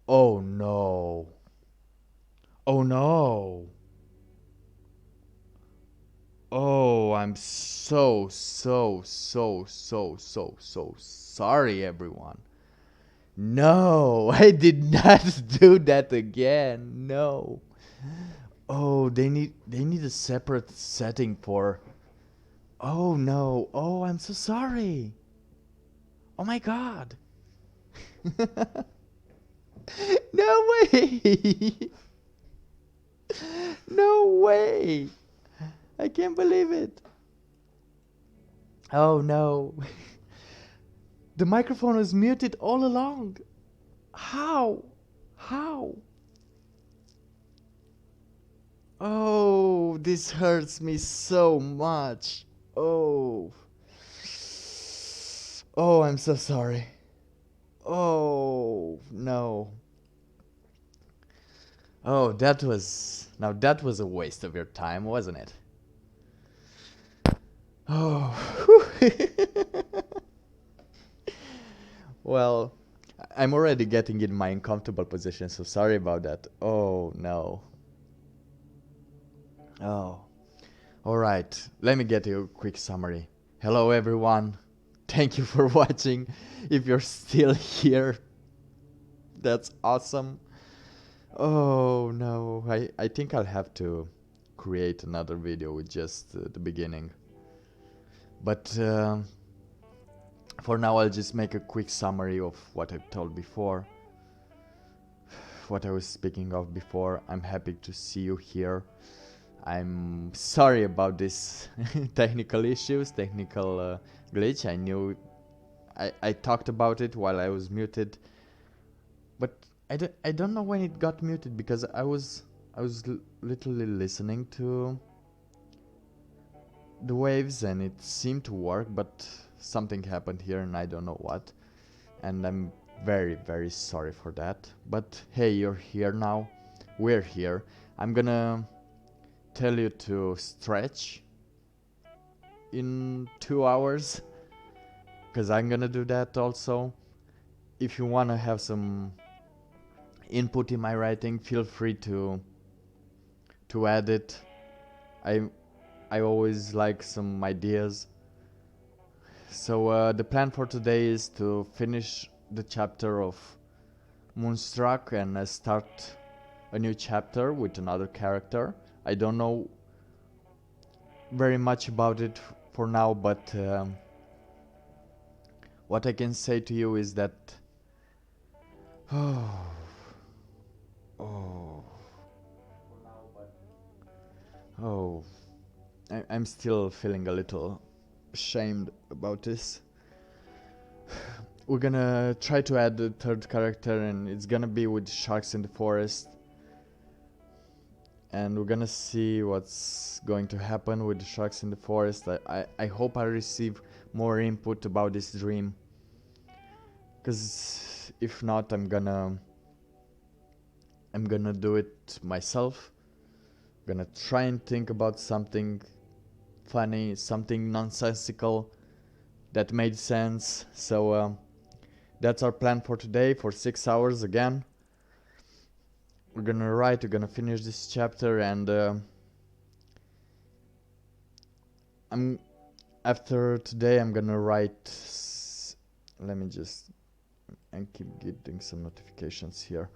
Oh no. Oh no. Oh, I'm so sorry, everyone. No, I did not do that again. No. Oh, they need a separate setting for. Oh no. Oh, I'm so sorry. Oh my god. No way. No way. I can't believe it. Oh no. The microphone was muted all along. How? How? Oh, this hurts me so much. Oh. Oh, I'm so sorry. Oh, no. Oh, that was a waste of your time, wasn't it? Oh. Well, I'm already getting in my uncomfortable position, so sorry about that. Oh, no. Oh. All right, let me get you a quick summary. Hello, everyone. Thank you for watching. If you're still here, that's awesome. Oh no, I think I'll have to create another video with just the beginning. But for now, I'll just make a quick summary of what I told before, what I was speaking of before. I'm happy to see you here. I'm sorry about this technical issues, technical glitch. I knew I talked about it while I was muted, but I don't know when it got muted because I was literally listening to the waves and it seemed to work, but something happened here and I don't know what. And I'm very sorry for that. But hey, you're here now. We're here. I'm gonna tell you to stretch in 2 hours because I'm gonna do that also. If you wanna have some input in my writing, feel free to add it. I I always like some ideas. So the plan for today is to finish the chapter of Moonstruck and start a new chapter with another character. I don't know very much about it for now, but what I can say to you is that oh, oh, oh, I'm still feeling a little ashamed about this. We're gonna try to add the third character, and it's gonna be with sharks in the forest. And we're gonna see what's going to happen with the sharks in the forest. I hope I receive more input about this dream. Because if not, I'm gonna do it myself. I'm gonna try and think about something funny, something nonsensical that made sense. So that's our plan for today for 6 hours again. We're gonna write, we're gonna finish this chapter, and I'm after today I'm gonna write. Let me just and keep getting some notifications here.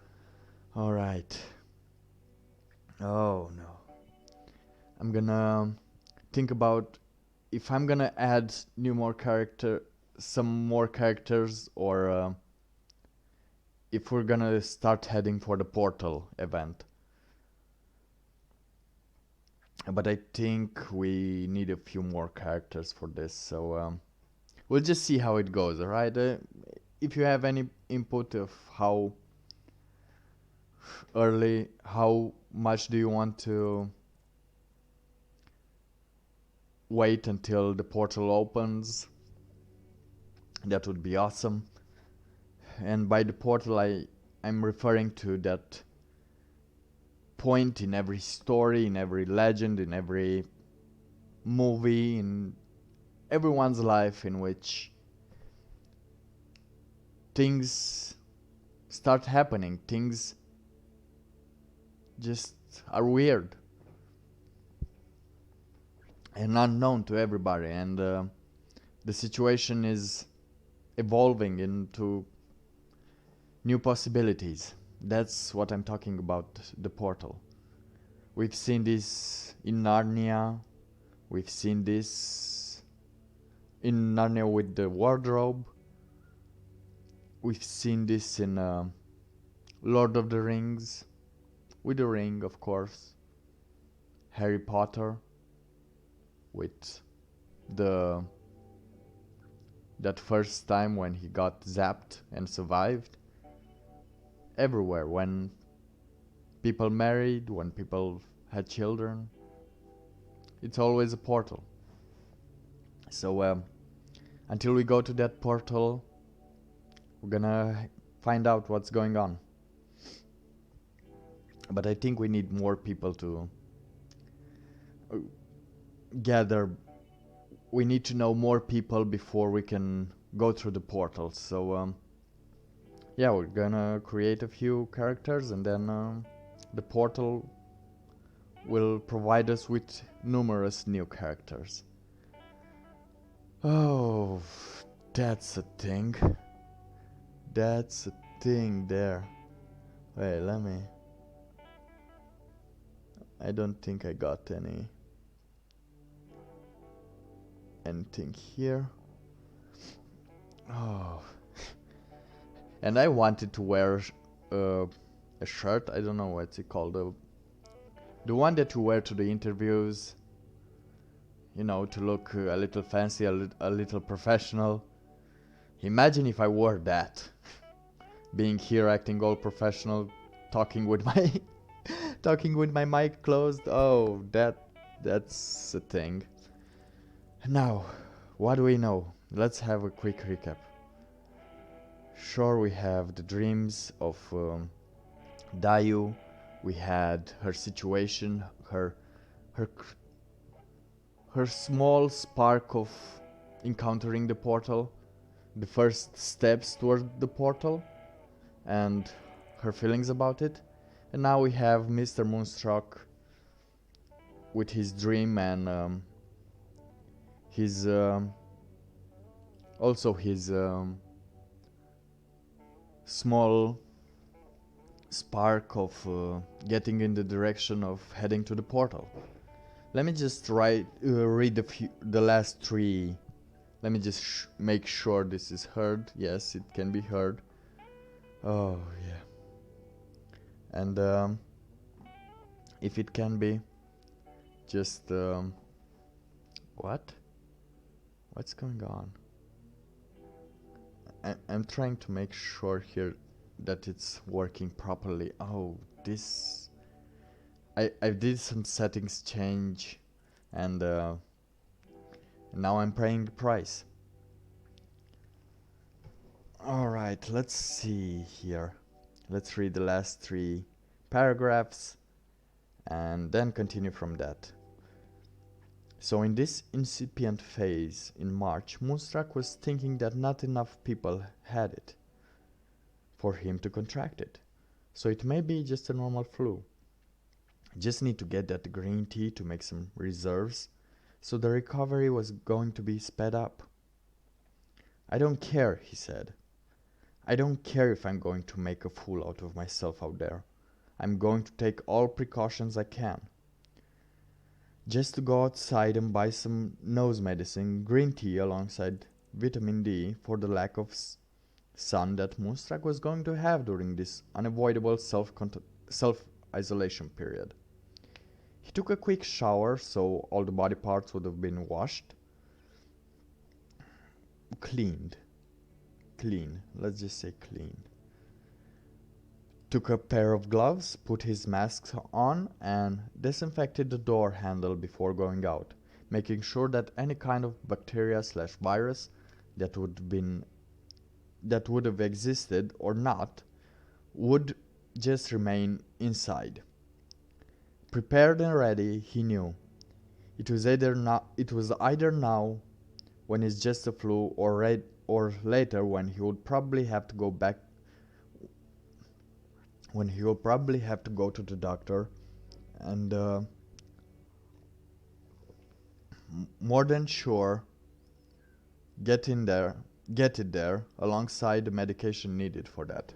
All right. Oh no. I'm gonna think about if I'm gonna add some more characters, or if we're gonna start heading for the portal event. But I think we need a few more characters for this, so we'll just see how it goes. All right. If you have any input of how early, how much do you want to wait until the portal opens, that would be awesome. And by the portal, I'm referring to that point in every story, in every legend, in every movie, in everyone's life in which things start happening. Things just are weird and unknown to everybody, and the situation is evolving into new possibilities. That's what I'm talking about, the portal. We've seen this in Narnia. We've seen this in Narnia with the wardrobe. We've seen this in Lord of the Rings, with the ring, of course. Harry Potter, with the that first time when he got zapped and survived. Everywhere, when people married, when people had children, it's always a portal. So until we go to that portal, we're gonna find out what's going on. But I think we need more people to gather. We need to know more people before we can go through the portal. So yeah, we're gonna create a few characters, and then the portal will provide us with numerous new characters. Oh, that's a thing. That's a thing there. Wait, let me... I don't think I got anything here. Oh. And I wanted to wear a shirt. I don't know what's it called. The one that you wear to the interviews. You know, to look a little fancy, a little professional. Imagine if I wore that. Being here, acting all professional, talking with my talking with my mic closed. Oh, that's a thing. Now, what do we know? Let's have a quick recap. Sure, we have the dreams of Dayu. We had her situation, her small spark of encountering the portal, the first steps toward the portal, and her feelings about it. And now we have Mr. Moonstruck with his dream and his also his small spark of getting in the direction of heading to the portal. Let me just read the last three. Let me just make sure this is heard. Yes, it can be heard. Oh yeah. And if it can be, just what's going on? I'm trying to make sure here that it's working properly. Oh, this... I did some settings change, and now I'm paying the price. Alright, let's see here. Let's read the last three paragraphs and then continue from that. So in this incipient phase in March, Moonstruck was thinking that not enough people had it for him to contract it. So it may be just a normal flu. Just need to get that green tea to make some reserves, so the recovery was going to be sped up. I don't care, he said. I don't care if I'm going to make a fool out of myself out there. I'm going to take all precautions I can. Just to go outside and buy some nose medicine, green tea alongside vitamin D for the lack of sun that Moonstruck was going to have during this unavoidable self-isolation period. He took a quick shower so all the body parts would have been washed. Clean. Let's just say clean. Took a pair of gloves, put his mask on, and disinfected the door handle before going out, making sure that any kind of bacteria/virus that would have existed or not would just remain inside. Prepared and ready, he knew. It was either now, when it's just a flu, or later when he would probably have to go back when he will probably have to go to the doctor and more than sure get it there alongside the medication needed for that.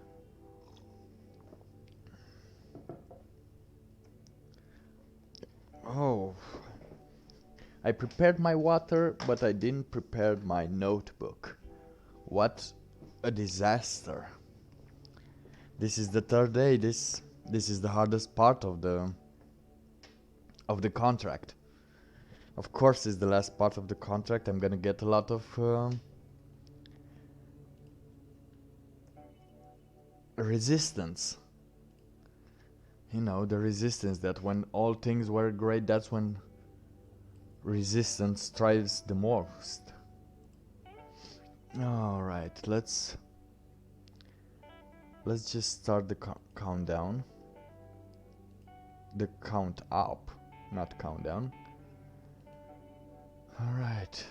Oh, I prepared my water, but I didn't prepare my notebook. What a disaster. This is the third day. This is the hardest part of the contract. Of course, it's the last part of the contract. I'm gonna get a lot of resistance. You know, the resistance that when all things were great, that's when resistance thrives the most. All right, let's just start the countdown. The count up, not countdown. All right.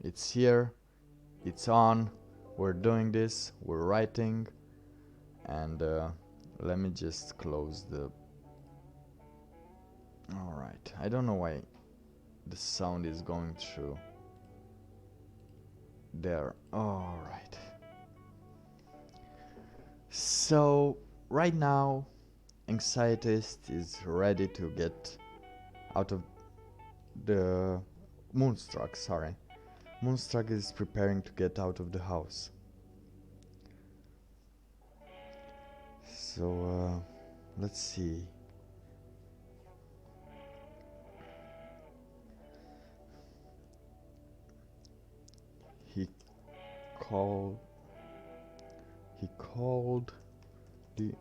It's here. It's on. We're doing this. We're writing. And let me just close the... Alright. I don't know why the sound is going through there. Alright. So, right now, Anxietist is ready to get out of the... Moonstruck, sorry. Moonstruck is preparing to get out of the house. So, let's see. He called the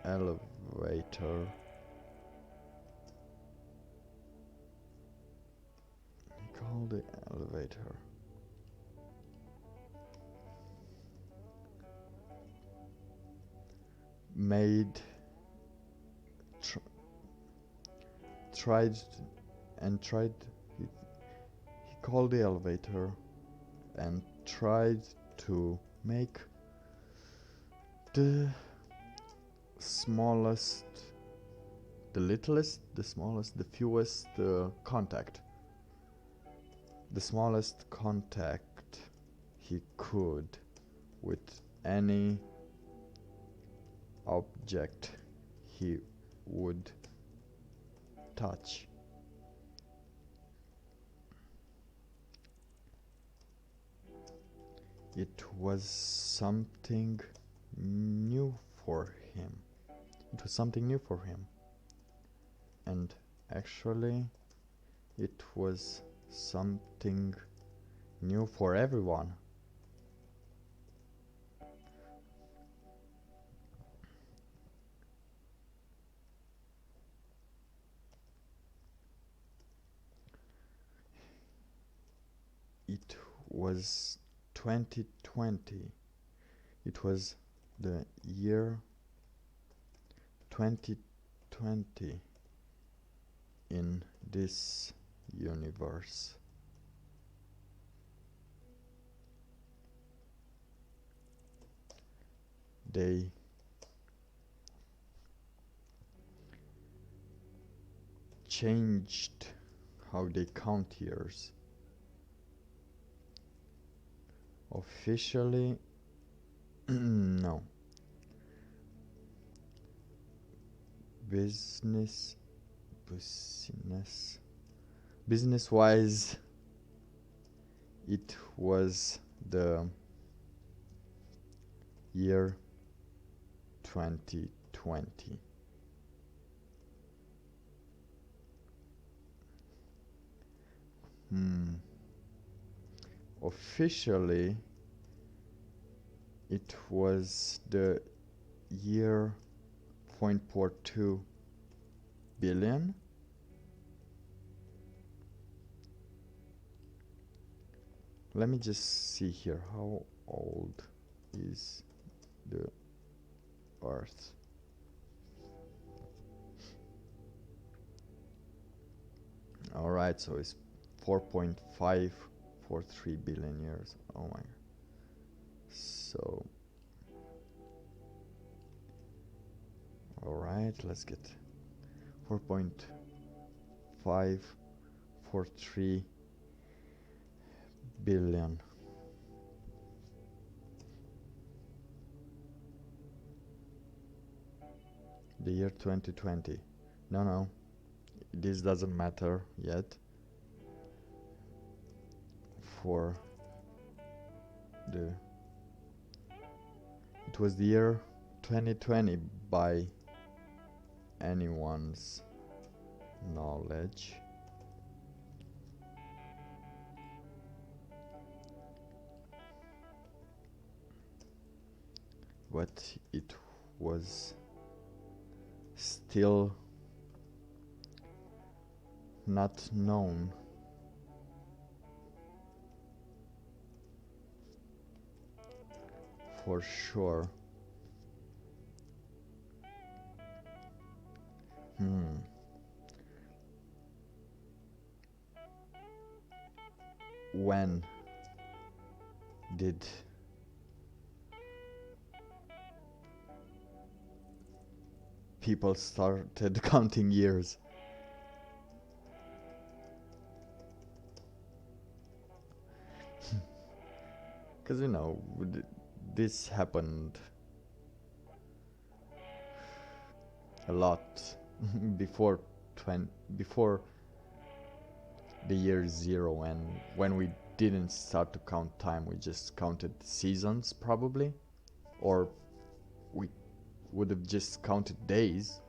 elevator. He called the elevator. Made tried he called the elevator and tried to make the smallest, the littlest, the smallest, the fewest contact, the smallest contact he could with any object he would touch. It was something new for him. It was something new for him. And actually, it was something new for everyone. It was 2020. It was the year 2020 in this universe. They changed how they count years. Officially, no. Business-wise, it was the year 2020. Officially, it was the year 0.42 billion. Let me just see here, how old is the Earth? Alright, so it's 4.543 billion years. Oh my. So all right, let's get 4.543 billion. The year 2020. No, this doesn't matter yet. For the it was the year 2020 by anyone's knowledge. But it was still not known for sure. When did people started counting years? Because this happened a lot before before the year 0, and when we didn't start to count time, we just counted seasons probably, or we would have just counted days,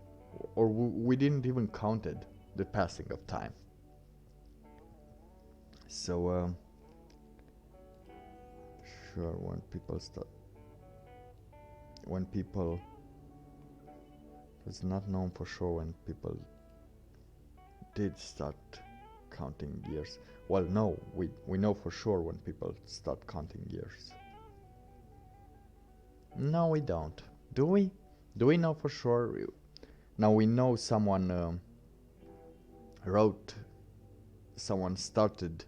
or we didn't even counted the passing of time. So sure, when people it's not known for sure when people did start counting years. Well, no, we know for sure when people start counting years. No, we don't. Do we? Do we know for sure? Now we know someone someone started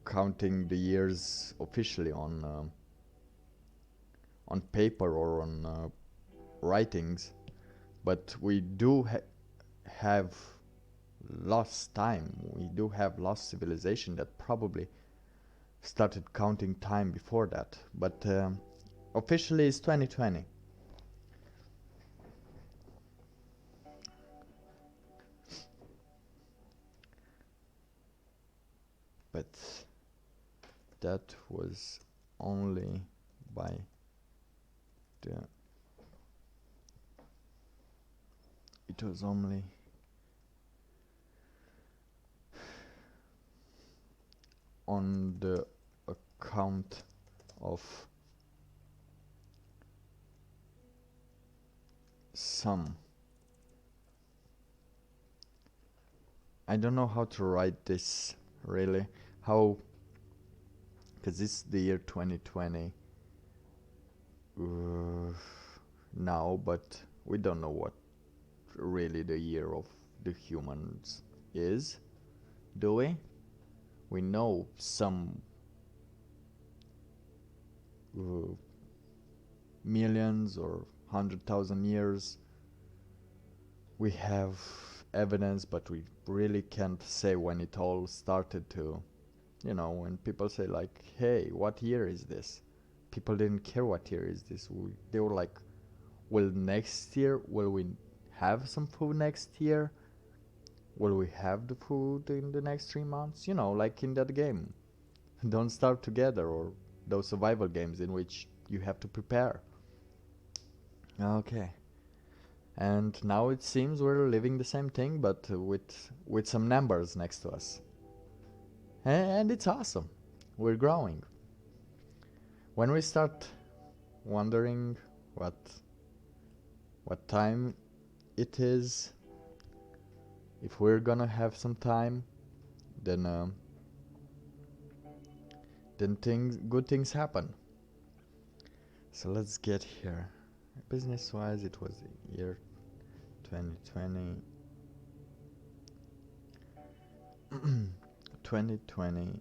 counting the years officially on paper or on writings, but we do have lost time. We do have lost civilization that probably started counting time before that, but officially it's 2020. But that was only by it was only on the account of some. I don't know how to write this really. How, because this is the year 2020 now, but we don't know what really the year of the humans is, do we? We know some millions or 100,000 years. We have evidence, but we really can't say when it all started to, when people say like, hey, what year is this? People didn't care what year is this. They were like, will we have some food next year? Will we have the food in the next 3 months? Like in that game, Don't Starve Together, or those survival games in which you have to prepare. Okay. And now it seems we're living the same thing, but with some numbers next to us. And it's awesome. We're growing. When we start wondering what time it is, if we're gonna have some time, then good things happen. So let's get here. Business-wise, it was the year 2020. 2020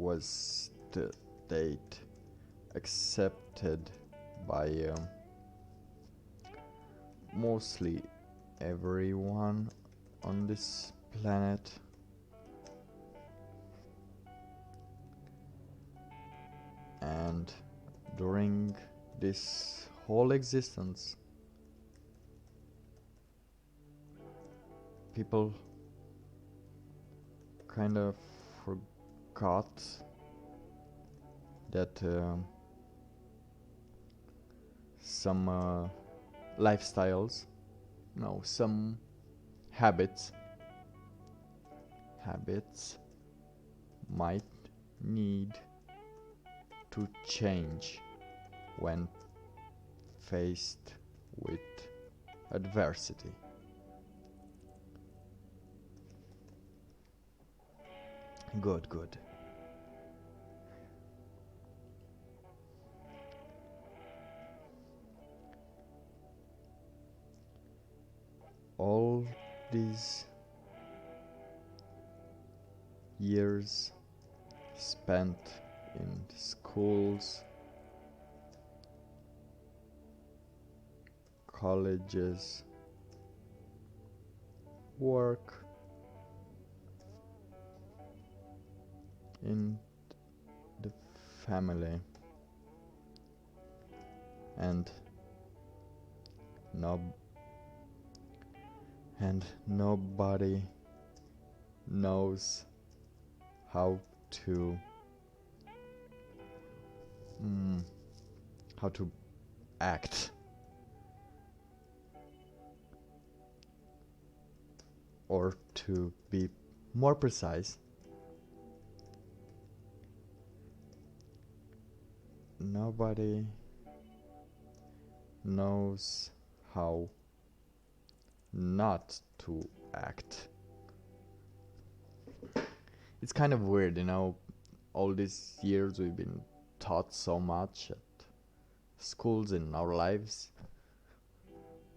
was the date accepted by mostly everyone on this planet. And during this whole existence, people kind of forgot that some lifestyles, no, some habits might need to change when faced with adversity. Good, good. All these years spent in schools, colleges, work, in the family, and nobody knows how to act, or to be more precise, nobody knows how not to act. It's kind of weird, you know, all these years we've been taught so much at schools in our lives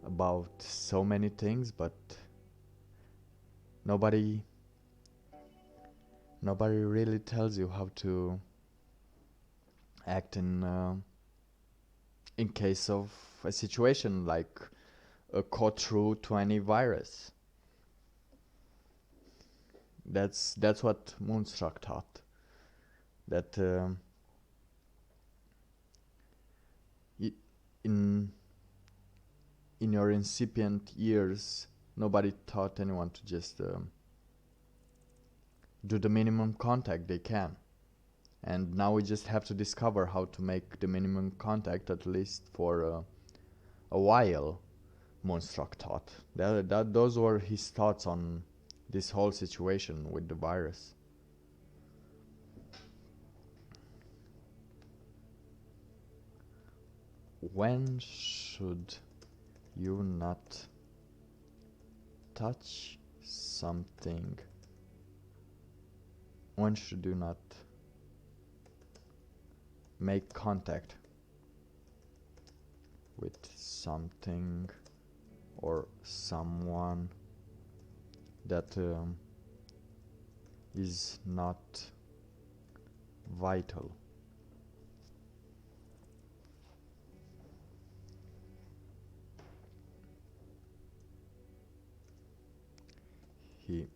about so many things, but nobody really tells you how to act in case of a situation like a caught through to any virus. That's what Moonstruck taught. That in your incipient years, nobody taught anyone to just do the minimum contact they can. And now we just have to discover how to make the minimum contact, at least for a while. Moonstruck taught. Those were his thoughts on this whole situation with the virus. When should you not touch something? When should you not make contact with something or someone that is not vital? He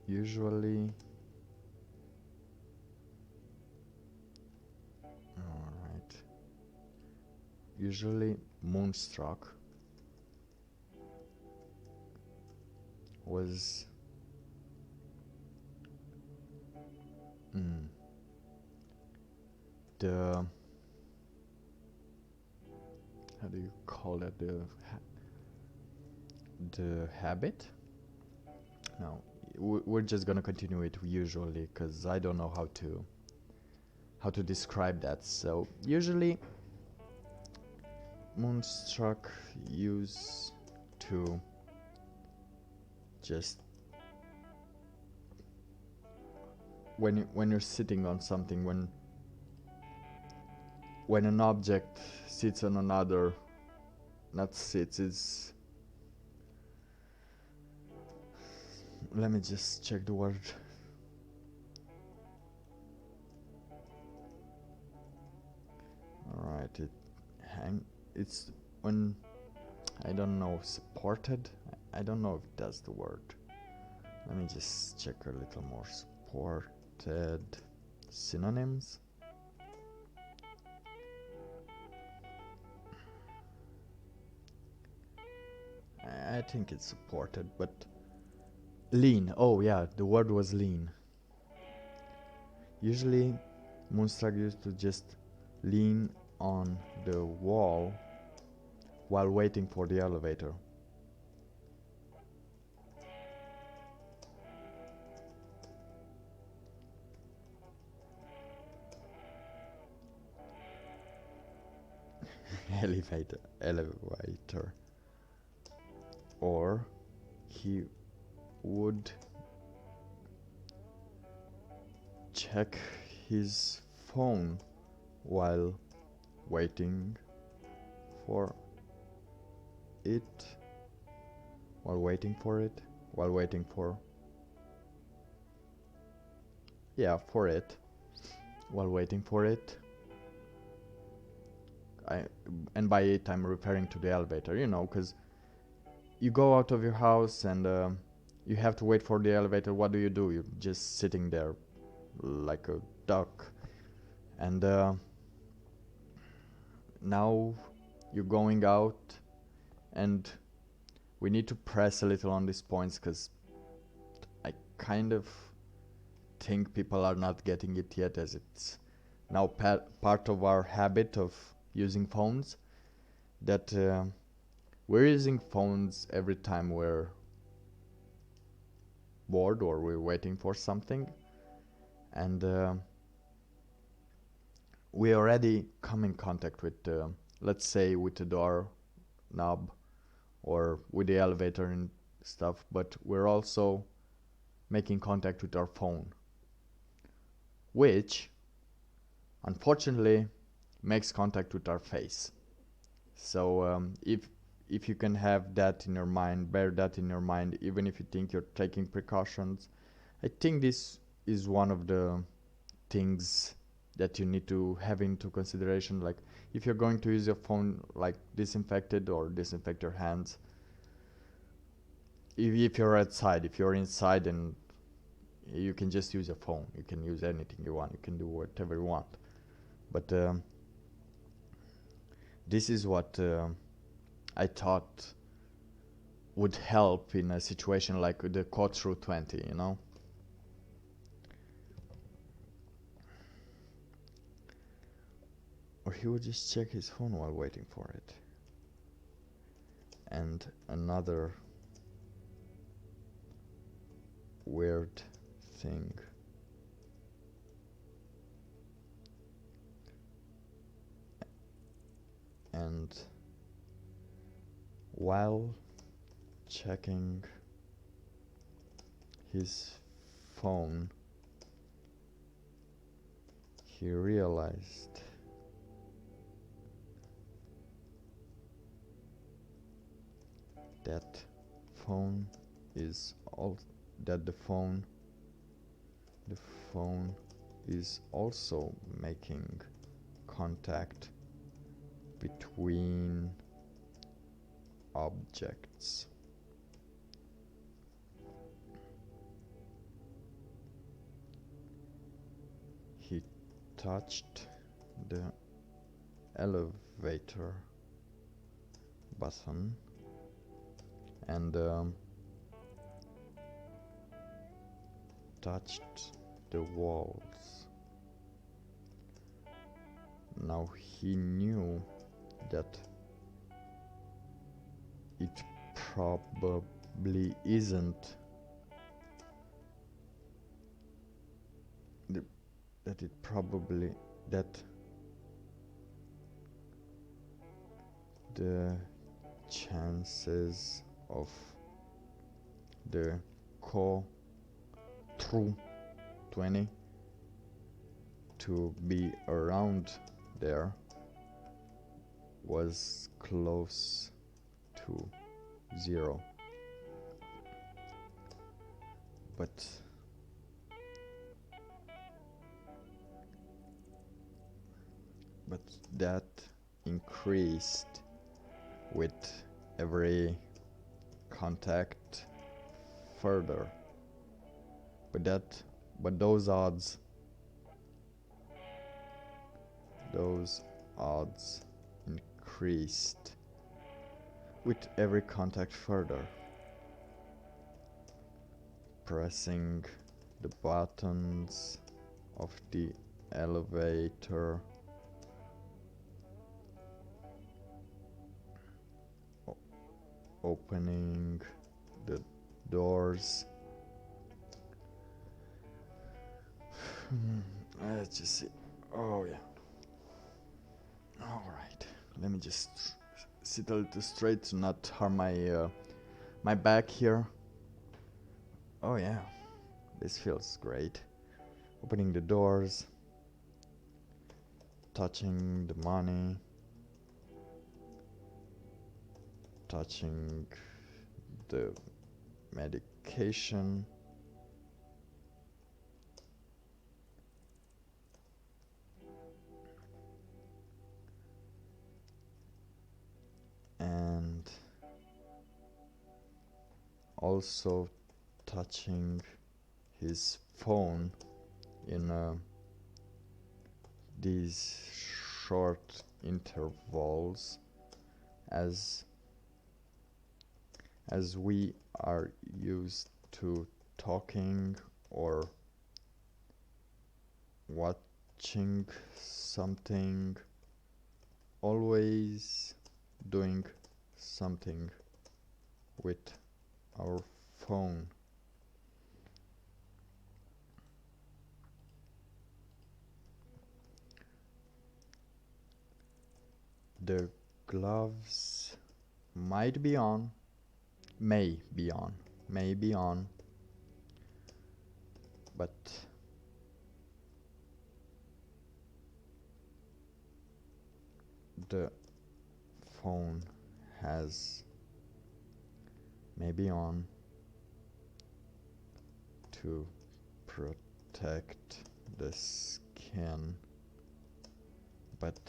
usually Moonstruck was the, how do you call it, the habit? No, we're just gonna continue it usually, because I don't know how to describe that. So usually Moonstruck used to just, when you're sitting on something, when an object sits on another, not sits, is Let me just check the word. Alright, it's when, I don't know, supported? I don't know if that's the word. Let me just check a little more. Supported synonyms. I think it's supported, but lean. Oh yeah, the word was lean. Usually Moonstruck used to just lean on the wall while waiting for the elevator. Elevator. Or he would check his phone while waiting for it. While waiting for it. While waiting for. Yeah, for it. While waiting for it. And by it I'm referring to the elevator, you know, because you go out of your house and you have to wait for the elevator. What do? You're just sitting there like a duck. And now you're going out, and we need to press a little on these points because I kind of think people are not getting it yet, as it's now part of our habit of using phones, that we're using phones every time we're bored or we're waiting for something, and we already come in contact with, let's say, with the door knob or with the elevator and stuff, but we're also making contact with our phone, which unfortunately makes contact with our face. So if you can have that in your mind, bear that in your mind, even if you think you're taking precautions. I think this is one of the things that you need to have into consideration. Like, if you're going to use your phone, like, disinfect it or disinfect your hands. If you're outside, if you're inside, and you can just use your phone, you can use anything you want, you can do whatever you want. But this is what I thought would help in a situation like the code through 20, you know? Or he would just check his phone while waiting for it. And another weird thing. And while checking his phone, he realized that the phone is also making contact between objects. He touched the elevator button and touched the walls. Now he knew that it probably isn't that the chances of the true 20 to be around there was close to 0. but that increased with every contact further. But those odds increased with every contact further. Pressing the buttons of the elevator, opening the doors. Let's just see. Oh yeah. All right. Let me just sit a little straight to not harm my back here. Oh yeah. This feels great. Opening the doors, touching the money, touching the medication. And also touching his phone in these short intervals as we are used to talking or watching something, always doing something with our phone. The gloves might be on, may be on, but the phone has maybe on to protect the skin, but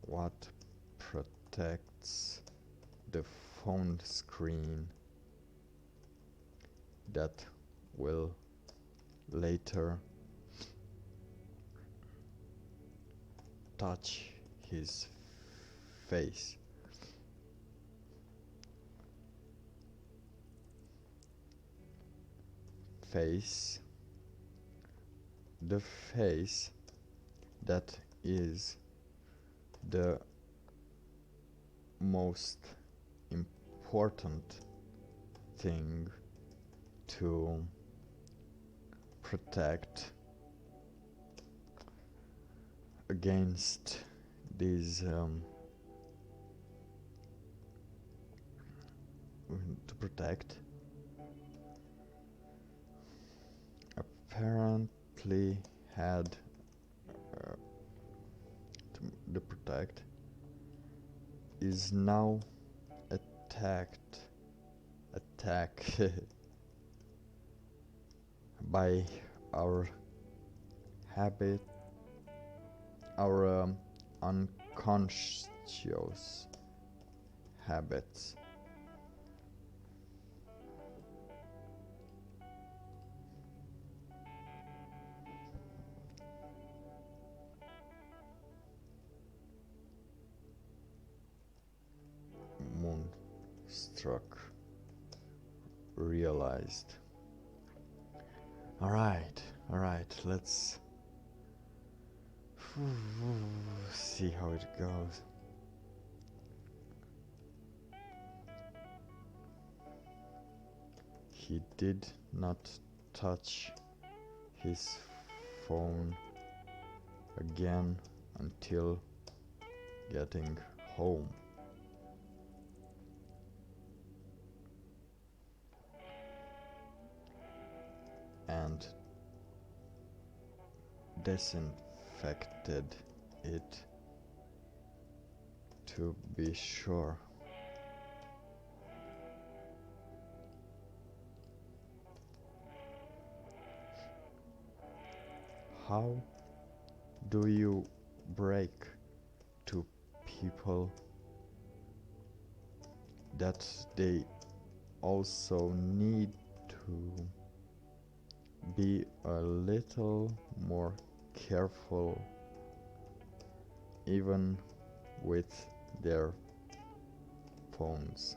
what protects the phone screen that will later touch his face. The face that is the most important thing to protect against these to protect apparently had the protect is now attacked by our habit, our unconscious habits. Moonstruck realized. All right, let's see how it goes. He did not touch his phone again until getting home. And disinfected it to be sure. How do you break to people that they also need to be a little more careful even with their phones?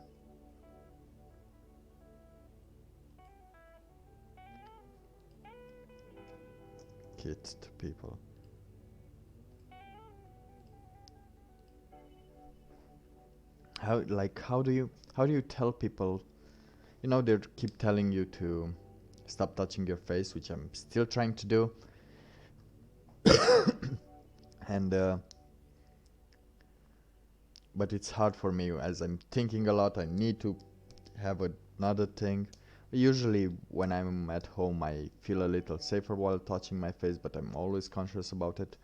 Kids to people. How do you tell people, they keep telling you to stop touching your face, which I'm still trying to do. And but it's hard for me as I'm thinking a lot. I need to have another thing. Usually when I'm at home I feel a little safer while touching my face, but I'm always conscious about it.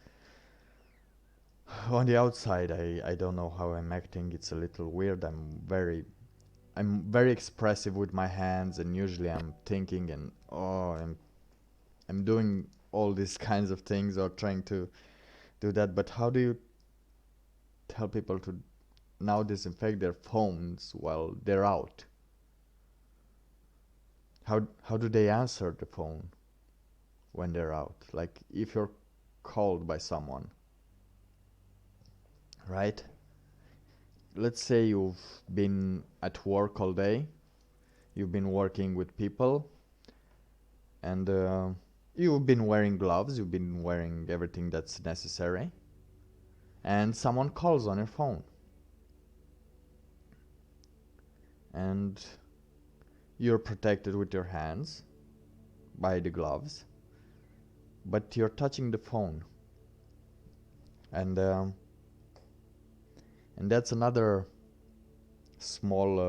On the outside I don't know how I'm acting. It's a little weird. I'm very expressive with my hands, and usually I'm thinking and I'm doing all these kinds of things or trying to do that. But how do you tell people to now disinfect their phones while they're out? How do they answer the phone when they're out? Like if you're called by someone, right? Let's say you've been at work all day, you've been working with people, and you've been wearing gloves, you've been wearing everything that's necessary, and someone calls on your phone. And you're protected with your hands by the gloves, but you're touching the phone. And that's another small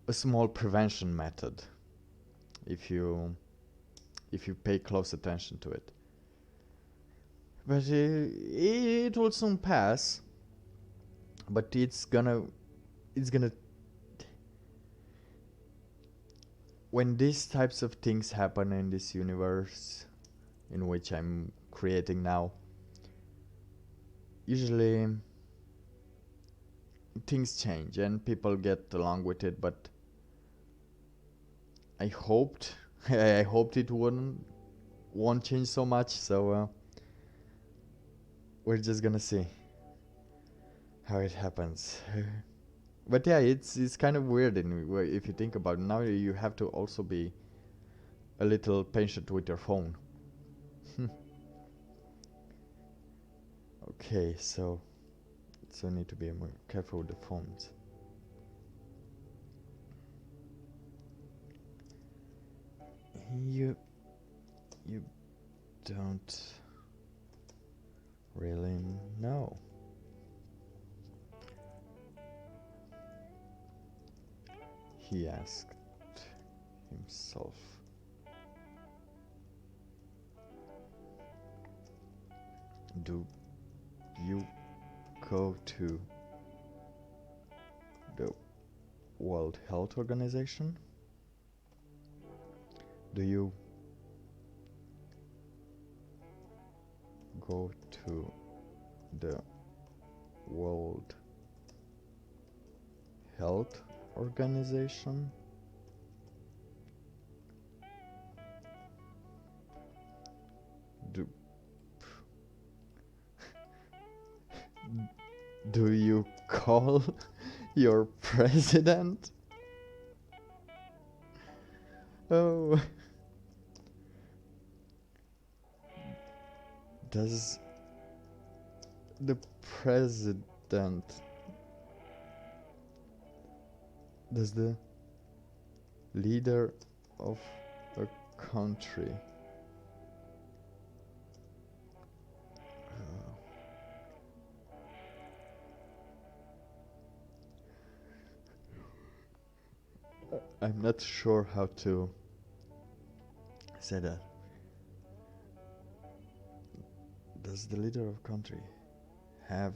a small prevention method if you pay close attention to it. But it will soon pass. But it's gonna when these types of things happen in this universe in which I'm creating now, usually things change and people get along with it. But I hoped I hoped it won't change so much. So we're just gonna see how it happens. But yeah, it's kind of weird if you think about it. Now you have to also be a little patient with your phone. Okay, so need to be more careful with the phones. You don't really know. He asked himself. Do you go to the World Health Organization? Do you go to the World Health Organization? Do you call your president? Oh. Does the president, does the leader of a country I'm not sure how to say that. Does the leader of country has,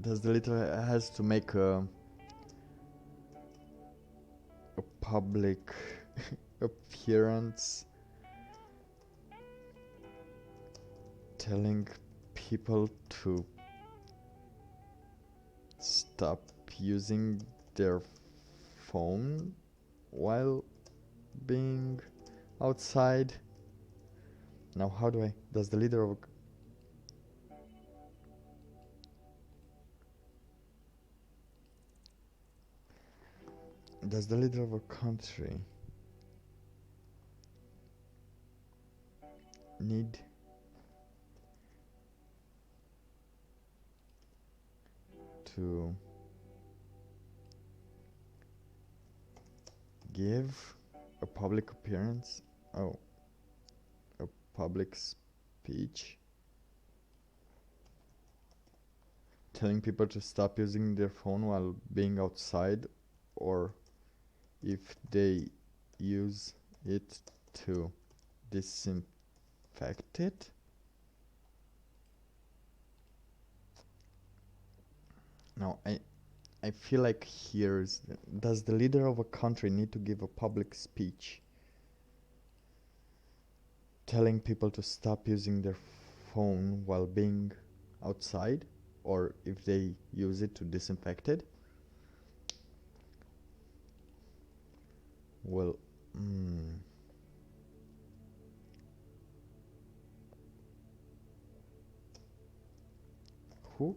does the leader has to make a public appearance telling people to stop using their phone while being outside. Now how do I... Does the leader of... Does the leader of a country need to give a public appearance? Oh, a public speech telling people to stop using their phone while being outside, or if they use it to disinfect it? Now I feel like here's... Does the leader of a country need to give a public speech telling people to stop using their phone while being outside, or if they use it to disinfect it? Well, who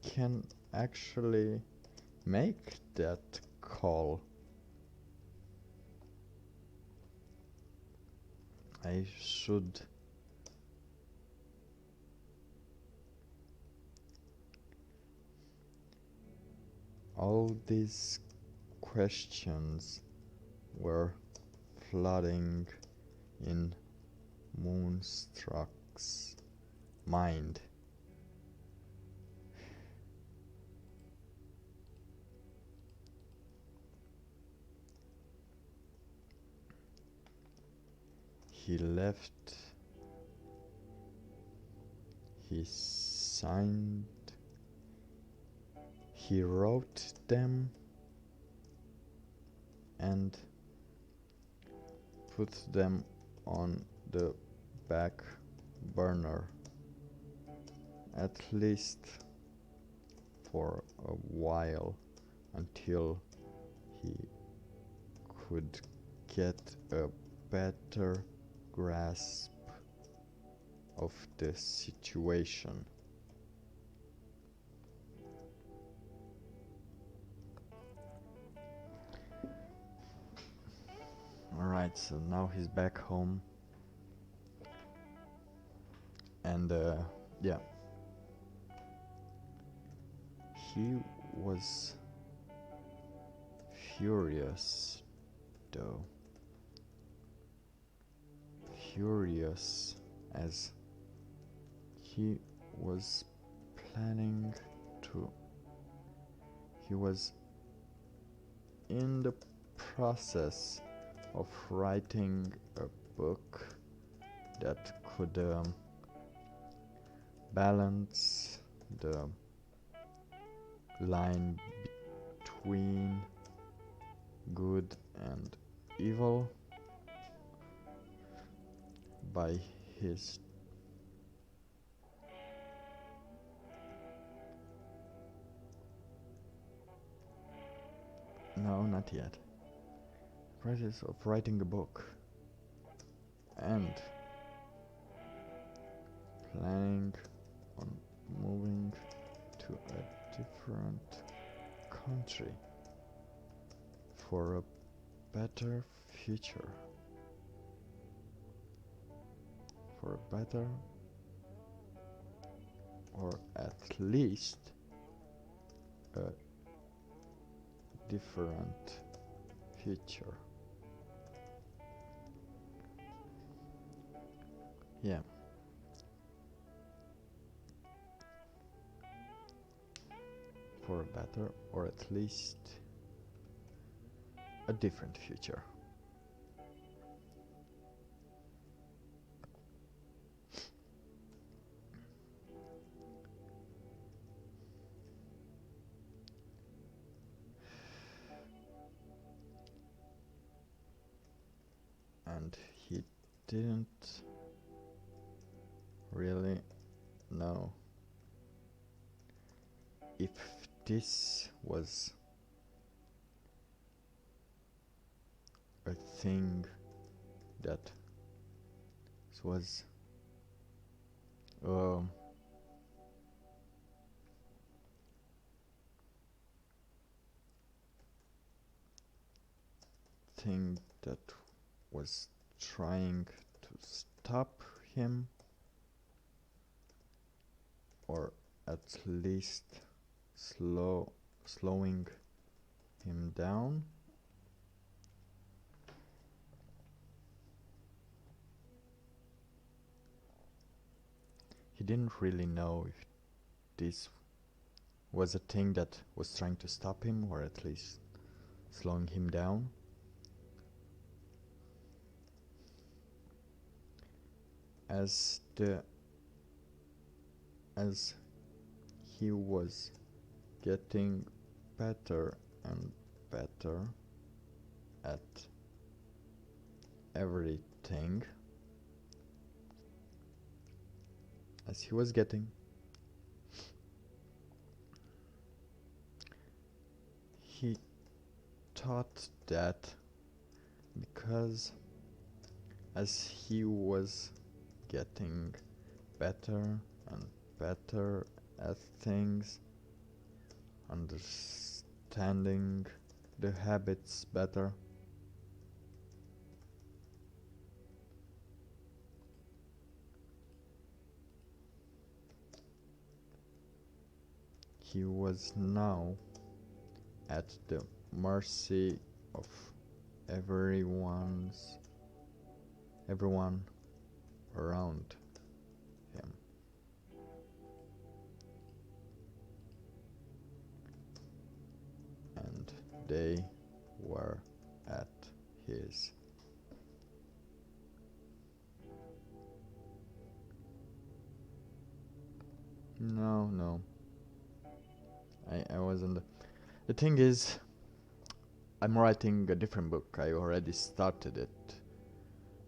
can actually make that call? I should... All these questions were flooding in Moonstruck's mind. He left. He signed. He wrote them and put them on the back burner, at least for a while, until he could get a better grasp of the situation. Alright, so now he's back home. And yeah. He was furious, though. Furious as he was planning to... He was in the process of writing a book that could balance the line between good and evil by his no, not yet. Process of writing a book and planning on moving to a different country for a better future, for a better, or at least a different future. Yeah. For a better, or at least a different future. didn't really know if this was a thing that was um thing that was trying to stop him, or at least slowing him down. He didn't really know if this was a thing that was trying to stop him, or at least slowing him down. As he was getting better and better at everything, as he was getting he thought that because as he was getting better and better at things, understanding the habits better, he was now at the mercy of everyone around him. And they were at his no, I wasn't. The thing is, I'm writing a different book. I already started it.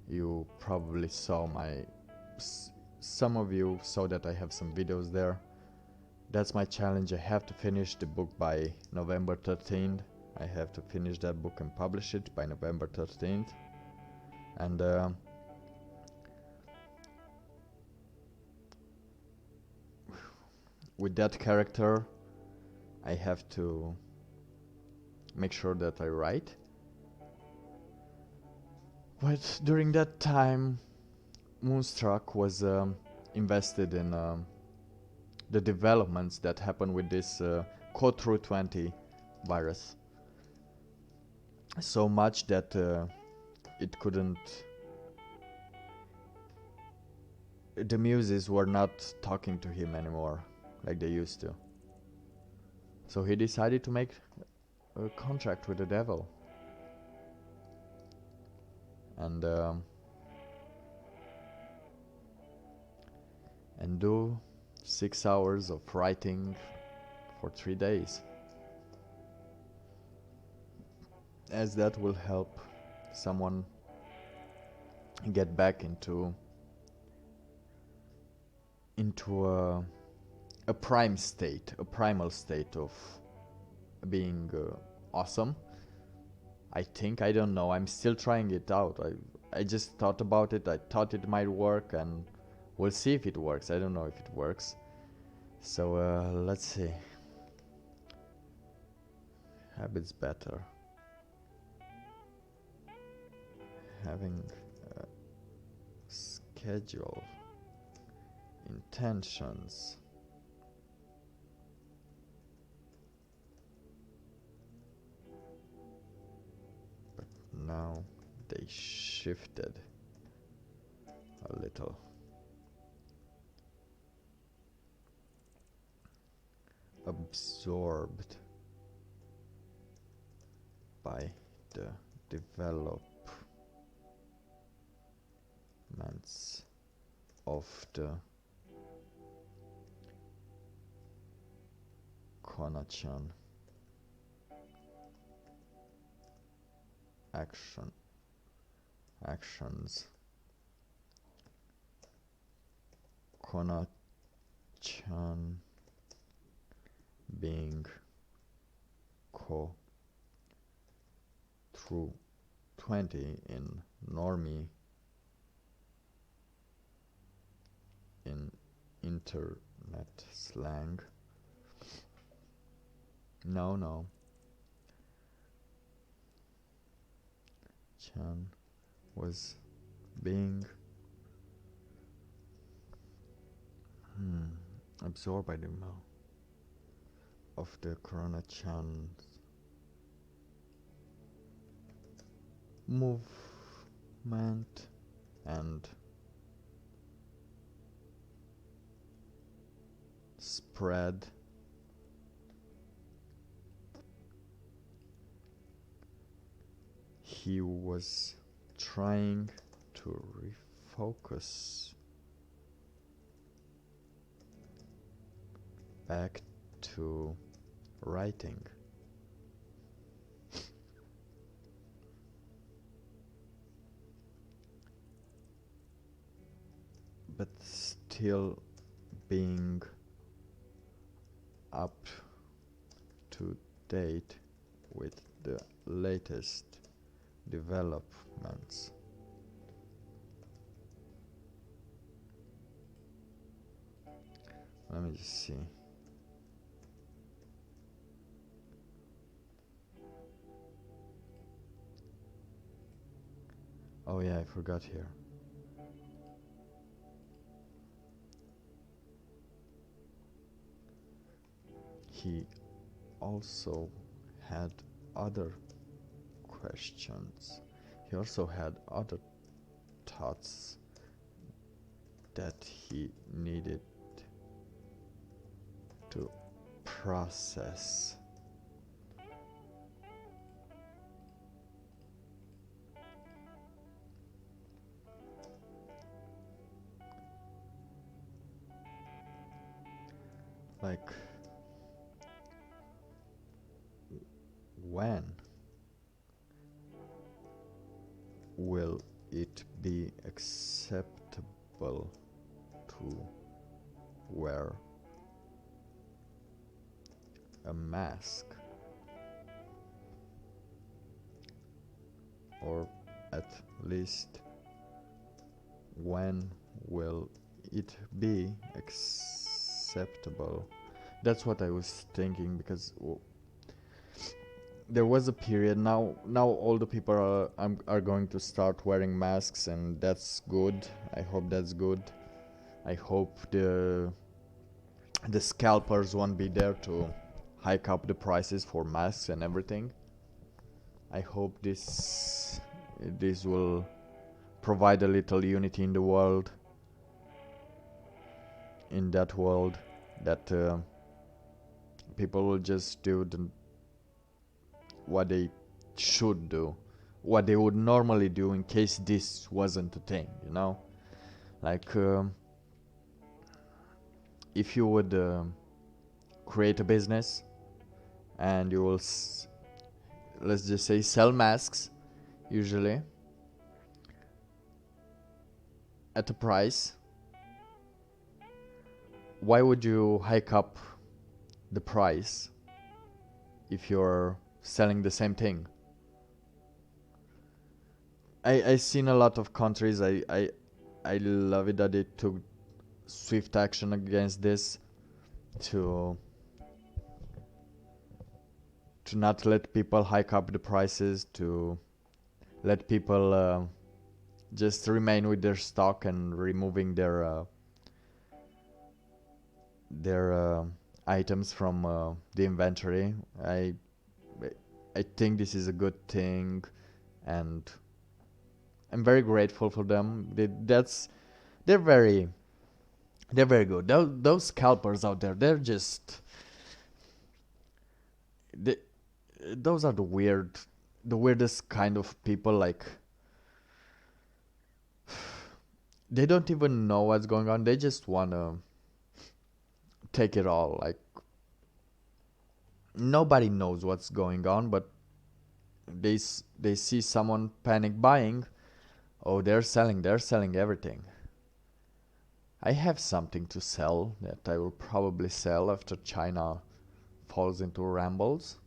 You probably saw some of you saw that I have some videos there. That's my challenge. I have to finish the book by November 13th. I have to finish that book and publish it by November 13th. And with that character, I have to make sure that I write. But during that time, Moonstruck was invested in the developments that happened with this Code Through 20 virus. So much that it couldn't. The muses were not talking to him anymore like they used to. So he decided to make a contract with the devil. And do 6 hours of writing for 3 days, as that will help someone get back into a prime state, a primal state of being awesome. I think, I don't know, I'm still trying it out. I just thought about it, I thought it might work, and we'll see if it works. I don't know if it works. So let's see. Habits better. Having a schedule. Intentions. But now they shifted a little. Absorbed by the developments of the Konachan actions Kona-chan being co through 20 in normie in internet slang. No. Chan was being absorbed by the mouth of the Corona-chan's movement and spread. He was trying to refocus back to writing. But still being up to date with the latest developments. Let me just see. Oh yeah, I forgot here. He also had other questions. He also had other thoughts that he needed to process. Like, when will it be acceptable to wear a mask? Or at least, when will it be acceptable? That's what I was thinking, because there was a period, now all the people are going to start wearing masks, and that's good. I hope that's good. I hope the scalpers won't be there to hike up the prices for masks and everything. I hope this will provide a little unity in the world, in that world, that people will just do what they should do, what they would normally do in case this wasn't a thing, you know? Like, if you would create a business and you will, let's just say, sell masks, usually, at a price, why would you hike up the price if you're selling the same thing? I seen a lot of countries. I love it that they took swift action against this, to not let people hike up the prices, to let people just remain with their stock and removing their items from the inventory. I think this is a good thing, and I'm very grateful for them. They're very good. Those scalpers out there, they're just those are the weirdest kind of people. Like, they don't even know what's going on. They just wanna take it all. Like, nobody knows what's going on, but they see someone panic buying. Oh, they're selling everything. I have something to sell that I will probably sell after China falls into rambles.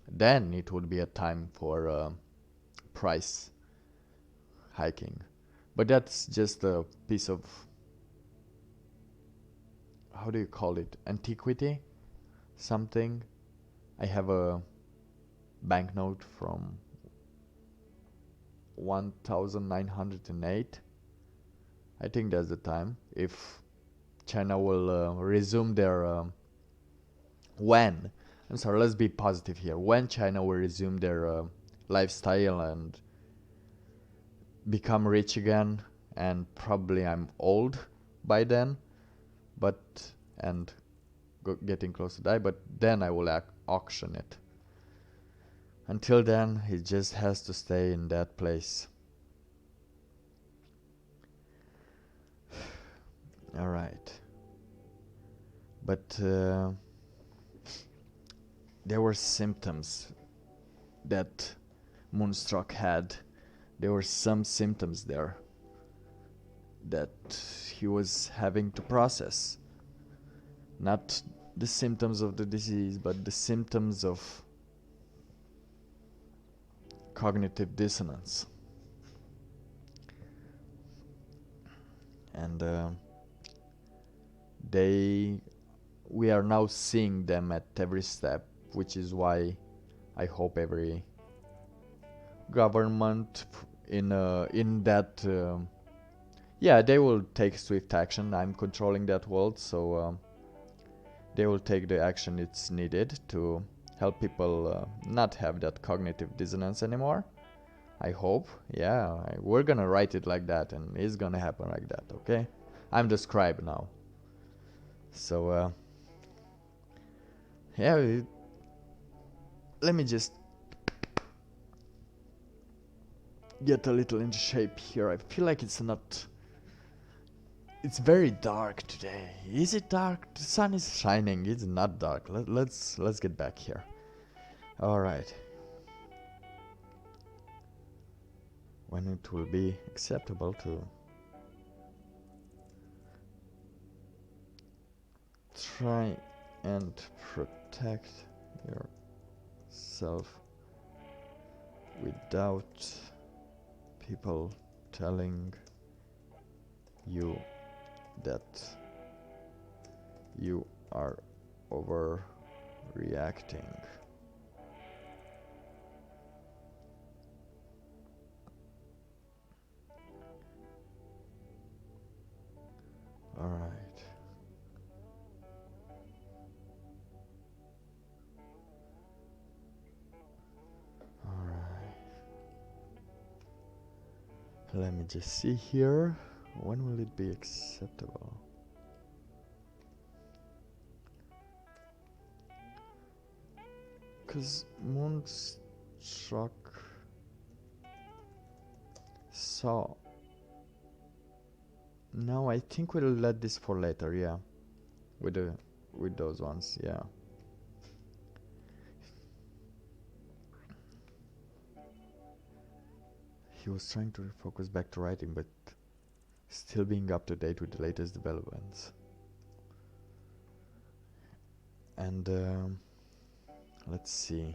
Then it would be a time for price hiking. But that's just a piece of, how do you call it, antiquity? Something. I have a banknote from 1908. I think that's the time. If China will resume their when I'm sorry, let's be positive here. When China will resume their lifestyle and become rich again, and probably I'm old by then, but and getting close to die, but then I will auction it. Until then, it just has to stay in that place. All right. But there were symptoms that Moonstruck had. There were some symptoms there that he was having to process. Not the symptoms of the disease, but the symptoms of cognitive dissonance. And we are now seeing them at every step, which is why I hope every government in that yeah, they will take swift action. I'm controlling that world, so they will take the action it's needed to help people not have that cognitive dissonance anymore. I hope. Yeah, we're gonna write it like that, and it's gonna happen like that, okay? I'm the scribe now. So, yeah, let me just get a little into shape here. I feel like it's not... It's very dark today. Is it dark? The sun is shining. It's not dark. Let's get back here. All right. When it will be acceptable to try and protect yourself without people telling you that you are overreacting. All right. All right. Let me just see here. When will it be acceptable? Because Moonstruck saw. No, I think we'll let this for later, yeah. With those ones, yeah. He was trying to refocus back to writing, but still being up to date with the latest developments. And let's see.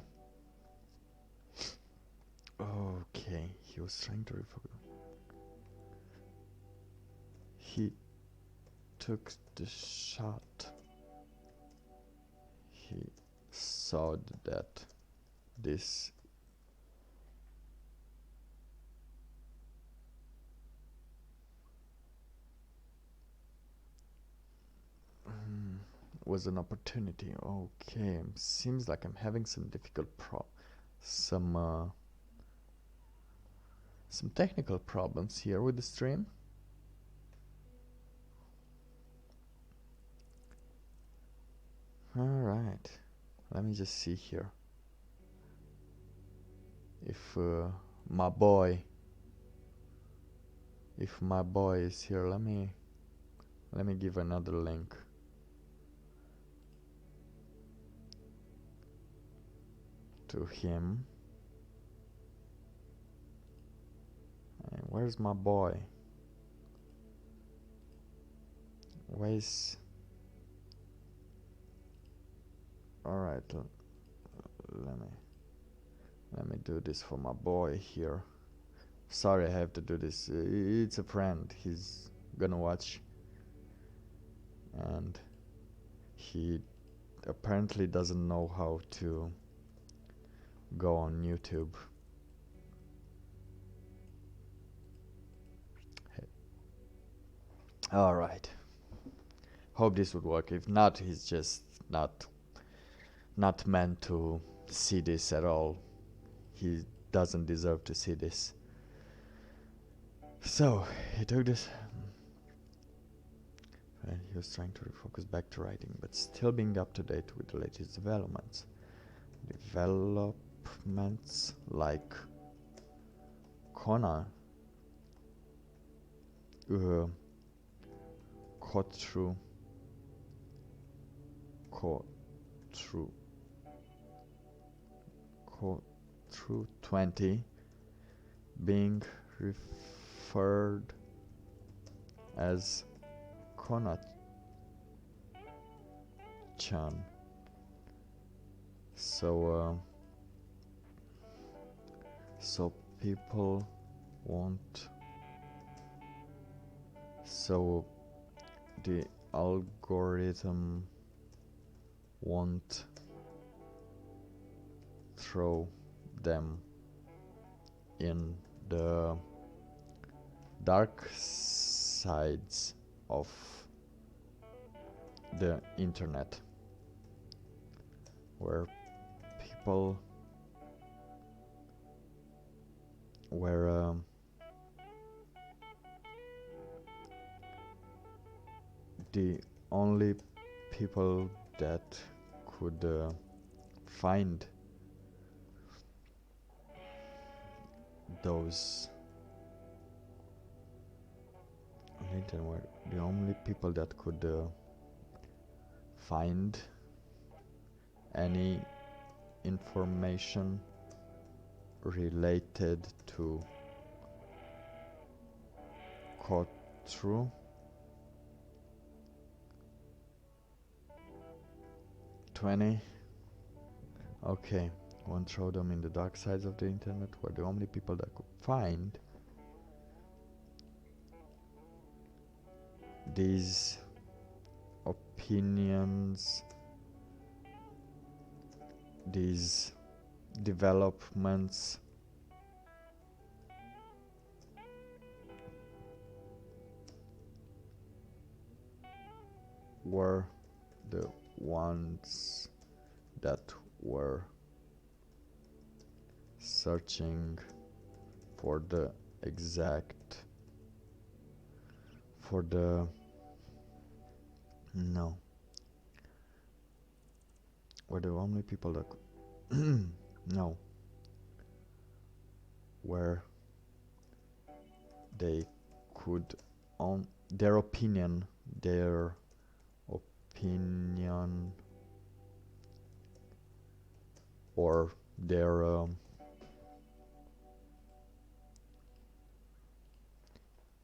Okay, he was trying to refocus. He took the shot. He saw that this was an opportunity. Okay, seems like I'm having some difficult some technical problems here with the stream. All right, let me just see here. If my boy is here, let me give another link. To him. And where's my boy? Anyways, all right. Let me do this for my boy here. Sorry, I have to do this. It's a friend. He's gonna watch, and he apparently doesn't know how to go on YouTube. All right. Hope this would work. If not, he's just not meant to see this at all. He doesn't deserve to see this. So he took this. And he was trying to refocus back to writing, but still being up to date with the latest developments. Developments like Kona, Kotru 20 being referred as Kona-chan. So people won't. So the algorithm won't throw them in the dark sides of the internet, where people the only people that could find those on the internet, were the only people that could find any information related to Kotru Okay, won't throw them in the dark sides of the internet, were the only people that could find these opinions, these developments, were the ones that were searching for the exact were the only people that no, where they could on their opinion or their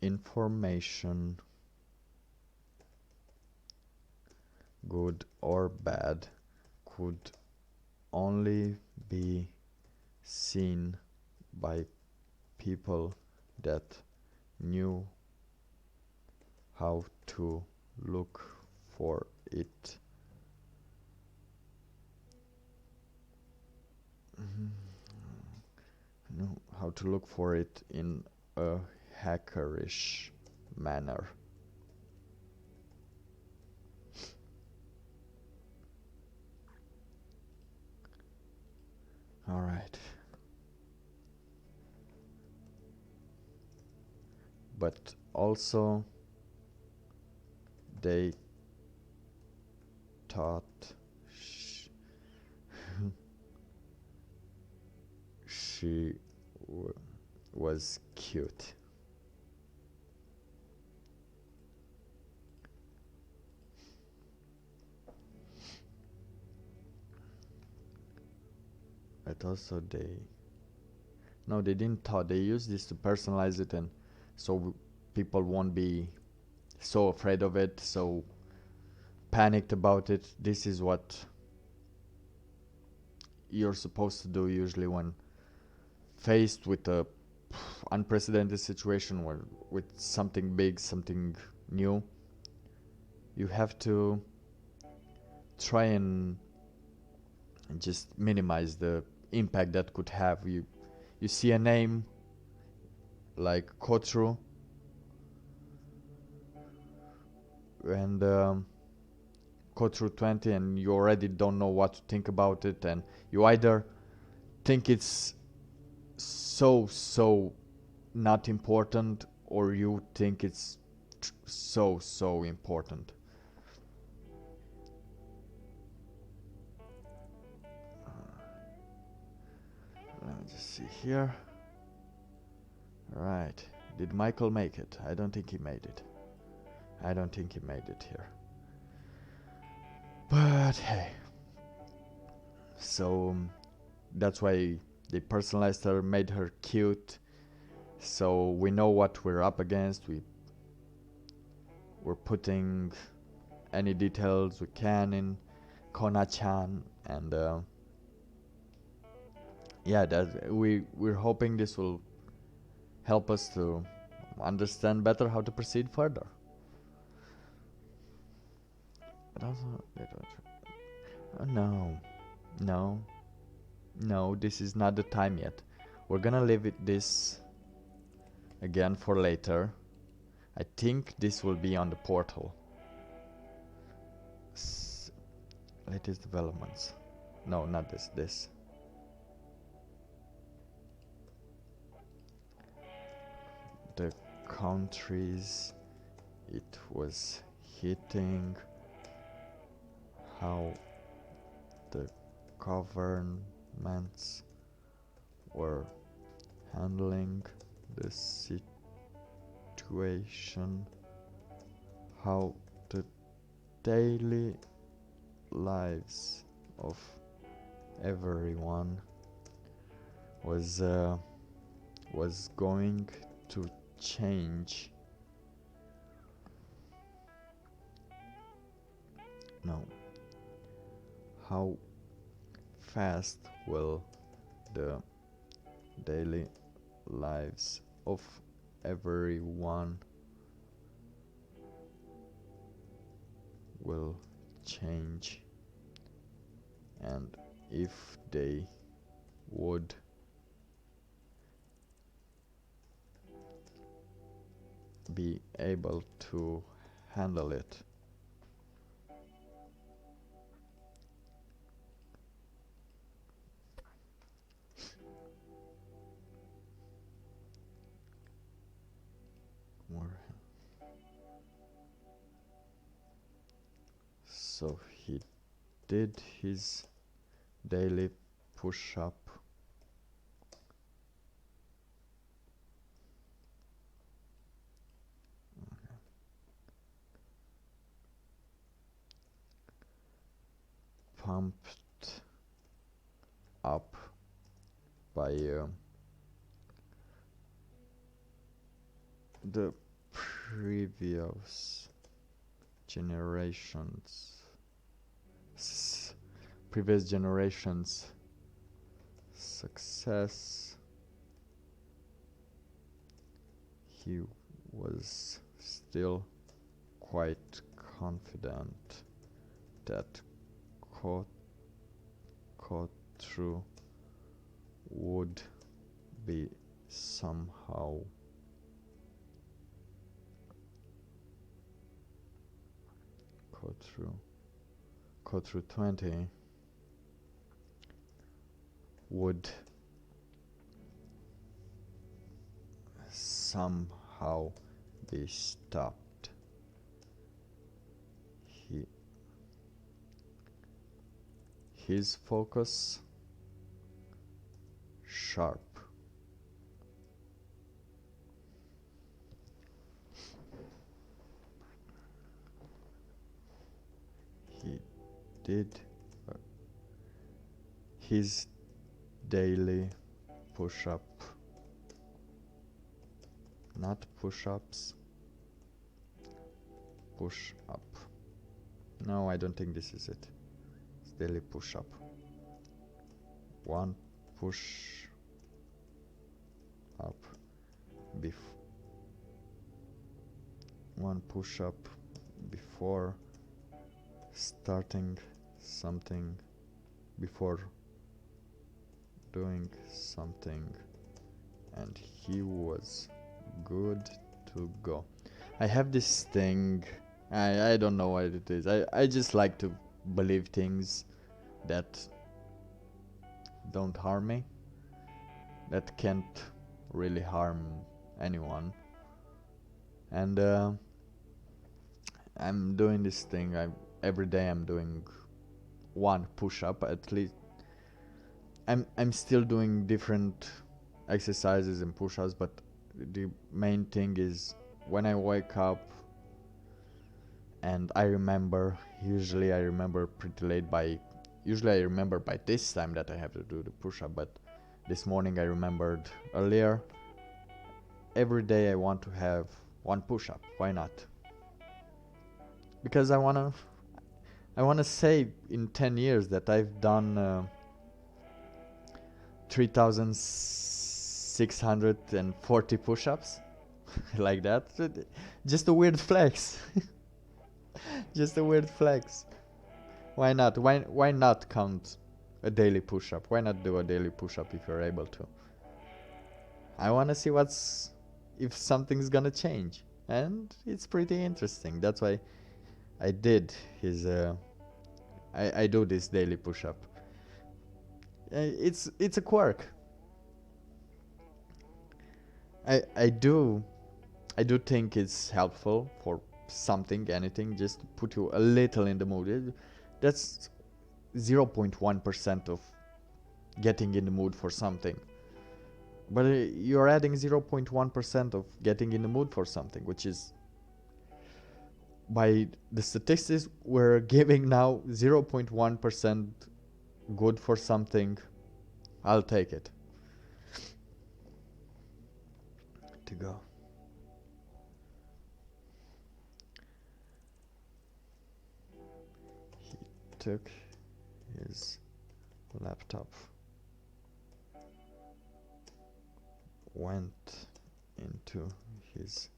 information, good or bad, could only be seen by people that knew how to look for it. Know how to look for it in a hackerish manner. All right. But also they thought she was cute. But also they didn't thought, they used this to personalize it, and so people won't be so afraid of it, so panicked about it. This is what you're supposed to do usually when faced with a unprecedented situation or with something big, something new. You have to try and just minimize the impact that could have. You see a name like Kotru, and Kotru 20, and you already don't know what to think about it, and you either think it's so not important, or you think it's so important. Let me just see here. Right. Did Michael make it? I don't think he made it. I don't think he made it here. But hey. So that's why they personalized her, made her cute. So we know what we're up against. We're putting any details we can in Kona-chan, and yeah, that we're hoping this will help us to understand better how to proceed further. But also, no, no, this is not the time yet. We're gonna leave this again for later. I think this will be on the portal. Latest developments. No, not this. This. The countries it was hitting, how the governments were handling the situation, how the daily lives of everyone was going to change. No. How fast will the daily lives of everyone will change, and if they would be able to handle it. More. So he did his daily push-up. Pumped up by the previous generations success. He was still quite confident that Kotru would be somehow Kotru 20 would somehow be stopped. His focus sharp. He did his daily push-up, not push-ups, push up. No, I don't think this is it. It's daily push up. One push up one push up before starting something, before doing something, and he was good to go. I have this thing, I don't know what it is. I just like to believe things that don't harm me, that can't really harm anyone. And I'm doing this thing. Every day I'm doing one push-up at least. I'm still doing different exercises and push-ups, but the main thing is when I wake up and I remember, usually I remember pretty late usually I remember by this time that I have to do the push-up, but this morning I remembered earlier. Every day I want to have one push-up. Why not? Because I wanna say in 10 years that I've done 3,640 push-ups. Like that. Just a weird flex. Just a weird flex. Why not? Why not count a daily push-up? Why not do a daily push-up if you're able to? I wanna see if something's gonna change. And it's pretty interesting. That's why I did I do this daily push-up. It's a quirk. I do think it's helpful for something, anything, just to put you a little in the mood. That's 0.1% of getting in the mood for something. But you're adding 0.1% of getting in the mood for something, which is, by the statistics, we're giving now 0.1% good for something. I'll take it. To go. He took his laptop, went into his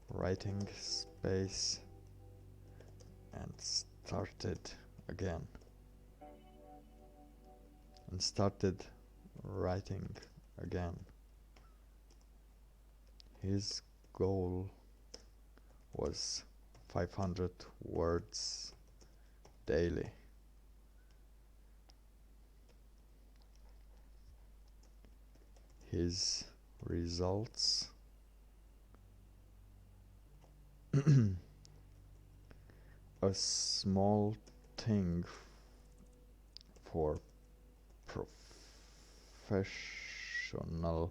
writing space and started again. And started writing again. His goal was 500 words daily. His results a small thing for professional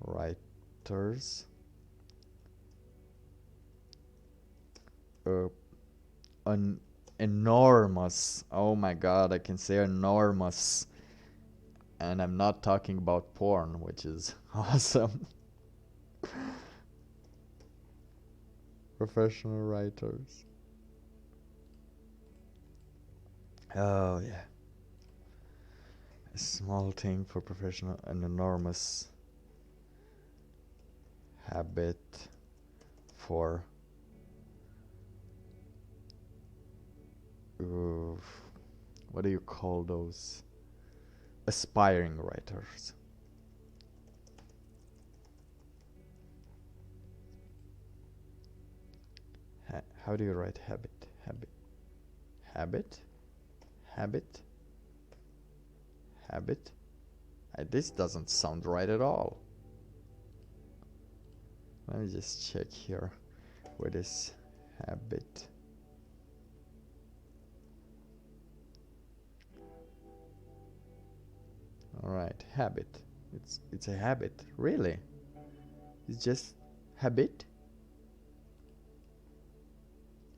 writers, an enormous, oh my god, I can say enormous, and I'm not talking about porn, which is awesome. Professional writers. Oh yeah. A small thing for professional, an enormous habit for what do you call those? Aspiring writers. How do you write habit? Habit? Habit? Habit? This doesn't sound right at all. Let me just check here. What is habit? Alright, habit. It's a habit. Really? It's just habit?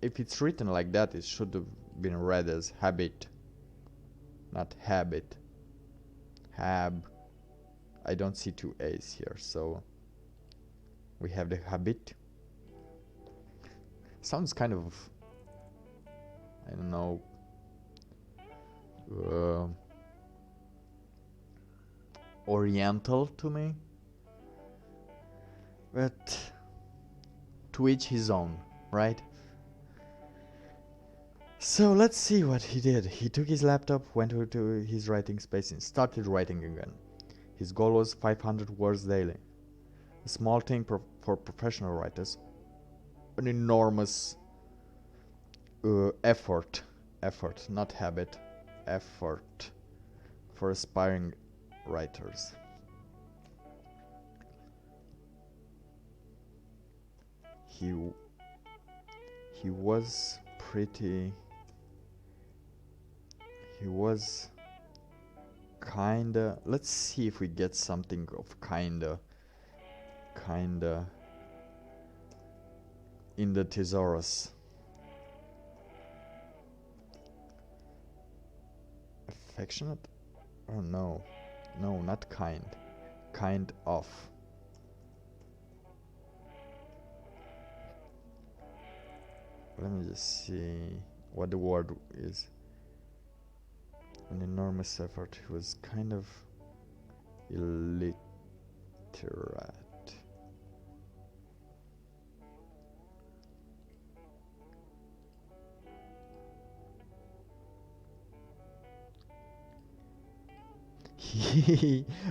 If it's written like that, it should have been read as habit, not habit. Hab. I don't see two A's here, so we have the habit. Sounds kind of, I don't know, uh, oriental to me. But to each his own, right? So let's see what he did. He took his laptop, went to his writing space and started writing again. His goal was 500 words daily. A small thing for professional writers. An enormous effort, not habit, effort for aspiring writers. He was pretty. He was kinda. Let's see if we get something of kinda in the thesaurus. Affectionate? Oh no. No, not kind. Kind of. Let me just see what the word is. An enormous effort. He was kind of illiterate.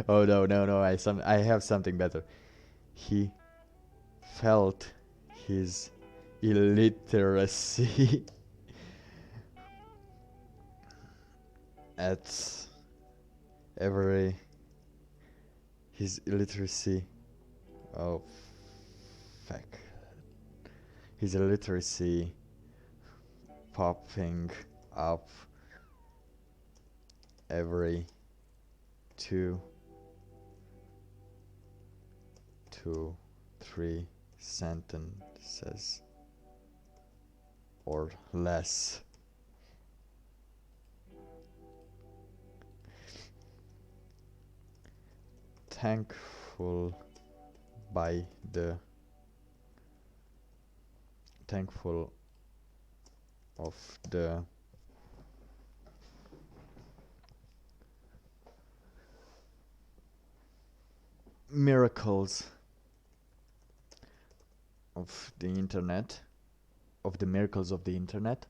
Oh no, I have something better. He felt his illiteracy at every his illiteracy oh fuck his illiteracy popping up every two, 3 sentences or less. Thankful of the miracles of the internet, of the miracles of the internet.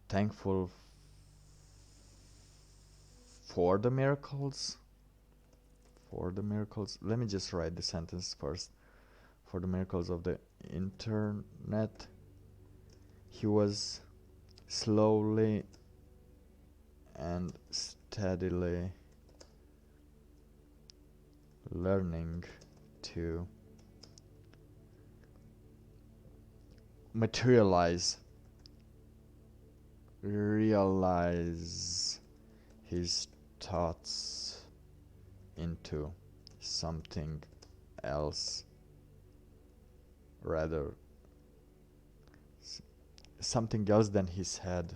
Thankful for the miracles. Let me just write the sentence first. For the miracles of the internet. He was slowly and steadily learning to realize his thoughts into something else, rather something else than his head,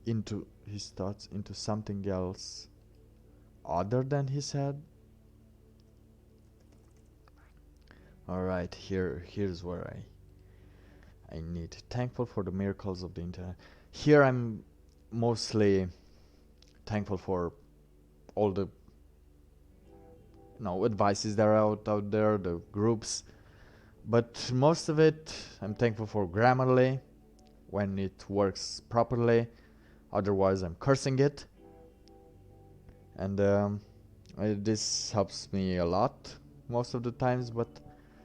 into his thoughts into something else other than his head. Alright, here's where I need. Thankful for the miracles of the internet. Here I'm mostly thankful for all the advices that are out there, the groups, but most of it I'm thankful for Grammarly when it works properly. Otherwise I'm cursing it, and this helps me a lot most of the times, but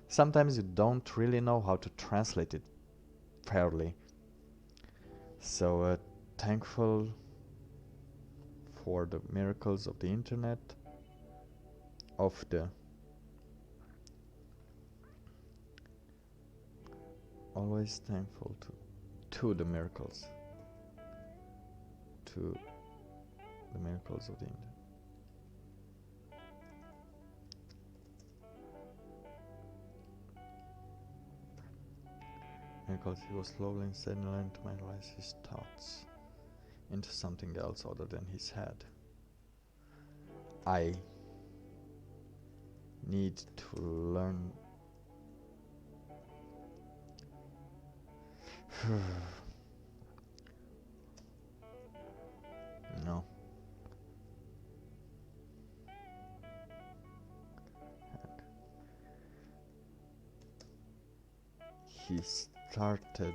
sometimes you don't really know how to translate it fairly. So thankful for the miracles of the internet, of the always thankful to the miracles, to the miracles of the internet. Miracles. He was slowly and steadily learning to materialize his thoughts into something else other than his head. I need to learn. No. He started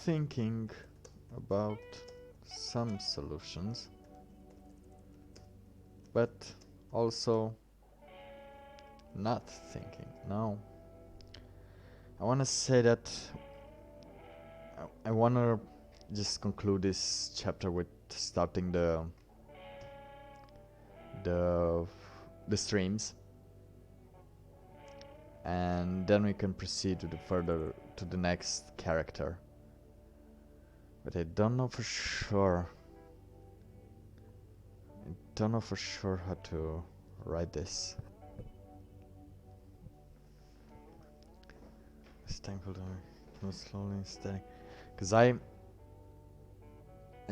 thinking about some solutions, but also not thinking. No. I want to say that I want to just conclude this chapter with starting the the streams, and then we can proceed to the further to the next character. But I don't know for sure. I don't know for sure how to write this. It's thankful to move slowly and steady, because I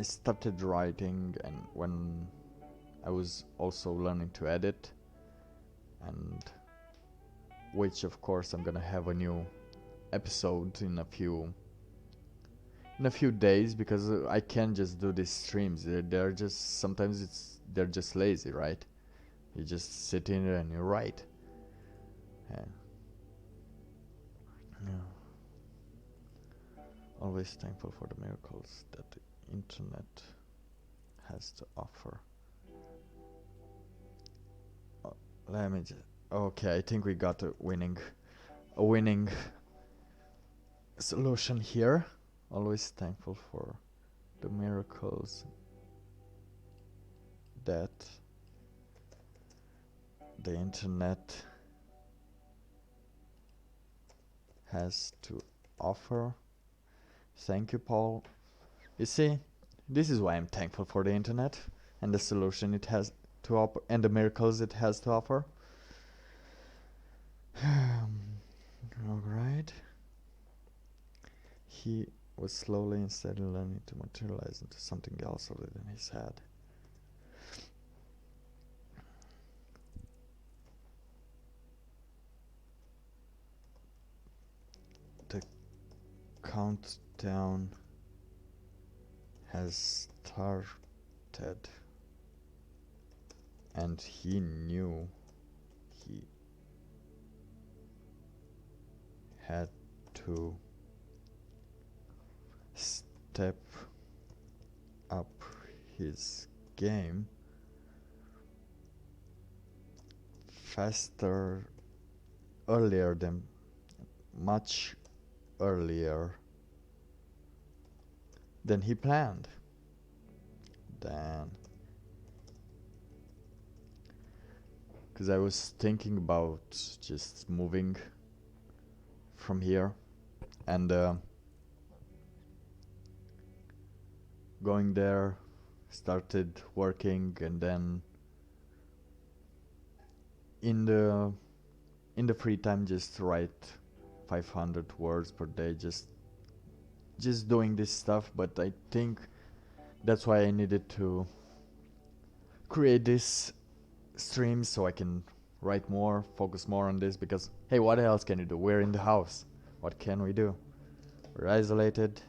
started writing, and when I was also learning to edit, and which of course I'm gonna have a new episode in a few days, because I can't just do these streams. They're just sometimes they're just lazy, right? You just sit in there and you write. Yeah. Always thankful for the miracles that the internet has to offer. Let me just. Okay, I think we got a winning solution here. Always thankful for the miracles that the internet has to offer. Thank you, Paul. You see, this is why I'm thankful for the internet and the solution it has to offer and the miracles it has to offer. Alright. He was slowly and steadily learning to materialize into something else other than his head. The countdown has started, and he knew he had to step up his game faster, much earlier than he planned. Then, because I was thinking about just moving from here and going there, started working, and then in the free time just write 500 words per day, just doing this stuff. But I think that's why I needed to create this stream, so I can write more, focus more on this, because hey, what else can you do? We're in the house. What can we do? We're isolated.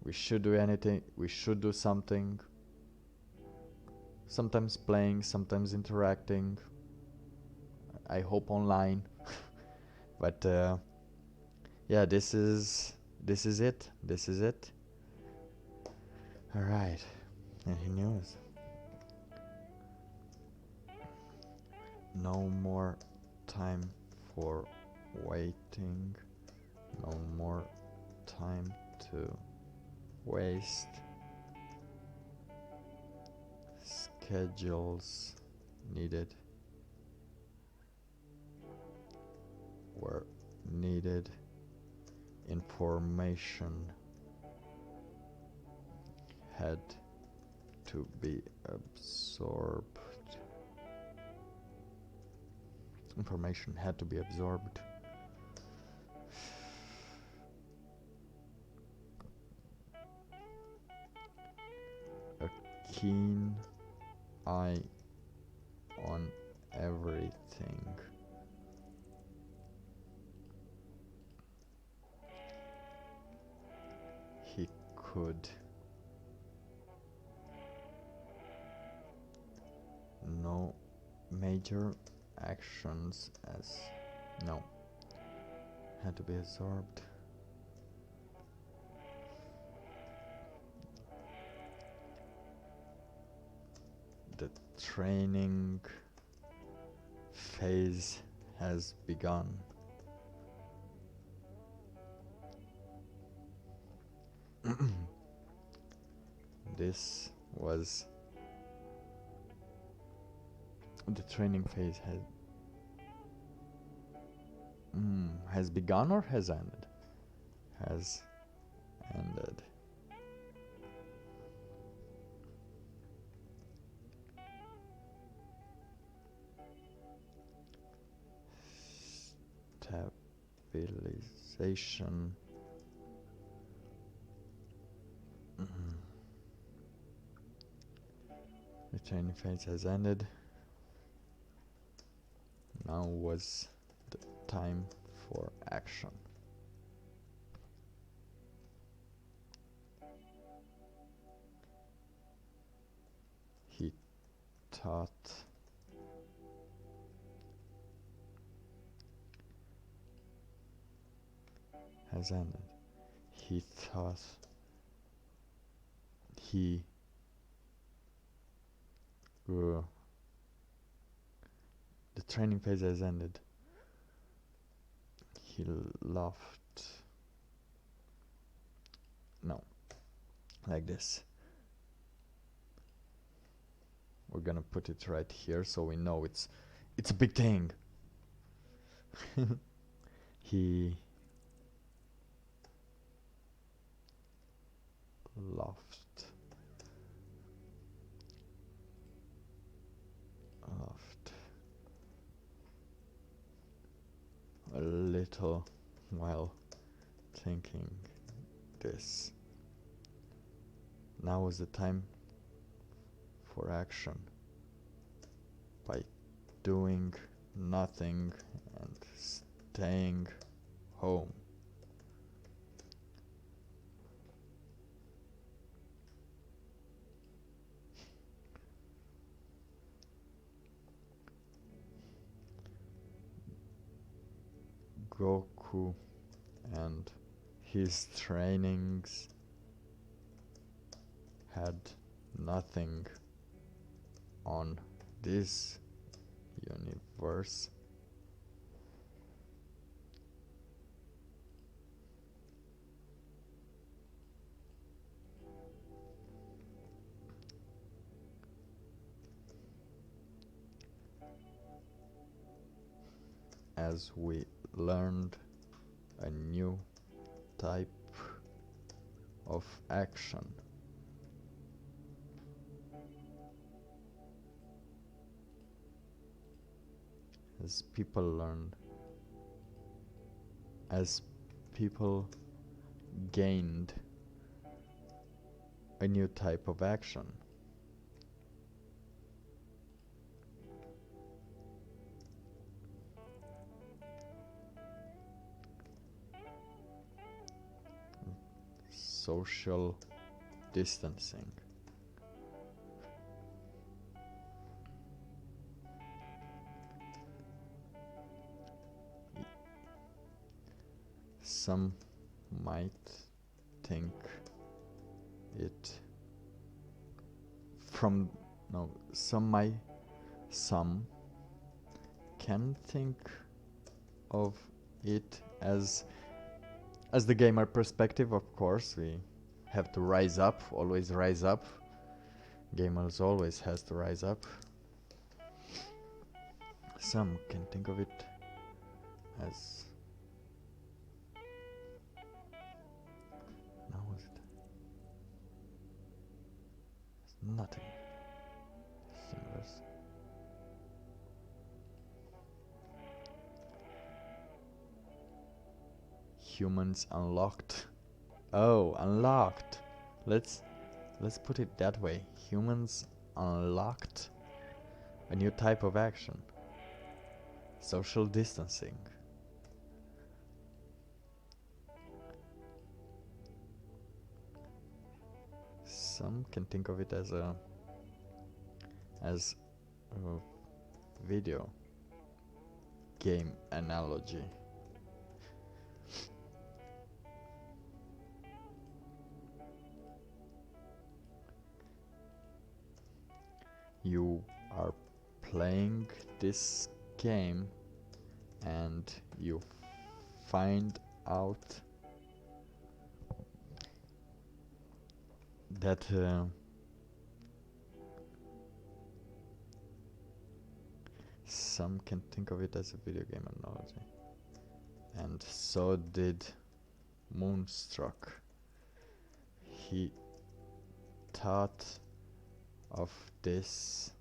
We should do anything. We should do something. Sometimes playing, sometimes interacting. I hope online. But yeah, this is it. This is it. All right. And he knows. No more time for waiting. No more time to waste. Schedules needed were needed. Information had to be absorbed. Information had to be absorbed. A keen eye on everything. He could. No major actions as no had to be absorbed. The training phase has begun. This was the training phase has begun or has ended? Has ended. Stabilization. The training phase has ended. Now was the time for action. He thought has ended. He thought he the training phase has ended. He loved. No, like this. We're gonna put it right here so we know it's a big thing. He loved a little while thinking this. Now is the time for action. By doing nothing and staying home. Goku and his trainings had nothing on this universe. As we learned a new type of action. As people learned, as people gained a new type of action. Social distancing. Some might think it some can think of it as the gamer perspective. Of course, we have to rise up, always rise up. Gamers always has to rise up. Some can think of it as nothing. Universe. Humans unlocked. Oh, unlocked. Let's put it that way. Humans unlocked A new type of action. Social distancing. Some can think of it as a video game analogy. You are playing this game and you find out that some can think of it as a video game analogy, and so did Moonstruck. He thought of this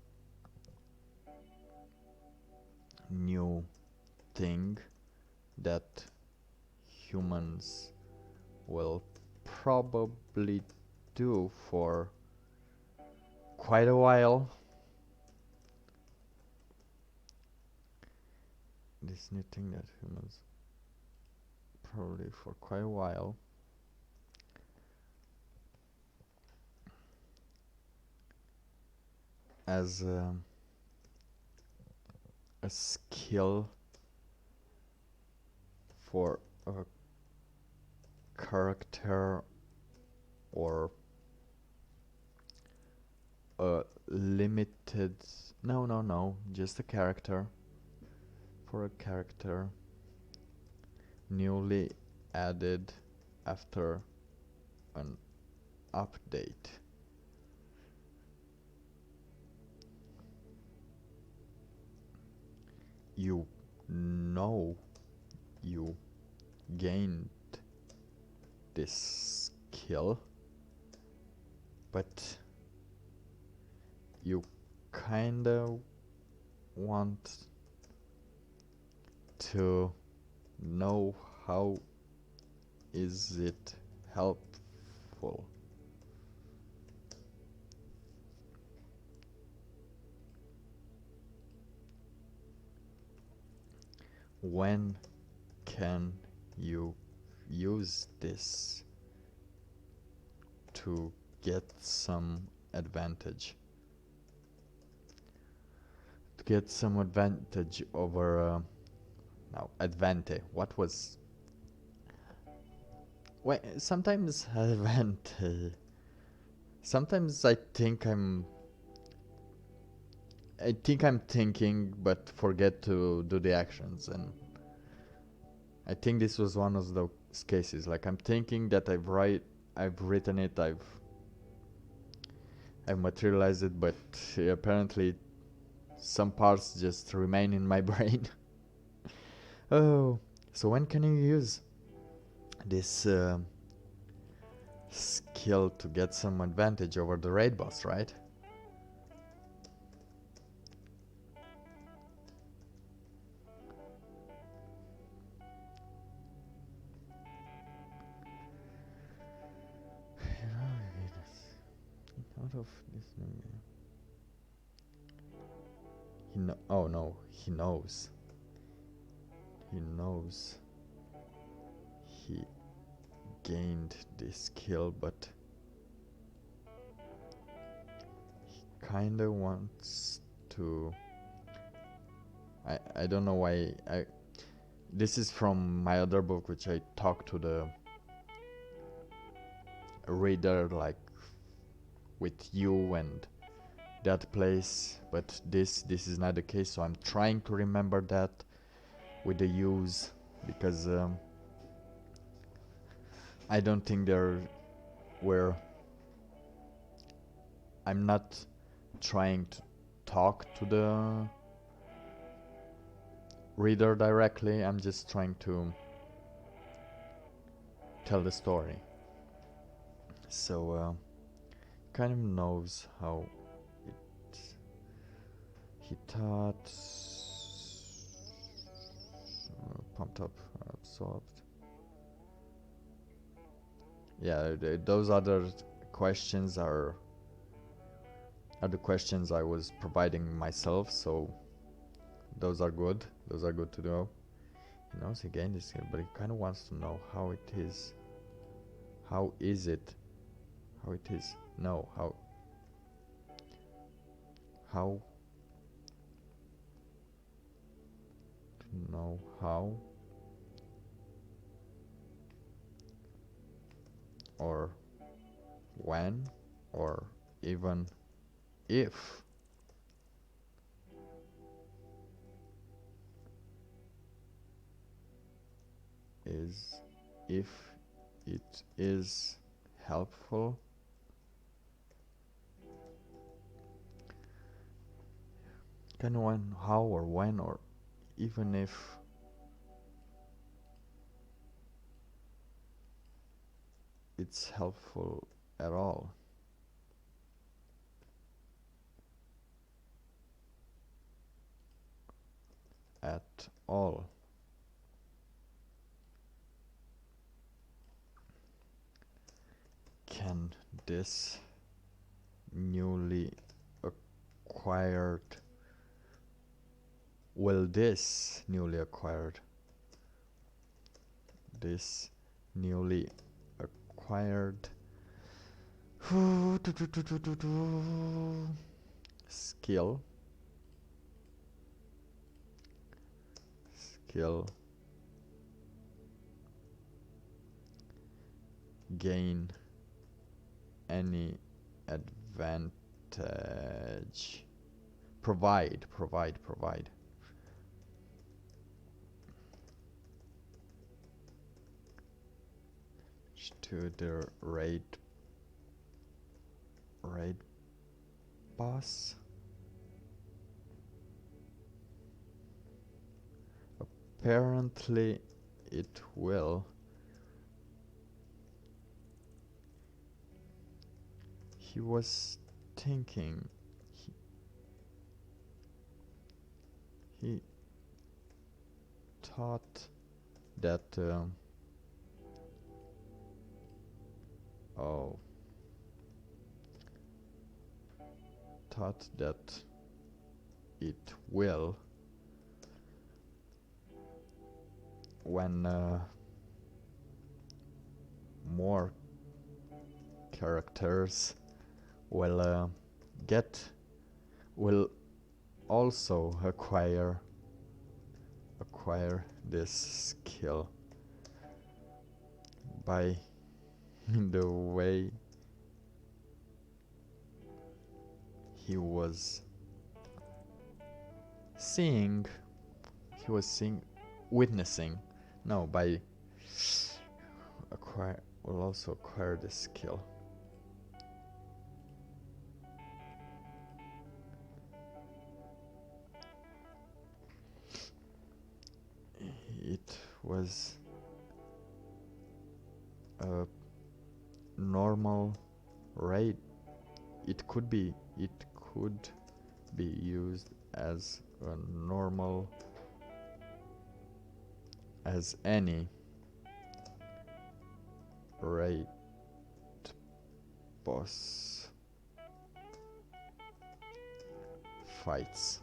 new thing that humans will probably do for quite a while. This new thing that humans probably for quite a while as a skill for a character or a limited no, just a character, for a character newly added after an update. You know you gained this skill, but you kinda want to know how is it helpful. When can you use this to get some advantage? To get some advantage over now advantage. What was sometimes advantage. Sometimes I think I'm thinking but forget to do the actions, and I think this was one of those cases. Like I'm thinking that I've written it, I've materialized it, but apparently some parts just remain in my brain. Oh, so when can you use this skill to get some advantage over the raid boss, right? Out of this oh no, he knows. He knows he gained this skill, but he kinda wants to. I don't know why. This is from my other book, which I talked to the reader, like with you and that place, but this is not the case. So I'm trying to remember that with the use, because I don't think there were. I'm not trying to talk to the reader directly. I'm just trying to tell the story. So kind of knows how it. He thought pumped up, absorbed. Yeah, those other questions are are the questions I was providing myself, so those are good. Those are good to know. He knows again this, but he kind of wants to know how it is. How is it? How it is? No, how? How? To know how? Or when? Or even if? Is if it is helpful. Kind of when, how, or when, or even if it's helpful at all. At all. Can this newly acquired, this newly acquired skill gain any advantage? Provide to the raid boss. Apparently it will. He was thinking, he thought that thought that it will when more characters will will also acquire this skill. By the way he was witnessing, no, by will also acquire this skill. It was a normal raid. It could be used as a normal as any raid boss fights.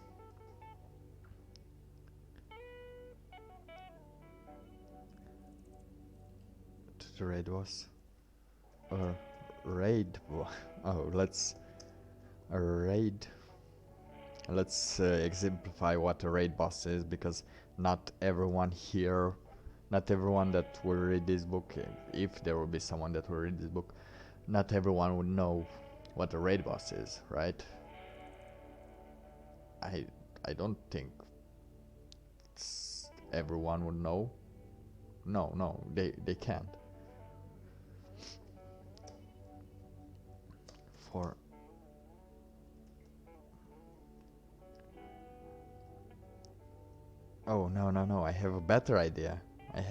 The raid boss. Let's exemplify what a raid boss is, because not everyone here, not everyone that will read this book, if there will be someone that will read this book, not everyone would know what a raid boss is, right? I don't think everyone would know. No, they can't. Oh, no, I have a better idea. And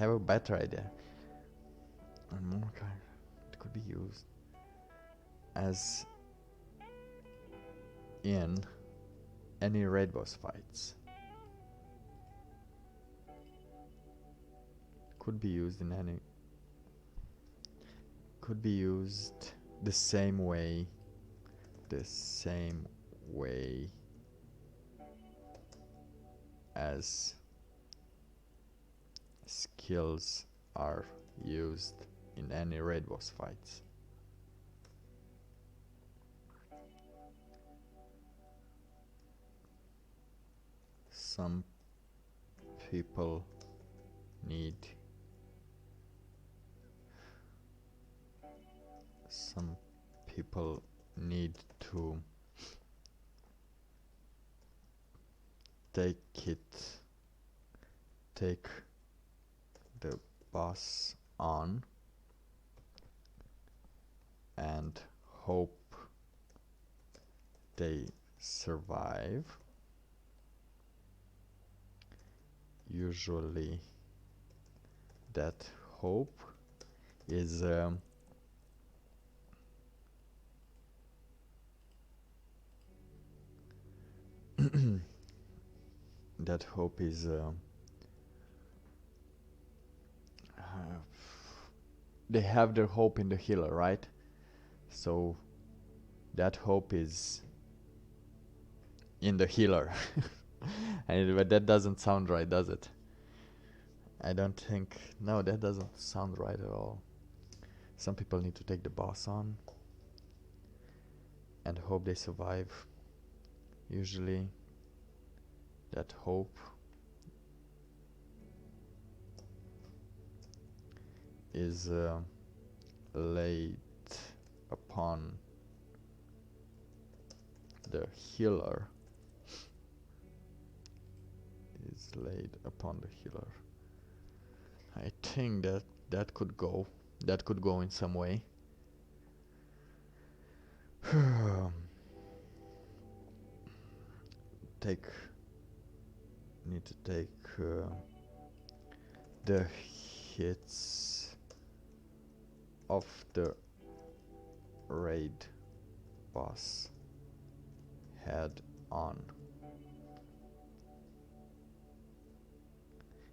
more kind, it could be used as in any raid boss fights. Could be used the same way way as skills are used in any raid boss fights. Some people need to take the boss on and hope they survive. Usually that hope is that hope is they have their hope in the healer, right? So that hope is in the healer. But that doesn't sound right, does it? I don't think... No, that doesn't sound right at all. Some people need to take the boss on and hope they survive. Usually that hope is laid upon the healer. I think that could go in some way. Need to take the hits of the raid boss head on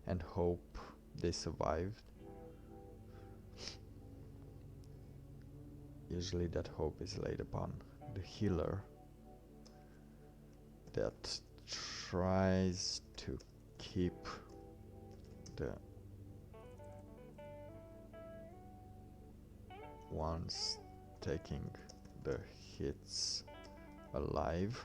and hope they survived. Usually that hope is laid upon the healer that tries to keep the ones taking the hits alive.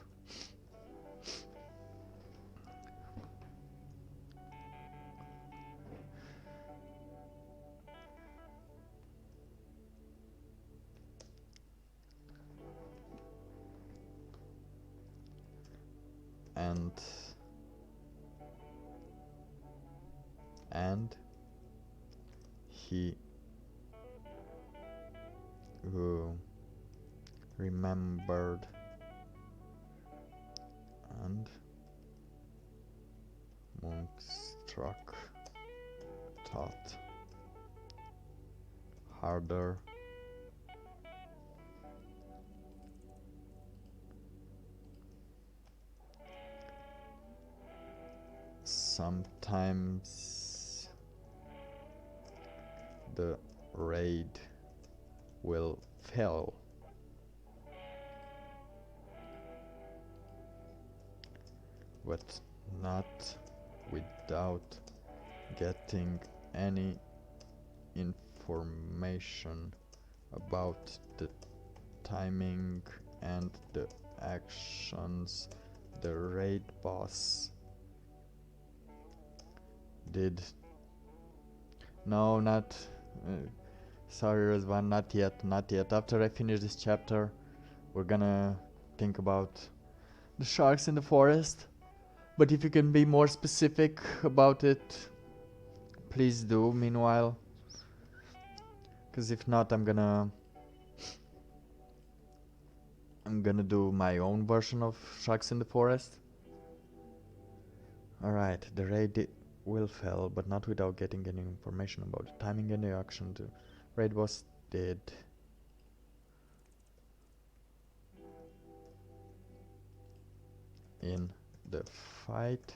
And he remembered and Moonstruck thought harder sometimes the raid will fail, but not without getting any information about the timing and the actions the raid boss did. No, not sorry Rizwan, not yet. After I finish this chapter, we're gonna think about the sharks in the forest. But if you can be more specific about it, please do, meanwhile. Because if not, I'm gonna do my own version of Sharks in the Forest. Alright, the raid will fail, but not without getting any information about the timing and the action the raid boss did. In the fight.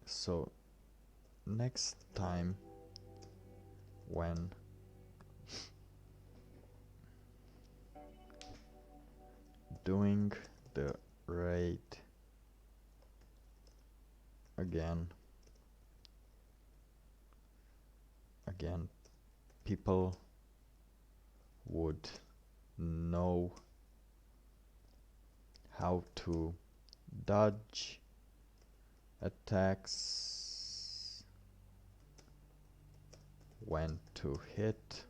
So next time when doing the raid again, people would know how to dodge attacks, when to hit,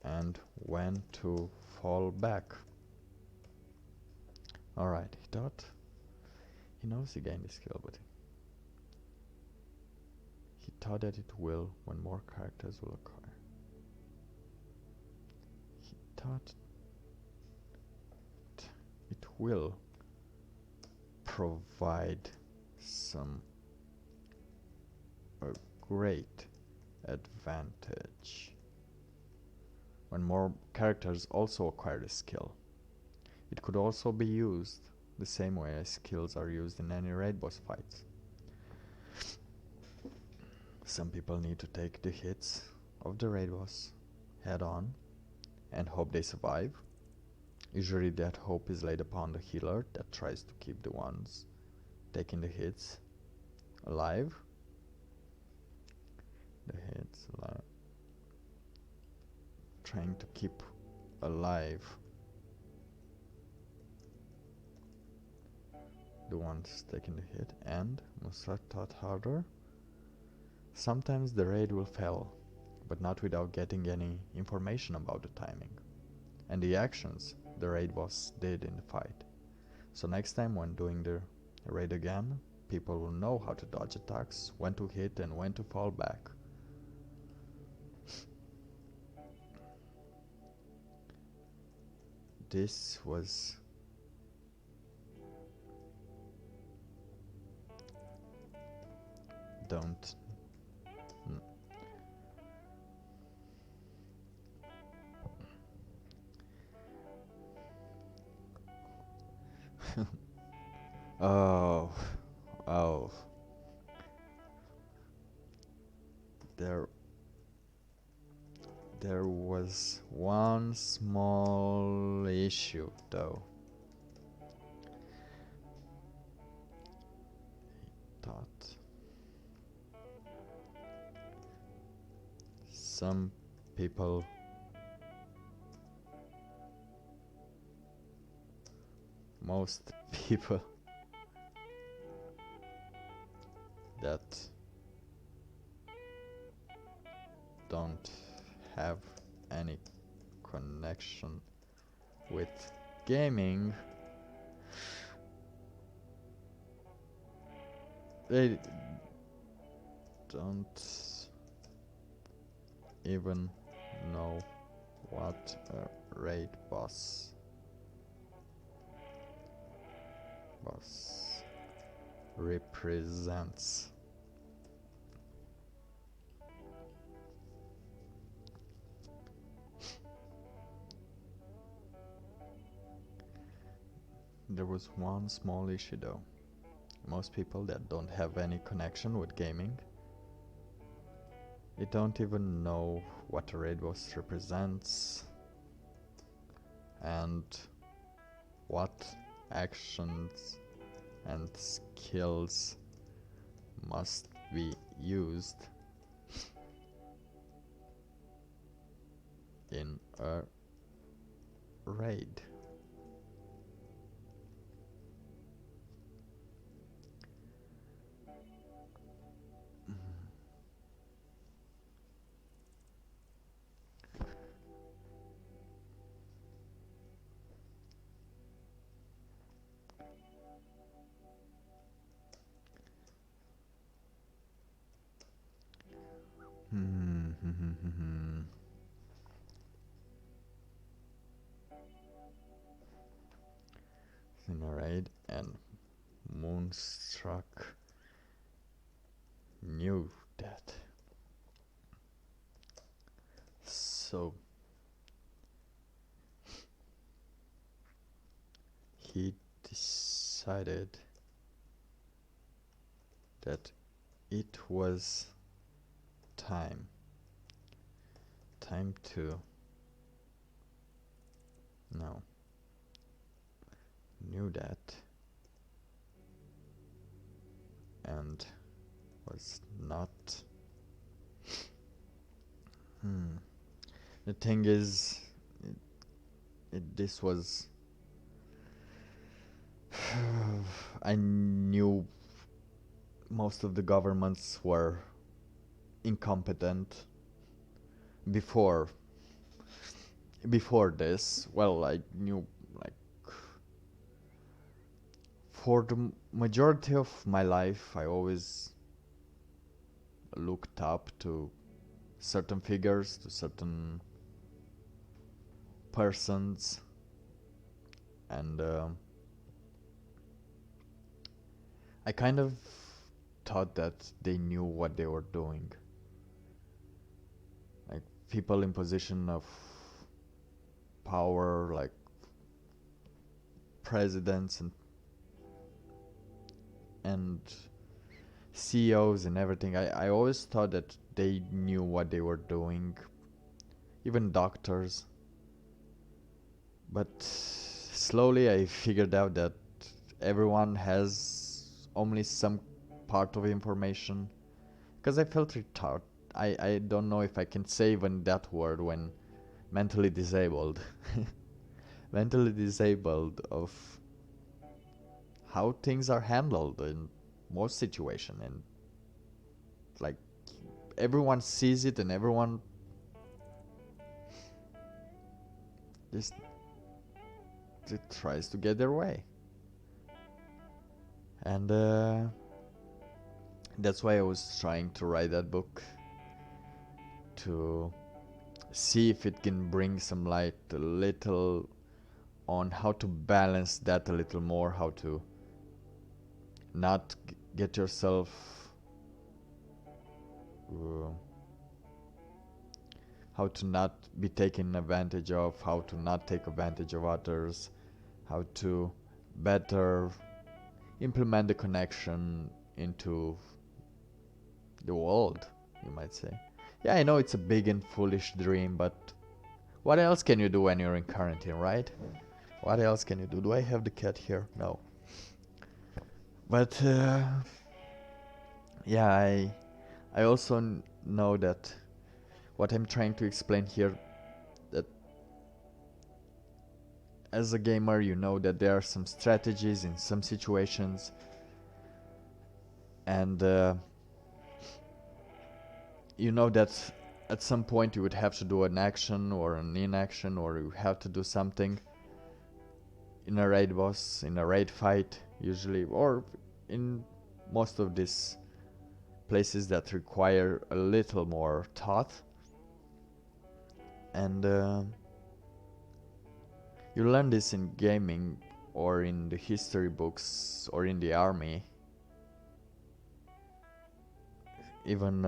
and when to fall back. Alright, he knows he gained the skill, but he thought that it will when more characters will acquire. He thought it will provide some a great advantage when more characters also acquire the skill. It could also be used the same way as skills are used in any raid boss fights. Some people need to take the hits of the raid boss head on and hope they survive. Usually that hope is laid upon the healer that tries to keep the ones taking the hits alive. Trying to keep alive the ones taking the hit, and Musat thought harder. Sometimes the raid will fail, but not without getting any information about the timing and the actions the raid boss did in the fight. So next time when doing the raid again, people will know how to dodge attacks, when to hit and when to fall back. This was don't oh there was one small issue though. Thought some people most people that don't have any connection with gaming, they don't even know what a raid boss represents. There was one small issue though. Most people that don't have any connection with gaming, they don't even know what a raid boss represents and what actions and skills must be used in a raid. In a raid, and Moonstruck knew that. So he decided that it was time time to... No. Knew that. And was not... The thing is, this was... I knew most of the governments were incompetent before this. Well, I knew, like, for the majority of my life I always looked up to certain figures, to certain persons, and I kind of thought that they knew what they were doing. Like, people in position of power, like presidents and CEOs and everything. I always thought that they knew what they were doing, even doctors. But slowly I figured out that everyone has only some part of information. Because I felt retarded. I don't know if I can say even that word when mentally disabled. Mentally disabled of how things are handled in most situation, and like everyone sees it and everyone just tries to get their way, and that's why I was trying to write that book, to see if it can bring some light a little on how to balance that a little more, how to not get yourself how to not be taken advantage of, how to not take advantage of others, how to better implement the connection into the world, you might say. Yeah, I know it's a big and foolish dream, but what else can you do when you're in quarantine, right? What else can you do? Do I have the cat here? No. But yeah, I also know that what I'm trying to explain here, that as a gamer you know that there are some strategies in some situations, and you know that at some point you would have to do an action or an inaction, or you have to do something in a raid boss, in a raid fight usually, or in most of these places that require a little more thought. And you learn this in gaming, or in the history books, or in the army, even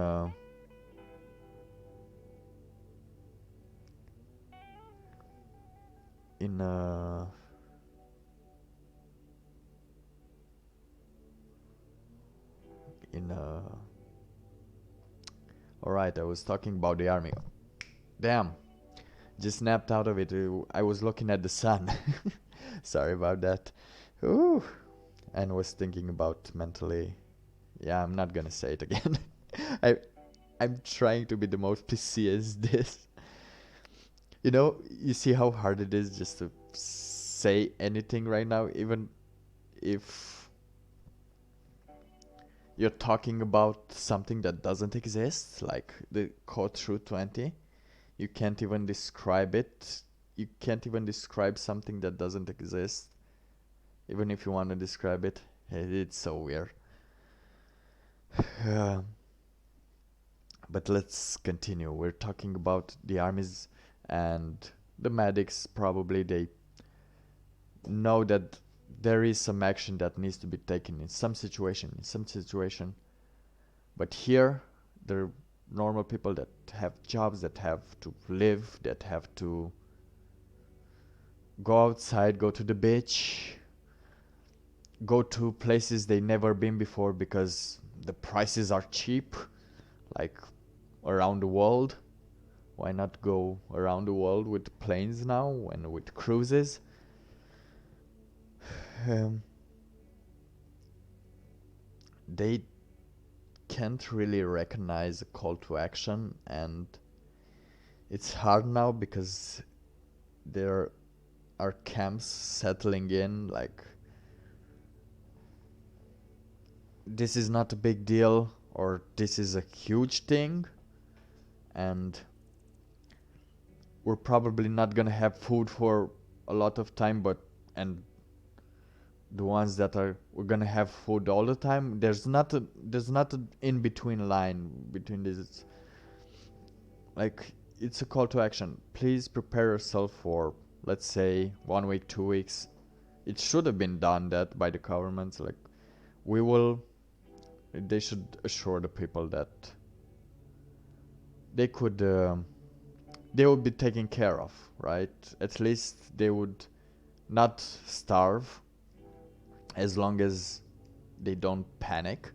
in alright, I was talking about the army. Damn, just snapped out of it. I was looking at the sun. Sorry about that. Ooh. And was thinking about mentally. Yeah, I'm not gonna say it again. I'm trying to be the most PC as this. You know, you see how hard it is just to say anything right now, even if you're talking about something that doesn't exist, like the code through 20. You can't even describe it. You can't even describe something that doesn't exist, even if you want to describe it. It's so weird. But let's continue. We're talking about the armies and the medics. Probably they know that there is some action that needs to be taken in some situation, but here they're normal people that have jobs, that have to live, that have to go outside, go to the beach, go to places they never been before because the prices are cheap, like around the world. Why not go around the world with planes now and with cruises? Um, they can't really recognize a call to action, and it's hard now because there are camps settling in, like this is not a big deal or this is a huge thing, and we're probably not gonna have food for a lot of time, but and the ones that are we're gonna have food all the time, there's not a in between line between this. Like, it's a call to action. Please prepare yourself for, let's say, 1 week, 2 weeks. It should have been done that by the governments. Like, we will. They should assure the people that they could. They would be taken care of, right? At least they would not starve as long as they don't panic.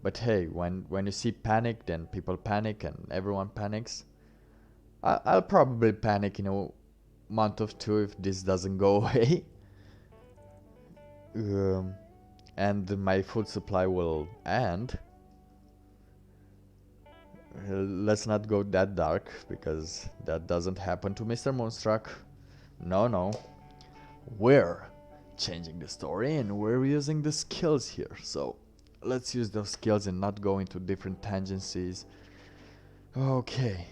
But hey, when you see panic, then people panic and everyone panics. I'll probably panic in a month of two if this doesn't go away. um, and my food supply will end. Let's not go that dark because that doesn't happen to Mr. Moonstruck. No, no. We're changing the story and we're using the skills here. So let's use those skills and not go into different tangencies. Okay.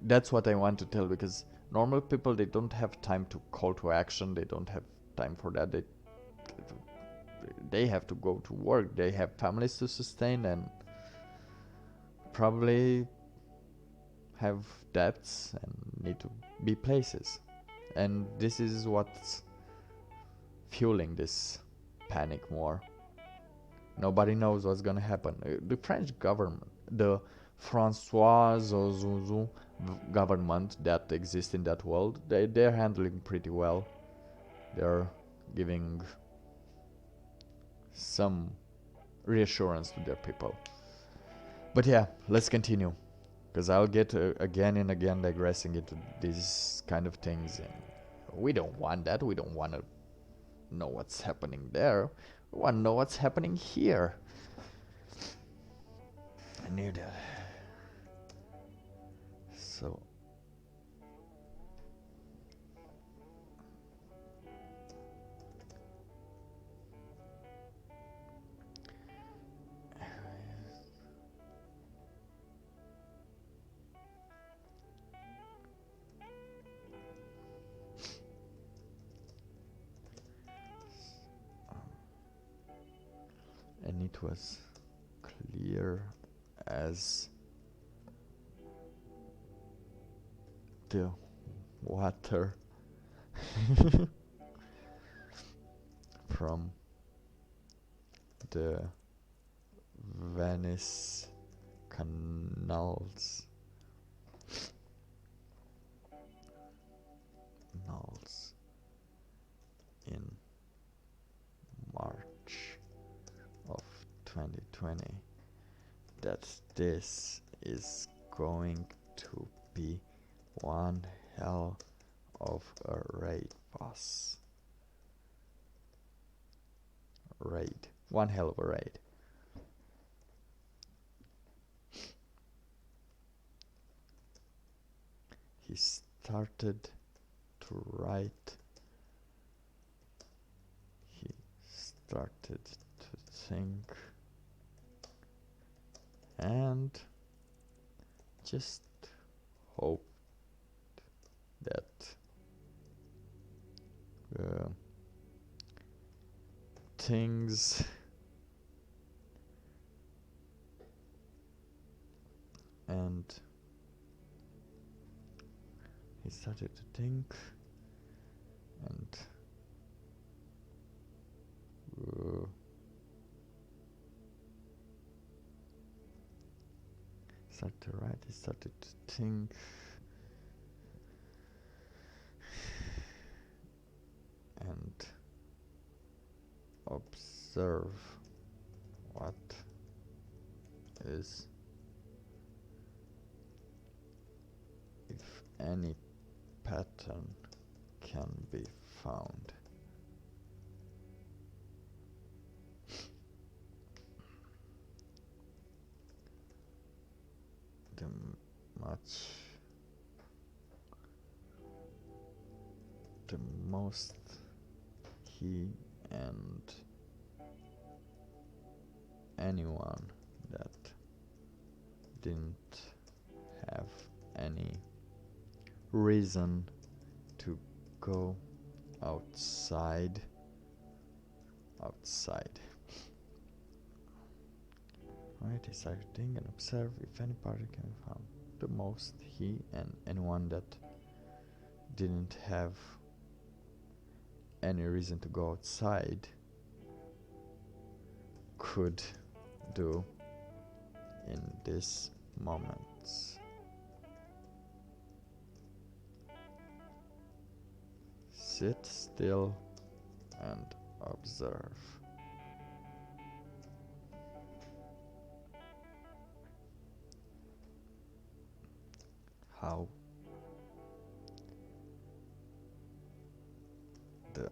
That's what I want to tell, because normal people, they don't have time to call to action. They don't have time for that. They have to go to work. They have families to sustain and probably have debts and need to be places. And this is what's fueling this panic more. Nobody knows what's gonna happen. The French government, the François Zouzou government that exists in that world, they're handling pretty well. They're giving some reassurance to their people. But yeah, let's continue, because I'll get again and again digressing into these kind of things, and we don't want that. We don't want to know what's happening there. We want to know what's happening here. I knew that. So and it was clear as the water from the Venice canals in March of 2020, that this is going to be one hell of a raid, boss. Raid. One hell of a raid. He started to write. He started to think. And just hope that things and he started to think and started to write, he started to think and observe what is any pattern can be found. The most he and anyone that didn't have any reason to go outside. Right, decide to think and observe if any party can be found. The most he and anyone that didn't have any reason to go outside could do in these moments. Sit still and observe. How the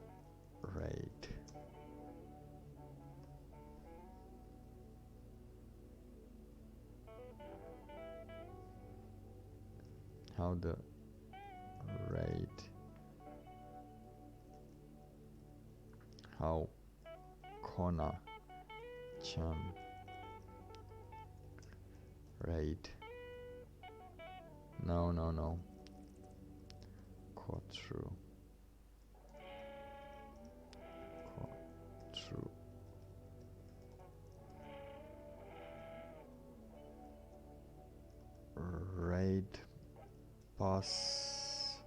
raid how Kona-chan raid no Kotru raid boss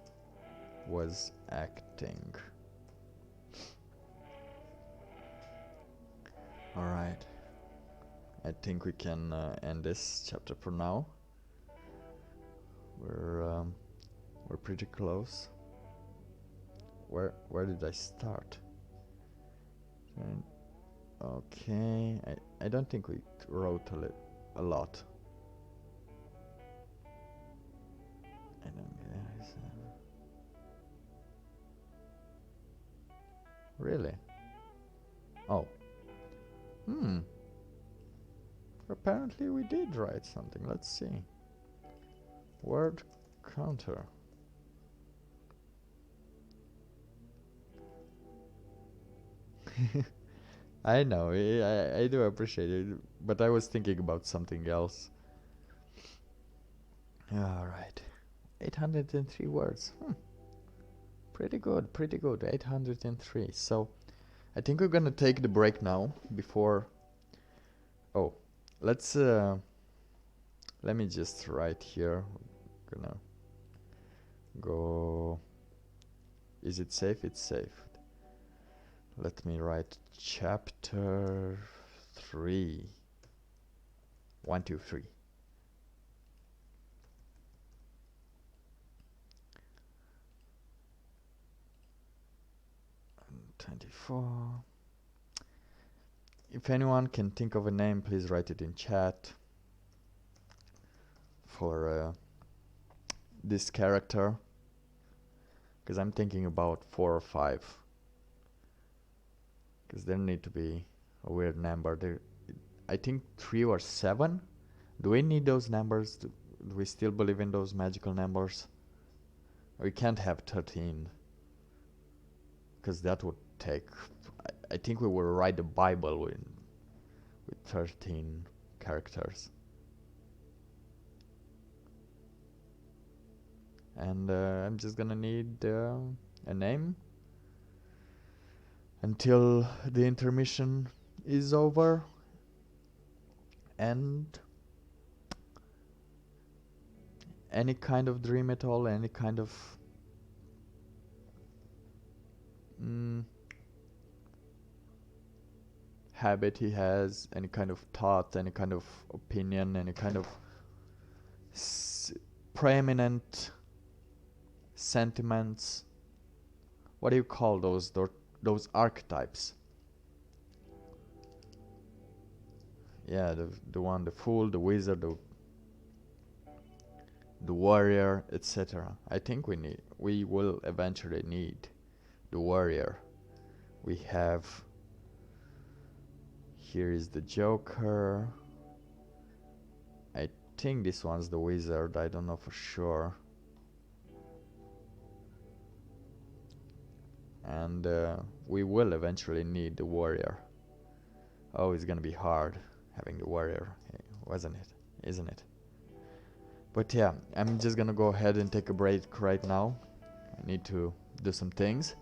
was acting. Alright, I think we can end this chapter for now. We're pretty close. Where did I start? Okay, I don't think we wrote a lot. I don't guess. Really? Oh. Apparently we did write something. Let's see. Word counter. I know, I do appreciate it, but I was thinking about something else. Alright. 803 words. Pretty good. 803. So, I think we're gonna take the break now before... Oh, let's... let me just write here. Gonna go... Is it safe? It's safe. Let me write chapter 3. 1, 2, 3. 24. If anyone can think of a name, please write it in chat for this character, because I'm thinking about 4 or 5, because there need to be a weird number there. I think 3 or 7. Do we need those numbers? Do we still believe in those magical numbers? We can't have 13, because that would take... I think we will write the Bible with 13 characters. And I'm just gonna need a name until the intermission is over, and any kind of dream at all, any kind of habit he has, any kind of thought, any kind of opinion, any kind of preeminent sentiments. What do you call those archetypes? Yeah, the one, the fool, the wizard, the warrior, etc. I think we will eventually need the warrior. We have, here is the Joker. I think this one's the wizard, I don't know for sure. And we will eventually need the warrior. Oh, it's gonna be hard having the warrior, wasn't it? Isn't it? But yeah, I'm just gonna go ahead and take a break right now. I need to do some things.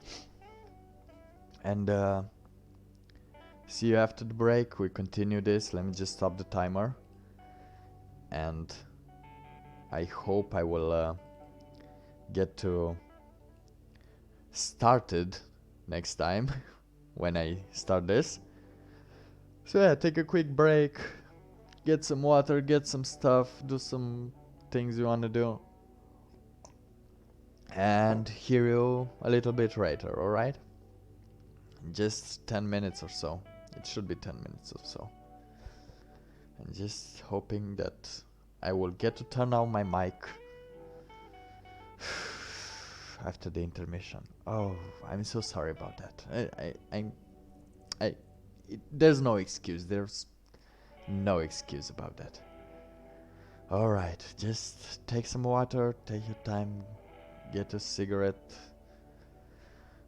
And see you after the break. We continue this. Let me just stop the timer. And I hope I will get to started next time when I start this. So yeah, take a quick break, get some water, get some stuff, do some things you want to do, and hear you a little bit later, alright? Just 10 minutes or so. It should be 10 minutes or so. And just hoping that I will get to turn on my mic after the intermission. Oh, I'm so sorry about that. There's no excuse. There's no excuse about that. Alright, just take some water, take your time, get a cigarette,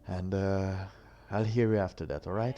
and I'll hear you after that, alright?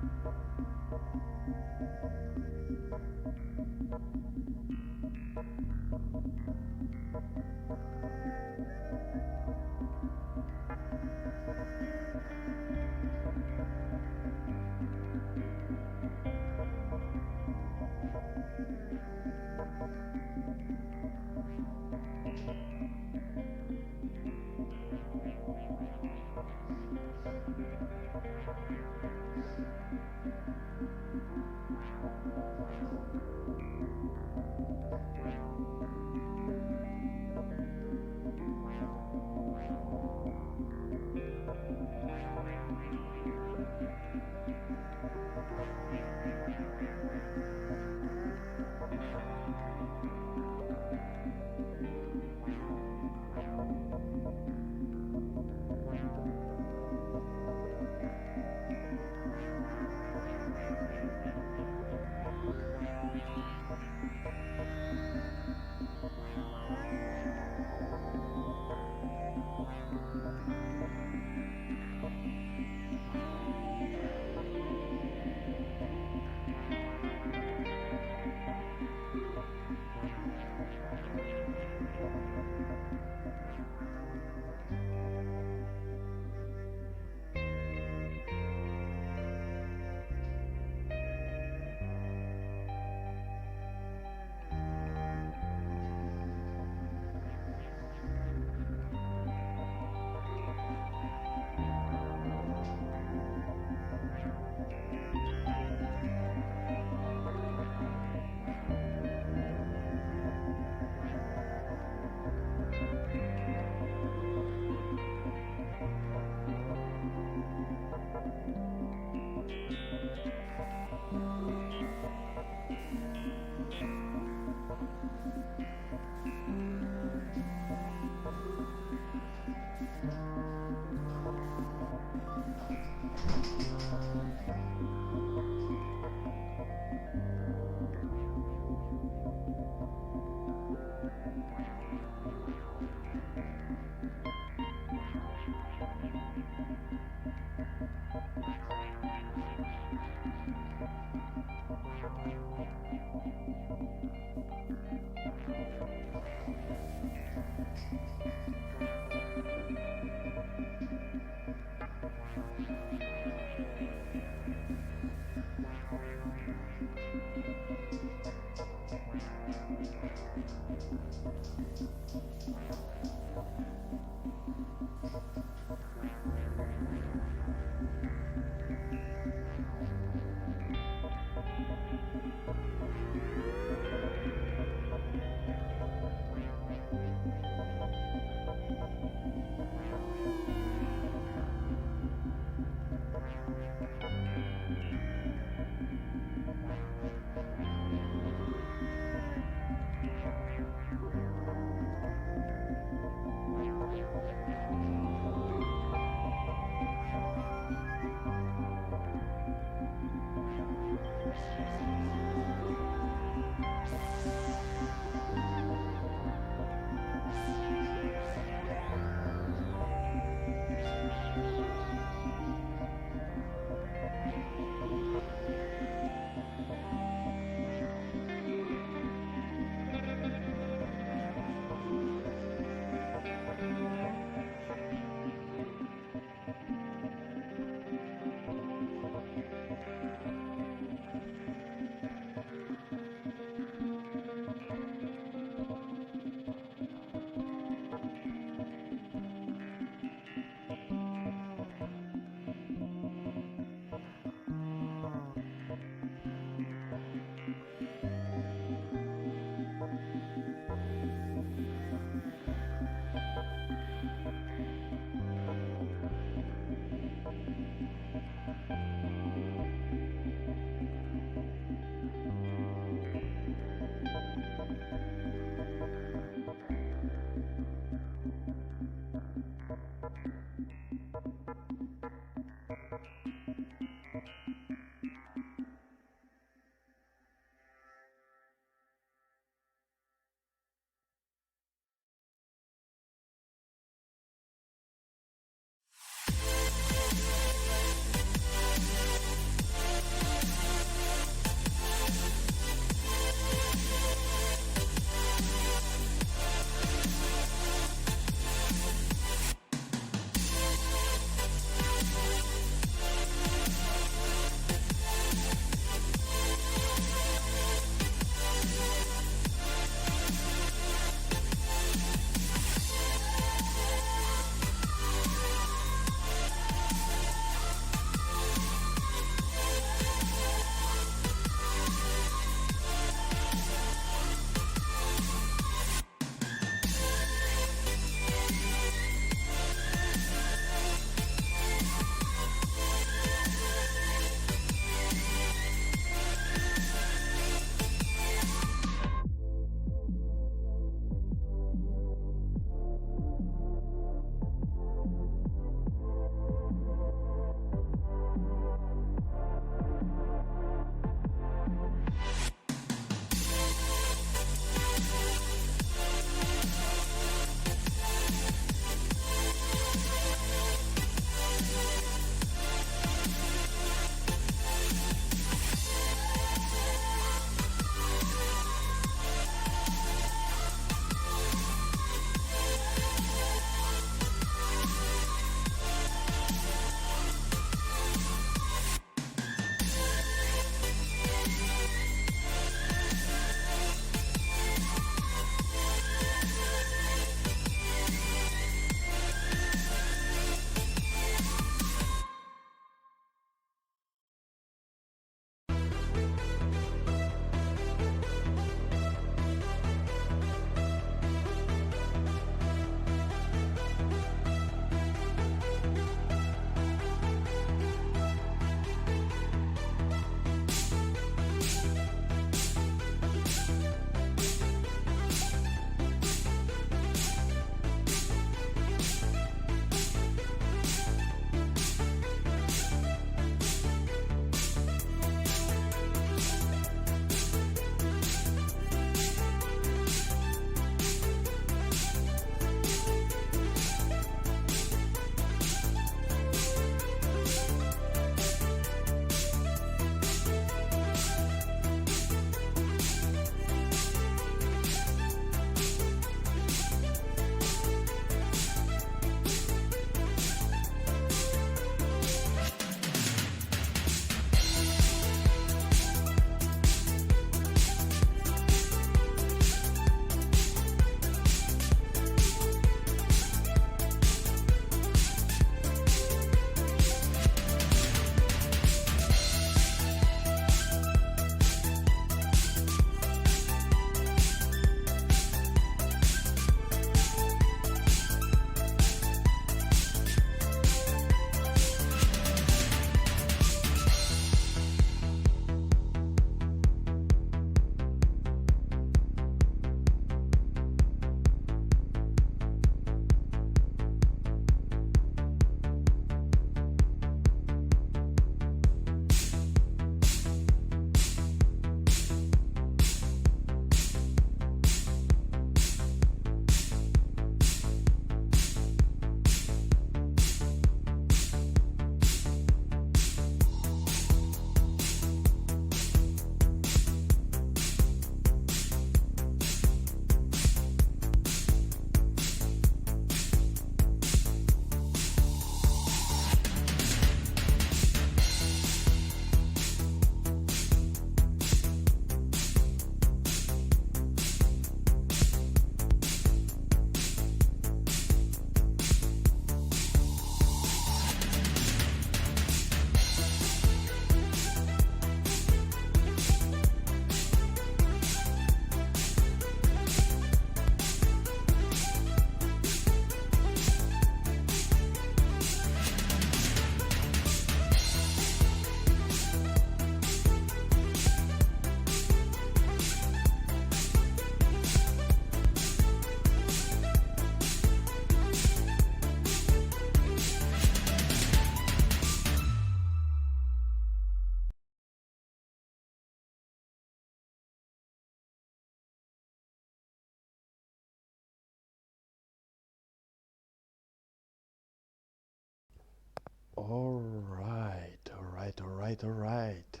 Alright, alright, alright, alright.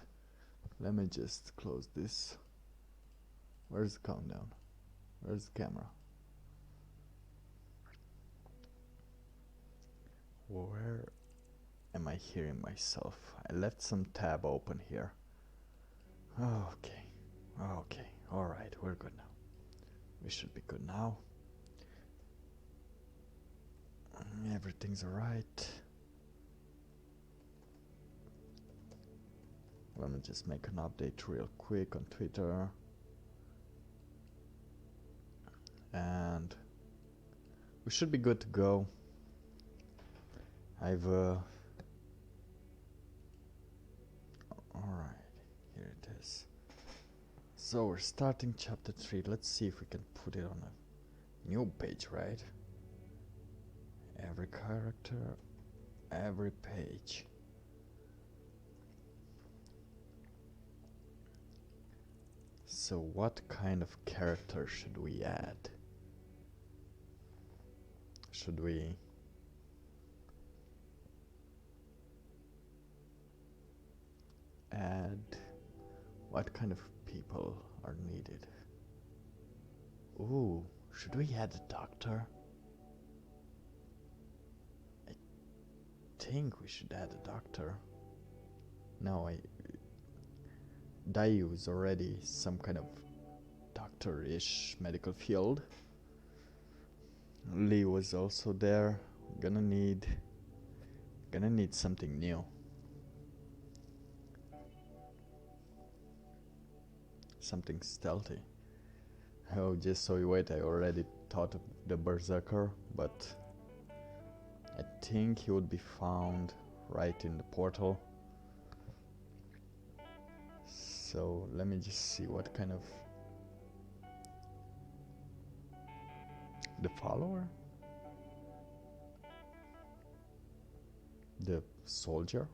Let me just close this. Where's the countdown? Where's the camera? Where am I hearing myself? I left some tab open here. Okay, okay, alright, we're good now. We should be good now. Everything's alright. Let me just make an update real quick on Twitter. And we should be good to go. Alright, here it is. So we're starting chapter 3. Let's see if we can put it on a new page, right? Every character, every page. So what kind of character should we add? Should we add what kind of people are needed? Ooh, should we add a doctor? I think we should add a doctor. No, Dayu is already some kind of doctor-ish medical field. Lee was also there. Gonna need something new. Something stealthy. Oh, just so you wait, I already thought of the Berserker, but I think he would be found right in the portal. So let me just see what kind of... The follower? The soldier?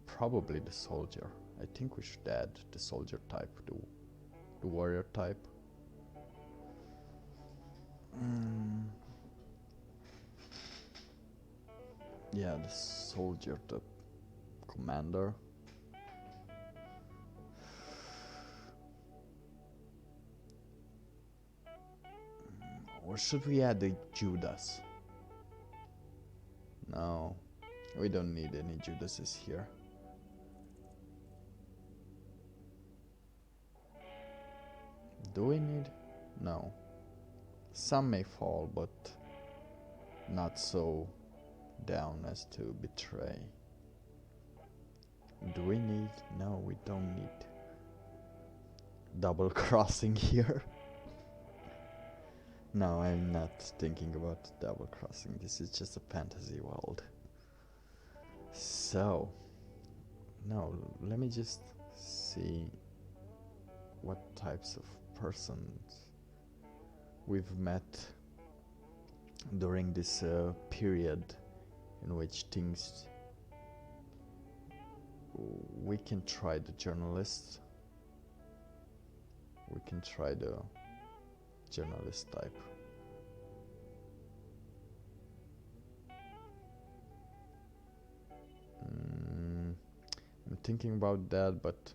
Probably the soldier. I think we should add the soldier type, the warrior type. Yeah, the soldier, the commander. Or should we add the Judas? No, we don't need any Judases here. Do we need? No. Some may fall, but not so down as to betray. Do we need? No, we don't need double crossing here. No, I'm not thinking about double crossing. This is just a fantasy world. So, no, let me just see what types of persons we've met during this period in which things... We can try the journalist. We can try the journalist type. I'm thinking about that, but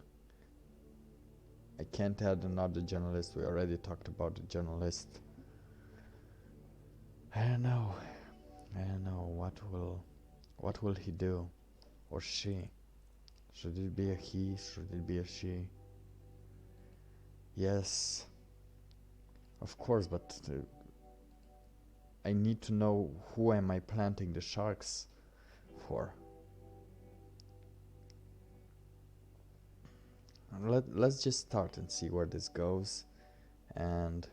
I can't add another journalist. We already talked about the journalist. I don't know. What will he do? Or she? Should it be a he? Should it be a she? Yes. Of course, but I need to know who am I planting the sharks for. Let's just start and see where this goes, and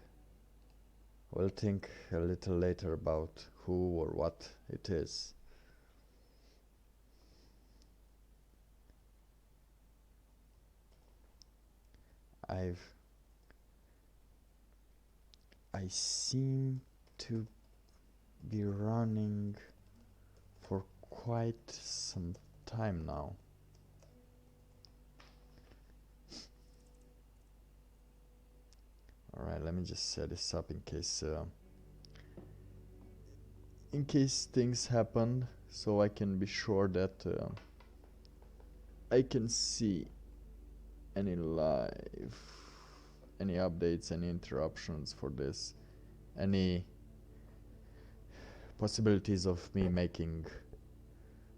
we'll think a little later about who or what it is. I seem to be running for quite some time now. Alright, let me just set this up in case things happen so I can be sure that I can see any live, any updates, any interruptions for this, any possibilities of me making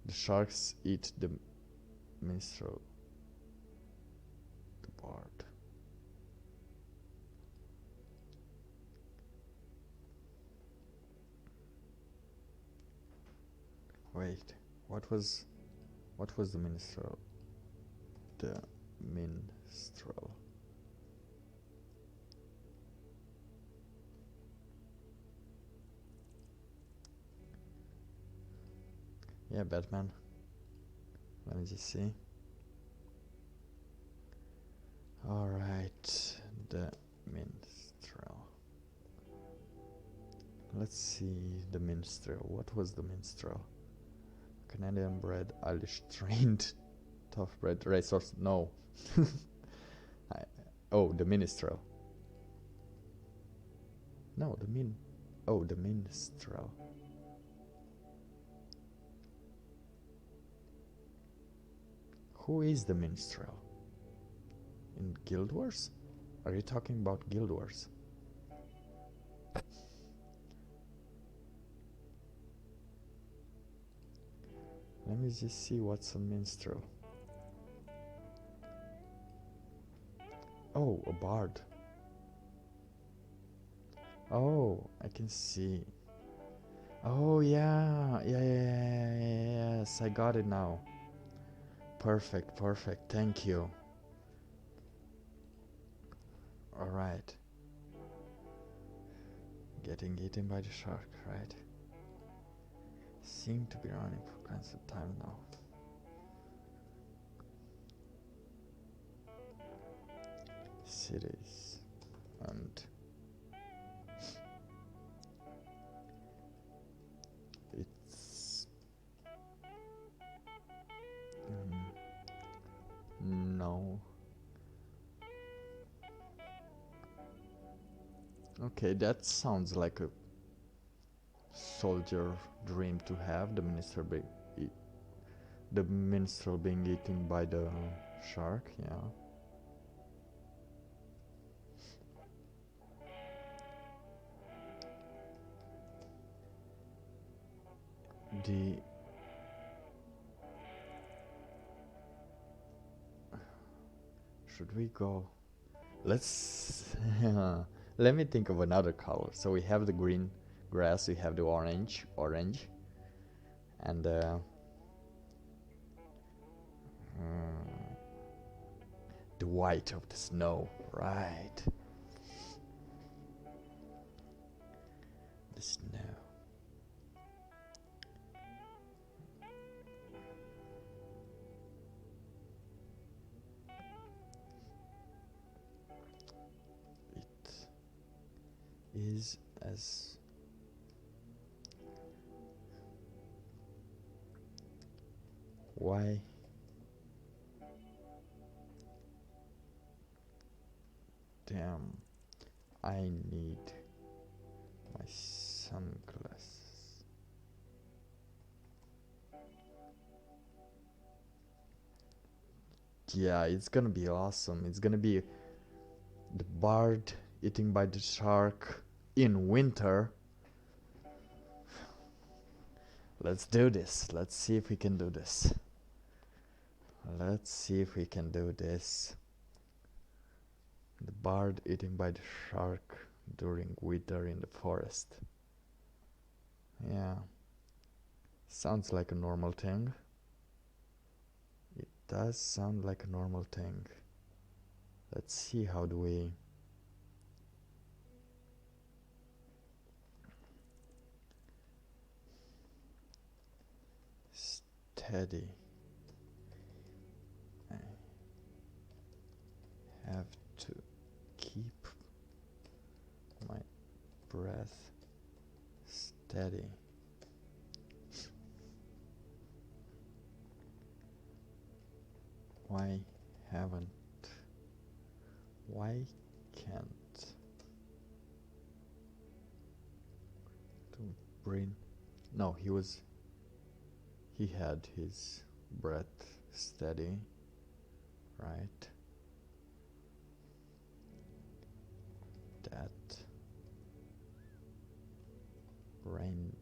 the sharks eat the minstrel, the bard. Wait, what was the minstrel? The minstrel. Yeah, Batman. Let me just see. Alright, the minstrel. Let's see the minstrel. What was the minstrel? Canadian bred, Irish trained, tough bred racehorse. No. Oh, the minstrel. No, the minstrel. Who is the minstrel? In Guild Wars? Are you talking about Guild Wars? Let me just see what's a minstrel. Oh, a bard. Oh, I can see. Oh yeah, yes, I got it now. Perfect, thank you. Alright. Getting eaten by the shark, right? Seem to be running for quite some time now. Cities and it's no. Okay, that sounds like a soldier dream to have, the minstrel being eaten by the shark, yeah. Should we go? Let's let me think of another color. So we have the green grass, we have the orange, and the white of the snow, right? The snow. It is as why damn I need my sunglasses. Yeah, it's gonna be awesome. It's gonna be the bard eaten by the shark in winter. Let's do this. Let's see if we can do this. Let's see if we can do this. The bard eaten by the shark during winter in the forest. Yeah. Sounds like a normal thing. It does sound like a normal thing. Let's see, how do we... Steady. I have to keep my breath steady. Why can't to bring... No, he was he had his breath steady, right? That reindeer.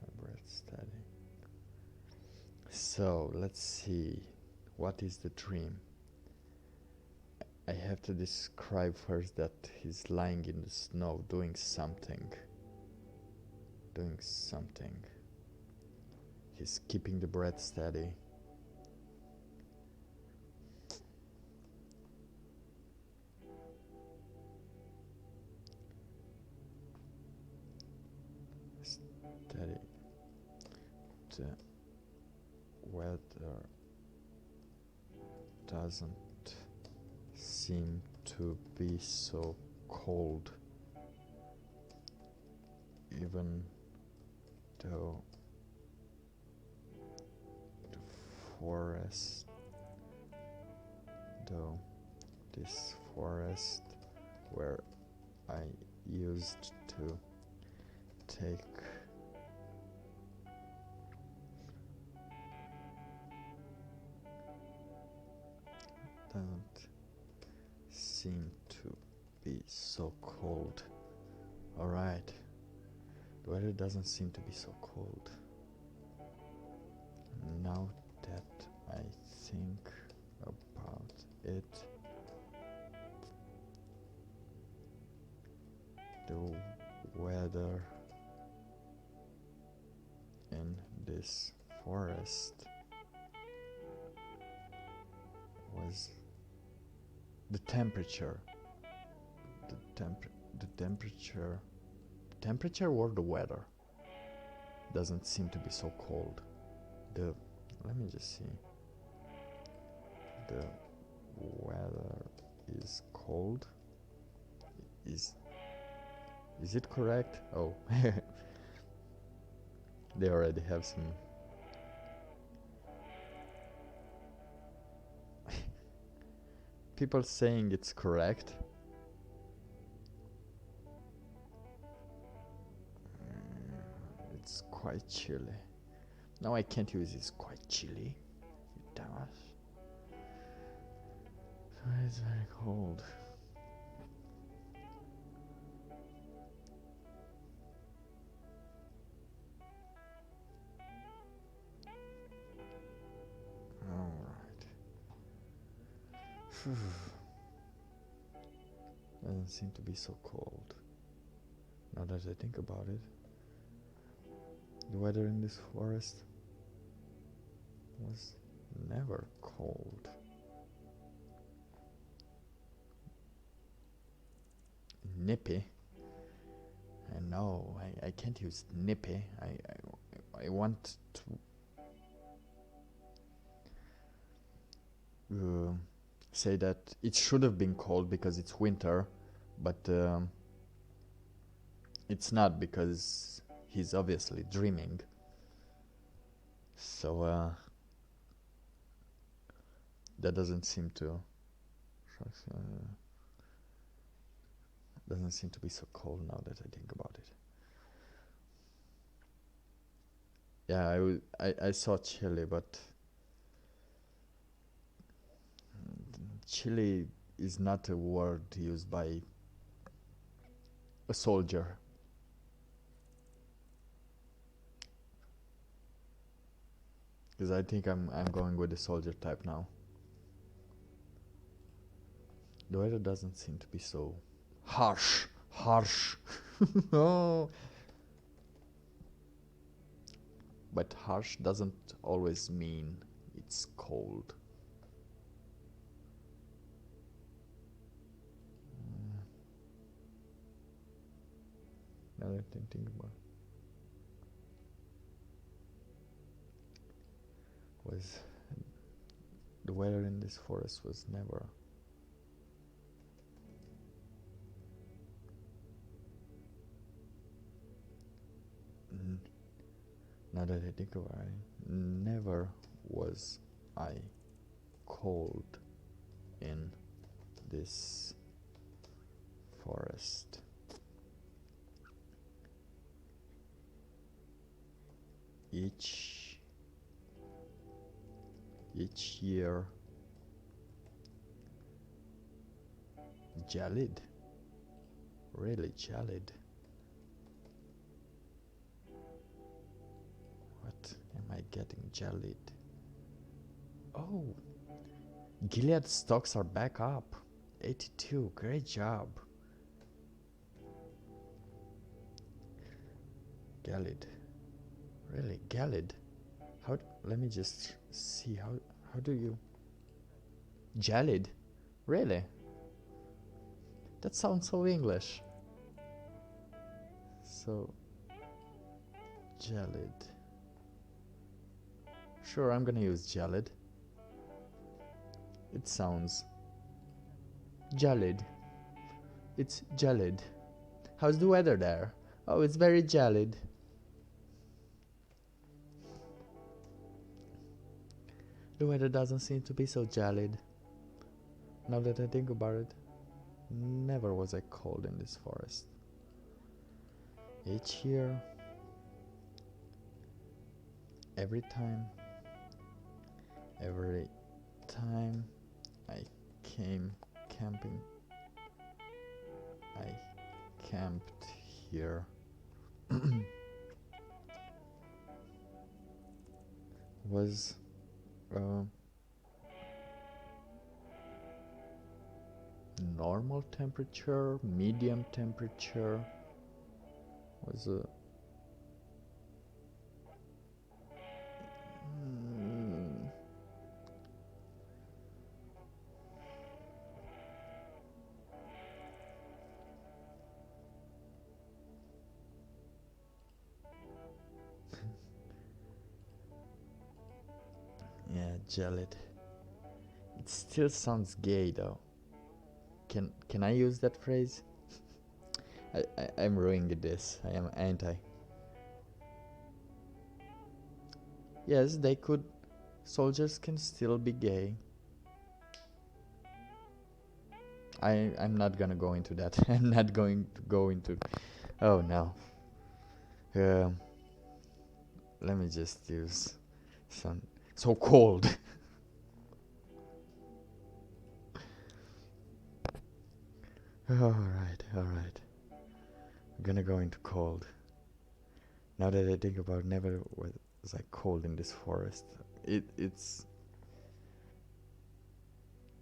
My breath steady. So let's see. What is the dream? I have to describe first that he's lying in the snow doing something. Doing something. He's keeping the breath steady. Steady. The weather doesn't seem to be so cold, even though the forest, though this forest where I used to take doesn't seem to be so cold. Alright. The weather doesn't seem to be so cold. Now that I think about it, the weather in this forest was the temperature or the weather doesn't seem to be so cold. Let me just see. The weather is cold. Is it correct? Oh. They already have some people saying it's correct. It's quite chilly. No, I can't use it's quite chilly. You dumbass. So it's very cold. Alright. Doesn't seem to be so cold. Now that I think about it. The weather in this forest was never cold. Nippy? No, I can't use nippy. I want to say that it should have been cold because it's winter, but it's not because he's obviously dreaming. So that doesn't seem to be so cold now that I think about it. Yeah, I saw chilly, but chilly is not a word used by a soldier. Because I think I'm going with the soldier type now. The weather doesn't seem to be so harsh. Oh. But harsh doesn't always mean it's cold. Now that I think about it, was the weather in this forest was never now that I think about it, never was I cold in this forest. each year. Gelid? Really gelid? What am I getting gelid? Oh, Gilead stocks are back up. 82, great job. Gelid. Really, Gelid? How, let me just see, how do you... Gelid? Really? That sounds so English. So, gelid. Sure, I'm gonna use gelid. It sounds gelid. It's gelid. How's the weather there? Oh, it's very gelid. The weather doesn't seem to be so gelid. Now that I think about it, never was I cold in this forest. Each year, every time I came camping, I camped here. Was normal temperature, medium temperature, was a yeah, gelid. It still sounds gay though. Can I use that phrase? I'm ruining this. I am anti. Yes, they could. Soldiers can still be gay. I'm not gonna go into that. I'm not going to go into... Oh no. Let me just use some... So cold. Alright. I'm gonna go into cold. Now that I think about it, never was I cold in this forest. It's...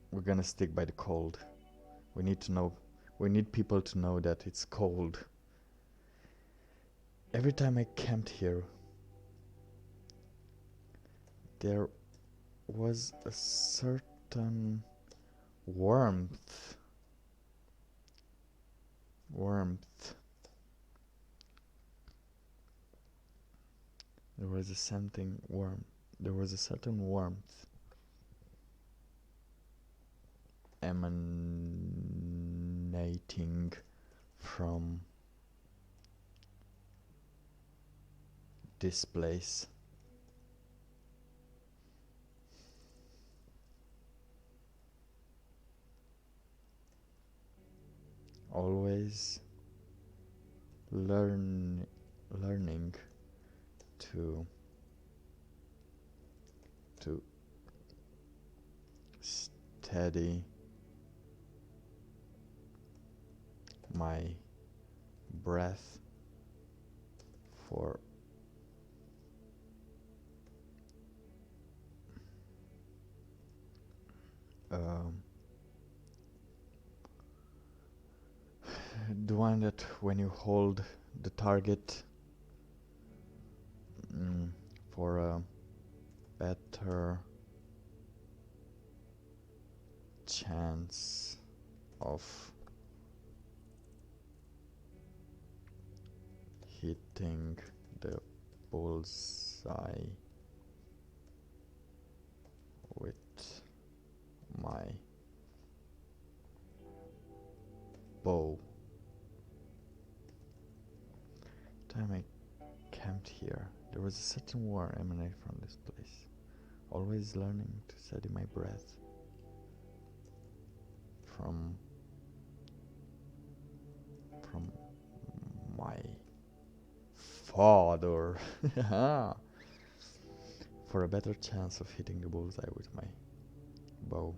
We're gonna stick by the cold. We need to know... We need people to know that it's cold. Every time I camped here, there was a certain warmth. There was a something warm. There was a certain warmth emanating from this place. Always learning to steady my breath for the one that when you hold the target for a better chance of hitting the bullseye with my bow. Time I camped here, there was a certain war emanating from this place. Always learning to steady my breath from my father. for a better chance of hitting the bullseye with my bow.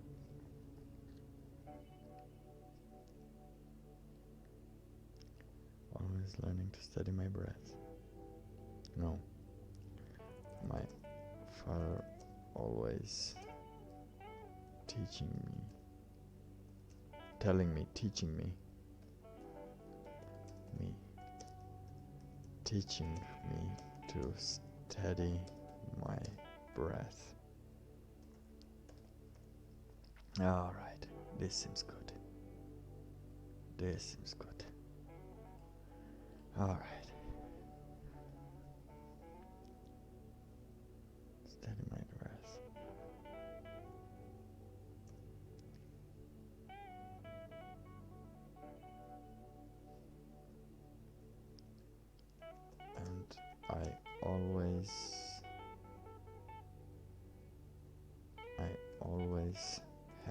Always learning to steady my breath. No. My father always teaching me, teaching me, teaching me to steady my breath. Alright, this seems good. This seems good. Alright. Steady my breath. And I always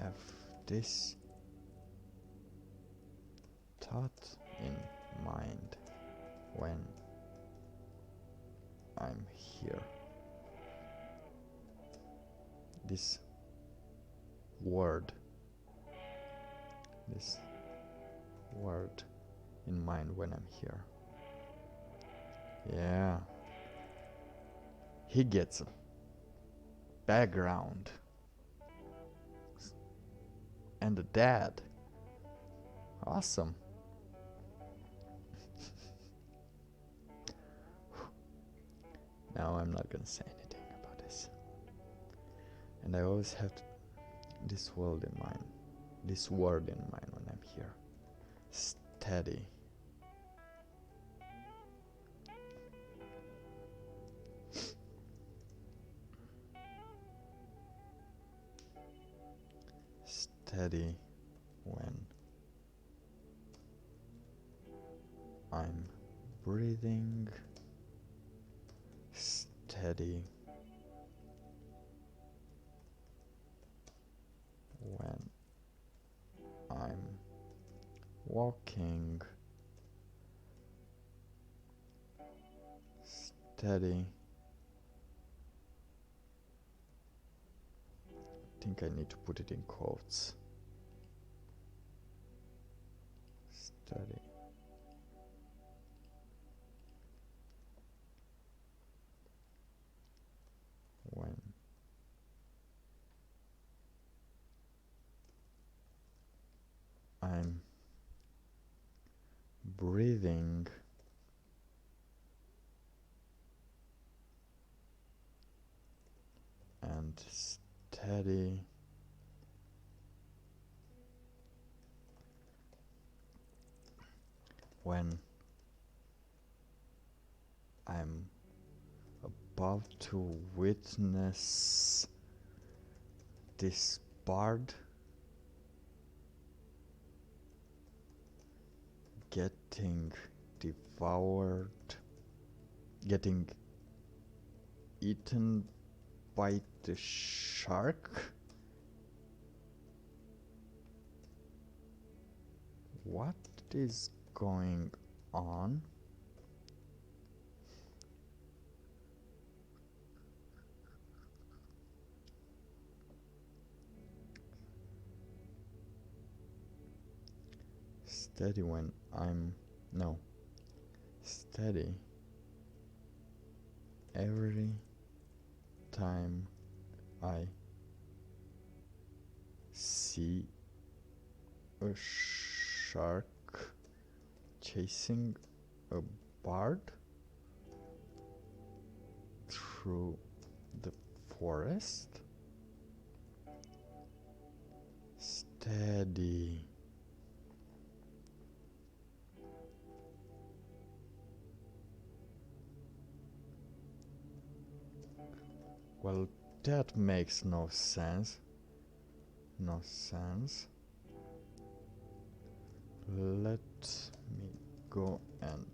have this thought in mind when I'm here. This word in mind when I'm here. Yeah. He gets a background and a dad. Awesome. Now I'm not gonna say anything about this. And I always have this word in mind when I'm here. Steady. Steady when I'm breathing. Steady when I'm walking. Steady. I think I need to put it in quotes. Steady. When I'm breathing. And steady when I'm about to witness this bard getting devoured, getting eaten by the shark. What is going on? Steady when I'm steady every time I see a shark chasing a bard through the forest. Steady. Well, that makes no sense. No sense. Let me go and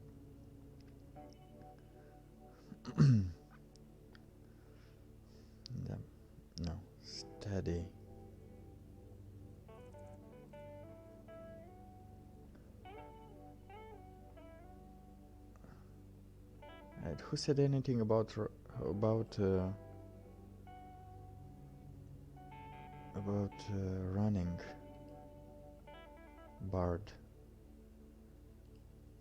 no, steady. Right, who said anything about about running? Bard.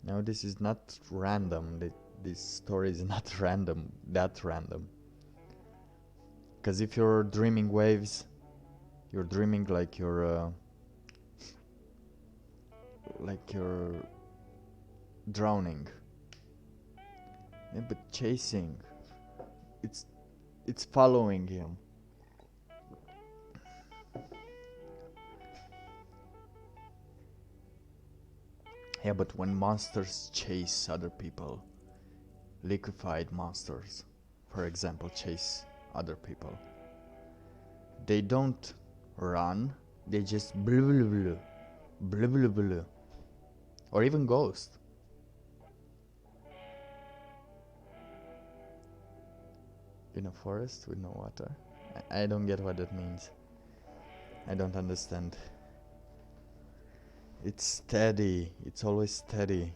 Now this is not random. This story is not random. That random. Because if you're dreaming waves, you're dreaming like you're drowning. Yeah, but chasing, it's following him. Yeah, but when monsters chase other people, liquefied monsters, for example, chase other people, they don't run, they just blah blah blah, blah blah blah, or even ghost. In a forest with no water? I don't get what that means. I don't understand. It's steady. It's always steady.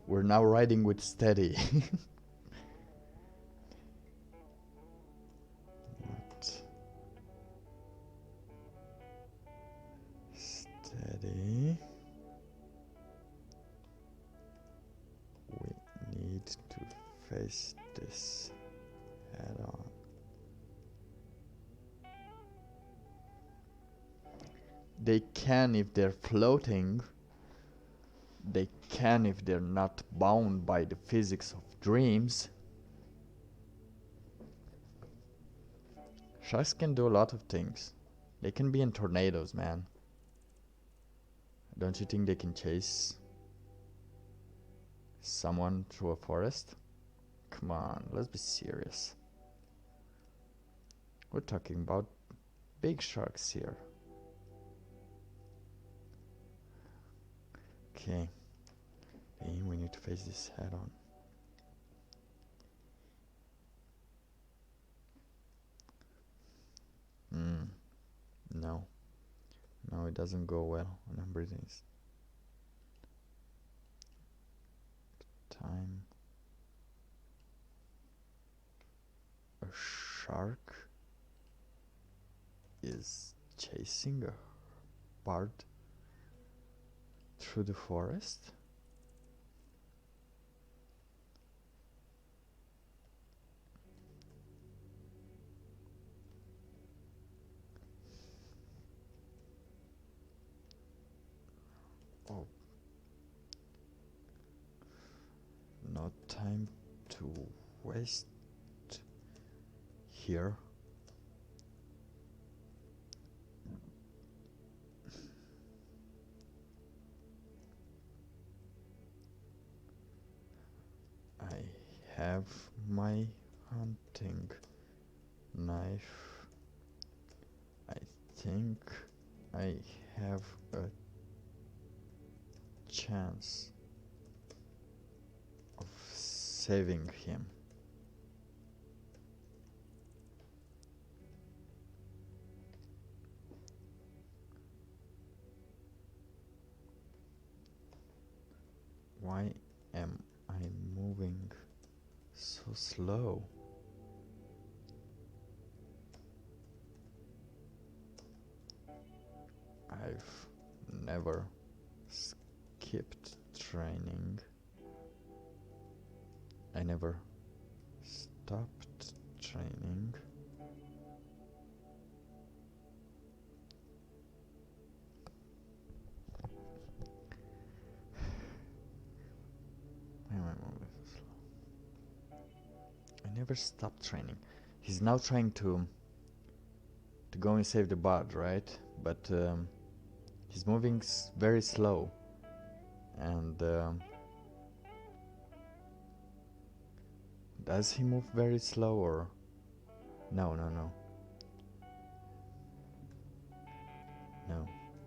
We're now riding with steady. Steady. We need to face this head on. They can if they're floating. They can if they're not bound by the physics of dreams. Sharks can do a lot of things. They can be in tornadoes, man. Don't you think they can chase someone through a forest? Come on, let's be serious. We're talking about big sharks here. Okay. We need to face this head on. No. No, it doesn't go well when I'm breathing. Time. A shark is chasing a bard through the forest. Oh. No time to waste here. I have my hunting knife. I think I have a chance of saving him. Why am I moving so slow? I've never skipped training. I never stopped training. Why am I moving so slow? I never stopped training. He's now trying to go and save the bard, right? But he's moving very slow, and does he move very slow or no?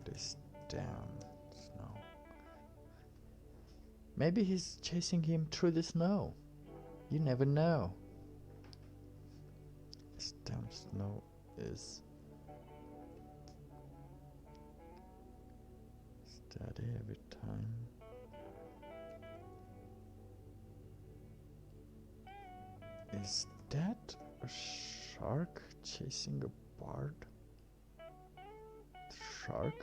This damn snow. Maybe he's chasing him through the snow. You never know. This damn snow is steady every time. Is that a shark chasing a bird? Shark?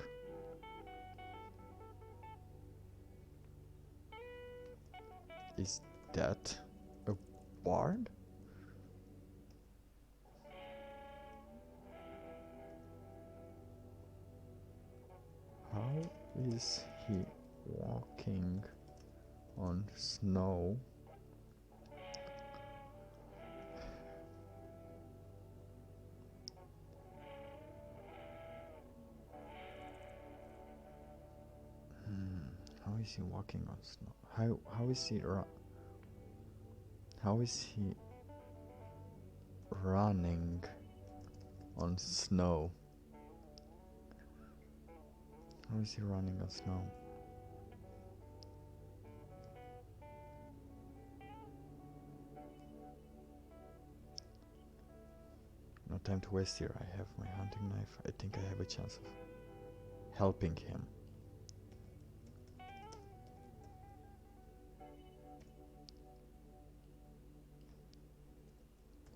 Is that a bird? How is he walking on snow? How is he walking on snow? How is he how is he running on snow? How is he running on snow? No time to waste here. I have my hunting knife. I think I have a chance of helping him.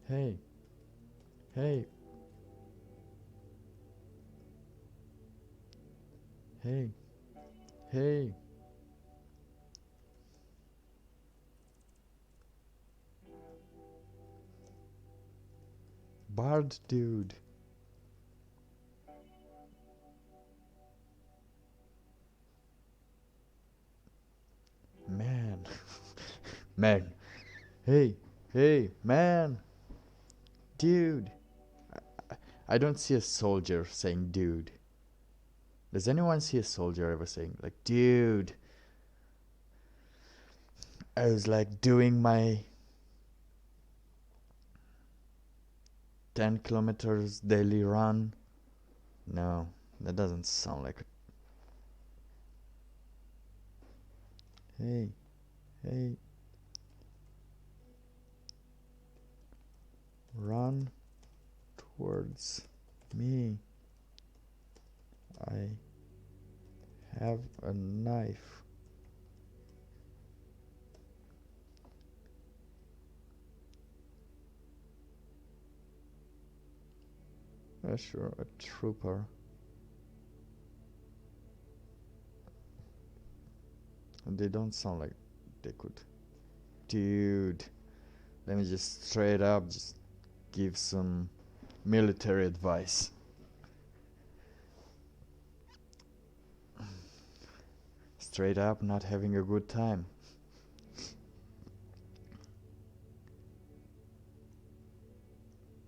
Hey. Hey. Hey. Hey. Bard dude. Man. Man. Hey. Hey. Man. Dude. I don't see a soldier saying dude. Does anyone see a soldier ever saying like dude? I was like doing my 10 kilometers daily run. No, that doesn't sound like it. Hey, hey. Run towards me. I have a knife. Sure, a trooper. And they don't sound like they could. Dude, let me just straight up just give some military advice. Straight up not having a good time.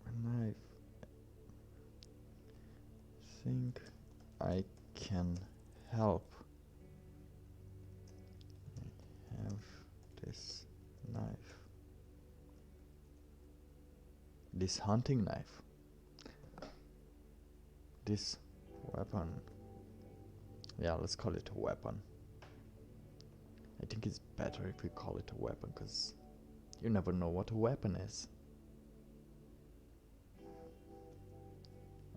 A knife. Think I can help. I have this knife. This hunting knife. This weapon. Yeah, let's call it a weapon. I think it's better if we call it a weapon, because you never know what a weapon is.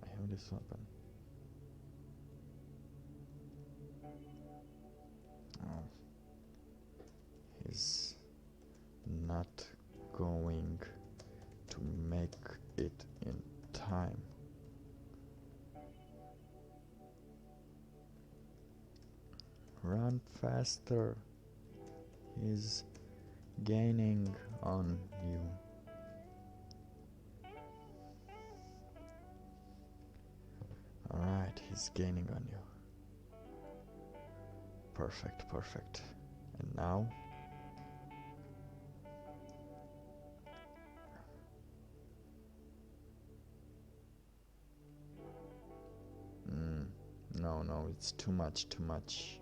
I have this weapon. Oh. He's not going to make it in time. Run faster. He's gaining on you. Alright, he's gaining on you. Perfect, perfect. And now? No, it's too much, too much.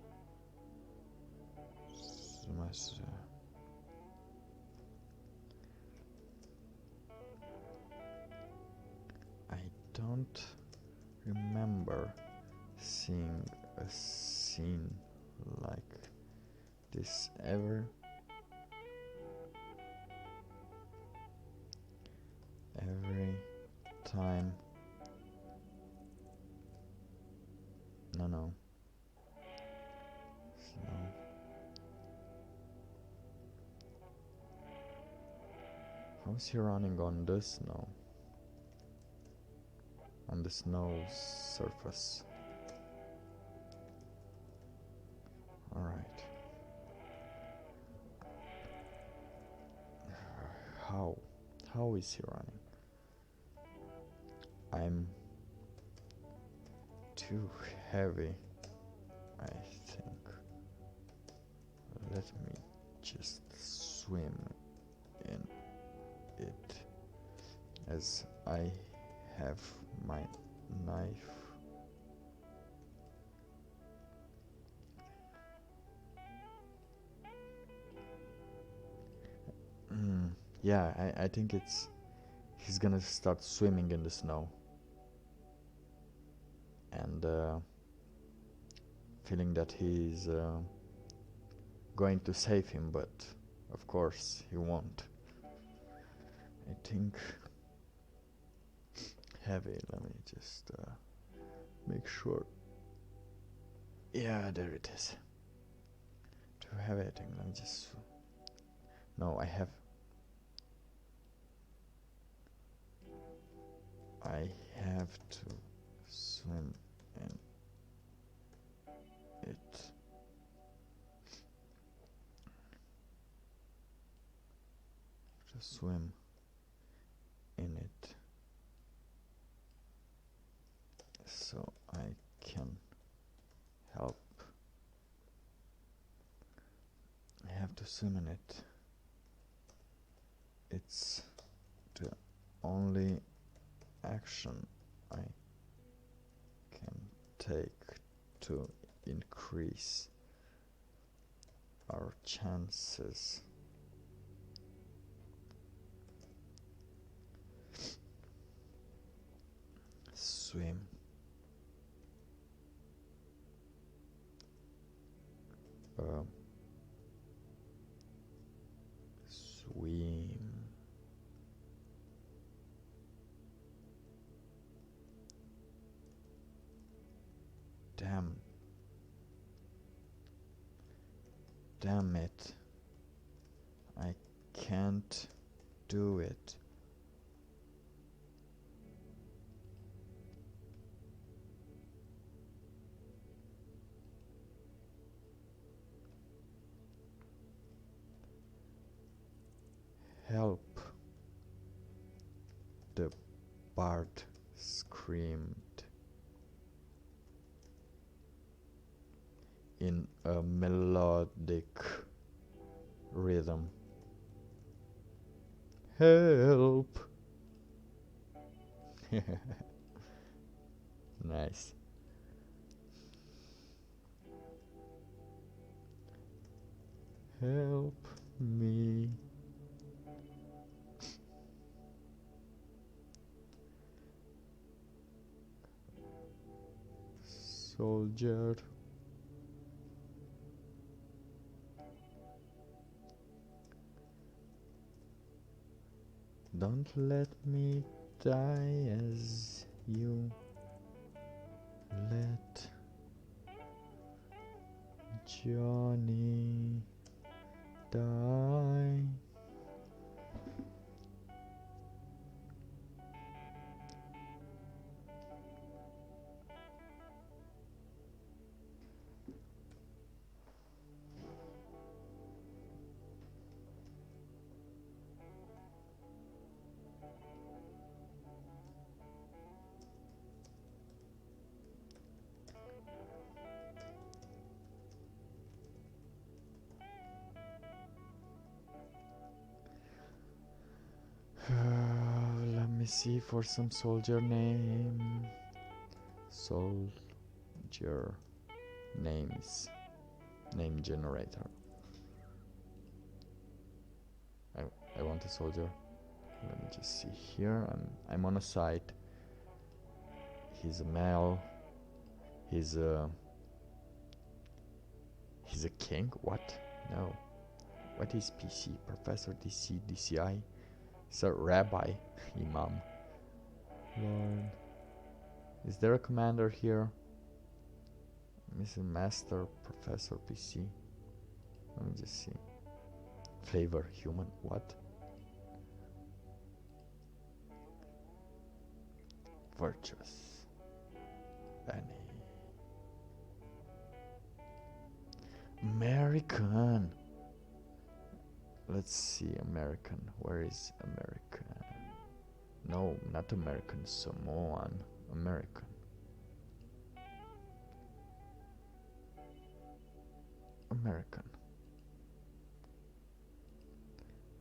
Too much. I don't remember seeing a scene like this ever. Every time. No. How How's he running on the snow? On the snow surface. Alright. How? How is he running? I'm too heavy, I think. Let me just swim in it as I have my knife. Yeah, I think he's gonna start swimming in the snow and feeling that he's going to save him, but of course he won't. I think heavy. Let me just make sure. Yeah, there it is. Too heavy, I think. Let me just. No, I have to swim in it. To swim in it so I can help. I have to swim in it. It's the only action I can take to increase our chances. Swim. Swim. Damn it. I can't do it. Help! The bard screamed in a melodic rhythm. Help! Nice. Help me. Soldier. Don't let me die as you let Johnny die. Let me see for some soldier name. Soldier names. Name generator. I want a soldier. Let me just see here. I'm on a site. He's a male. He's a king. What? No. What is PC? Professor DC DCI? Sir Rabbi Imam. Lord. Is there a commander here? Mr. Master Professor PC. Let me just see. Flavor human. What? virtuous. Any. American. Let's see, American. Where is American? No, not American. Samoan. American. American.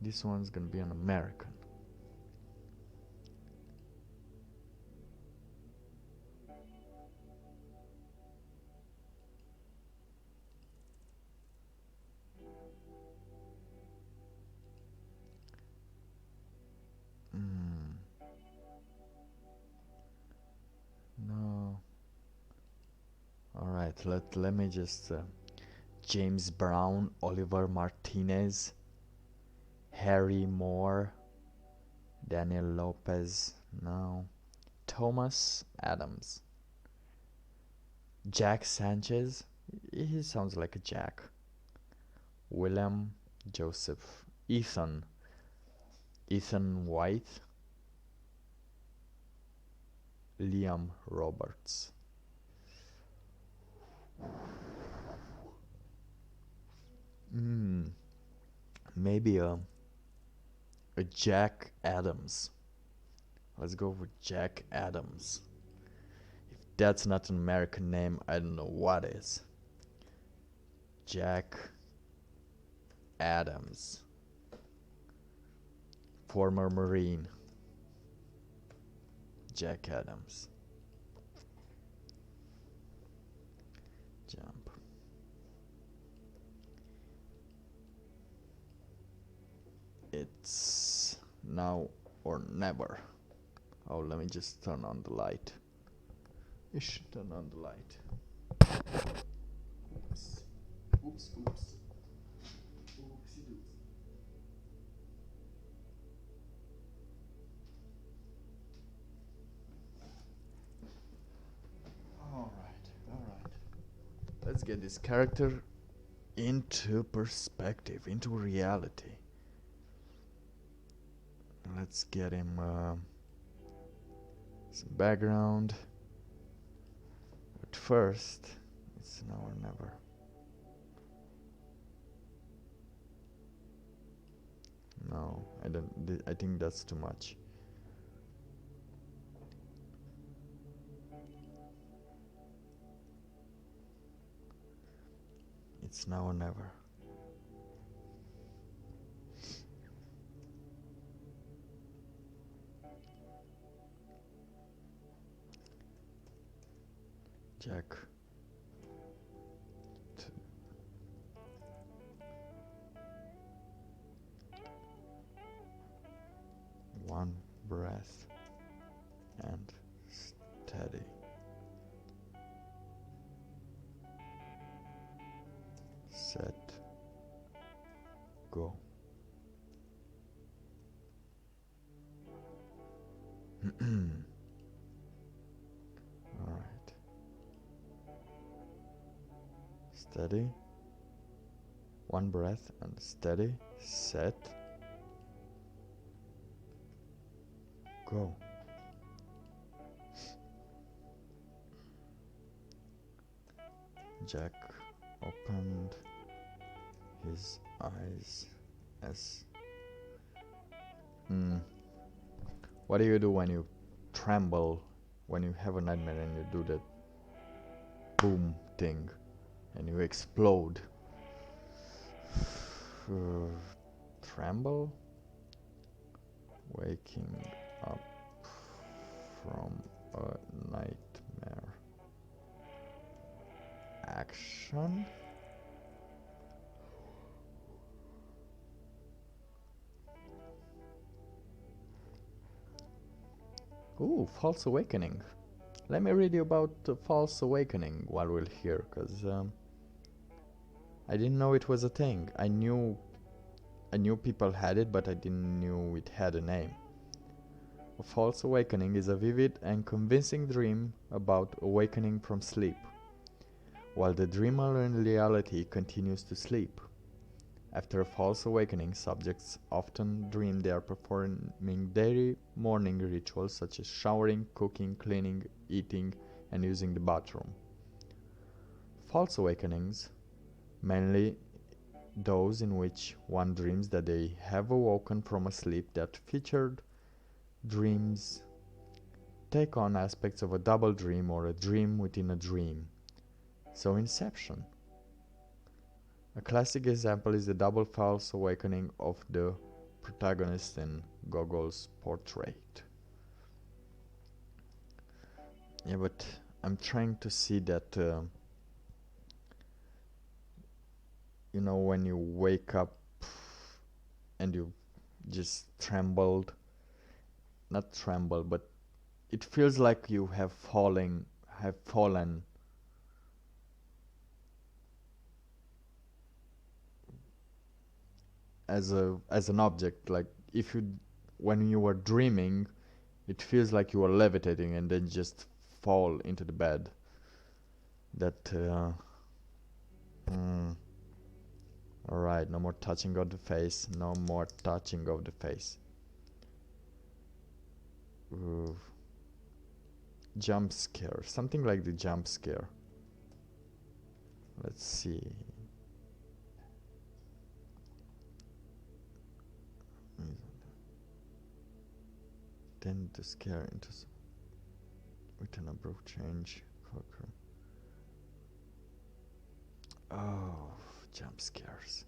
This one's gonna be an American. No. Alright, let me just James Brown, Oliver Martinez, Harry Moore, Daniel Lopez, no. Thomas Adams, Jack Sanchez, he sounds like a Jack. William Joseph, Ethan White, Liam Roberts. Maybe a Jack Adams. Let's go with Jack Adams. If that's not an American name, I don't know what is. Jack Adams. Former Marine. Jack Adams. Jump. It's now or never. Oh, let me just turn on the light. You should turn on the light. Oops. Oops, oops. Oopsie doops. Alright. Let's get this character into perspective, into reality. Let's get him some background. But first, it's now or never. No, I don't. I think that's too much. It's now or never. Jack. One breath and steady. Set. Go. Alright. Steady. One breath and steady. Set. Go. Jack opened his eyes as... What do you do when you tremble, when you have a nightmare and you do that boom thing and you explode? Tremble? Waking up from a nightmare. Action? Ooh, False Awakening. Let me read you about False Awakening while we're here, because I didn't know it was a thing. I knew people had it, but I didn't know it had a name. A false awakening is a vivid and convincing dream about awakening from sleep, while the dreamer in reality continues to sleep. After a false awakening, subjects often dream they are performing daily morning rituals such as showering, cooking, cleaning, eating, and using the bathroom. False awakenings, mainly those in which one dreams that they have awoken from a sleep that featured dreams, take on aspects of a double dream or a dream within a dream. So, Inception. A classic example is the double false awakening of the protagonist in Gogol's portrait. Yeah, but I'm trying to see that, when you wake up and you just trembled, not tremble, but it feels like you have fallen as an object. Like if you, when you were dreaming, it feels like you are levitating and then just fall into the bed. That alright, no more touching of the face, no more touching of the face. Ooh. Jump scare, something like the jump scare. Let's see. Then to scare into with an abrupt change. Oh, jump scares.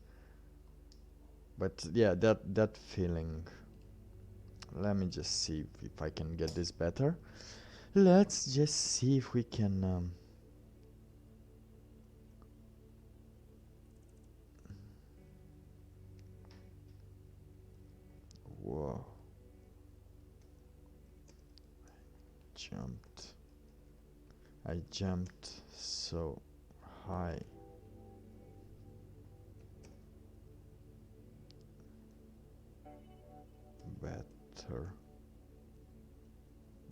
But yeah, that feeling. Let me just see if I can get this better. Let's just see if we can. Whoa. I jumped so high. Better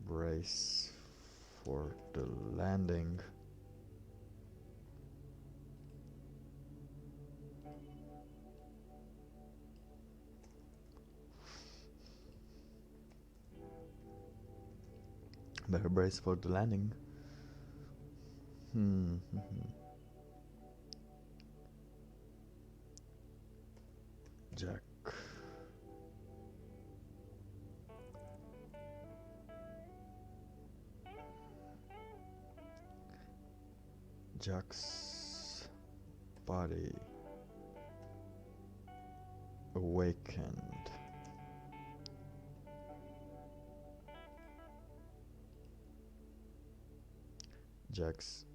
brace for the landing. Better brace for the landing. Jack. Jack's body awakened. Jack's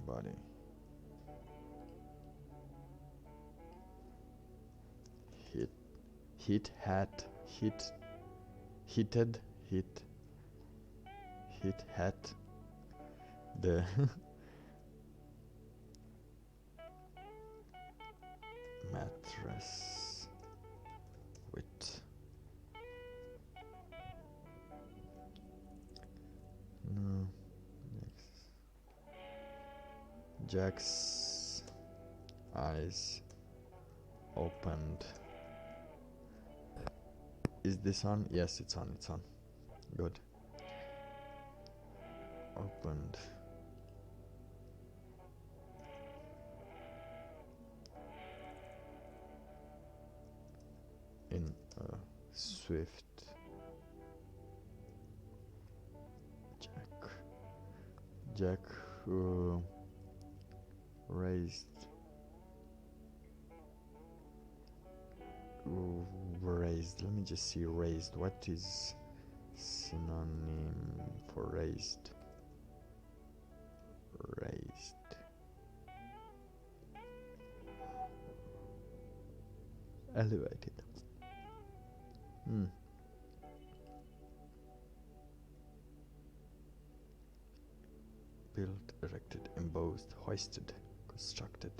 body hit the mattress with no Jack's eyes opened. Is this on? Yes, it's on. Good. Opened. In a swift Jack raised. Let me just see raised. What is synonym for raised? Elevated. Built, erected, embossed, hoisted, constructed.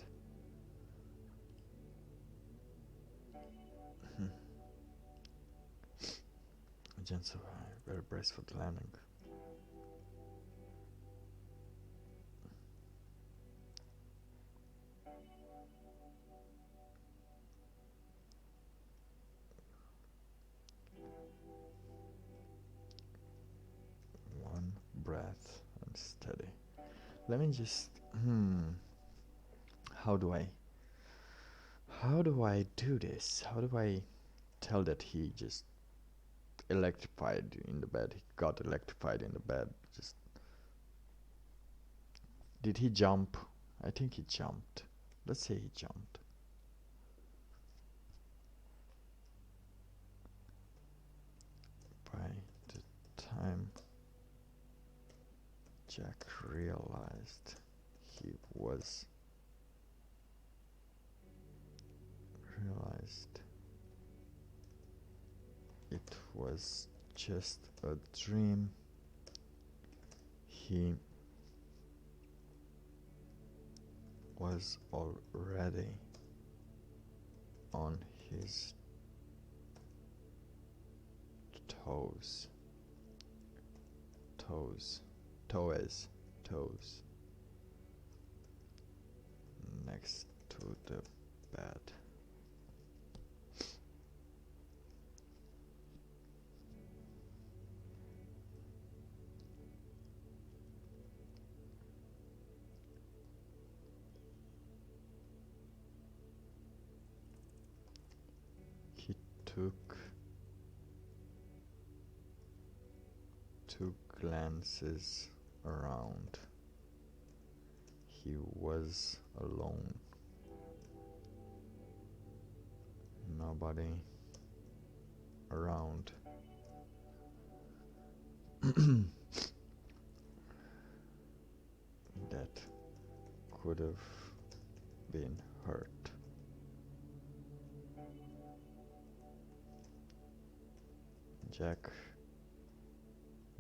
Agents were braced for the landing. let me just how do I do this? How do I tell that he just electrified in the bed? He got electrified in the bed. Just did he jump? I think he jumped. Let's say he jumped. By the time Jack realized it was just a dream, he was already on his toes next to the bed. He took 2 glances around. He was alone. Nobody around. That could have been hurt. Jack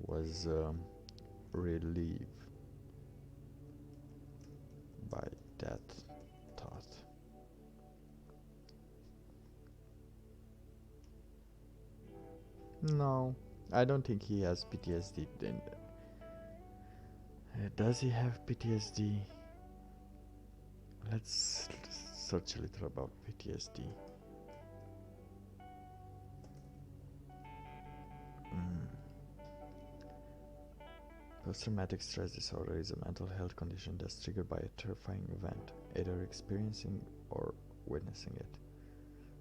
was relieved by that thought. No, I don't think he has PTSD. Then, does he have PTSD? Let's search a little about PTSD. Post-traumatic stress disorder is a mental health condition that's triggered by a terrifying event, either experiencing or witnessing it.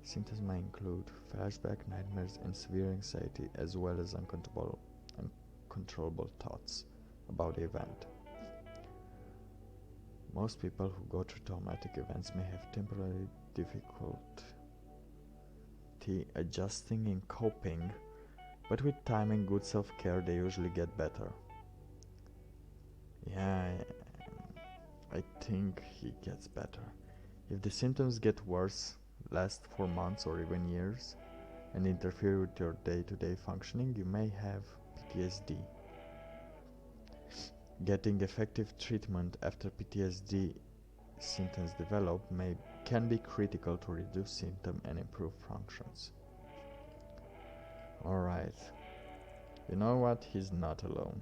Symptoms may include flashback, nightmares, and severe anxiety, as well as uncontrollable thoughts about the event. Most people who go through traumatic events may have temporary difficulty adjusting and coping, but with time and good self-care, they usually get better. Yeah, I think he gets better. If the symptoms get worse, last for months or even years, and interfere with your day-to-day functioning, you may have PTSD. Getting effective treatment after PTSD symptoms develop can be critical to reduce symptoms and improve functions. Alright. You know what? He's not alone.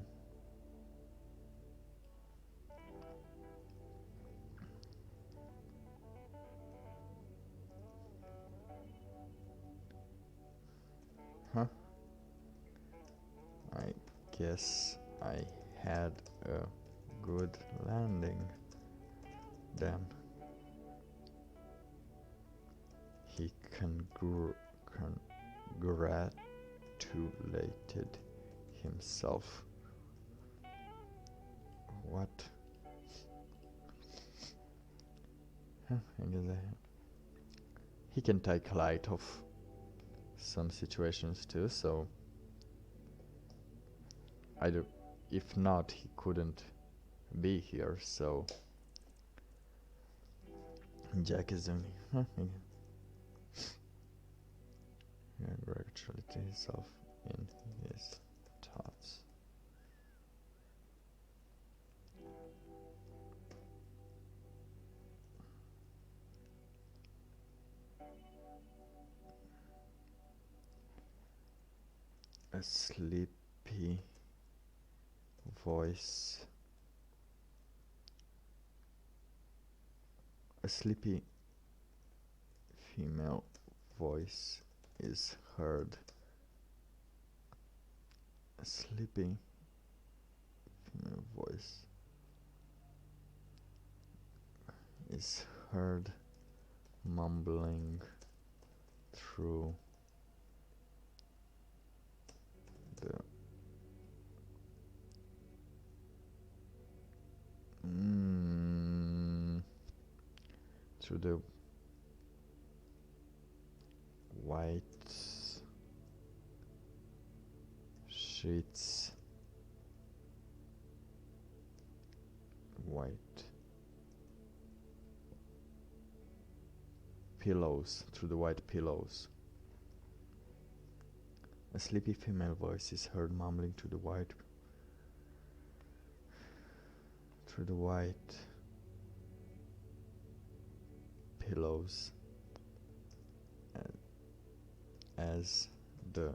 Huh? I guess I had a good landing then. He congratulated himself. What? Huh, he can take light of some situations too, so if not, he couldn't be here, so Jack is doing congratulated himself in his thoughts. A sleepy voice. A sleepy female voice is heard. A sleepy female voice is heard mumbling through the through the white sheets, white pillows, through the white pillows. A sleepy female voice is heard mumbling through the white pillows as the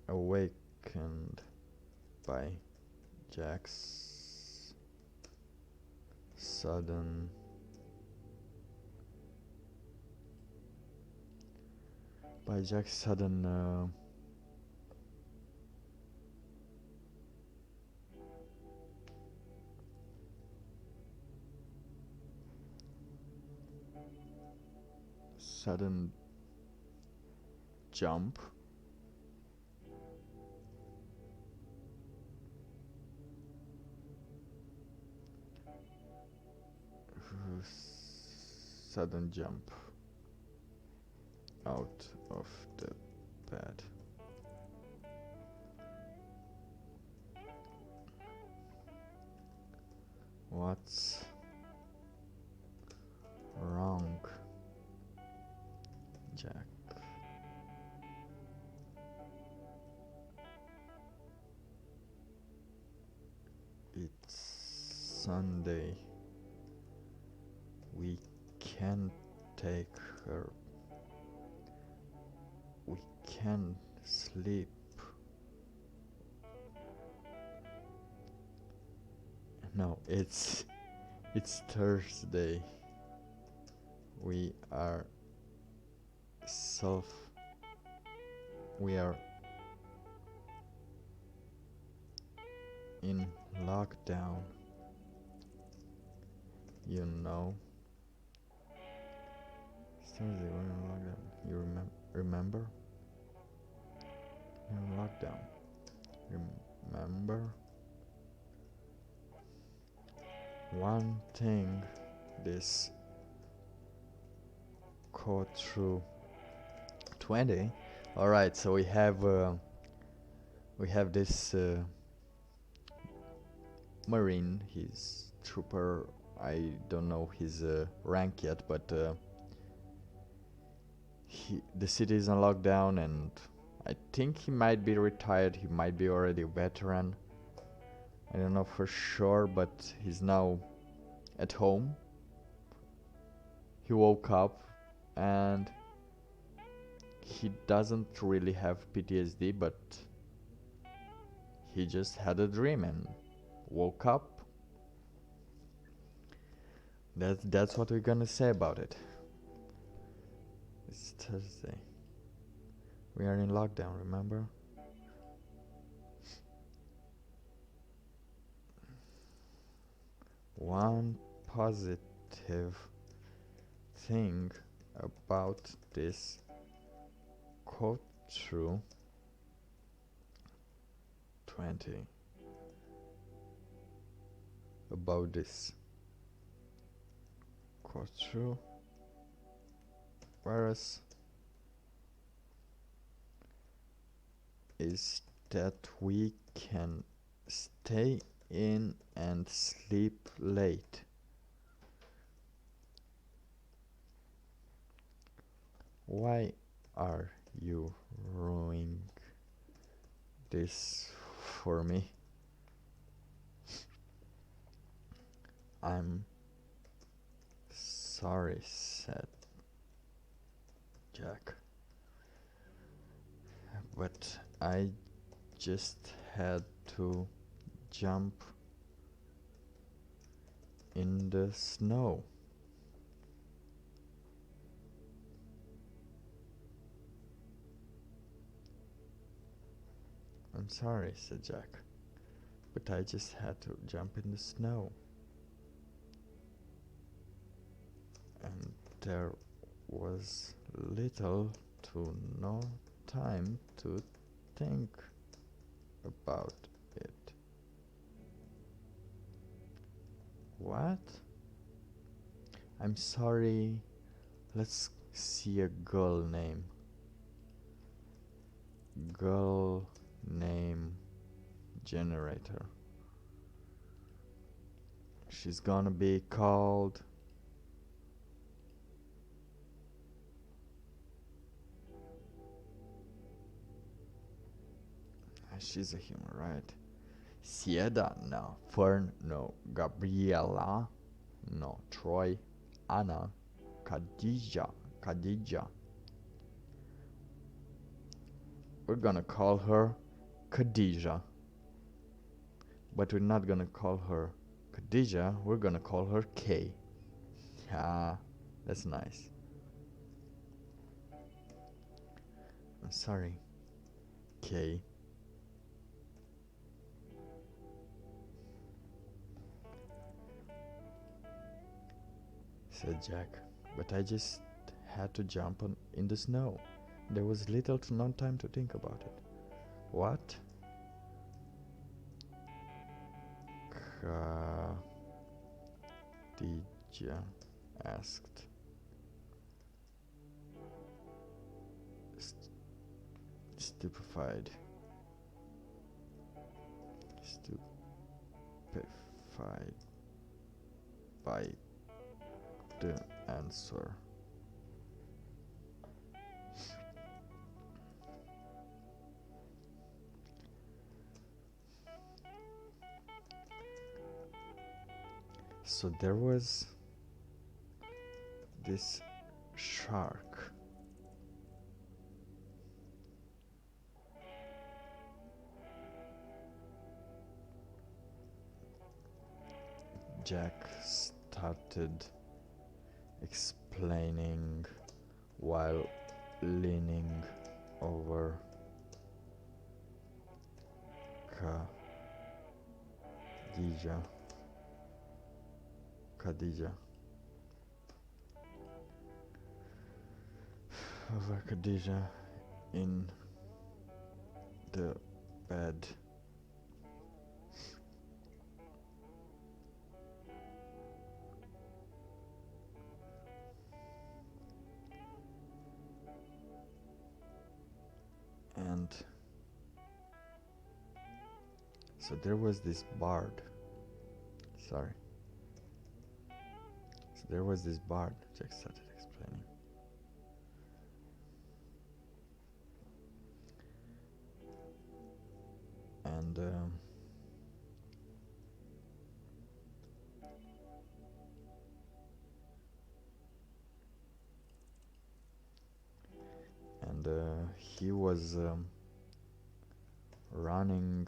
awakened by Jack's sudden sudden jump out of the bed. What's wrong, Jack? It's Sunday. We can't take her. We can't sleep. No, it's Thursday. We are in lockdown, you know. Thursday, we're in lockdown. You remember? We're in lockdown. Remember? One thing this code through 20. All right, so we have this Marine. He's trooper. I don't know his rank yet, but the city is on lockdown, and I think he might be retired. He might be already a veteran. I don't know for sure, but he's now at home. He woke up and he doesn't really have PTSD, but he just had a dream and woke up. That's what we're gonna say about it. It's Thursday. We are in lockdown, remember? One positive thing about this quote through 20 about this quote through virus is that we can stay in and sleep late. Why are you ruining this for me? I'm sorry, said Jack, but I just had to jump in the snow. I'm sorry, said Jack, but I just had to jump in the snow. And there was little to no time to think about it. What? I'm sorry. Let's see a girl name. Girl name generator. She's gonna be called she's a human, right? Sieda, no. Fern, no. Gabriella, no. Troy, Anna, Khadija. We're gonna call her Khadija. But we're not gonna call her Khadija, we're gonna call her Kay. Ah, that's nice. I'm sorry, Kay. Said Jack, but I just had to jump in the snow. There was little to no time to think about it. What? Khadija asked. Stupefied by the answer. So there was this shark. Jack started explaining while leaning over Khadija over Khadija in the bed. And so there was this bard. Sorry. So there was this bard, Jack started explaining. And he was running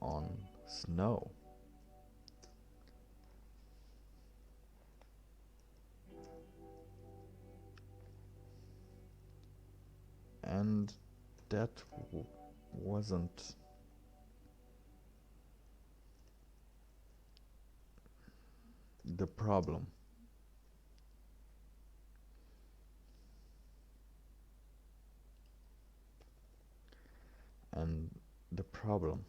on snow. And that wasn't the problem. And the problem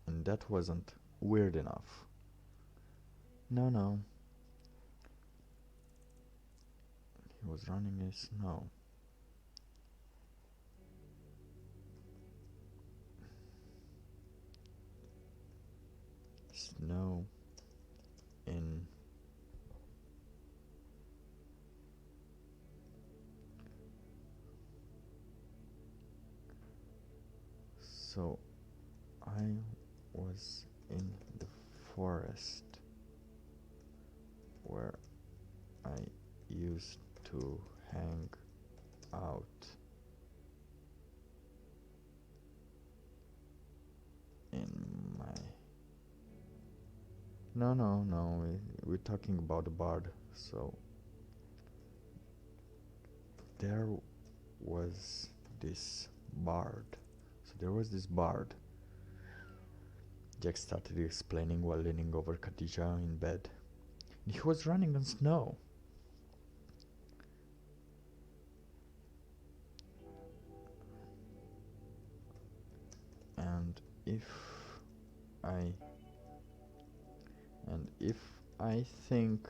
and that wasn't weird enough. No. He was running in snow. Snow in so I was in the forest where I used to hang out. In my no, we're talking about the bard, so there was this bard. So there was this bard. Jack started explaining while leaning over Khadija in bed. He was running on snow. And if I think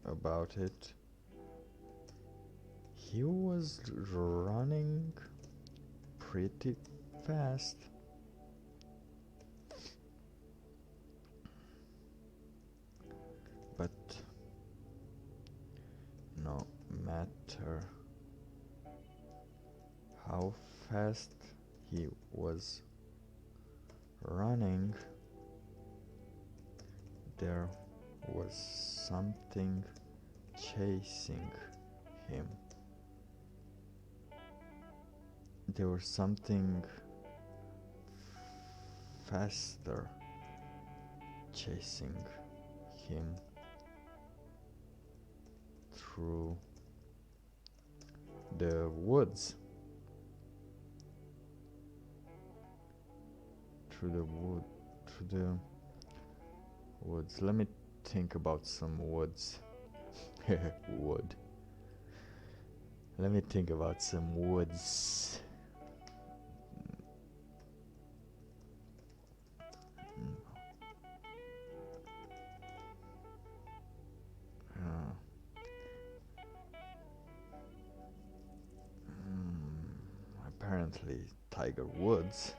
about it, he was running pretty fast. But no matter how fast he was running, there was something chasing him. There was something faster chasing him through the woods. Through the woods. Let me think about some woods. Wood. Let me think about some woods. Apparently, Tiger Woods.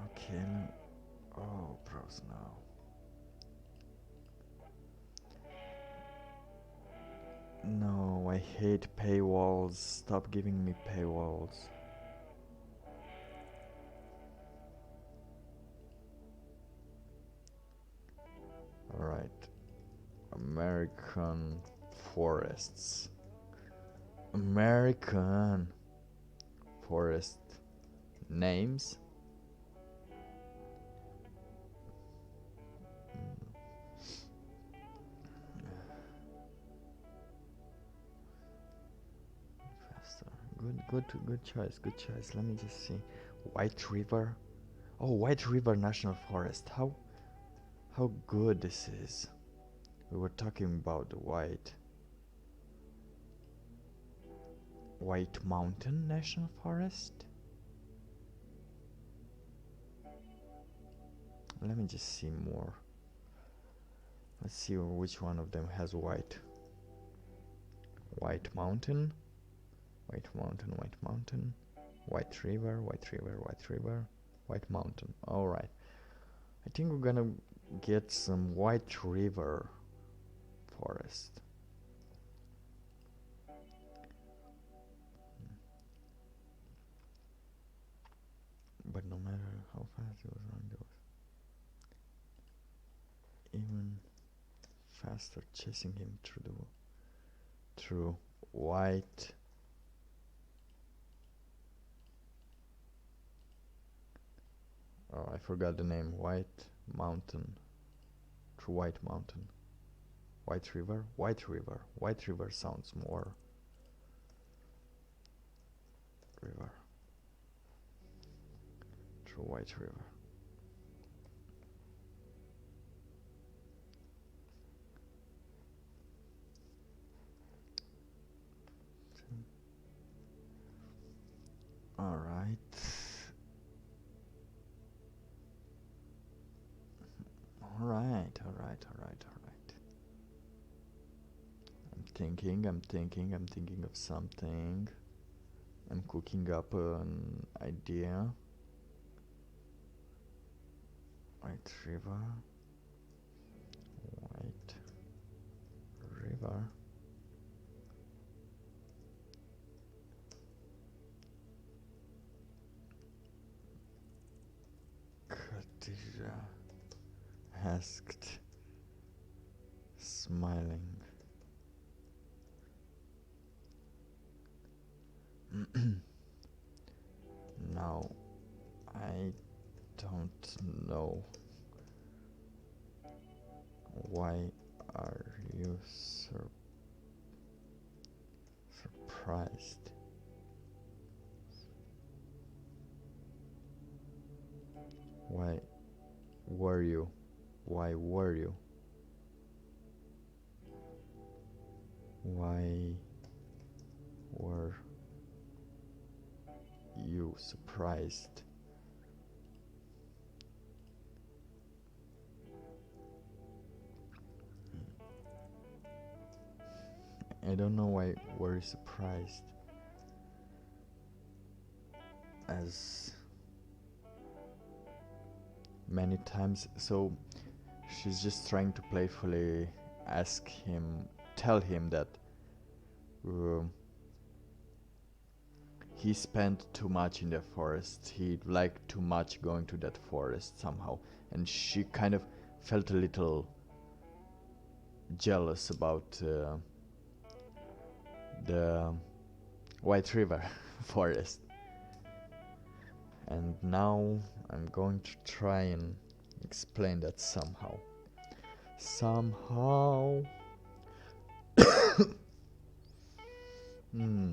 Okay. Oh, bros, no. No, I hate paywalls. Stop giving me paywalls. Alright. American forests. American forest names. Good choice. Let me just see. White River. Oh, White River National Forest. How good this is. We were talking about the White Mountain National Forest. Let me just see more. Let's see which one of them has white. White Mountain. White River, White Mountain. Alright. I think we're gonna get some White River forest. But no matter how fast it was running, there was even faster chasing him through white. Oh, I forgot the name. White Mountain. Through White Mountain. White River. White River sounds more. River. Through White River. Alright. Alright. I'm thinking of something. I'm cooking up an idea. White River. Khadija asked, smiling. Now, I don't know why are you surprised? Why were you? Why were you? Why were you surprised? I don't know why were you surprised. As many times, so she's just trying to playfully tell him that uh, he spent too much in the forest. He liked too much going to that forest somehow, and she kind of felt a little jealous about the White River forest. And now I'm going to try and explain that somehow. Somehow. Hmm.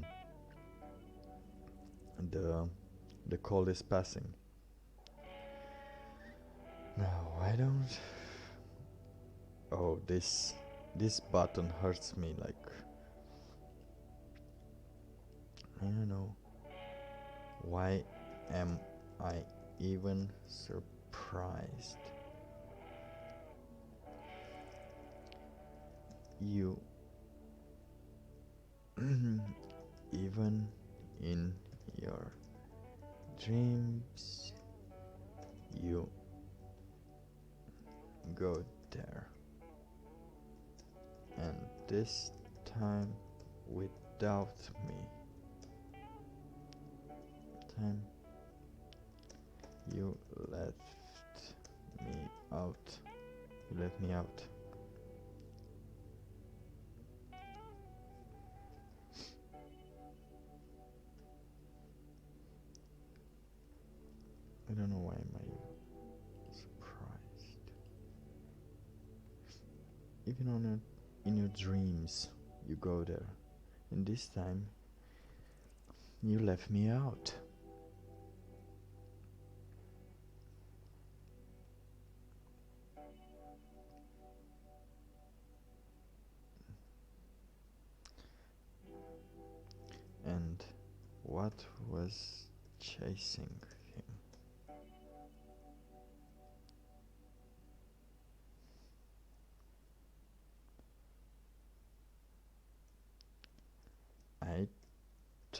The cold is passing. No, I don't. Oh, this button hurts me like I don't know. Why am I even surprised? You even in your dreams you go there, and this time without me. Time you left me out. You left me out. I don't know why am I surprised. Even in your dreams, you go there, and this time you left me out. And what was chasing him? I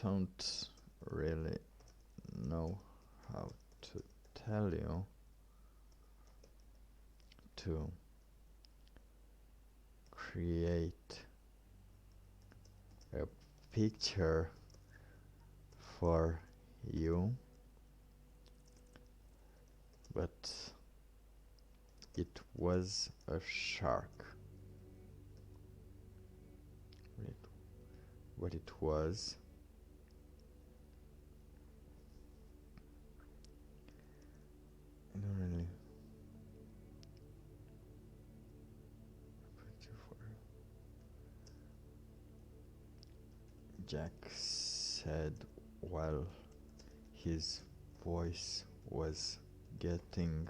don't really know how to tell you to create a picture for you, but it was a shark. What it was. I don't really picture for Jack said while his voice was getting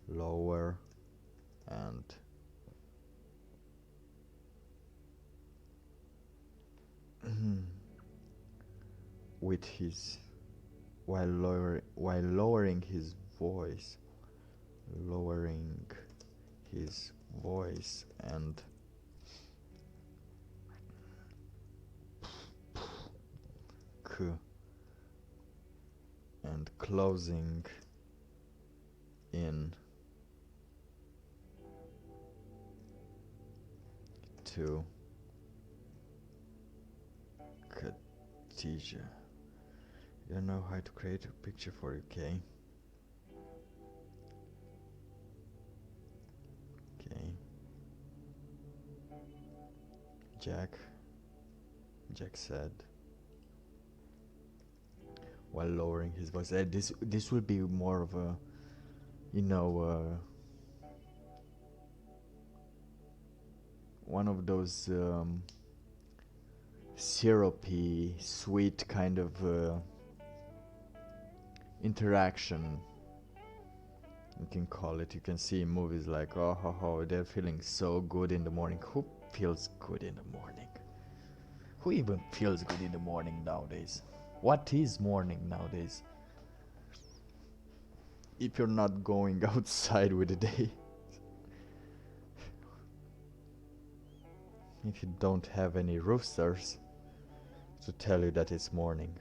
lower and with his while lowering his voice, lowering his voice and and closing in to Khadija. You don't know how to create a picture for you, okay? Okay. Jack said while lowering his voice. This will be more of a, one of those syrupy, sweet kind of interaction, you can call it. You can see in movies like, oh ho ho, they're feeling so good in the morning. Who feels good in the morning? Who even feels good in the morning nowadays? What is morning nowadays? If you're not going outside with the day. If you don't have any roosters to tell you that it's morning.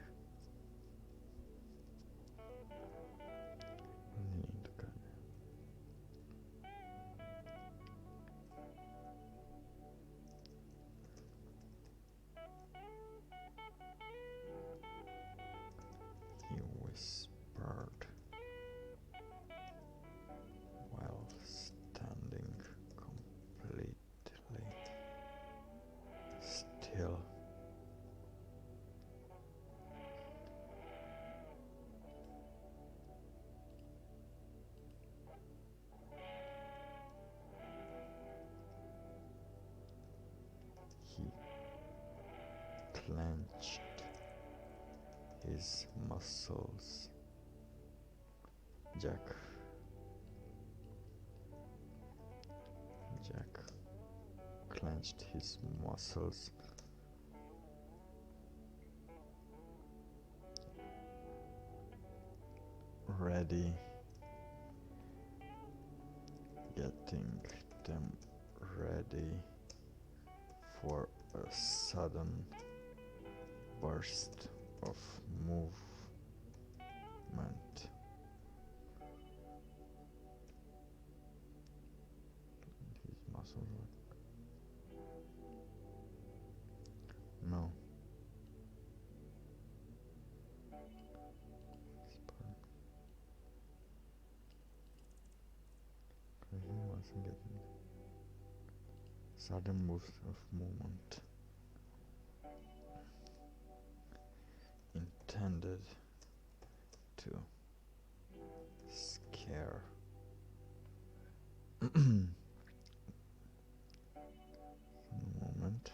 He whispered while standing completely still. He clenched his muscles. Jack clenched his muscles. Ready, getting them ready for a sudden burst of movement. His muscles. No. He wasn't getting sudden burst of movement. Intended to scare. Moment.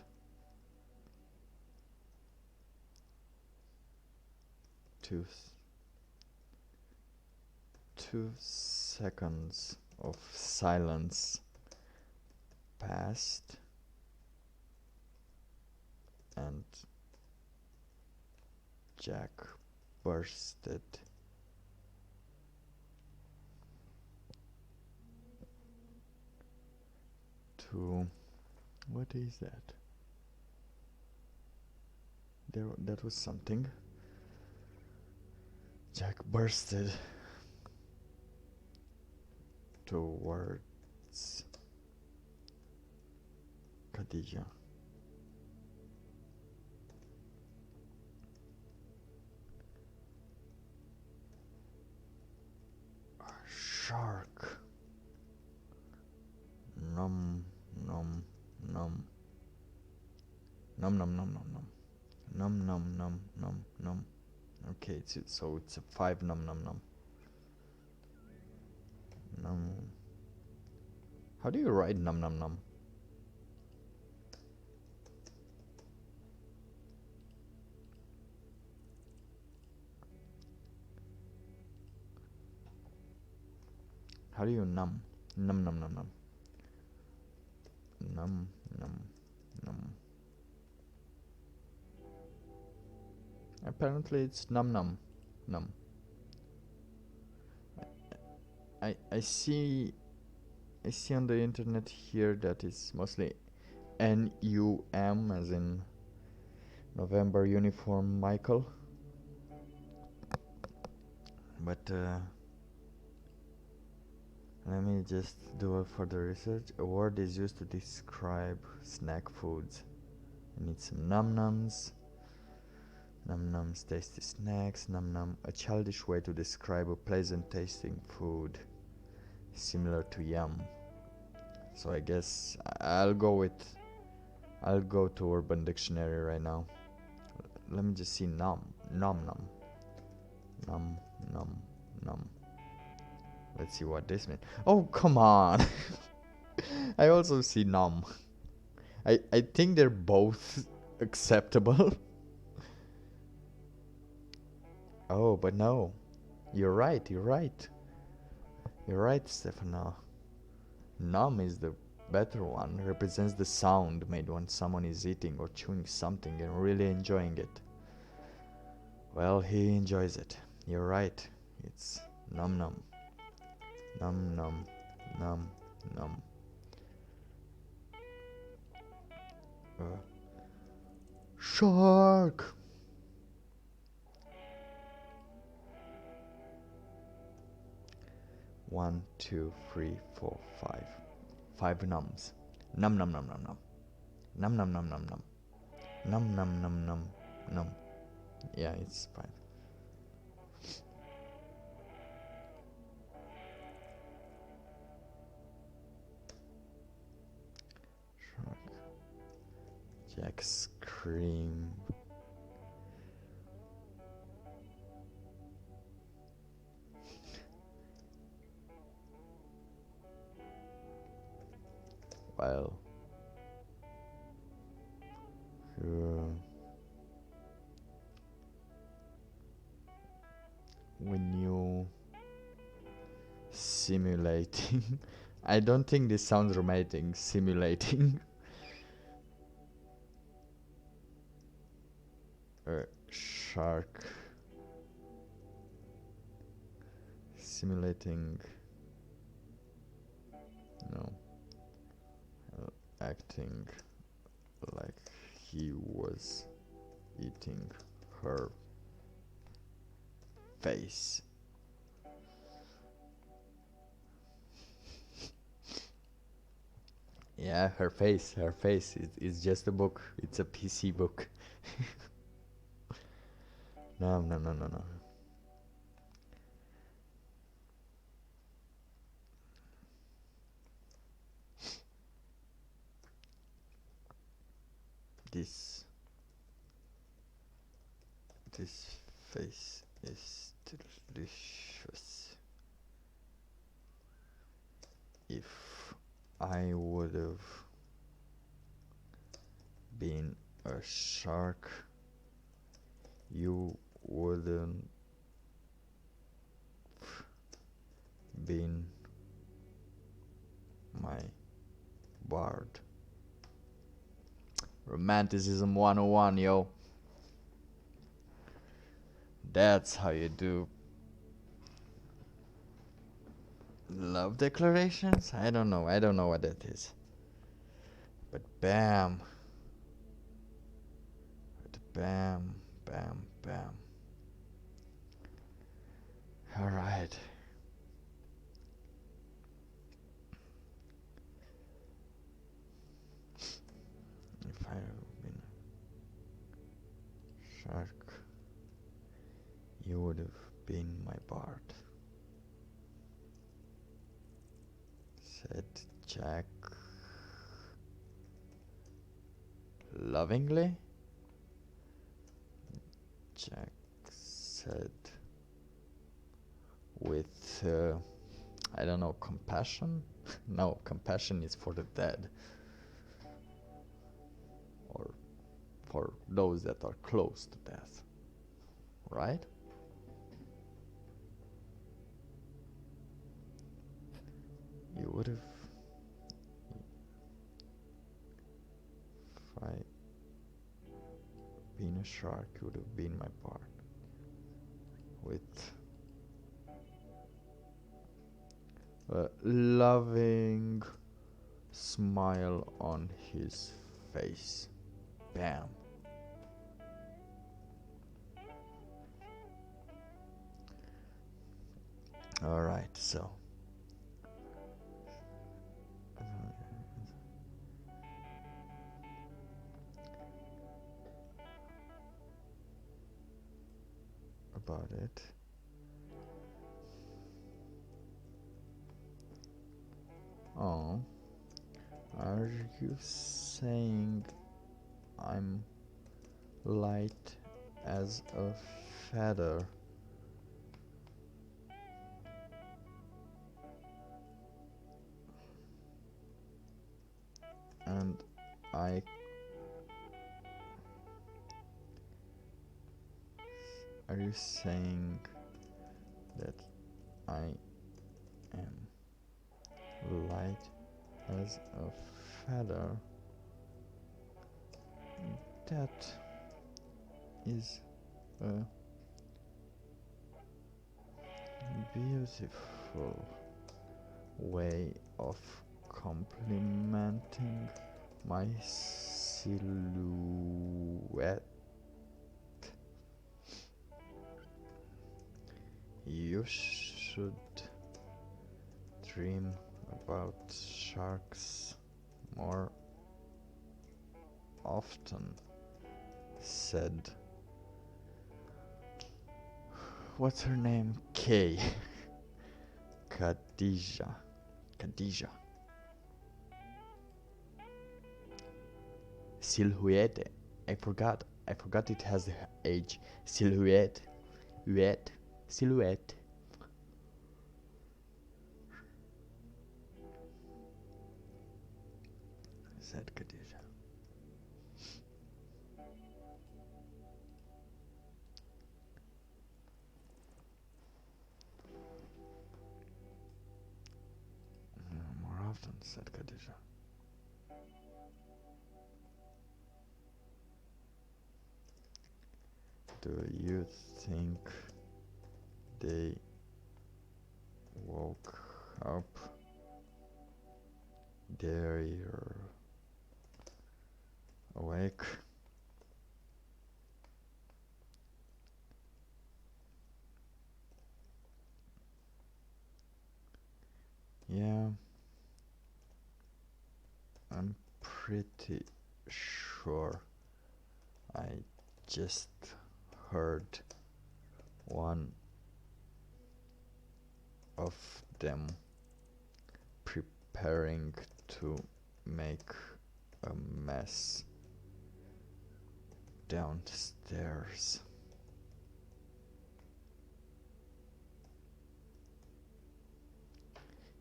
2 seconds of silence passed, and Jack bursted to... What is that? That was something. Jack bursted towards Khadija. A shark. Num num num. Num num num num num. Num num num num num. Okay, so it's a 5 num num num. Num. How do you write num num num? How do you num? Num num num num. Num num num. Apparently it's num num num. I see on the internet here that it's mostly NUM, as in November Uniform Michael. But let me just do a further research. A word is used to describe snack foods. I need some num-nums. Num-nums, tasty snacks. Num-num, a childish way to describe a pleasant tasting food, similar to yum. So I guess I'll go to Urban Dictionary right now. Let me just see num num. Let's see what this means. Oh, come on. I also see num. I think they're both acceptable. Oh, but no. You're right, you're right. You're right, Stefano. Num is the better one. Represents the sound made when someone is eating or chewing something and really enjoying it. Well, he enjoys it. You're right. It's num num. Num num. Num num. Shark! One, two, three, four, five. 5 nums. Num num num num num. Num num num num num. Num num num num num. Yeah, it's 5. Shark. Jack scream. Well. When you simulating I don't think this sounds romantic. Simulating a shark simulating no acting like he was eating her face. Yeah, her face. Her face. It's just a book. It's a PC book. No, no, no, no, no. This face is delicious. If I would have been a shark, you wouldn't been my bard. Romanticism 101, yo. That's how you do love declarations? I don't know. I don't know what that is. But bam. But bam, bam, bam. Alright. If I had been a shark, you would have been my bard, said Jack lovingly. Jack said with, I don't know, compassion? No, compassion is for the dead. Or for those that are close to death. Right? You would have... If I been a shark, you would have been my bard. With a loving smile on his face. Bam. Alright, so. About it. Oh. Are you saying I'm light as a feather? And I are you saying that I am light as a feather? That is a beautiful way of complimenting my silhouette. You should dream about sharks more often, said. What's her name? Kay. Khadija. Silhouette. I forgot it has the age. Silhouette. Silhouette. Said Khadija. More often, said Khadija. Do you think they woke up? They're awake? Yeah, I'm pretty sure. I just heard one of them preparing to make a mess downstairs.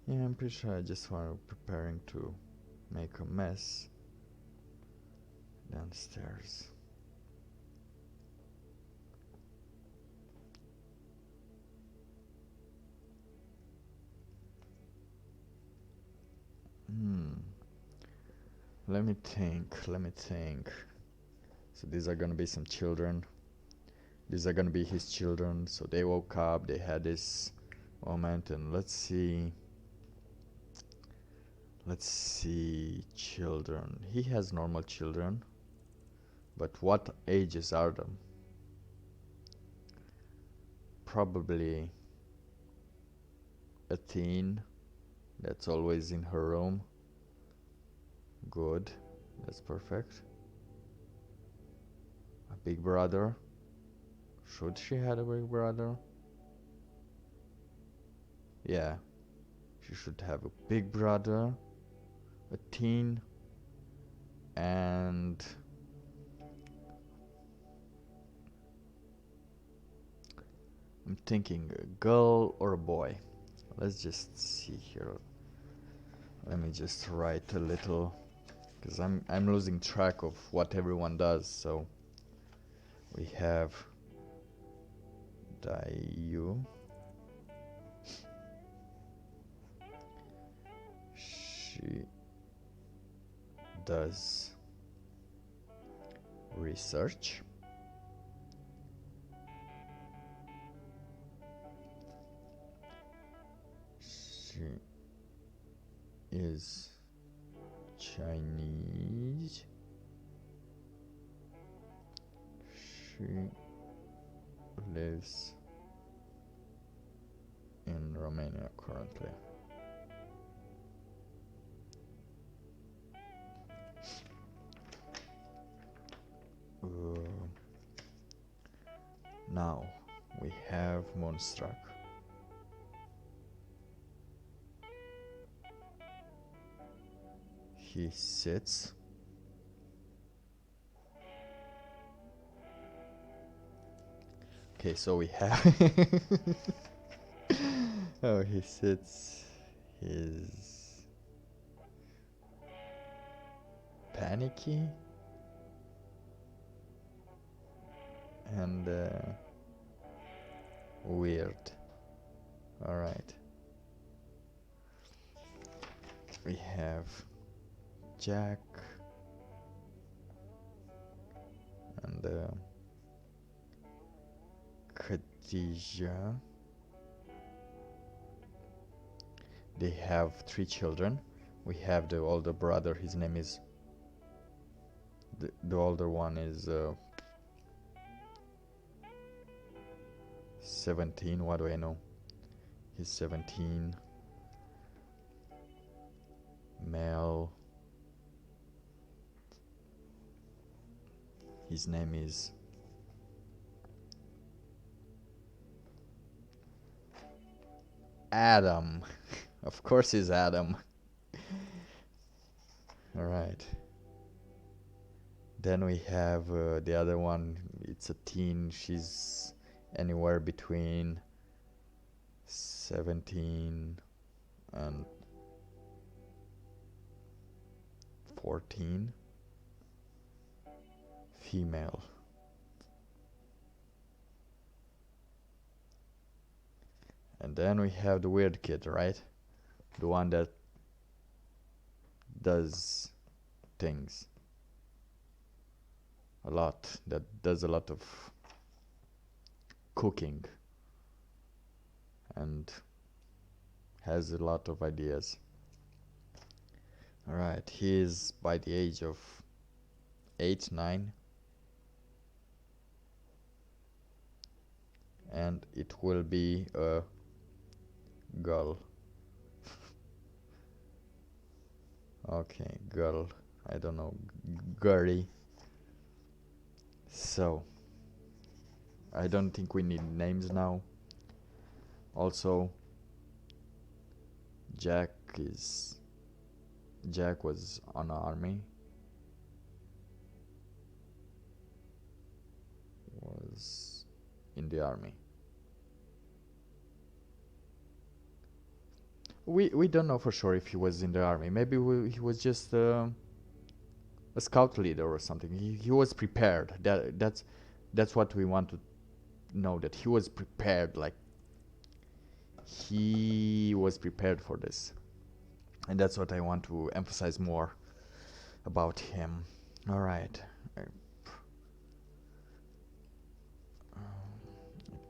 Yeah, I'm pretty sure I just were preparing to make a mess downstairs. Let me think. So these are gonna be some children. These are gonna be his children. So they woke up, they had this moment, and let's see, children. He has normal children, but what ages are them? Probably a teen that's always in her room. Good, that's perfect. A big brother. Should she have a big brother? Yeah, she should have a big brother, a teen, and I'm thinking a girl or a boy. Let's just see here. Let me just write a little, because I'm losing track of what everyone does. So we have Dayu. She does research. She is Chinese. She lives in Romania currently. Now we have Moonstruck. He sits. Okay, so we have oh, he sits his panicky and weird. All right. We have Jack and Khadija. They have 3 children. We have the older brother. His name is the older one is 17. What do I know? He's 17. Male. His name is Adam. Of course he's Adam. All right. Then we have the other one. It's a teen. She's anywhere between 17 and 14. Female. And then we have the weird kid, right? The one that does things a lot, that does a lot of cooking and has a lot of ideas. All right, he is by the age of 8, 9, and it will be a girl. Okay, girl. I don't know, girly. So, I don't think we need names now. Also, Jack was on army. Was in the army. We don't know for sure if he was in the army. Maybe he was just a scout leader or something. He was prepared. That's what we want to know, that he was prepared, like he was prepared for this. And that's what I want to emphasize more about him. All right. I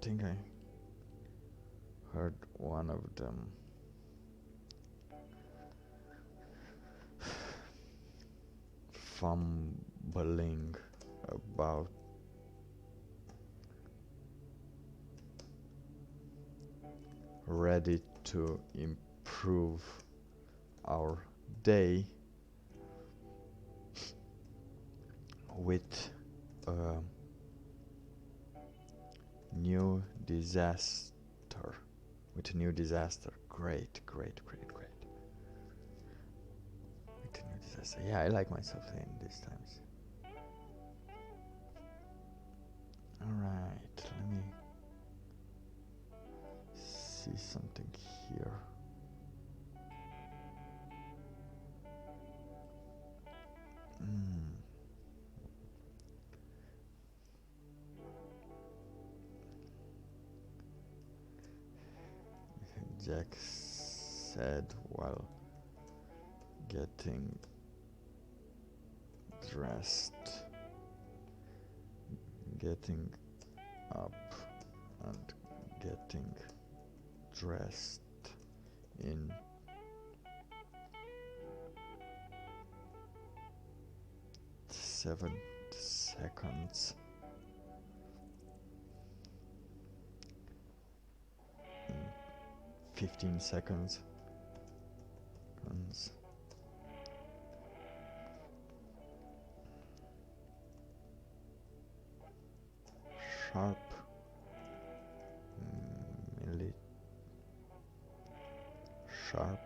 think I heard one of them. Fumbling about ready to improve our day with a new disaster. With a new disaster. Great. With a new disaster. Yeah, I like myself in these times. Alright, let me see something here. Jack said while getting dressed, getting up and getting dressed in 7 seconds. 15 seconds. Sharp. Sharp.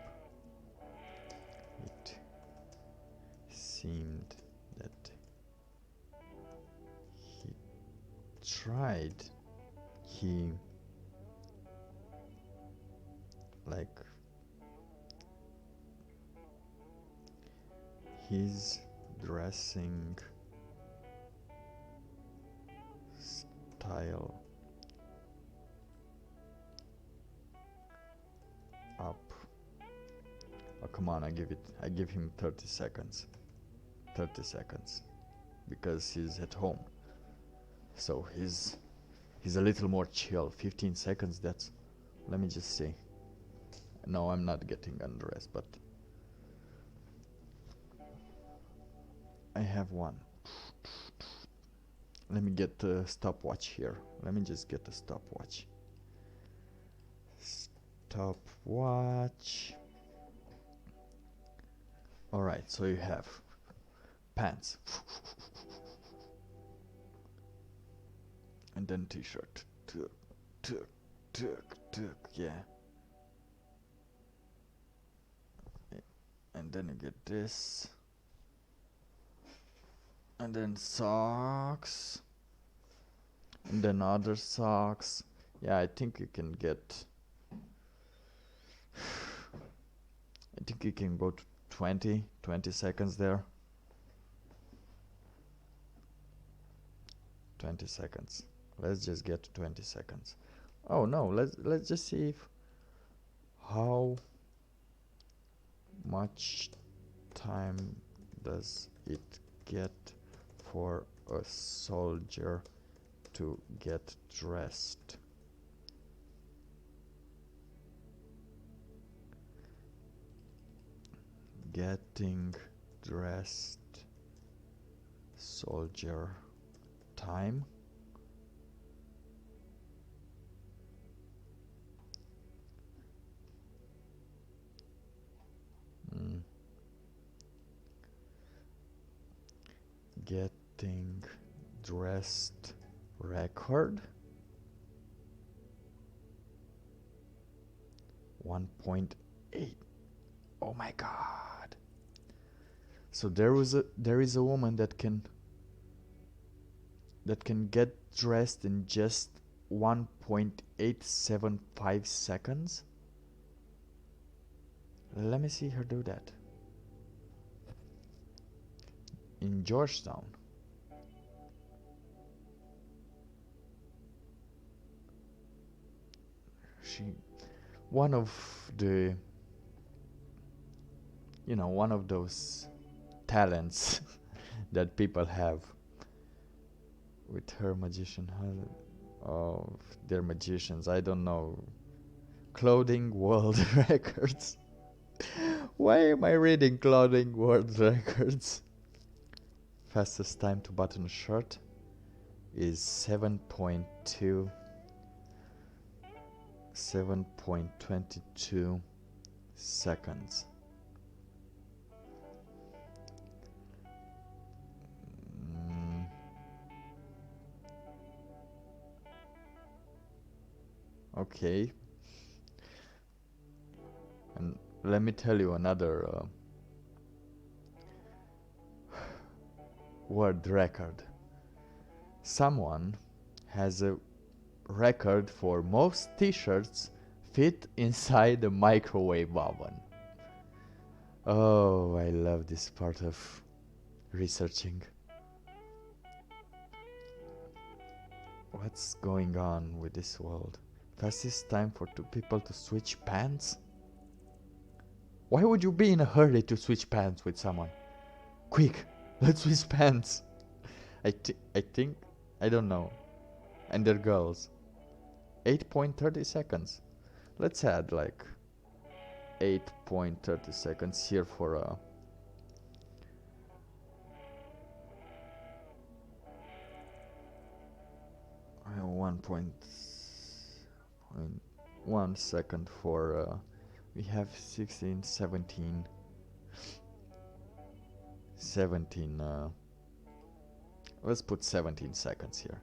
It seemed that he tried. His dressing style up. Oh, come on, I give him 30 seconds. 30 seconds. Because he's at home. So he's a little more chill. 15 seconds, that's... Let me just see. No, I'm not getting undressed, but... I have one. Let me get a stopwatch here. Let me just get a stopwatch. Stopwatch. Alright, so you have pants. And then t-shirt. Tuk, tuk, tuk, tuk, yeah. And then you get this. And then socks. And then other socks. Yeah, I think you can get... I think you can go to 20 seconds there. 20 seconds. Let's just get to 20 seconds. Oh no, let's just see if how much time does it get for a soldier to get dressed. Getting dressed soldier time. Getting dressed record 1.8. Oh my god. So there is a woman that can get dressed in just 1.875 seconds. Let me see her do that. In Georgetown. One of the, one of those talents that people have with her magician. Oh, they're magicians. I don't know. Clothing world records. Why am I reading clothing world records? Fastest time to button a shirt is 7.22 seconds. Okay. And let me tell you another world record. Someone has a record for most t-shirts fit inside a microwave oven. Oh, I love this part of researching. What's going on with this world? Fastest time for two people to switch pants? Why would you be in a hurry to switch pants with someone? Quick, let's switch pants. I think, I don't know. And they're girls. 8.30 seconds. Let's add like 8.30 seconds here for a 1.1 second for we have 16, 17 let's put 17 seconds here.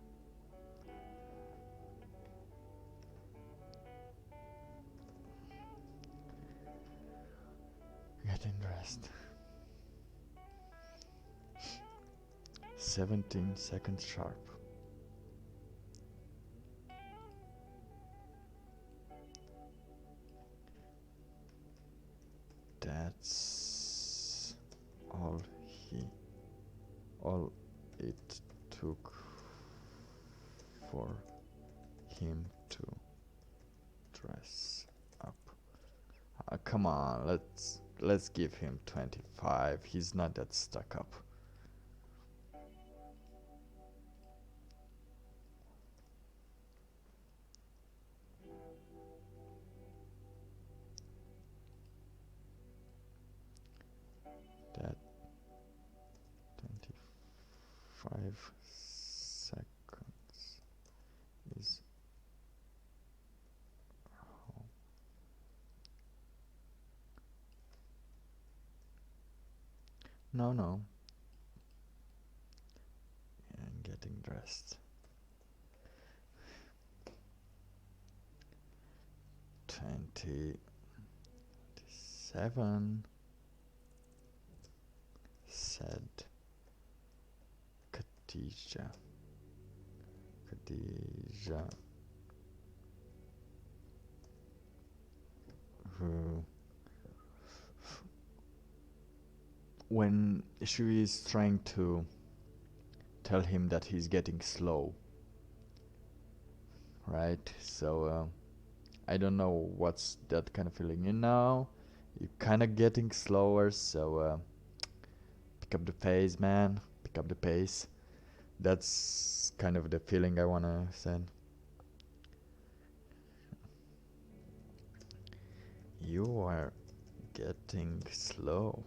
Getting dressed. 17 seconds sharp. That's all he all it took for him to dress up. Come on, let's give him 25. He's not that stuck up. That 25 seconds is how no, and getting dressed. 27 said Khadija. Who, when she is trying to tell him that he's getting slow, right? So I don't know what's that kind of feeling. You know, you're kind of getting slower, so pick up the pace, man. Pick up the pace. That's kind of the feeling I wanna send. You are getting slow.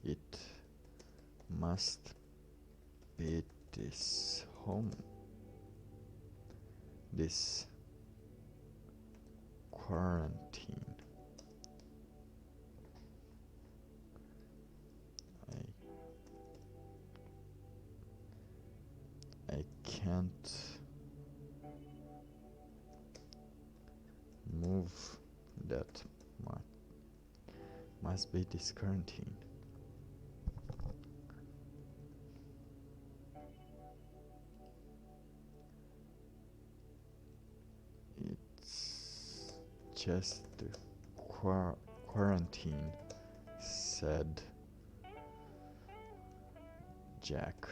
It must be this home. This quarantine. I can't move that much. Must be this quarantine. It's just the quarantine, said Jack.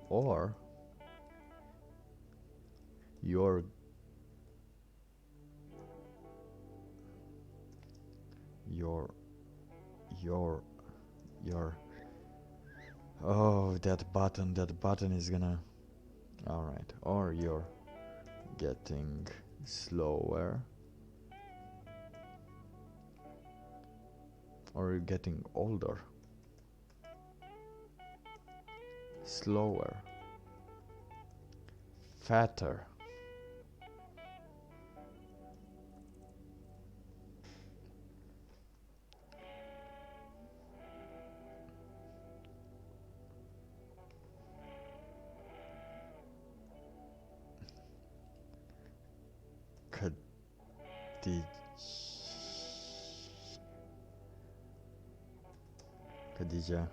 Or you're oh, that button is gonna, all right. Or you're getting slower, or you're getting older. Slower, fatter. Khadija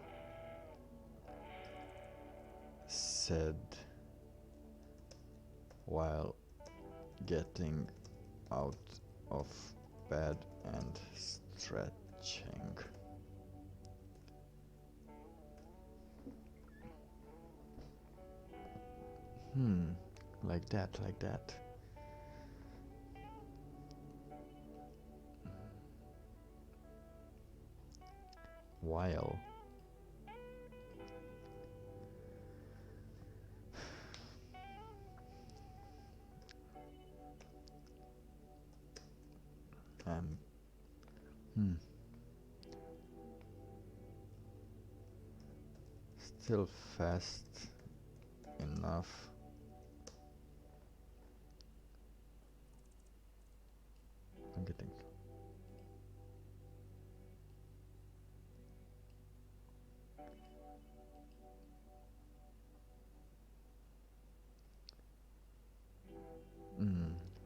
said while getting out of bed and stretching. Like that. While still fast enough I'm getting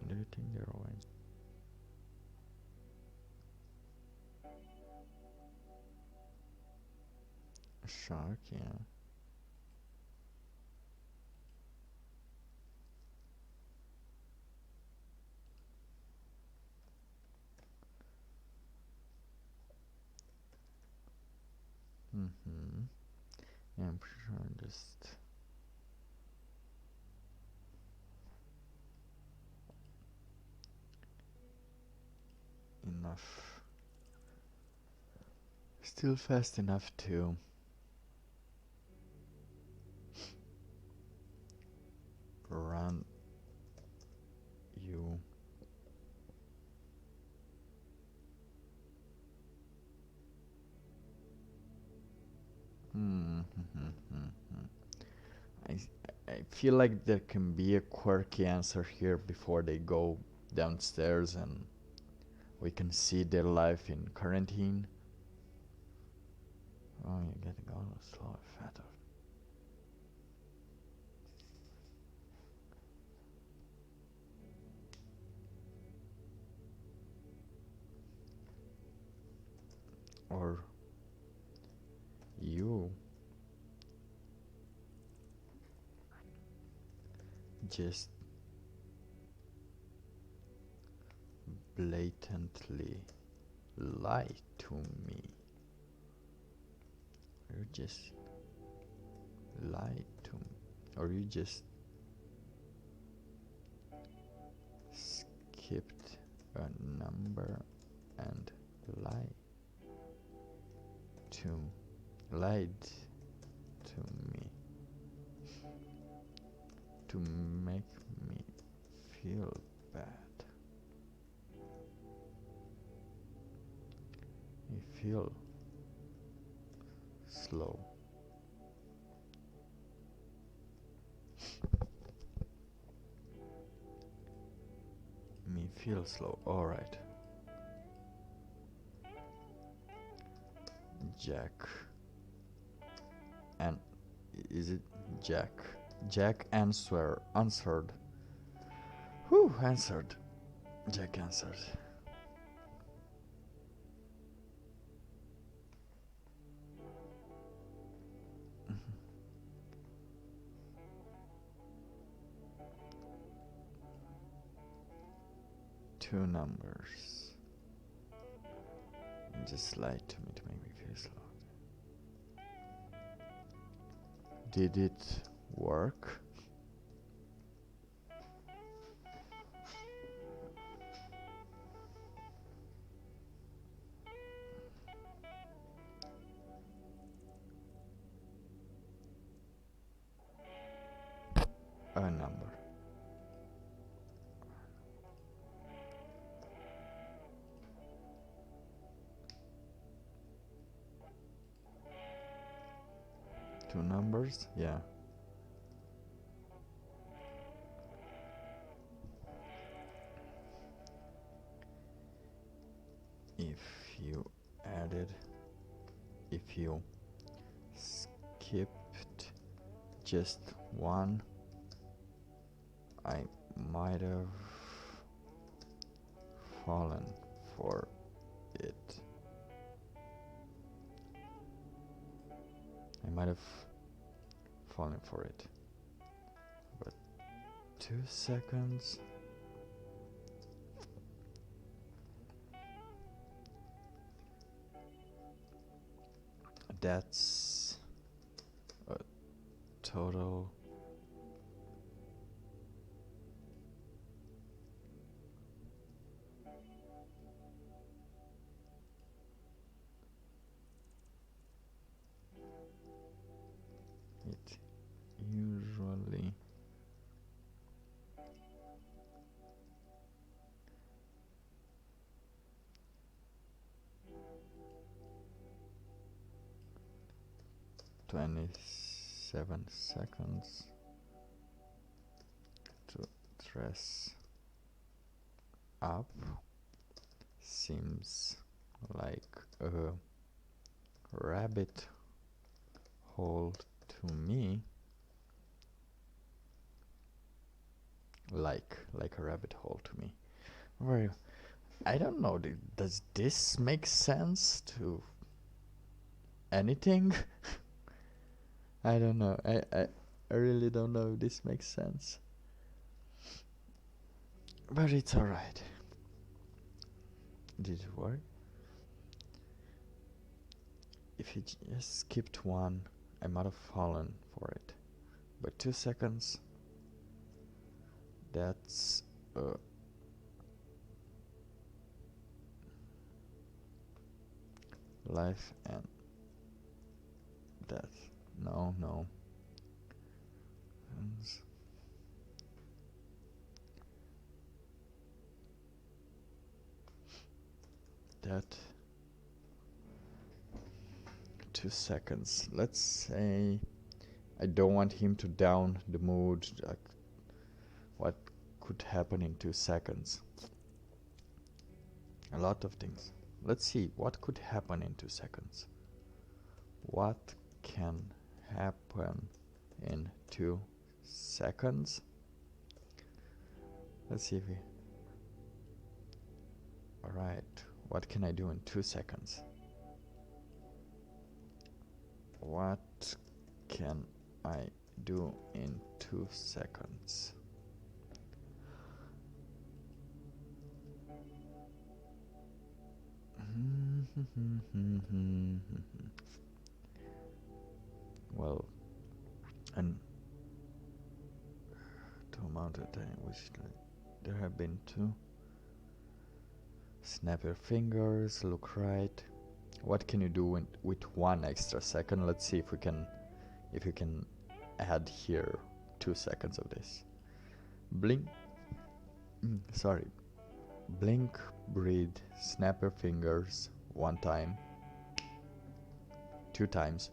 do you think they're alright? shark, yeah. Mm-hmm. Yeah, I'm pretty sure just enough. Still fast enough to run you. Hmm. I, I feel like there can be a quirky answer here before they go downstairs and we can see their life in quarantine. Oh, you're getting all slower, fatter. Or you just blatantly lie to me. You just lie to me. Or you just skipped a number and lie to lied to me to make me feel bad. Me feel slow. Me feel slow. Alright. Jack. And is it Jack? Jack answered. Whew, answered. Jack answered. Two numbers. And just lied to me to make me feel slow. Did it work? A number. Two numbers? Yeah. If you added, if you skipped just one, I might have fallen for it. I might have fallen for it. But 2 seconds. That's a total it usually $27 seconds to dress up. Seems like a rabbit hole to me. Like a rabbit hole to me. Where I don't know. Does this make sense to anything? I don't know. I really don't know if this makes sense. But it's alright. Did it work? If you just skipped one, I might have fallen for it. But 2 seconds, that's life and death. No, no. That 2 seconds. Let's say I don't want him to down the mood. Like, what could happen in 2 seconds? A lot of things. Let's see what could happen in 2 seconds. What can happen in 2 seconds? Let's see if we. Alright, what can I do in 2 seconds? What can I do in 2 seconds? Well, and to amount of time, which there have been 2. Snap your fingers, look right. What can you do with 1 extra second? Let's see if you can add here 2 seconds of this. Blink. Sorry. Blink, breathe, snap your fingers 1 time, 2 times.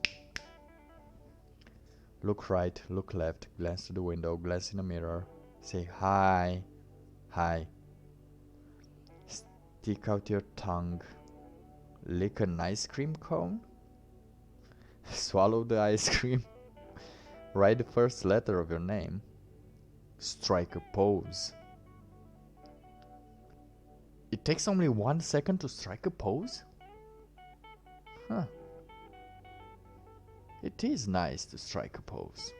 Look right, look left, glance to the window, glance in the mirror, say hi, hi. Stick out your tongue, lick an ice cream cone, swallow the ice cream, write the first letter of your name, strike a pose. It takes only 1 second to strike a pose? Huh. It is nice to strike a pose.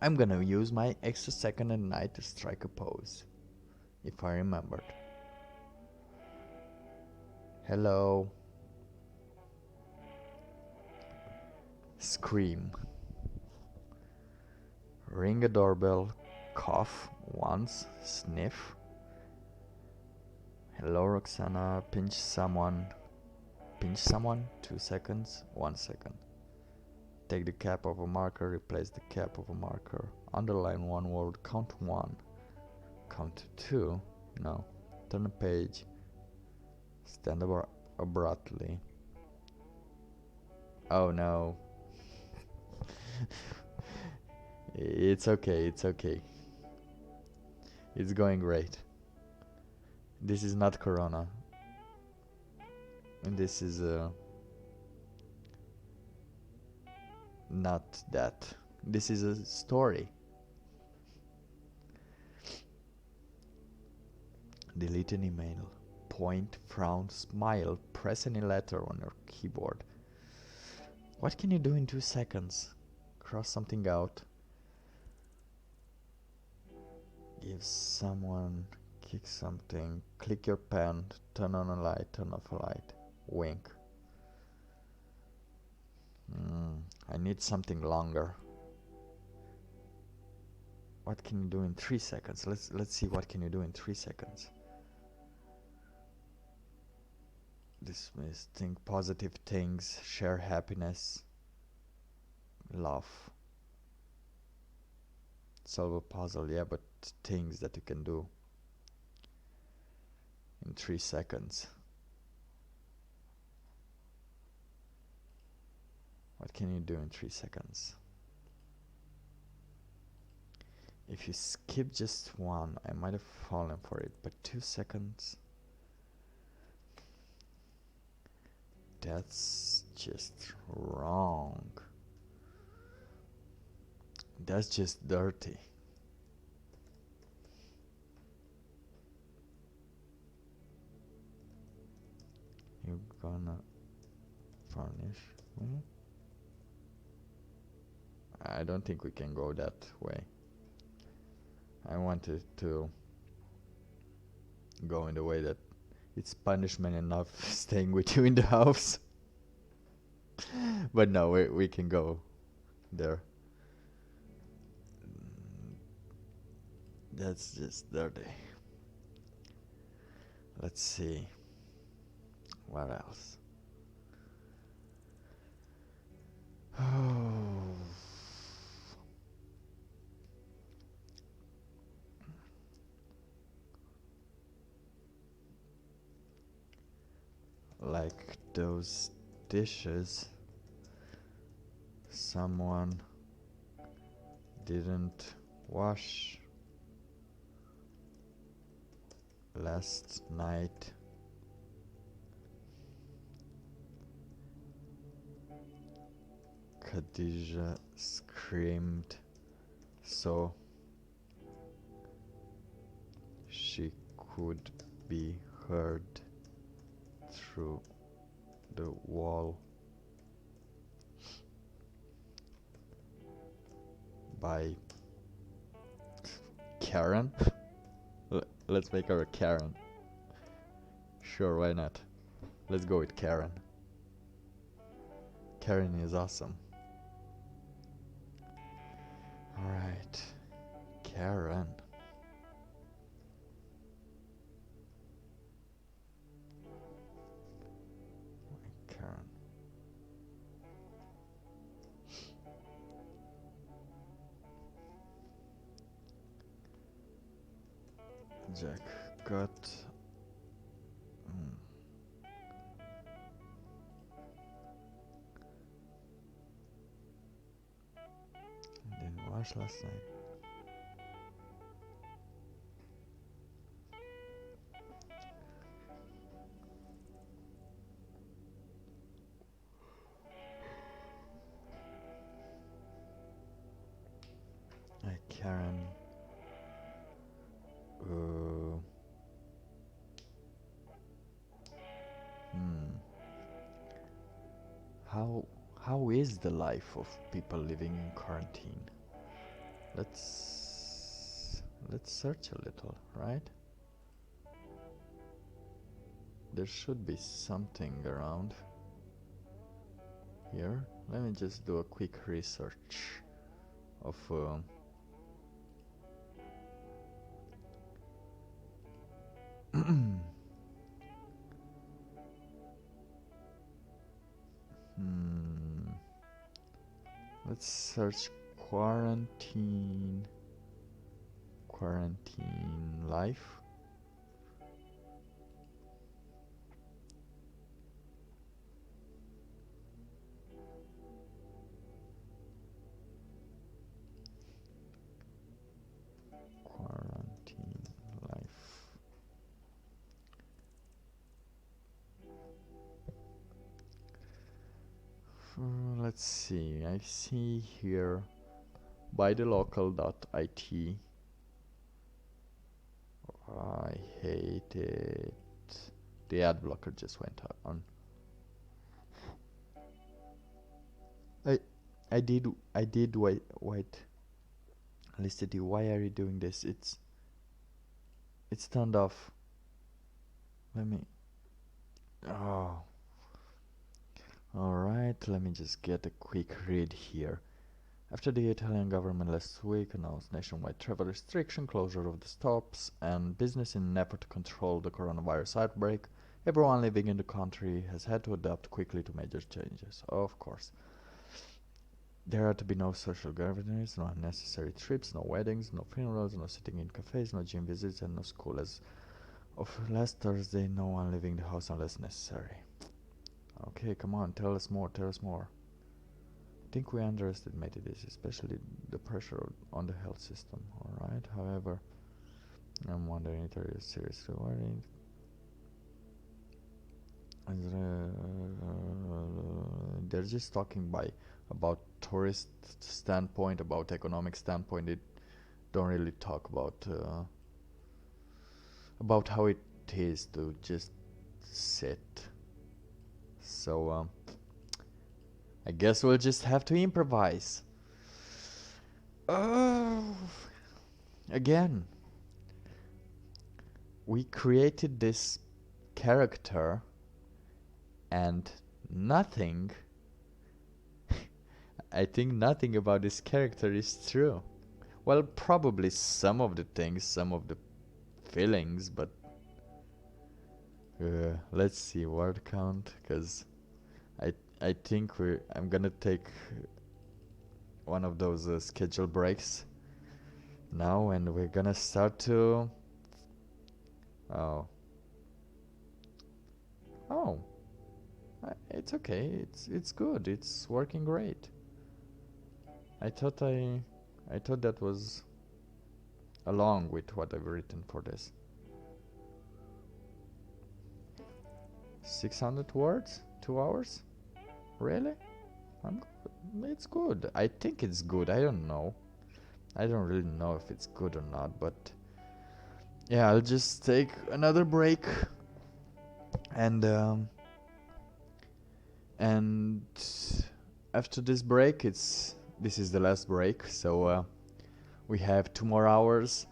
I'm gonna use my extra second at night to strike a pose, if I remembered. Hello. Scream. Ring a doorbell, cough once, sniff. Hello Roxana, pinch someone. Pinch someone, 2 seconds, 1 second. Take the cap of a marker, replace the cap of a marker. Underline 1 word, count 1. Count 2, no. Turn a page. Stand abruptly. Oh no. It's okay, it's okay. It's going great. This is not Corona. And this is not that. This is a story. Delete an email. Point, frown, smile. Press any letter on your keyboard. What can you do in 2 seconds? Cross something out. Give someone, kick something, click your pen, turn on a light, turn off a light, wink. I need something longer. What can you do in 3 seconds? Let's see what can you do in 3 seconds. Dismiss, think positive things, share happiness, laugh. Solve a puzzle, yeah, but things that you can do in 3 seconds. What can you do in 3 seconds? If you skip just 1, I might have fallen for it, but 2 seconds? That's just wrong. That's just dirty. You're gonna furnish me? I don't think we can go that way. I wanted to go in the way that it's punishment enough staying with you in the house. But no, we can go there. That's just dirty. Let's see. What else? Oh. Like those dishes someone didn't wash last night. Khadija screamed so she could be heard through the wall by Karen. Let's make her a Karen. Sure, why not? Let's go with Karen. Karen is awesome. Alright. Karen. Karen. Jack got... Didn't wash last night. Karen. How is the life of people living in quarantine? Let's search a little, right? There should be something around here. Let me just do a quick research of let's search quarantine life. Quarantine life. Let's see. I see here by the local.it. I hate it. The ad blocker just went on. I did wait. Listed you. Why are you doing this? It's turned off. Let me. Oh. Alright, let me just get a quick read here. After the Italian government last week announced nationwide travel restriction, closure of the stops and business in an effort to control the coronavirus outbreak, everyone living in the country has had to adapt quickly to major changes. Of course. There are to be no social gatherings, no unnecessary trips, no weddings, no funerals, no sitting in cafes, no gym visits, and no school. As of last Thursday, no one leaving the house unless necessary. Okay, come on, tell us more. I think we underestimated this, especially the pressure on the health system, alright? However, I'm wondering if are you seriously worried? They're just talking about tourist standpoint, about economic standpoint. They don't really talk about how it is to just sit. So I guess we'll just have to improvise. Oh, again, we created this character and nothing, I think nothing about this character is true. Well, probably some of the things, some of the feelings, but let's see word count, because I think I'm gonna take one of those schedule breaks now, and we're gonna start to. Oh. Oh. It's okay. It's good. It's working great. I thought I thought that was along with what I've written for this. 600 words? 2 hours? Really? It's good. I think it's good. I don't know. I don't really know if it's good or not, but yeah, I'll just take another break and and after this break, this is the last break, so we have 2 more hours,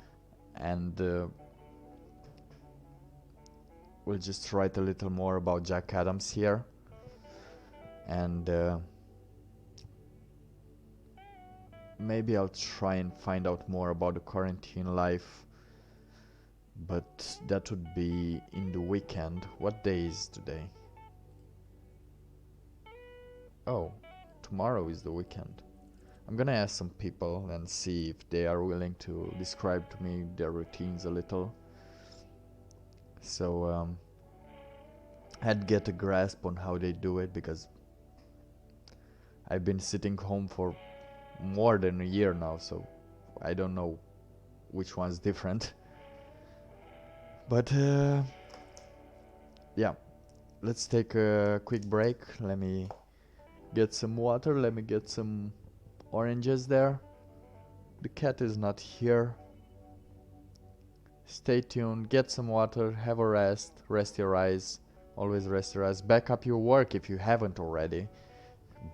and we'll just write a little more about Jack Adams here, and maybe I'll try and find out more about the quarantine life, but that would be in the weekend. What day is today? Oh, tomorrow is the weekend. I'm gonna ask some people and see if they are willing to describe to me their routines a little. So I'd get a grasp on how they do it, because I've been sitting home for more than a year now, so I don't know which one's different. But yeah, let's take a quick break. Let me get some water, let me get some oranges there. The cat is not here. Stay tuned, get some water, have a rest your eyes. Always rest your eyes. Back up your work if you haven't already.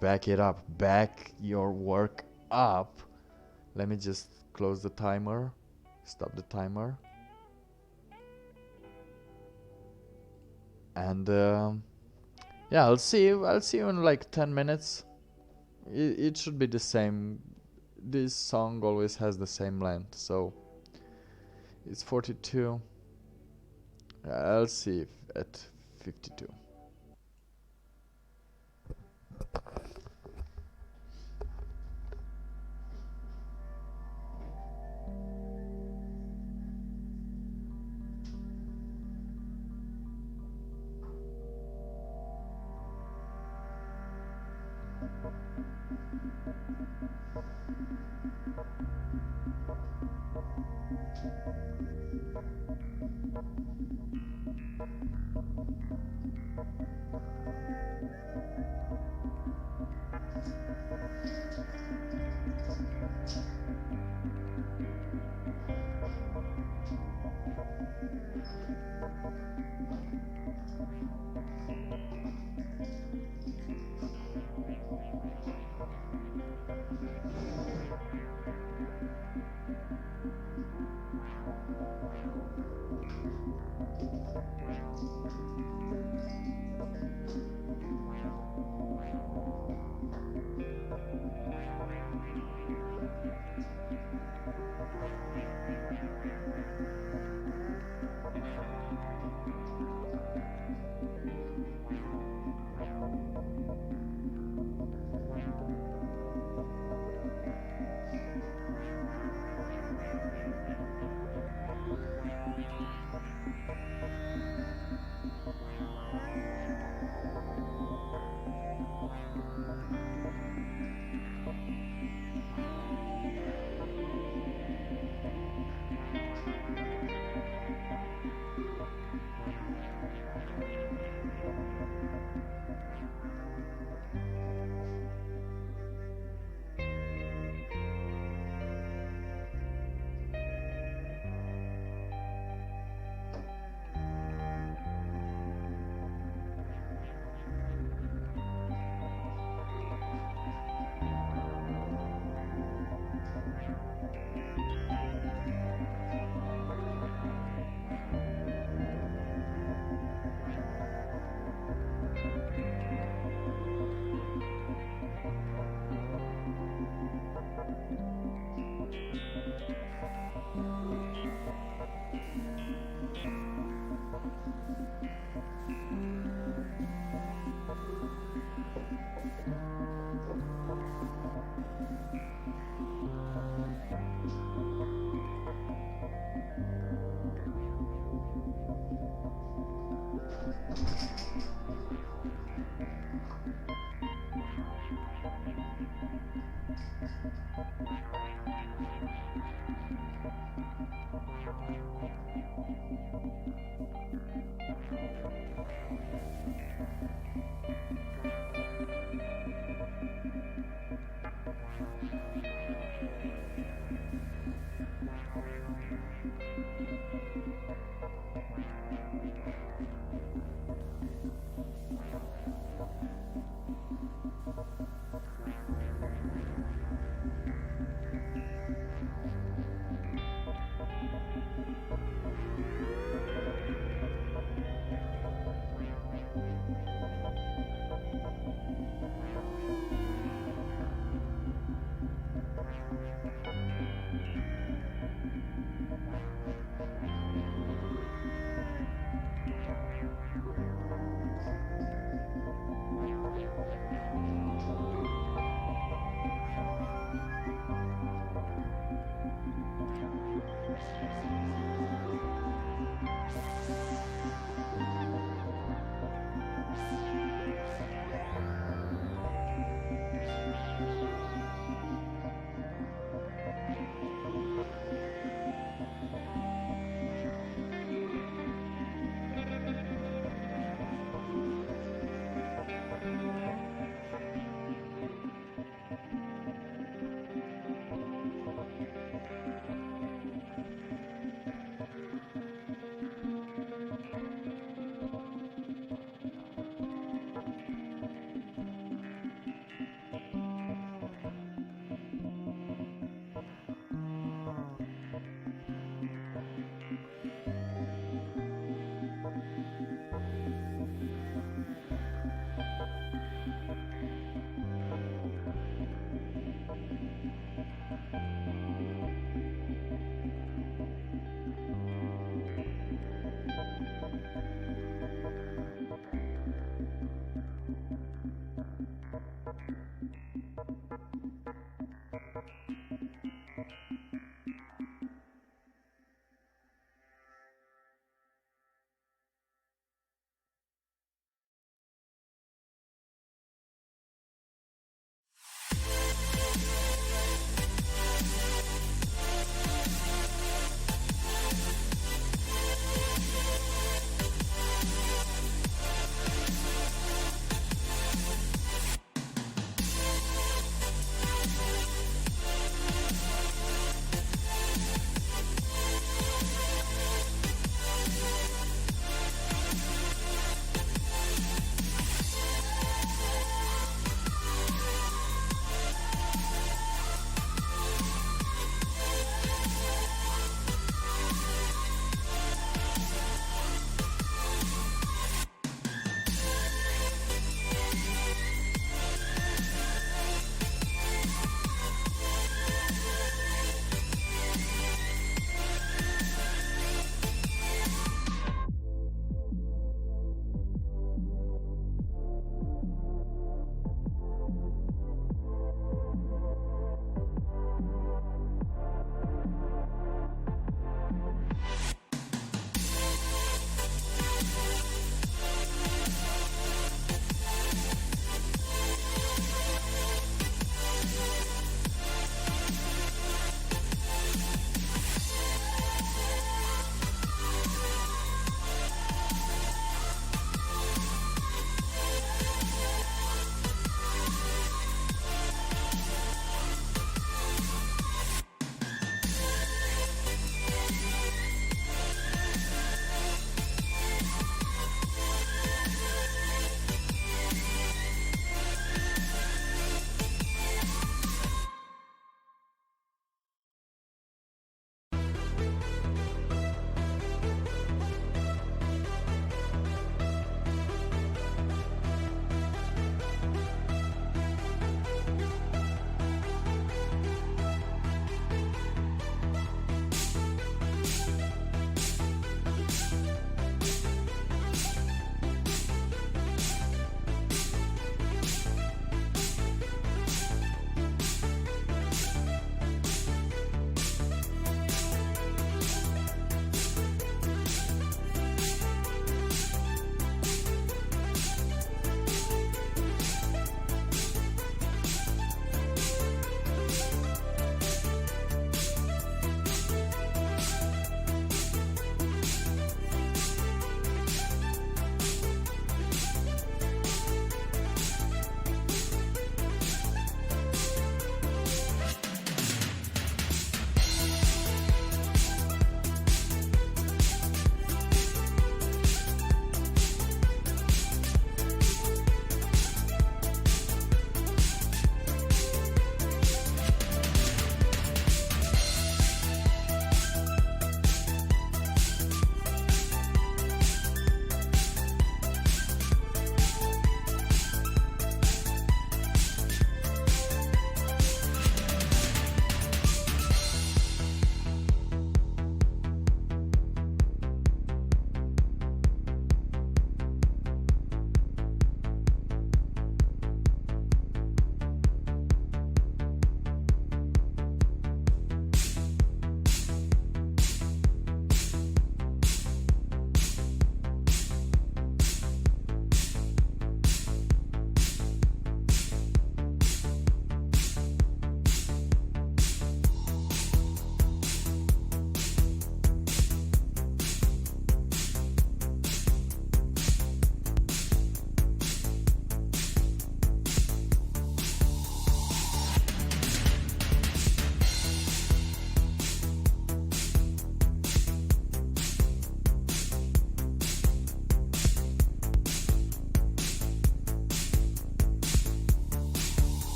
Back it up. Back your work up. Let me just close the timer. Stop the timer. And yeah, I'll see you in like 10 minutes. It should be the same. This song always has the same length, so it's 42. I'll see if at 52.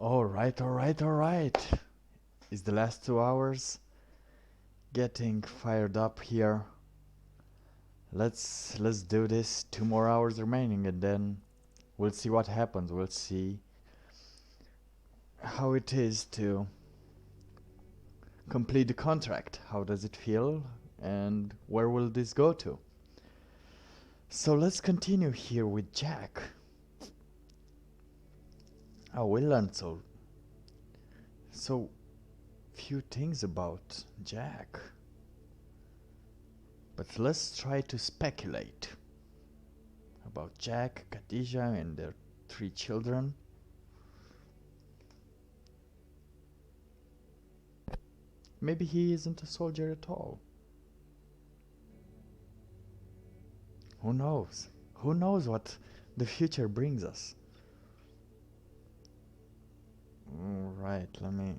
Alright, alright, alright. Is the last 2 hours getting fired up here? Let's do this. 2 more hours remaining and then we'll see what happens. We'll see how it is to complete the contract. How does it feel? And where will this go to? So let's continue here with Jack. Oh, we learned so few things about Jack. But let's try to speculate about Jack, Khadija, and their 3 children. Maybe he isn't a soldier at all. Who knows? Who knows what the future brings us? Alright, let me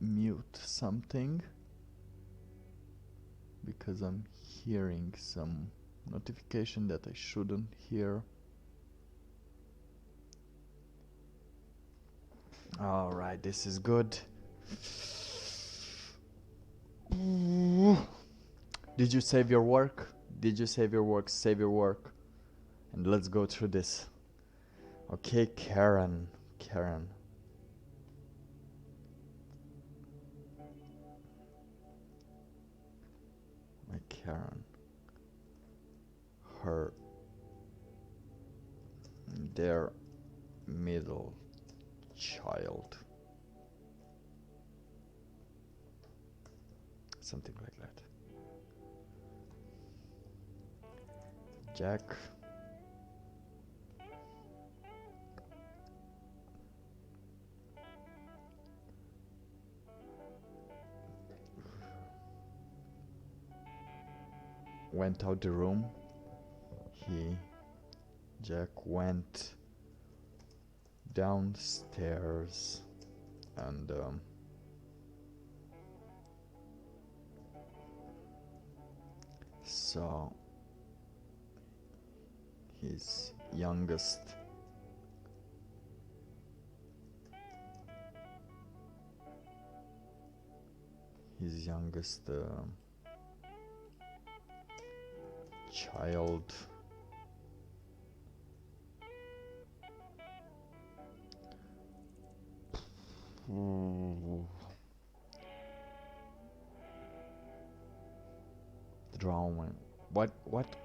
mute something because I'm hearing some notification that I shouldn't hear. Alright, this is good. Did you save your work? Did you save your work? Save your work. And let's go through this. Okay, Karen. My Karen. Their middle child. Something like that. Jack. Went out the room. Jack went downstairs and saw his youngest child drowning. What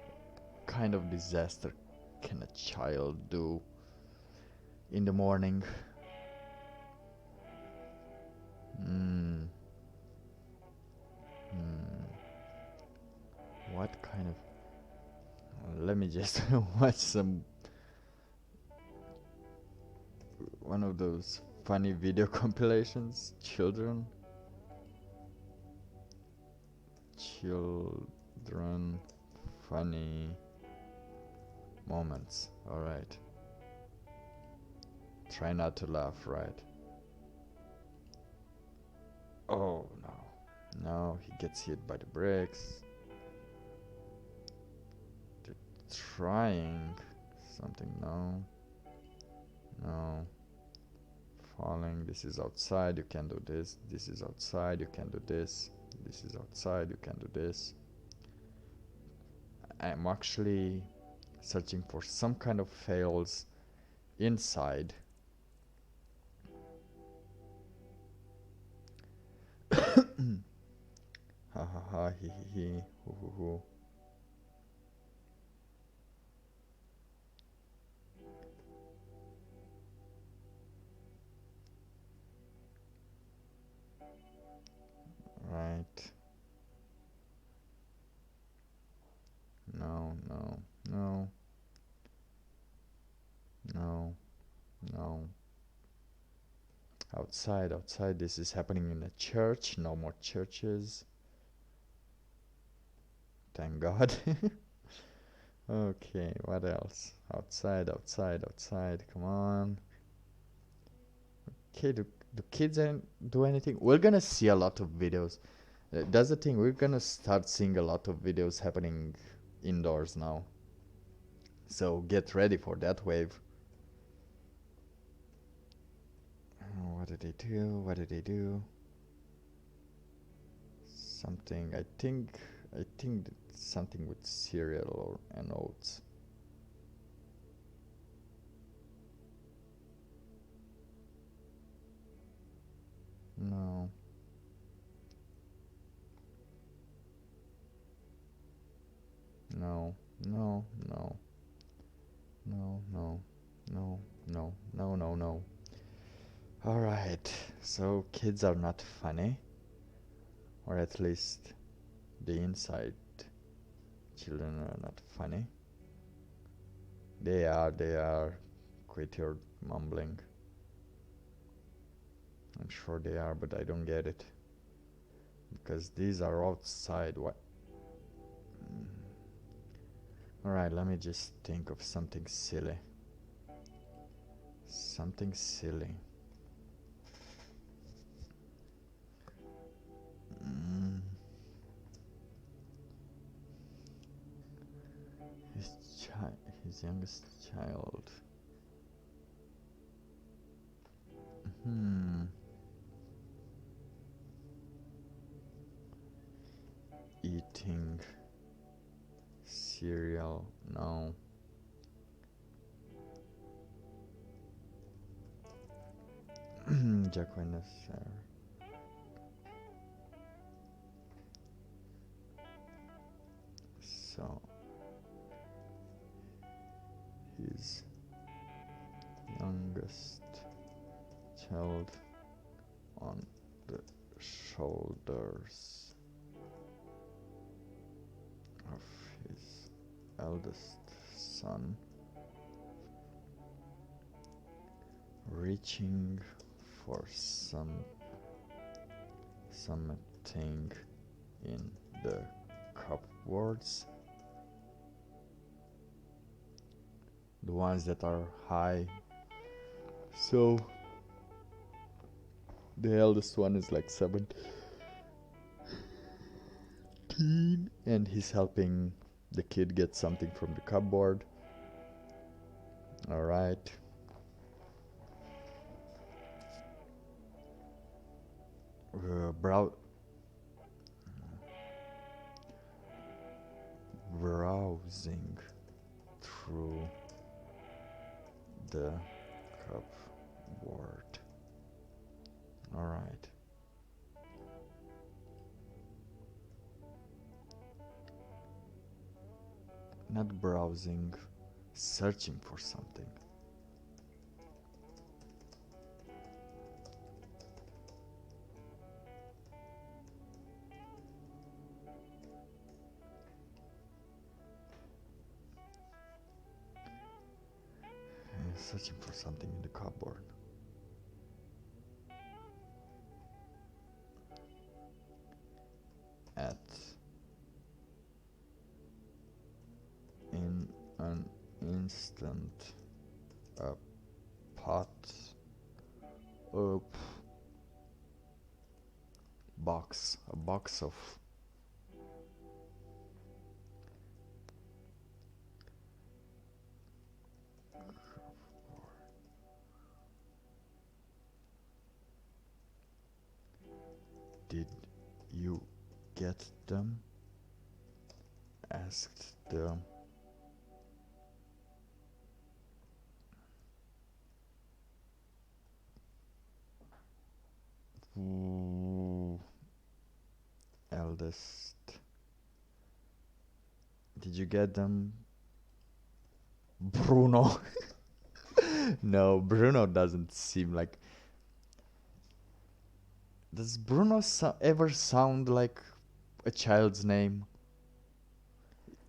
kind of disaster can a child do in the morning? What kind of... let me just watch one of those funny video compilations. Children funny moments. Alright. Try not to laugh, right? Oh no. No, he gets hit by the bricks. They're trying something. No. Falling. This is outside, you can do this. This is outside, you can do this. This is outside, you can do this. I'm actually searching for some kind of fails inside. Ha ha ha, he hoo hoo hoo. Right. No. Outside, this is happening in a church. No more churches. Thank God. Okay, what else? Outside. Come on. Okay, do kids do anything? We're gonna see a lot of videos. That's the thing. We're gonna start seeing a lot of videos happening indoors now. So get ready for that wave. did they do? What did they do? Something. I think something with cereal or and oats. No. No. No. No. No. No. No. No. No. No. No. All right. So kids are not funny, or at least the inside children are not funny. They are. They are. Quit your mumbling. I'm sure they are, but I don't get it because these are outside. What? All right. Let me just think of something silly. Something silly. Mm. His child, his youngest child. Hmm. Eating cereal. No. Jacqueline. So his youngest child on the shoulders of his eldest son, reaching for something in the cupboards, the ones that are high. So the eldest one is like 17 and he's helping the kid get something from the cupboard. All right. Brow browsing through the cupboard. All right. Not browsing, searching for something. Searching for something in the cupboard. At in an instant, a pot up box, a box of did you get them? Asked the eldest. Did you get them, Bruno? No, Bruno doesn't seem like. Does Bruno ever sound like a child's name?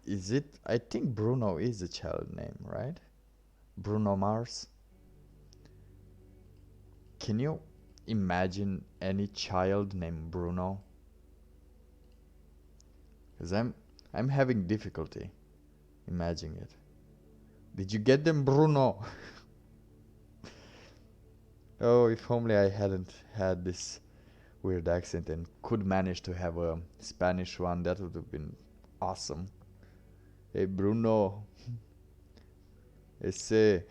Is it? I think Bruno is a child name, right? Bruno Mars. Can you imagine any child named Bruno? Because I'm having difficulty imagining it. Did you get them, Bruno? Oh, if only I hadn't had this weird accent and could manage to have a Spanish one, that would have been awesome. Hey, Bruno. Ese.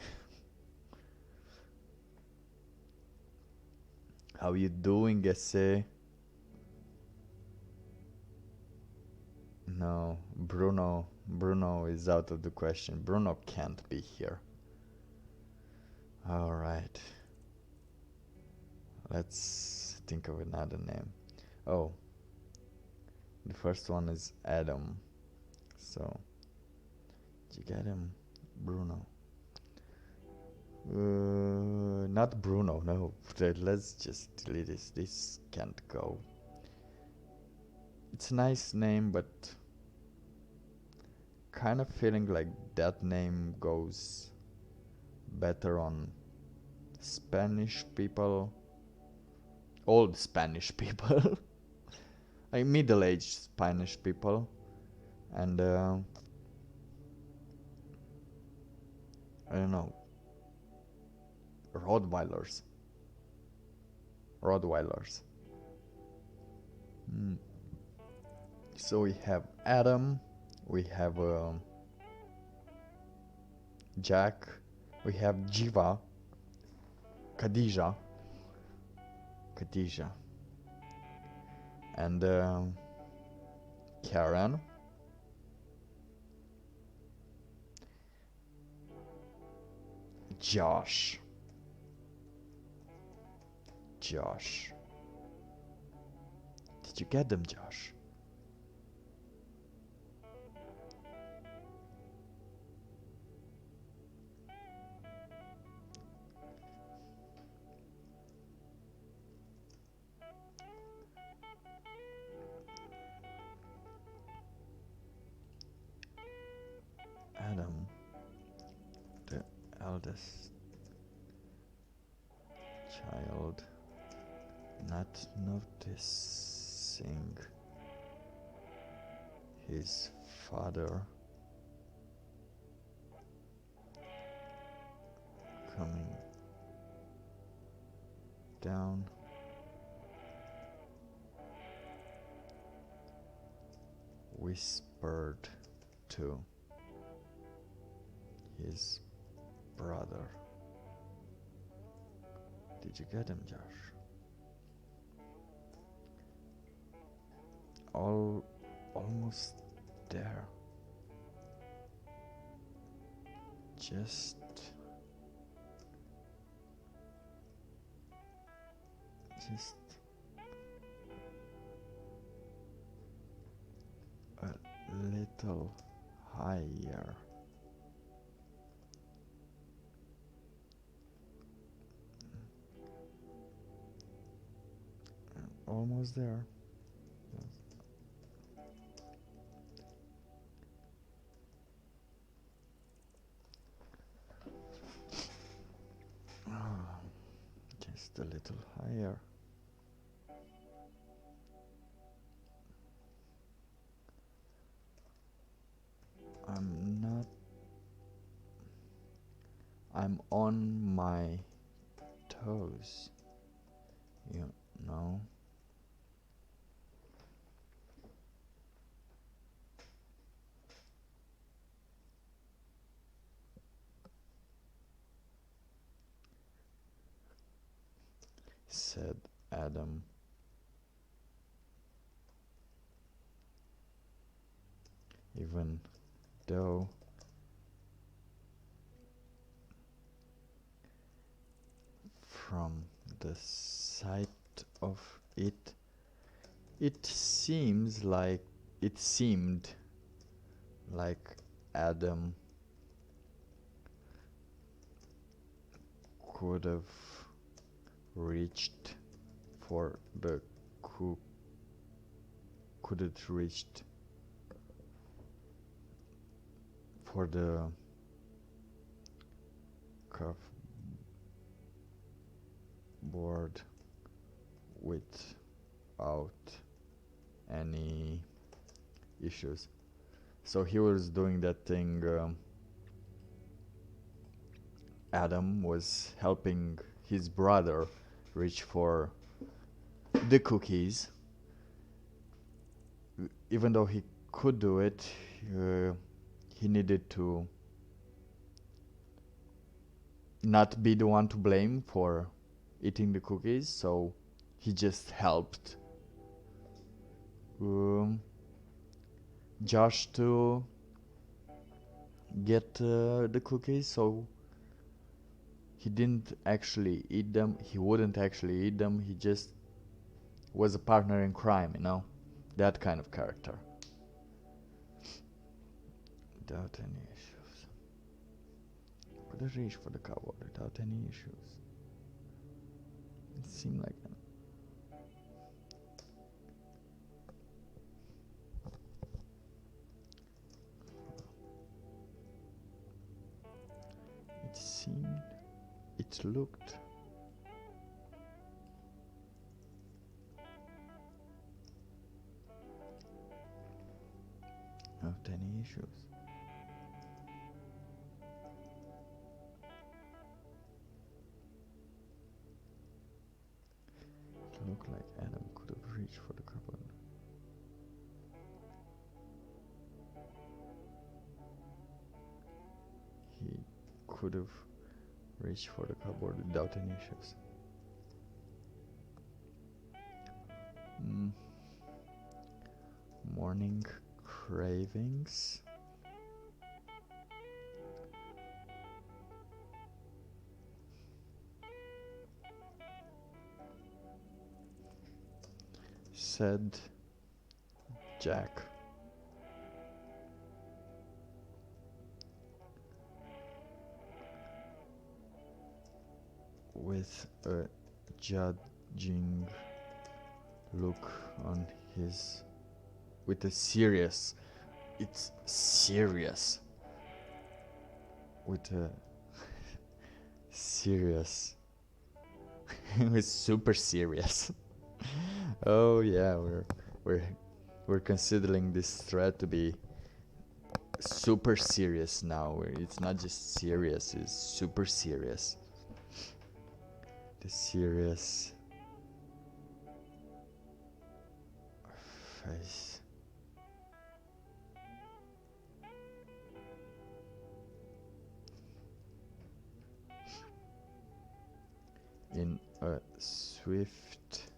How you doing, Esse? No, Bruno. Bruno is out of the question. Bruno can't be here. Alright. Let's think of another name. Oh. The first one is Adam. So, did you get him? Bruno. Not Bruno, no. Let's just delete this. This can't go. It's a nice name, but kind of feeling like that name goes better on Spanish people. Old Spanish people. Like middle-aged Spanish people. And I don't know. Rottweilers. So we have Adam, we have Jack, we have Jiva, Khadija, and Karen, Josh. Did you get them, Josh? Adam, the eldest child, not noticing his father coming down, whispered to his brother. Did you get him, Josh? Almost there. Just a little higher. Almost there. Just a little higher. I'm on my toes, you know. Said Adam. Even though from the sight of it, it seemed like Adam could have reached for the couldn't reached for the curve board without any issues. So he was doing that thing. Adam was helping his brother reach for the cookies. Even though he could do it, he needed to not be the one to blame for eating the cookies, so he just helped Josh to get the cookies, so he didn't actually eat them. He wouldn't actually eat them. He just was a partner in crime, you know? That kind of character. Without any issues. Could have reached for the cupboard without any issues. It seemed like that. It seemed, it looked without any issues. It looked like Adam could have reached for the cupboard. He could have reached for the cupboard without any issues. Morning cravings. Said Jack. With a judging look on his, with a serious, it's serious, with a serious, it was super serious. Oh yeah, we're considering this threat to be super serious now. It's not just serious, it's super serious. The serious face. In a swift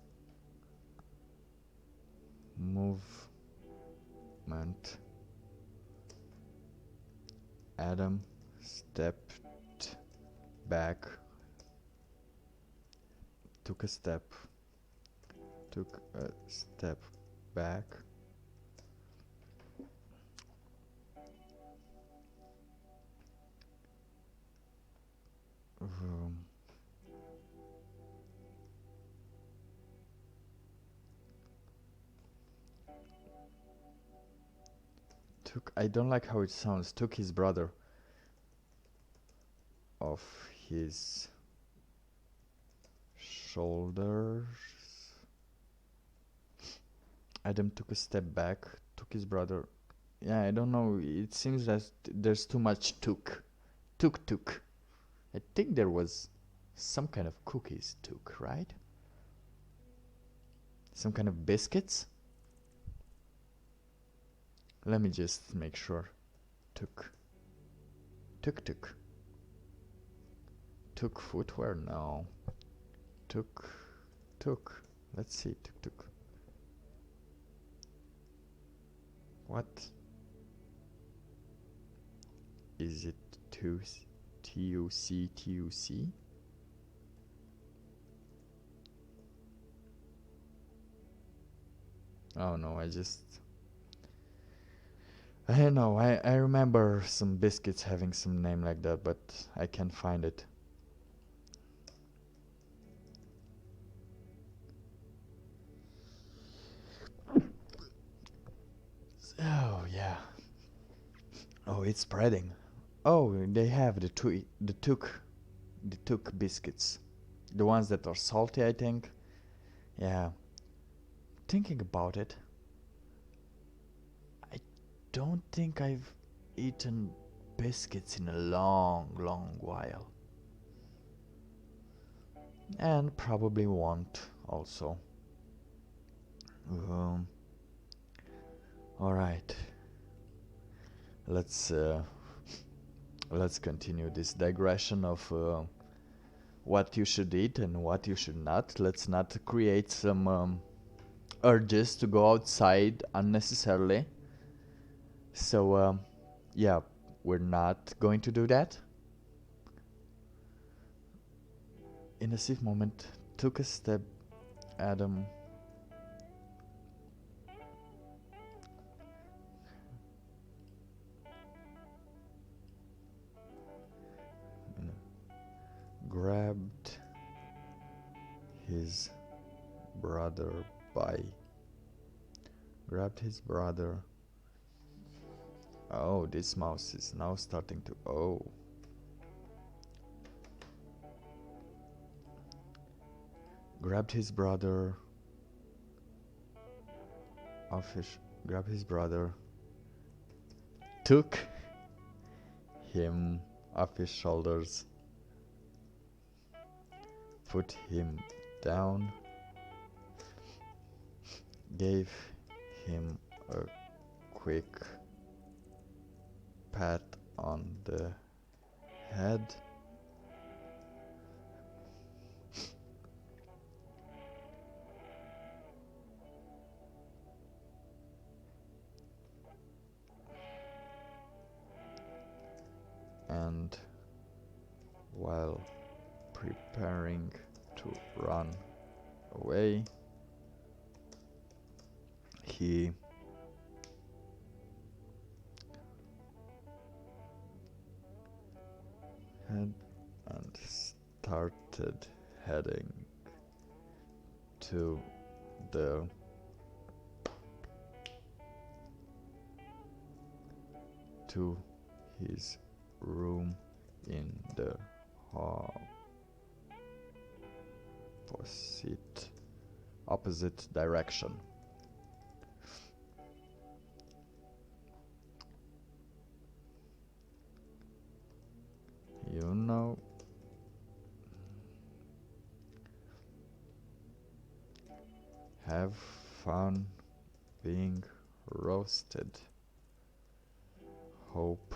movement, Adam stepped back, took a step back, I don't like how it sounds, took his brother off his shoulders. Adam took a step back, took his brother. Yeah, I don't know, it seems that there's too much took. I think there was some kind of cookies took, right? Some kind of biscuits? Let me just make sure. Took footwear? No. Took. Let's see. Took. What? Is it Tuc? Oh no, I don't know, I remember some biscuits having some name like that, but I can't find it. Oh yeah. Oh, it's spreading. Oh, they have the Took biscuits. The ones that are salty, I think. Yeah. Thinking about it, I don't think I've eaten biscuits in a long while. And probably won't also. Alright. Let's continue this digression of what you should eat and what you should not. Let's not create some urges to go outside unnecessarily. So, yeah, we're not going to do that. In a safe moment, took a step. Adam grabbed his brother by grabbed his brother. Oh, this mouse is now starting to grabbed his brother grabbed his brother, took him off his shoulders, put him down, gave him a quick pat on the head, and while preparing to run away, he had and started heading to his room in the opposite direction. You know, have fun being roasted. Hope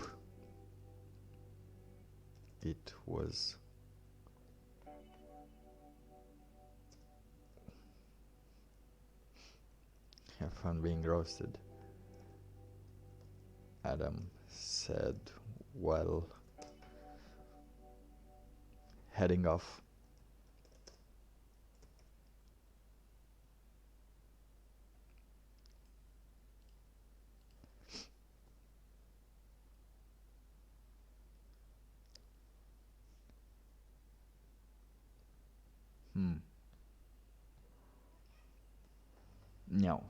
it was have fun being roasted, Adam said while heading off. No.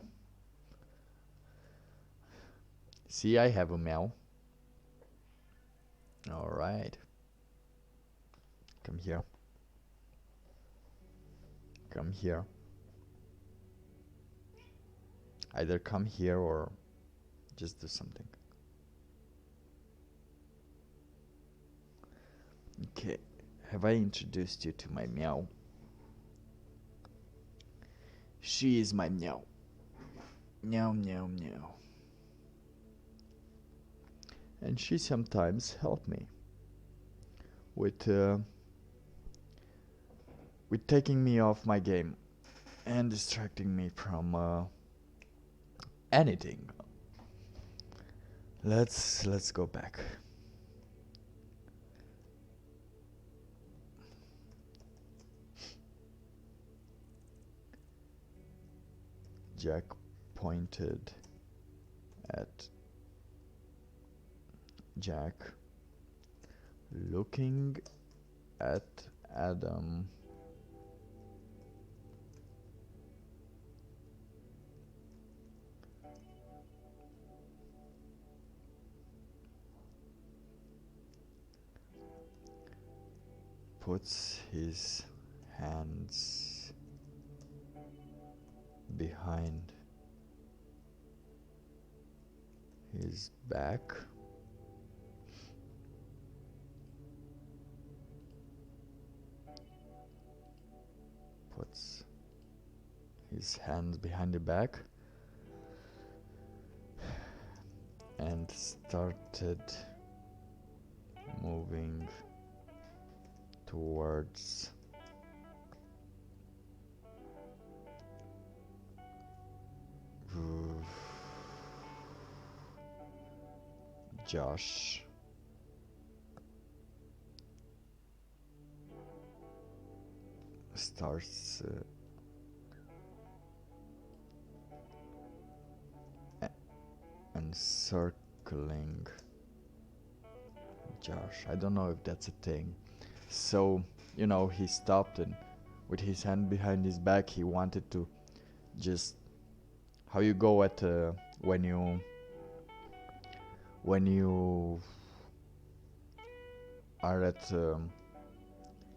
See, I have a meow. Alright. Come here. Come here. Either come here or just do something. Okay. Have I introduced you to my meow? She is my meow. Meow, meow, meow. And she sometimes helped me with taking me off my game and distracting me from anything. Let's go back. Jack pointed at Jack, looking at Adam. Puts his hands behind his back, puts his hands behind the back and started moving towards Josh. Starts encircling Josh. I don't know if that's a thing. So, you know, he stopped and with his hand behind his back, he wanted to just how you go at when you are at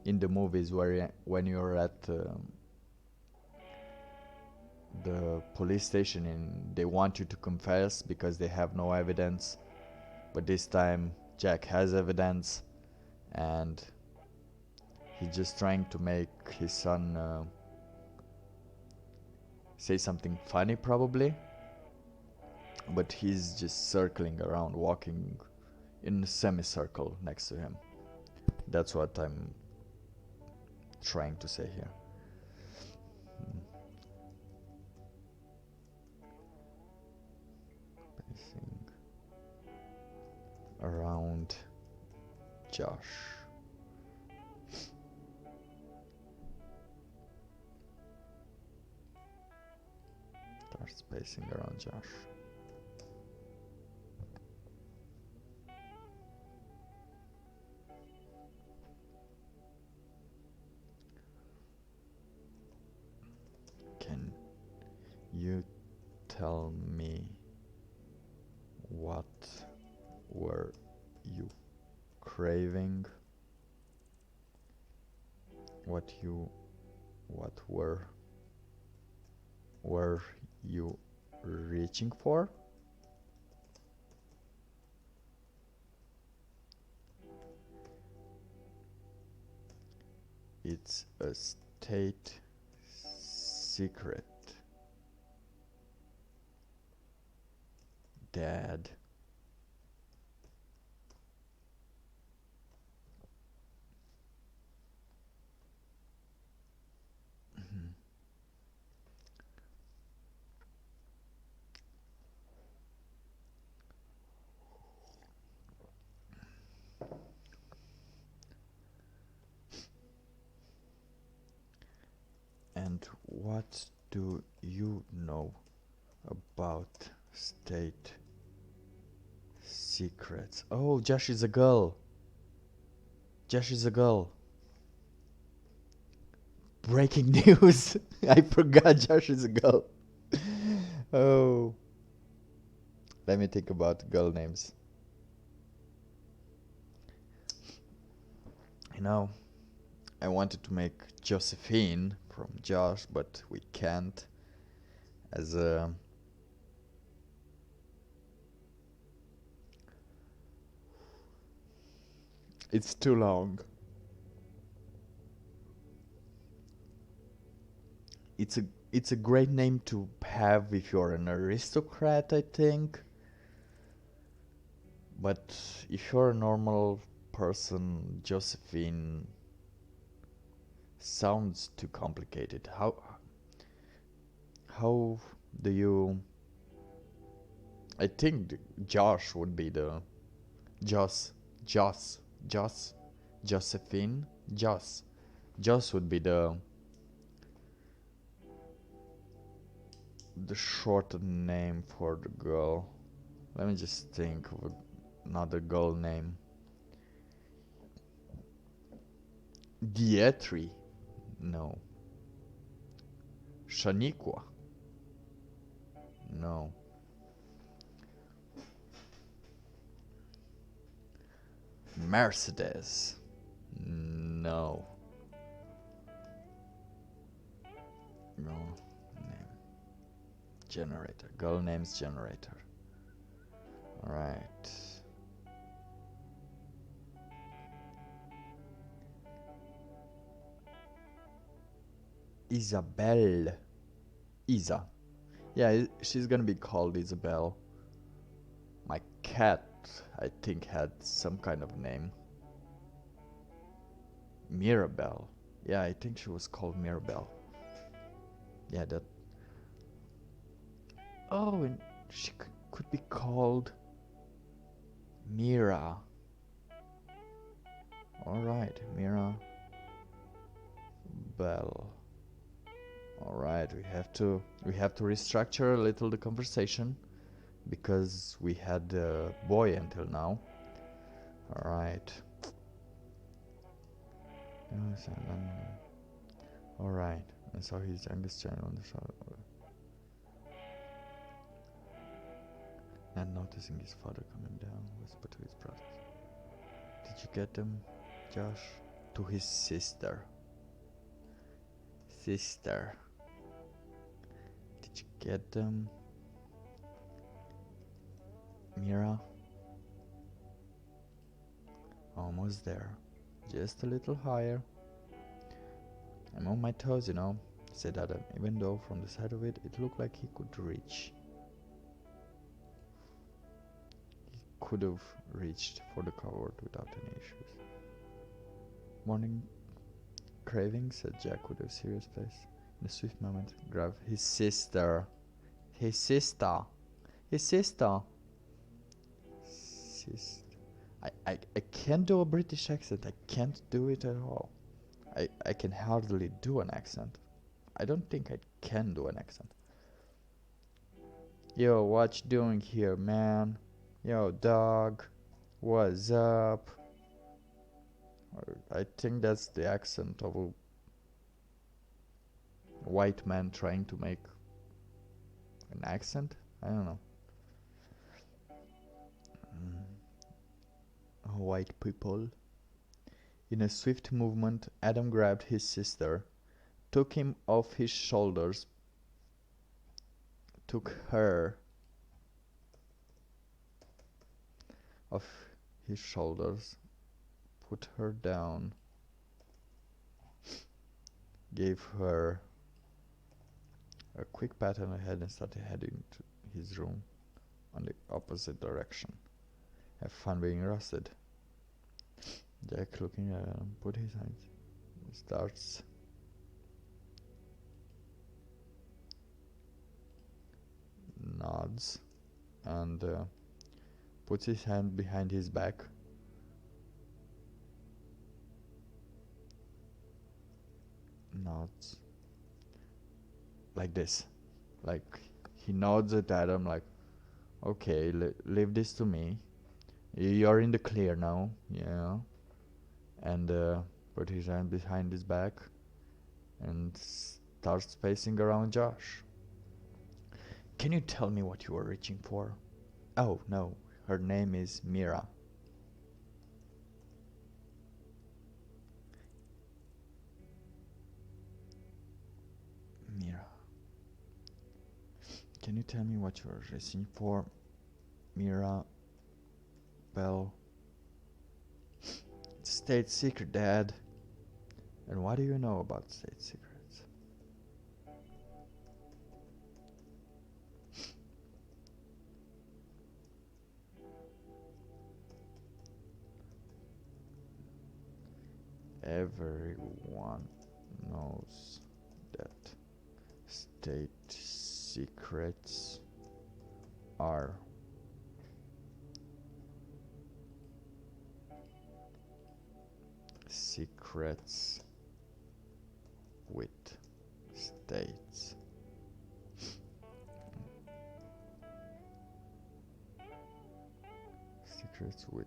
in the movies where when you're at the police station and they want you to confess because they have no evidence, but this time Jack has evidence and he's just trying to make his son say something funny probably, but he's just circling around, walking in a semicircle next to him. That's what I'm trying to say here. Pacing around Josh. Starts pacing around Josh. Can you tell me what were you craving? What were you reaching for? It's a state secret, Dad. And what do you know about state secrets? Oh, Josh is a girl. Josh is a girl. Breaking news. I forgot Josh is a girl. Oh. Let me think about girl names. You know, I wanted to make Josephine from Josh, but we can't. As a it's too long. It's a great name to have if you're an aristocrat, I think. But if you're a normal person, Josephine sounds too complicated. How do you? I think Josh would be the Joss, Josephine, Joss would be the short name for the girl. Let me just think of another girl name. Dietri, no. Shaniqua, no. Mercedes, no. No name. Generator. Girl names generator. Alright. Isabel. Isa. Yeah, she's gonna be called Isabel. My cat, I think, had some kind of name. Mirabelle. Yeah, I think she was called Mirabelle. Yeah, that. Oh, and she could be called Mira. Alright, Mira Bell. Alright, we have to restructure a little the conversation because we had the boy until now. Alright. Alright. And so his youngest child on the shoulder. And noticing his father coming down, whispered to his brothers. Did you get them, Josh? To his sister. Sister. Did you get them? Mira? Almost there. Just a little higher. I'm on my toes, said Adam, even though from the side of it, it looked like he could reach. He could have reached for the cupboard without any issues. Morning craving, said Jack with a serious face. In a swift moment, grabbed his sister. His sister. His sister. Sister. I can't do a British accent. I can't do it at all. I can hardly do an accent. I don't think I can do an accent. Yo, what you doing here, man? Yo, dog. What's up? I think that's the accent of a white man trying to make an accent. I don't know. White people. In a swift movement, Adam grabbed his sister, took him off his shoulders, took her off his shoulders, put her down, gave her a quick pat on the head and started heading to his room on the opposite direction. Have fun being arrested. Jack, looking at him, put his hands, starts nods and puts his hand behind his back. Nods like this, like he nods at Adam like, okay, leave this to me, you're in the clear now, and put his hand behind his back and starts pacing around Josh. Can you tell me what you were reaching for? Oh no, her name is Mira. Mira. Can you tell me what you were reaching for? Mira Bell. It's state secret, Dad. And what do you know about state secrets? Everyone knows that state secrets are secrets with states. Secrets with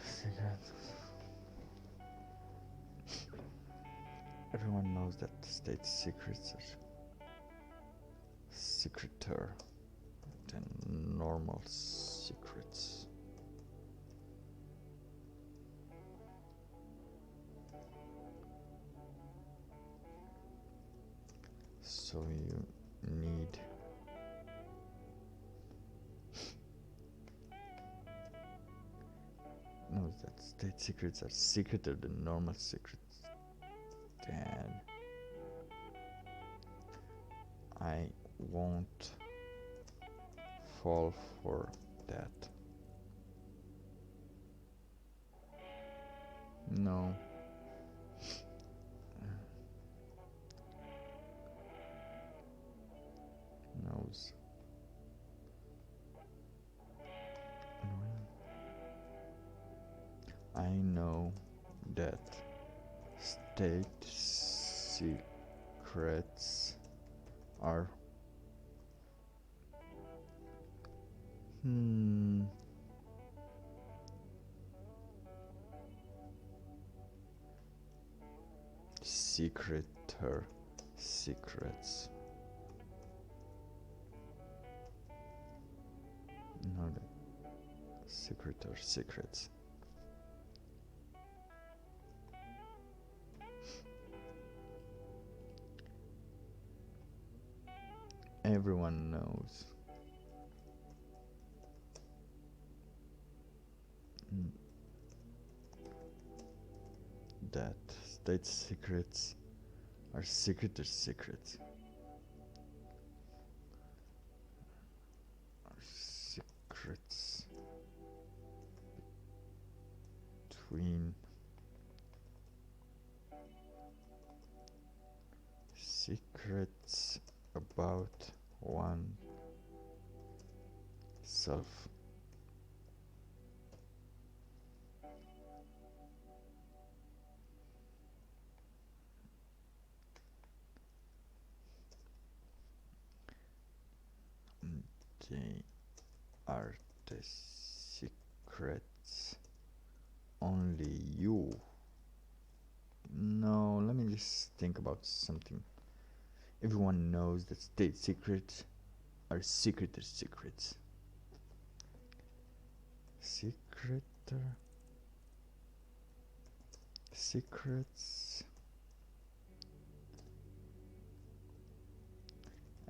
secrets. Everyone knows that state secrets are secreter than normal secrets. So you need knows that state secrets are secreter than normal secrets. Then I won't fall for that. No. Nose. I know that state secrets are secreter secrets. No, the secreter secrets. Everyone knows that state secrets are secreter secrets. Are secrets between secrets about one self. They are the secrets only you. No, let me just think about something. Everyone knows that state secrets are secreter secrets. Secreter secrets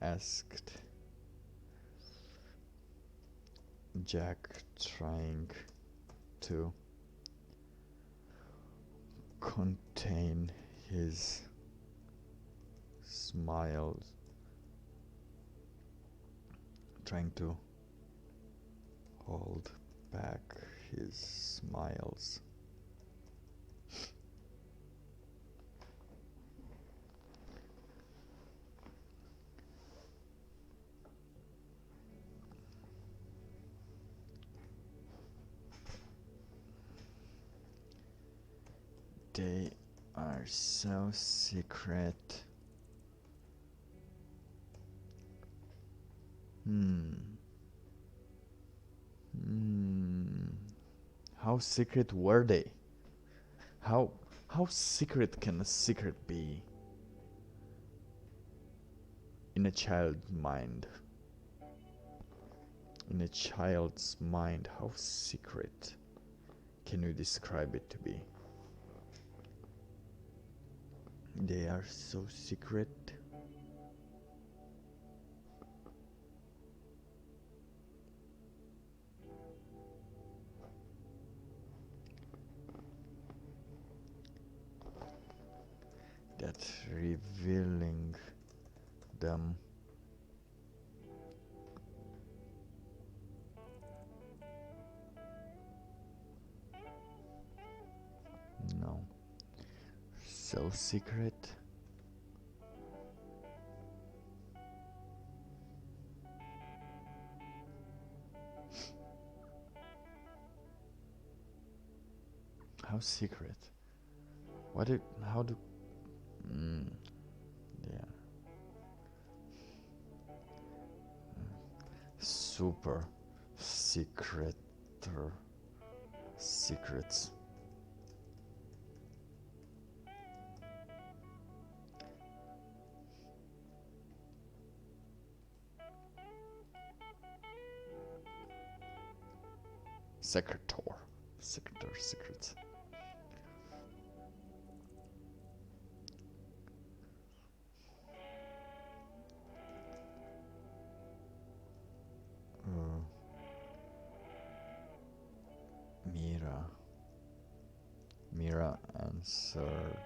asked Jack, trying to contain his smiles, trying to hold back his smiles. They are so secret. How secret were they? How secret can a secret be in a child's mind? In a child's mind, how secret can you describe it to be? They are so secret. That revealing them no, so secret. How secret? What it? How do? Yeah. Super secreter secrets. Secretor secrets. Mira answered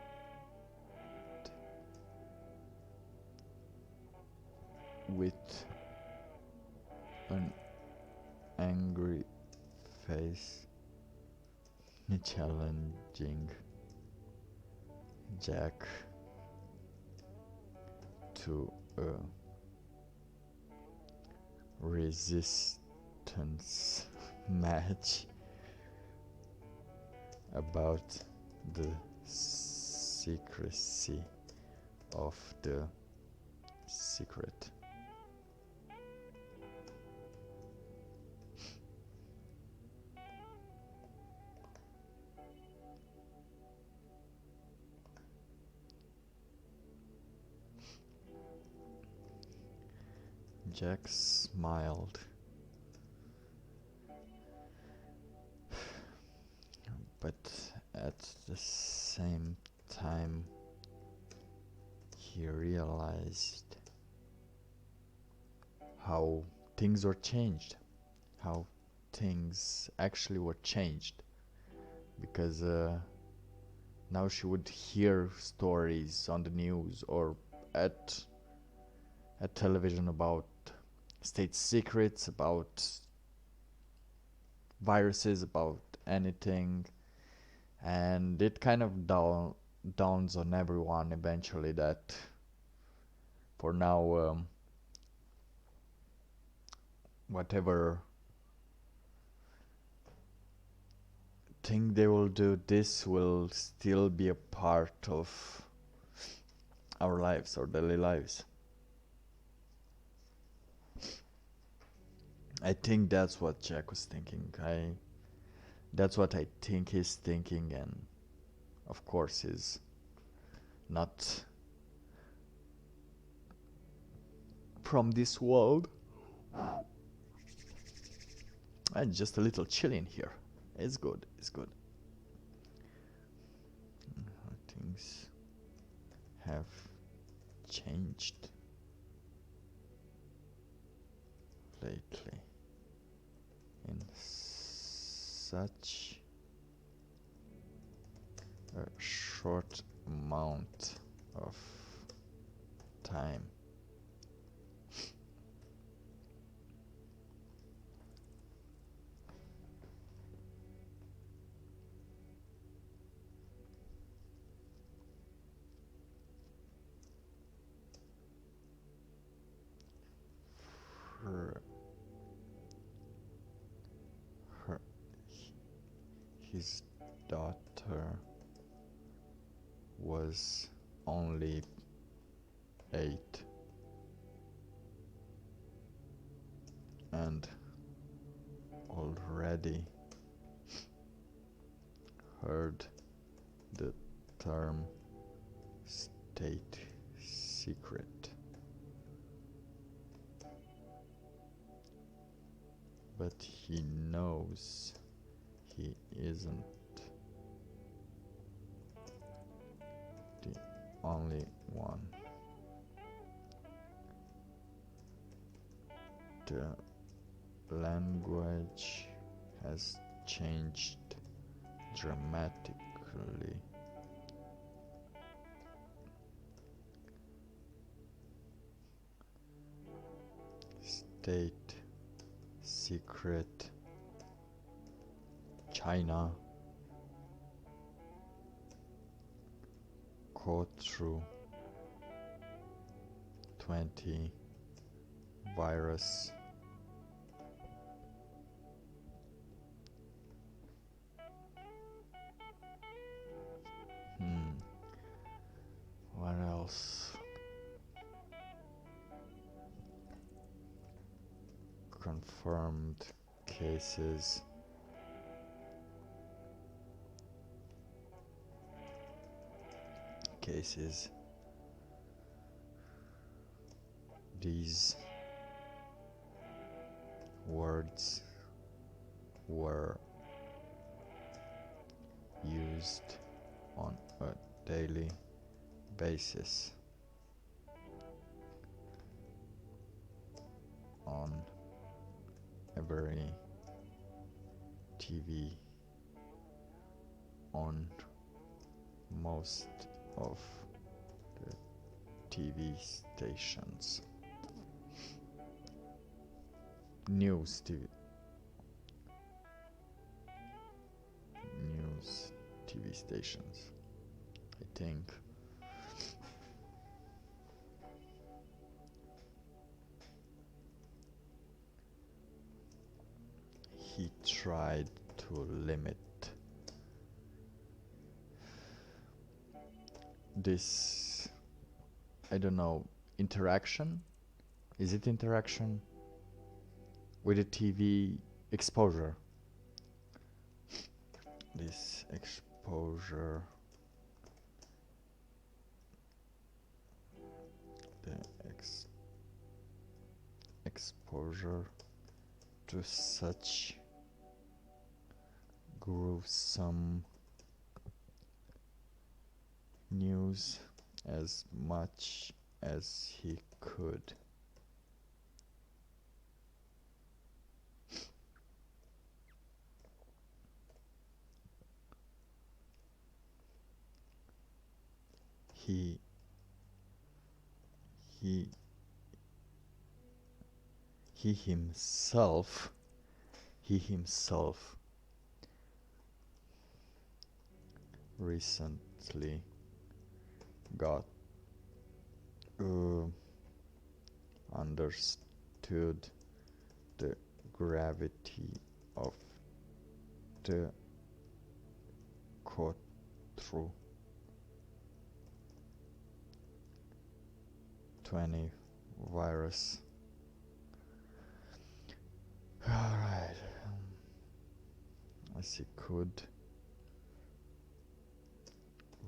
with an angry face. challenging Jack to a resistance match about the secrecy of the secret. Jack smiled, but at the same time he realized how things were changed, how things actually were changed, because now she would hear stories on the news or at television about state secrets, about viruses, about anything, and it kind of dawns on everyone eventually that for now whatever thing they will do, this will still be a part of our lives, our daily lives. I think that's what Jack was thinking. That's what I think he's thinking, and of course he's not from this world. And just a little chill in here. It's good, it's good. Things have changed lately in such a short amount of time. Her, his daughter was only 8 and already heard the term state secret. But he knows he isn't the only one. The language has changed dramatically. State secret, China, code through 20 virus. What else? Confirmed cases. These words were used on a daily basis on every TV, on most of the TV stations. News stations, I think. He tried to limit this, I don't know, interaction? Is it interaction? With the TV exposure. This exposure, the exposure to such gruesome news as much as he could. He himself recently got understood the gravity of the Cotru 20 virus. Alright, as he could,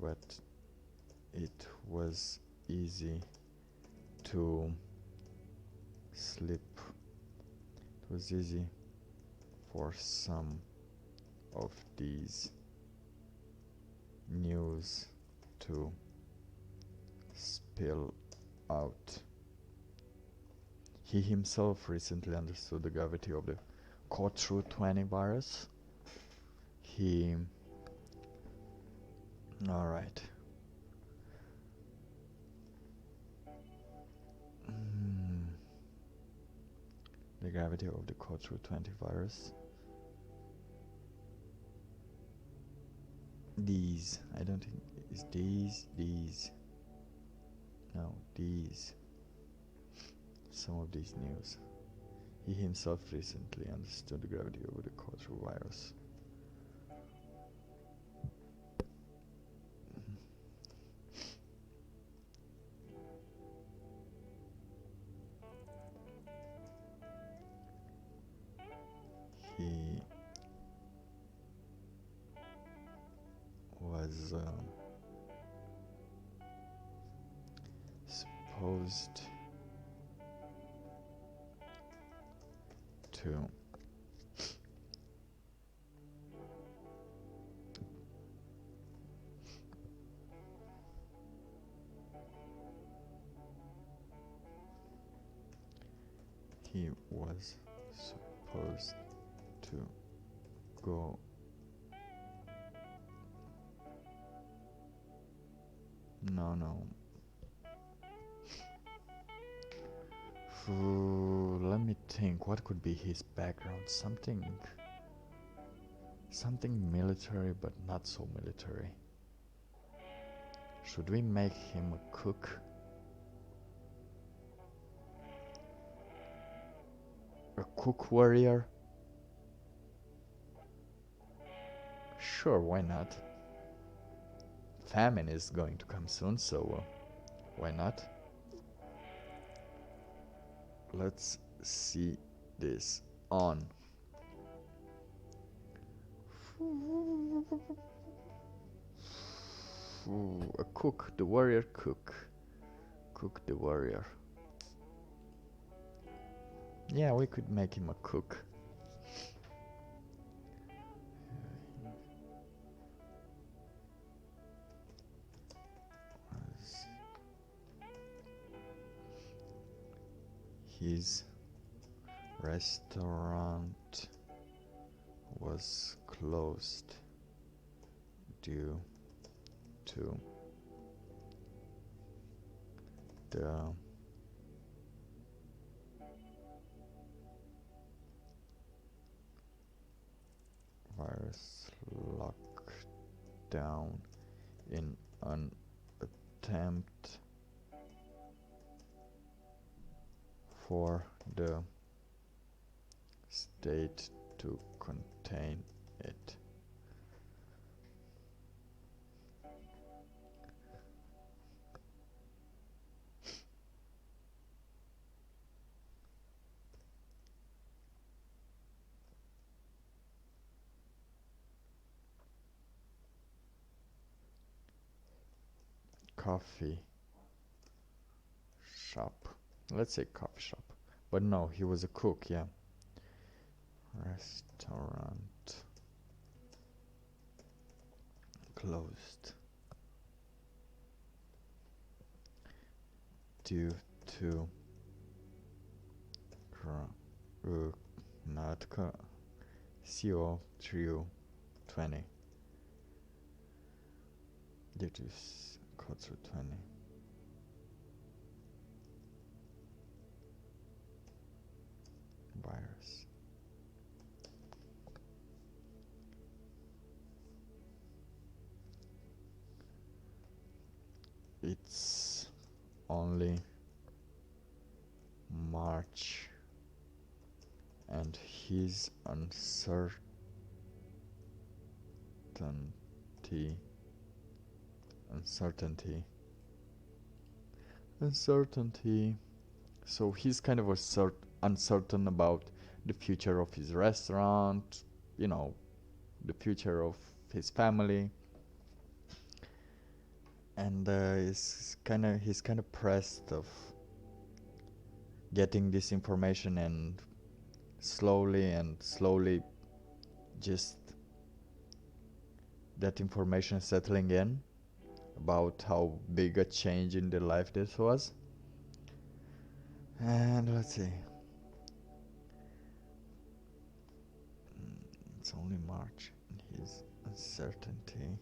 but it was easy to slip. It was easy for some of these news to spill out. He himself recently understood the gravity of the Cotru 20 virus. Alright. The gravity of the Cotru 20 virus. These, I don't think, is these. No, these. Some of these news. He himself recently understood the gravity of the Cotru virus. He was supposed to go no. Let me think, what could be his background? Something military, but not so military. Should we make him a cook? A cook warrior? Sure, why not? Famine is going to come soon, so why not? Let's see this on. A cook, the warrior cook. Cook the warrior. Yeah, we could make him a cook. His restaurant was closed due to the virus lockdown. down in an attempt for the state to contain it. Coffee shop. Let's say coffee shop. But no, he was a cook, yeah. Restaurant closed due to not CO320 due to CO20 virus. It's only March and his uncertainty. So he's kind of uncertain about the future of his restaurant, you know, the future of his family, and he's kind of pressed of getting this information and slowly just that information settling in about how big a change in their life this was. And let's see. It's only March and his uncertainty.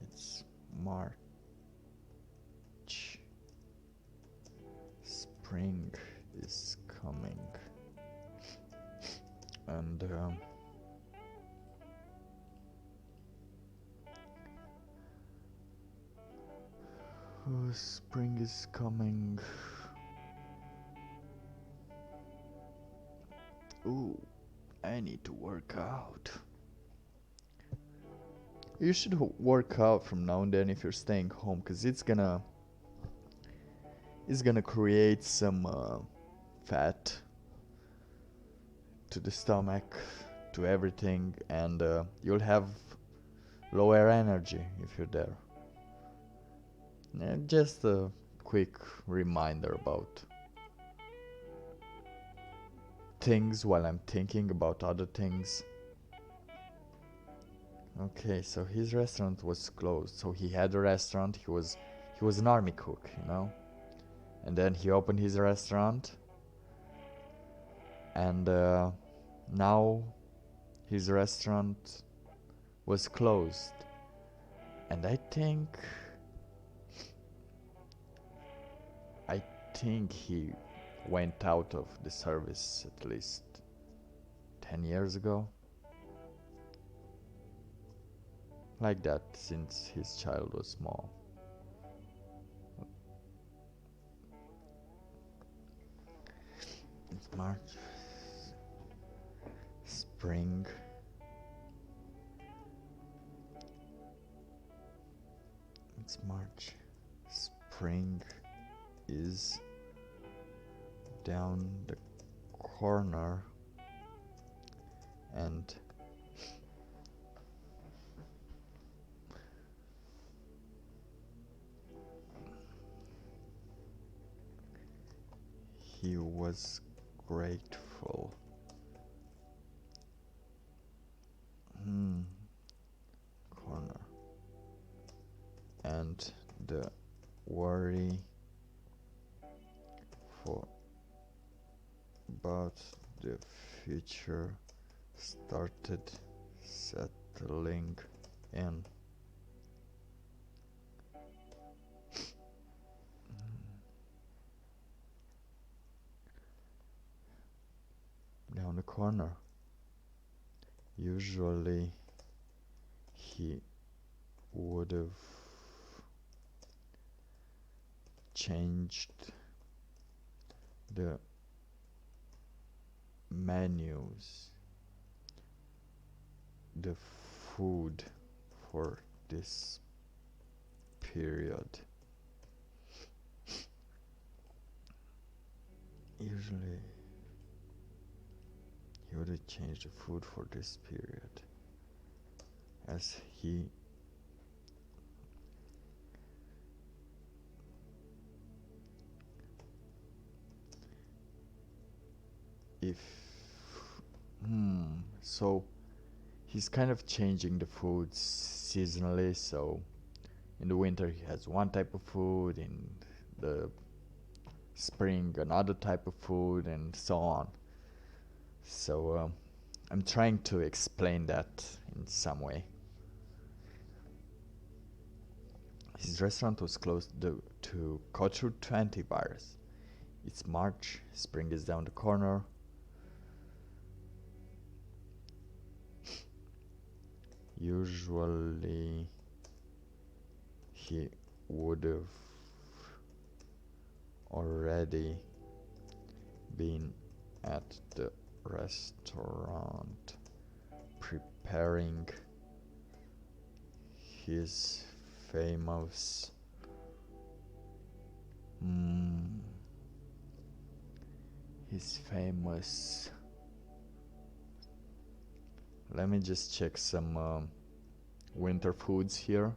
It's March. Spring is coming. And spring is coming. Ooh, I need to work out. You should work out from now and then if you're staying home, because it's gonna create some fat to the stomach, to everything, and you'll have lower energy if you're there. And just a quick reminder about things while I'm thinking about other things. Okay, so his restaurant was closed. So he had a restaurant. He was an army cook, you know. And then he opened his restaurant, and now his restaurant was closed. And I think he went out of the service at least 10 years ago. Like that, since his child was small. It's March. Spring. It's March. Spring is down the corner, and he was grateful. Corner. And the worry about the future started settling in. Down the corner. Usually he would have changed the menus, the food for this period. Usually he would have changed the food for this period, as he if so he's kind of changing the foods seasonally. So in the winter he has one type of food, in the spring another type of food, and so on. So I'm trying to explain that in some way. His restaurant was closed to Culture 20 virus. It's March, spring is down the corner. Usually he would have already been at the restaurant preparing his famous his famous let me just check some winter foods here.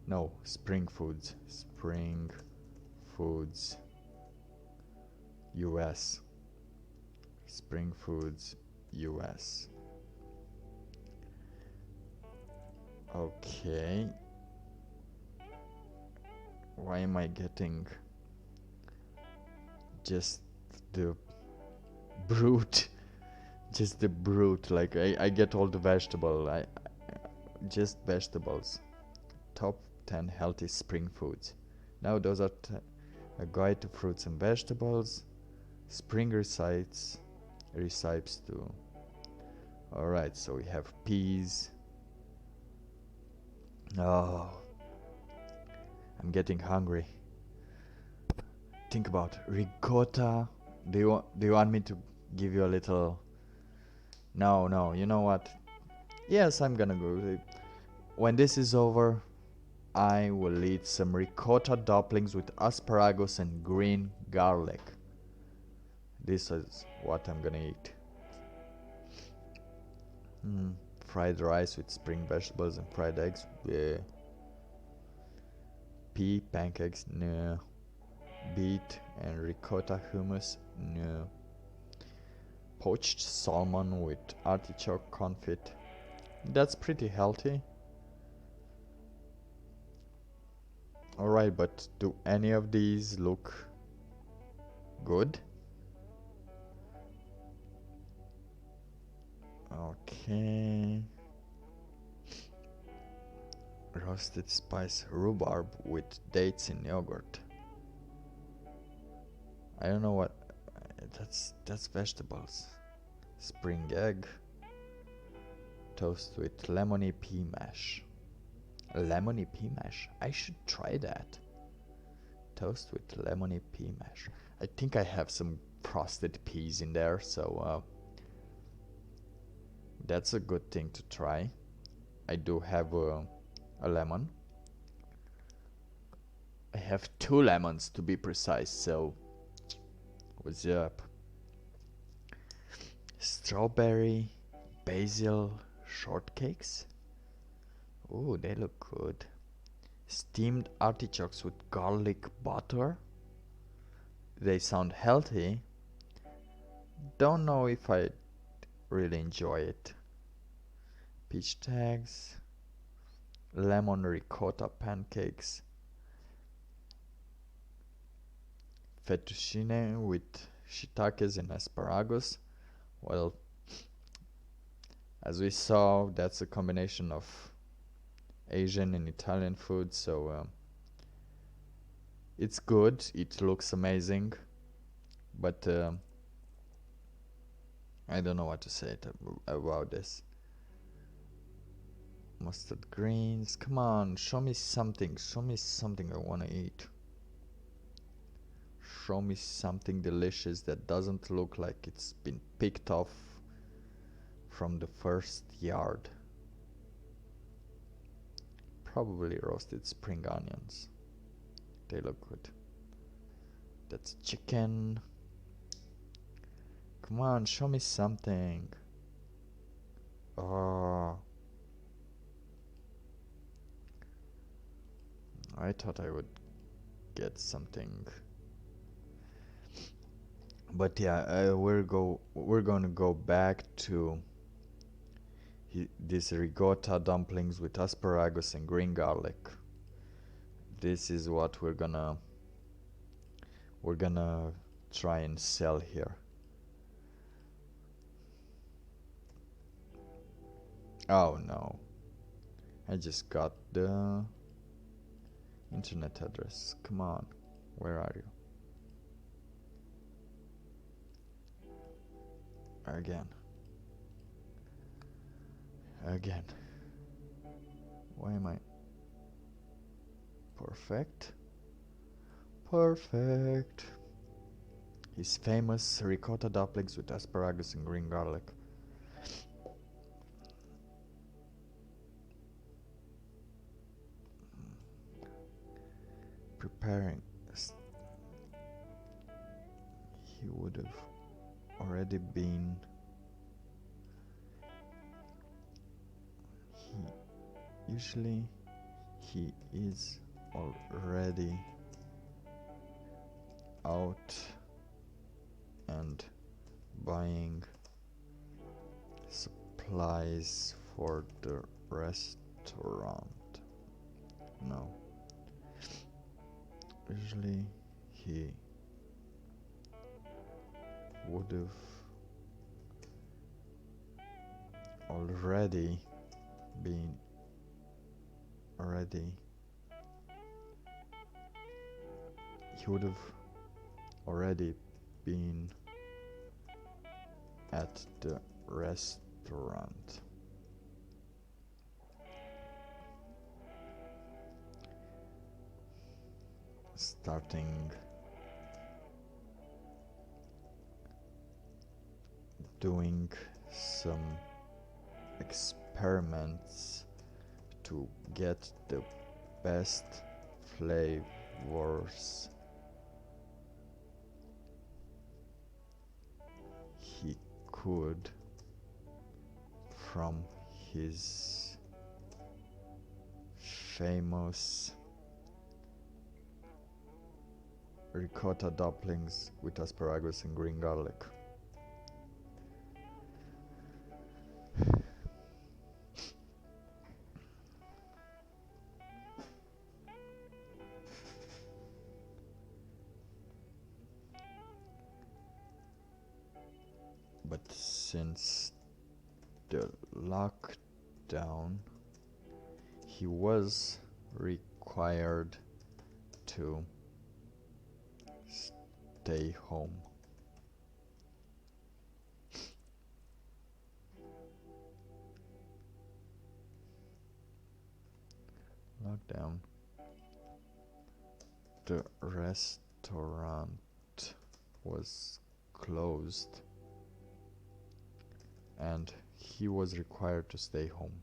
No, spring foods. Spring foods US. Spring foods US. Okay. Why am I getting just the brute? Just the brute. Like I get all the vegetable. I just vegetables. Top 10 healthy spring foods. Now those are a guide to fruits and vegetables. Spring recipes too. Alright, so we have peas. Oh, I'm getting hungry. Think about ricotta. Do you want me to give you a little? No, you know what? Yes, I'm gonna go. When this is over, I will eat some ricotta dumplings with asparagus and green garlic. This is what I'm gonna eat. Fried rice with spring vegetables and fried eggs. Yeah. Pea pancakes. No. Beet and ricotta hummus. No. Poached salmon with artichoke confit. That's pretty healthy. Alright, but do any of these look good? Okay. Roasted spice rhubarb with dates in yogurt. I don't know what that's vegetables. Spring egg. Toast with lemony pea mash. Lemony pea mash? I should try that. Toast with lemony pea mash. I think I have some frosted peas in there, so that's a good thing to try. I do have a lemon. I have 2 lemons to be precise, so what's up? Strawberry basil shortcakes. Oh, they look good. Steamed artichokes with garlic butter. They sound healthy. Don't know if I really enjoy it. Peach tags. Lemon ricotta pancakes. Fettuccine with shiitakes and asparagus. Well, as we saw, that's a combination of Asian and Italian food, so it's good. It looks amazing, but I don't know what to say about this. Mustard greens. Come on, show me something. Show me something I want to eat. Show me something delicious that doesn't look like it's been picked off from the first yard. Probably roasted spring onions. They look good. That's chicken. Come on, show me something. Oh. I thought I would get something. But yeah, we're gonna go back to this ricotta dumplings with asparagus and green garlic. This is what we're gonna try and sell here. Oh no, I just got the internet address. Come on, where are you? Again. Why am I? Perfect. His famous ricotta dumplings with asparagus and green garlic. Preparing. He would have already been. Usually he is already out and buying supplies for the restaurant. No. Usually he would have already been at the restaurant. Starting doing some experiments to get the best flavors he could from his famous ricotta dumplings with asparagus and green garlic. But since the lockdown, he was required to stay home. Lockdown. The restaurant was closed and he was required to stay home.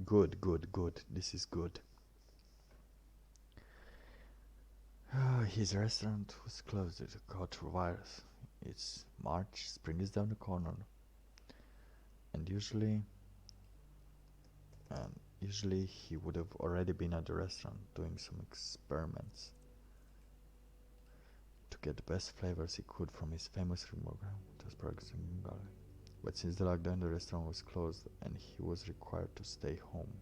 Good. This is good. His restaurant was closed due to coronavirus. It's March, spring is down the corner. And usually he would have already been at the restaurant doing some experiments to get the best flavors he could from his famous remote asparagus and garlic. But since the lockdown, the restaurant was closed and he was required to stay home.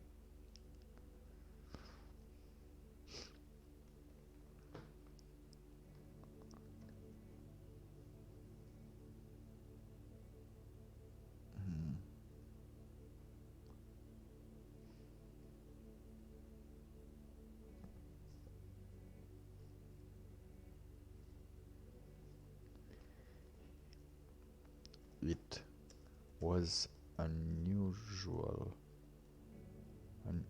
was unusual. Un-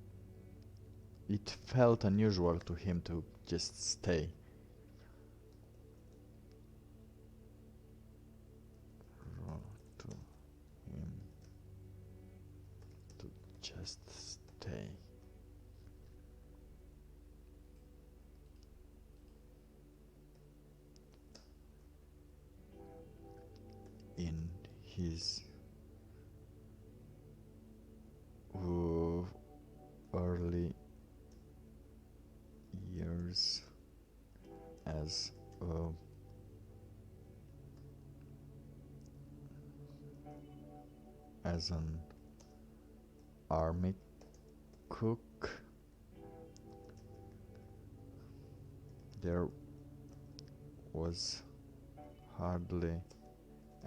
it felt unusual to him to just stay. To him to just stay. In his early years as a as an army cook, there was hardly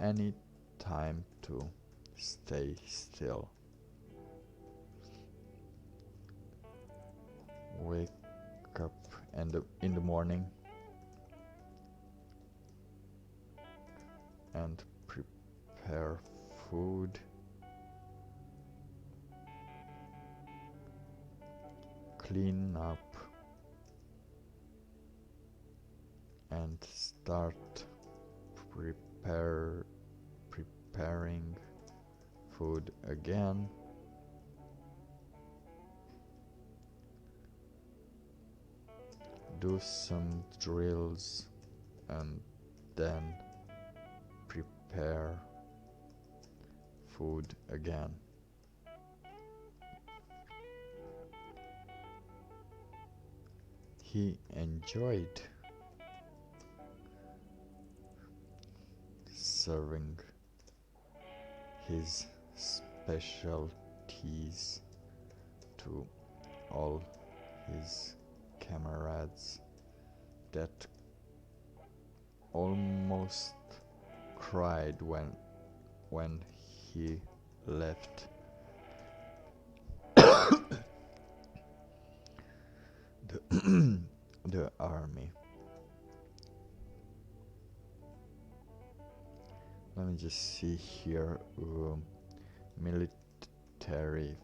any time to stay still. Wake up in the morning and prepare food, clean up, and start preparing food again. Do some drills and then prepare food again. He enjoyed serving his specialties to all his comrades that almost cried when he left the the army. Let me just see here. Military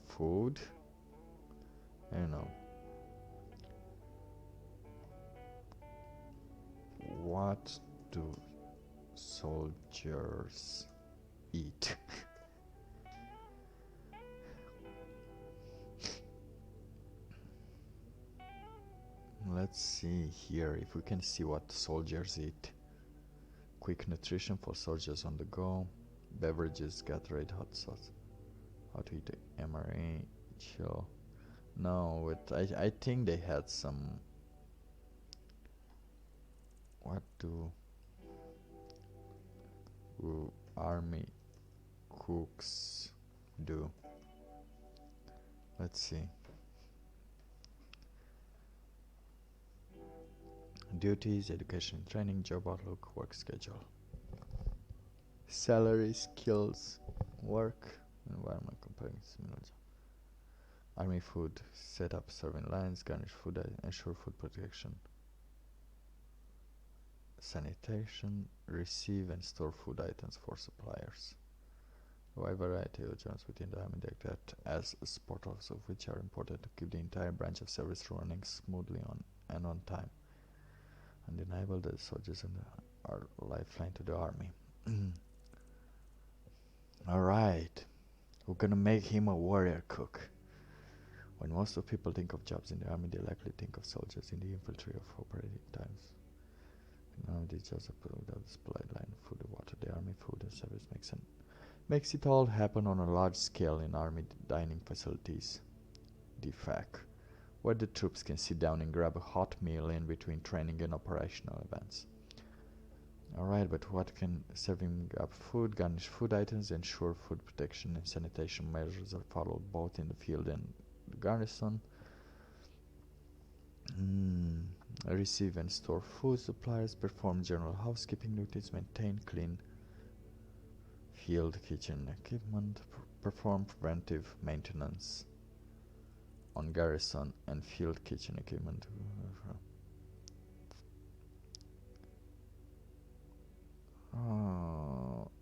food. I don't know. What do soldiers eat? Let's see here if we can see what soldiers eat. Quick nutrition for soldiers on the go. Beverages, Gatorade, hot sauce. How to eat MRE, chill. No, I think they had some. What do army cooks do? Let's see. Duties, education, training, job outlook, work schedule. Salary, skills, work, environment, comparing similar job. Army food, set up serving lines, garnish food, ensure food protection. Sanitation, receive and store food items for suppliers. A wide variety of jobs within the army that act as support officers, of which are important to keep the entire branch of service running smoothly on time. Undeniable that soldiers are lifeline to the army. Alright, we're gonna make him a warrior cook. When most of people think of jobs in the army, they likely think of soldiers in the infantry of operating times. Now these jobs are put without the supply line, food, water, the army food and service makes it all happen on a large scale in army dining facilities. DFAC, where the troops can sit down and grab a hot meal in between training and operational events. Alright, but what can serving up food, garnish food items, ensure food protection and sanitation measures are followed both in the field and the garrison. Receive and store food supplies, perform general housekeeping duties, maintain clean field kitchen equipment, perform preventive maintenance on garrison and field kitchen equipment.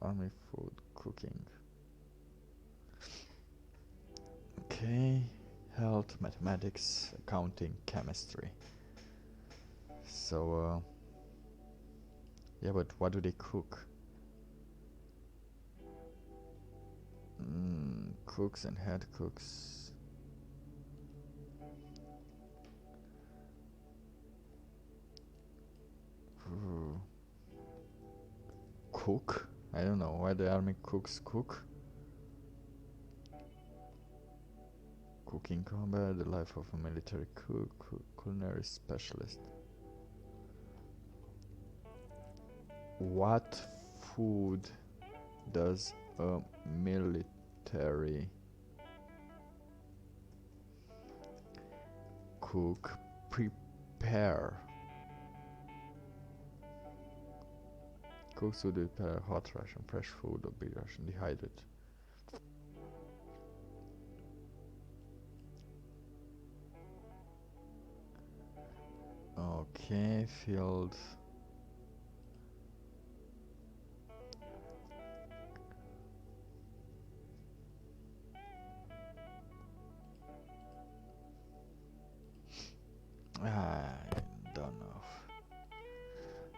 Army food cooking. art, mathematics, accounting, chemistry. So, yeah, but what do they cook? Cooks and head cooks. Ooh. Cook? I don't know why the army cooks cook. Cooking combat, the life of a military cook, culinary specialist. What food does a military cook prepare? Cooks would prepare hot ration, fresh food, or big ration, dehydrated. Okay, field.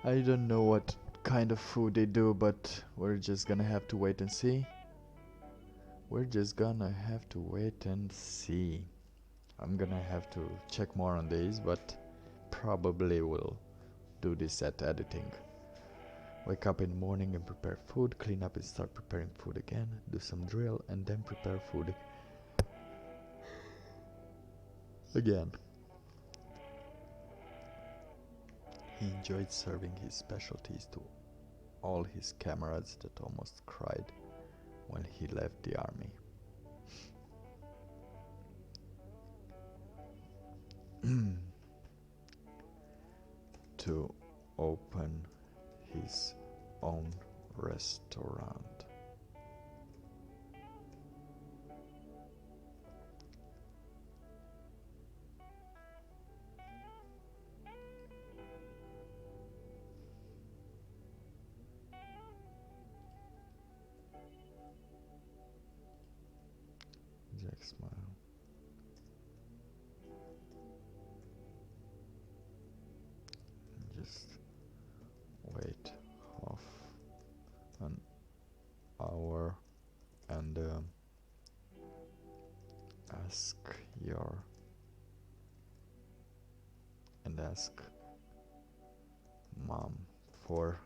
I don't know what kind of food they do, but we're just gonna have to wait and see. We're just gonna have to wait and see. I'm gonna have to check more on these, but probably will do this at editing. Wake up in the morning and prepare food, clean up and start preparing food again, do some drill and then prepare food again. He enjoyed serving his specialties to all his comrades that almost cried when he left the army. To open his own restaurant. Jack smile. Just wait half an hour and ask mom for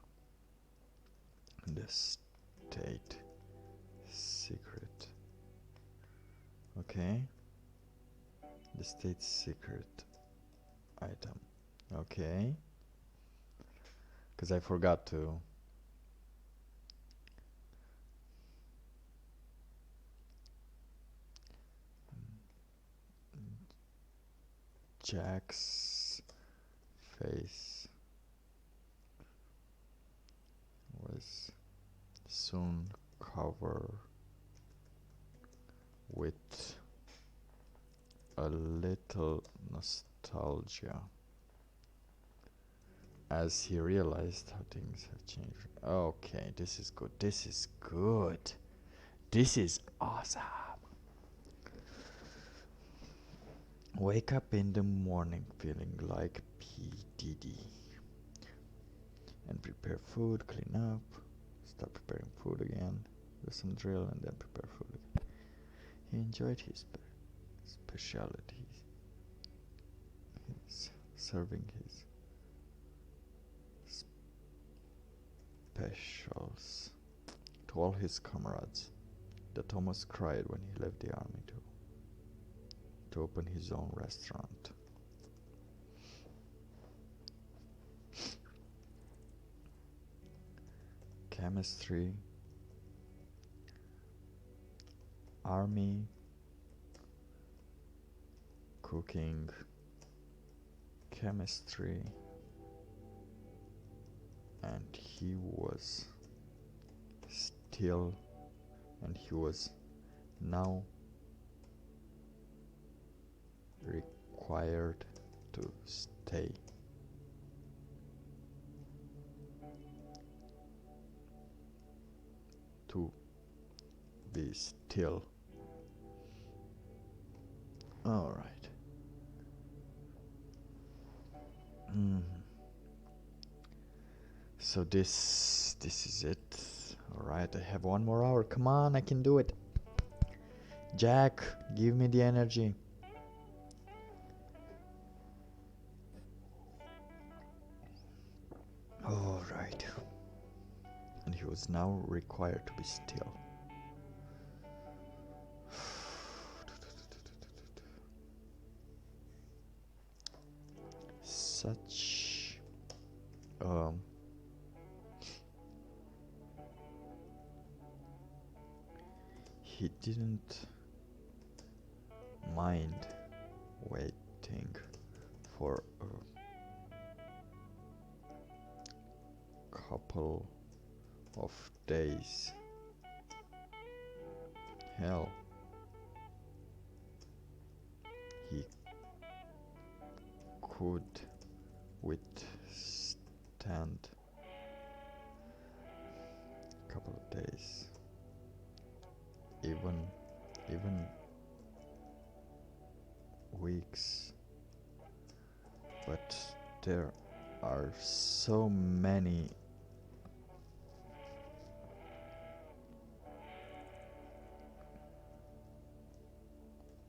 the state secret. Okay, the state secret item. Okay, because I forgot to Jack's face was soon covered with a little nostalgia as he realized how things have changed. Okay, this is good. This is good. This is awesome. Wake up in the morning feeling like P. Diddy and prepare food, clean up, start preparing food again, do some drill and then prepare food again. He enjoyed his specialities. He's serving his specials to all his comrades that almost cried when he left the army to open his own restaurant. Chemistry, army, cooking, chemistry, and he was now required to stay. To be still. All right. Mm. So this is it. All right, I have 1 more hour. Come on, I can do it. Jack, give me the energy. All right. And he was now required to be still. Such he didn't mind waiting for a couple of days. Hell, he could withstand a couple of days, even weeks, but there are so many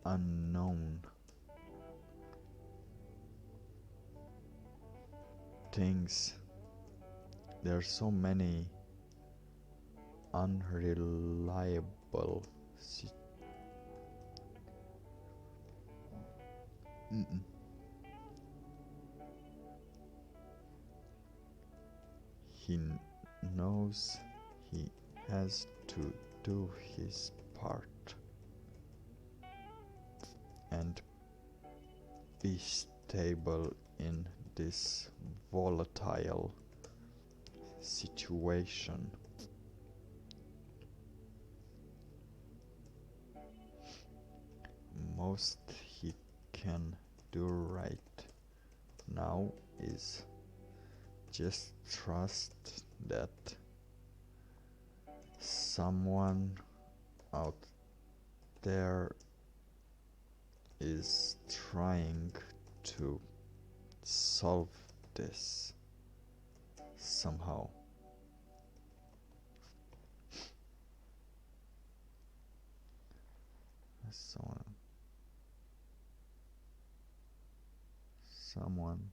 unknown things. There are so many unreliable He knows he has to do his part and be stable in this volatile situation. Most he can do right now is just trust that someone out there is trying to solve this somehow. Someone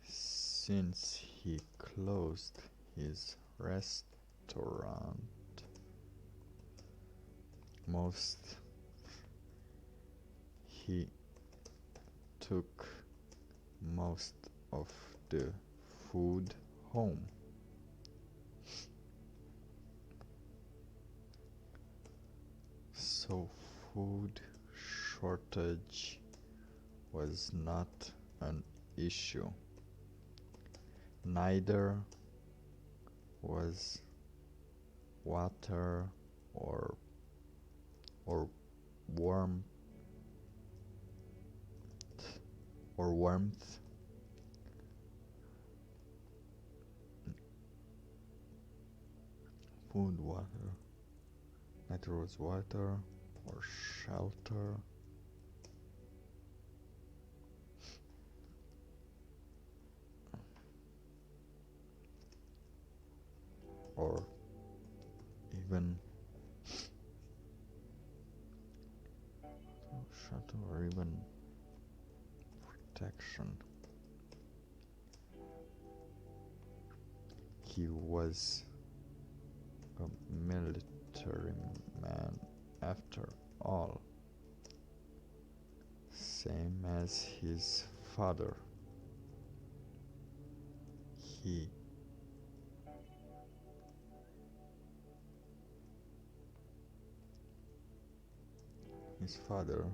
since he closed his restaurant, he took most of the food home. So food shortage was not an issue. Neither was water or warmth warmth. Food, water. Neither was water or shelter. Or even shelter or even protection. He was a military man after all, same as his father. His father,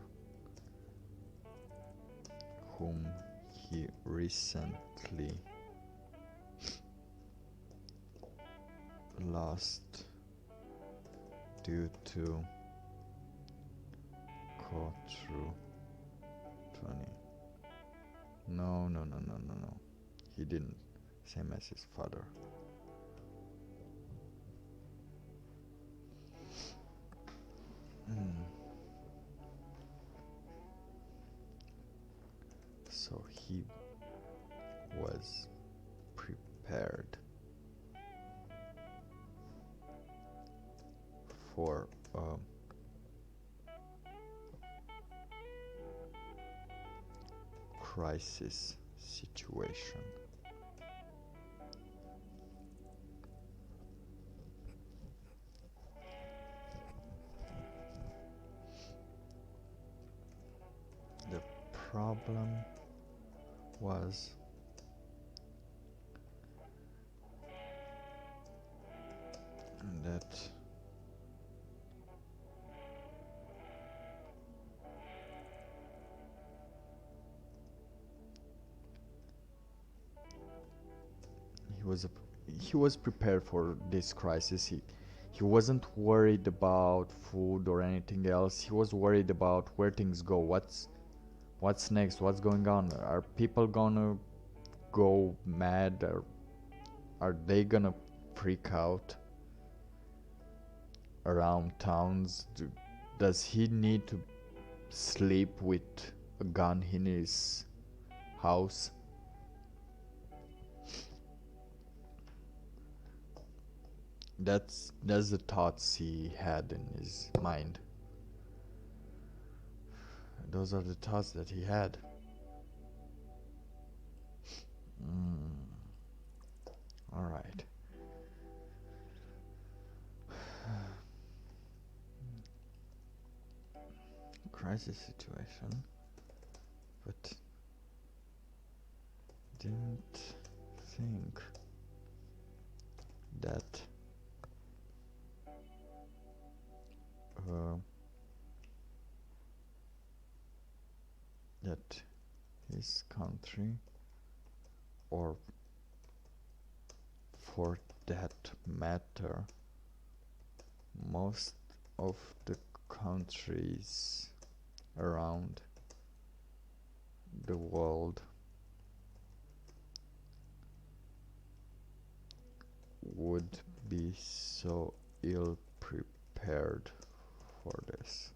whom he recently lost due to Kotru 20. No, no, no, no, no, no. He didn't. Same as his father. Mm. So he was prepared for a crisis situation. The problem was that he was a, he was prepared for this crisis. He wasn't worried about food or anything else. He was worried about where things go. What's next? What's going on? Are people gonna go mad? Or are they gonna freak out around towns? Does he need to sleep with a gun in his house? That's the thoughts he had in his mind. Those are the thoughts that he had. All right. Crisis situation, but didn't think that that his country, or for that matter, most of the countries around the world would be so ill prepared for this.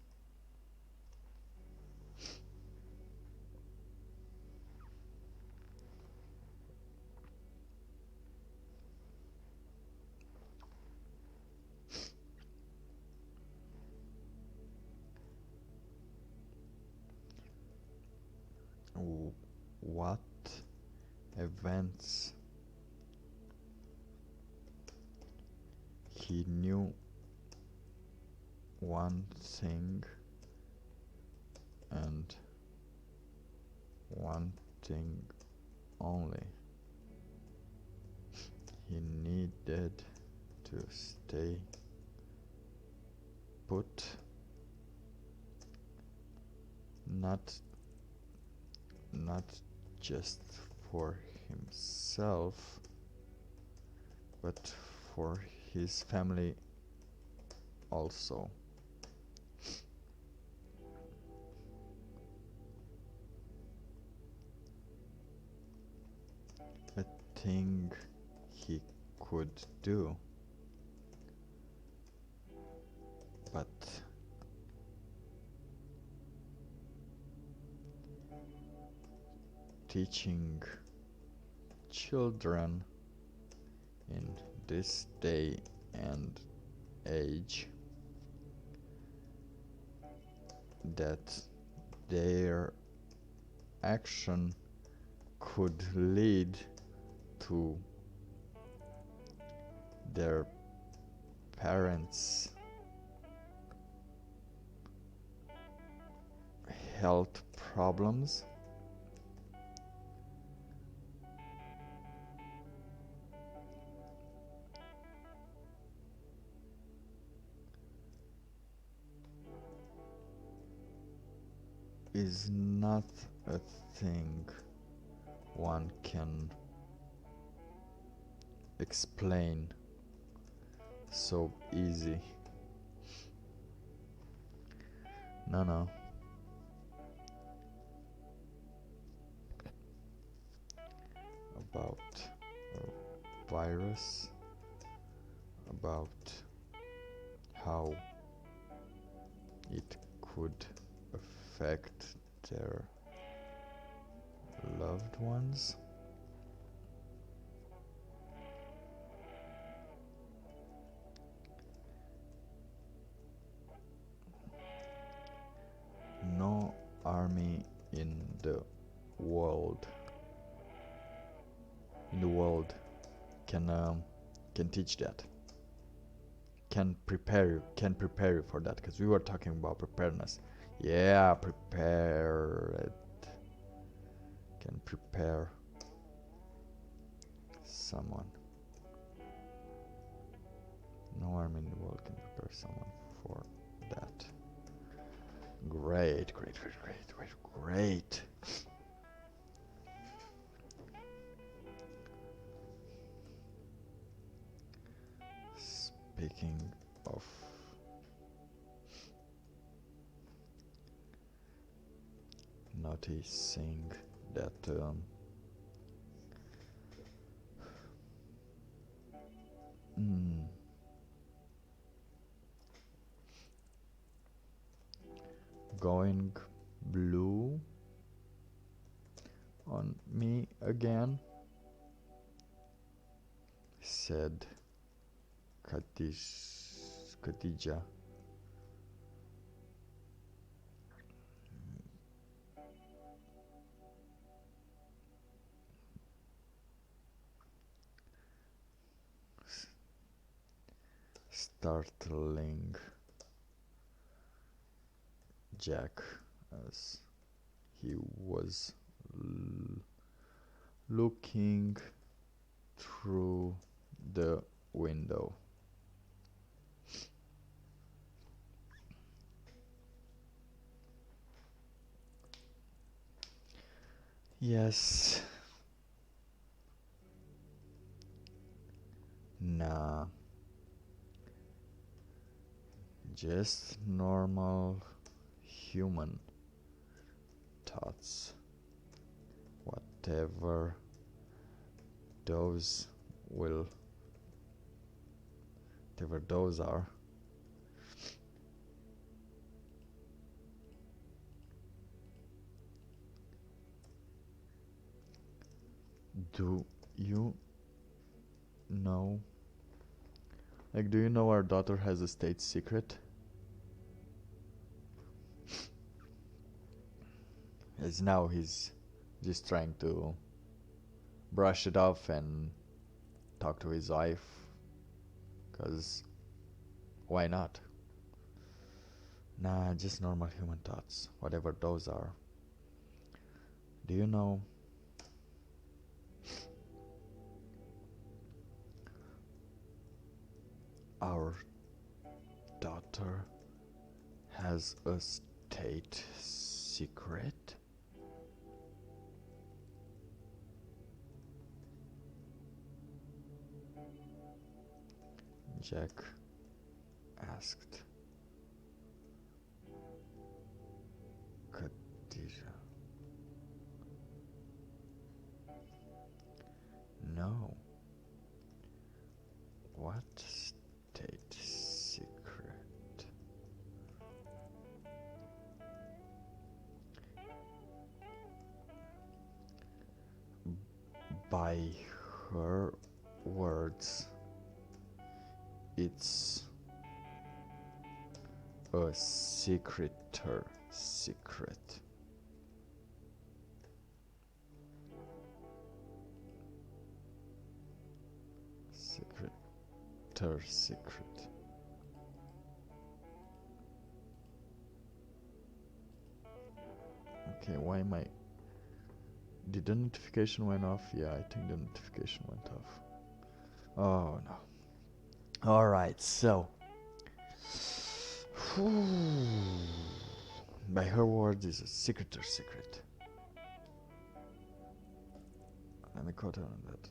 What events he knew one thing, and one thing only. He needed to stay put, not just for himself, but for his family also. A thing he could do, but teaching children in this day and age that their action could lead to their parents' health problems is not a thing one can explain so easy. No. about a virus, about how it could affect their loved ones. No army in the world can teach that, can prepare you for that, because we were talking about preparedness. Yeah, prepare it. Can prepare someone. No army in the world can prepare someone for that. Great. Speaking of noticing that going blue on me again, said Khadija. Startling Jack as he was looking through the window. Yes. Nah. Just normal human thoughts. Whatever those are. Do you know? Like, do you know our daughter has a state secret? As now he's just trying to brush it off and talk to his wife. Cause why not? Nah, just normal human thoughts, whatever those are. Do you know our daughter has a state secret? Jack asked Khadija. No. What state secret? By her words, it's a secreter secret. Secreter secret. Okay, why am I... Did the notification went off? Yeah, I think the notification went off. Oh no. Alright, so... By her words is a secreter secret. Let me quote her on that.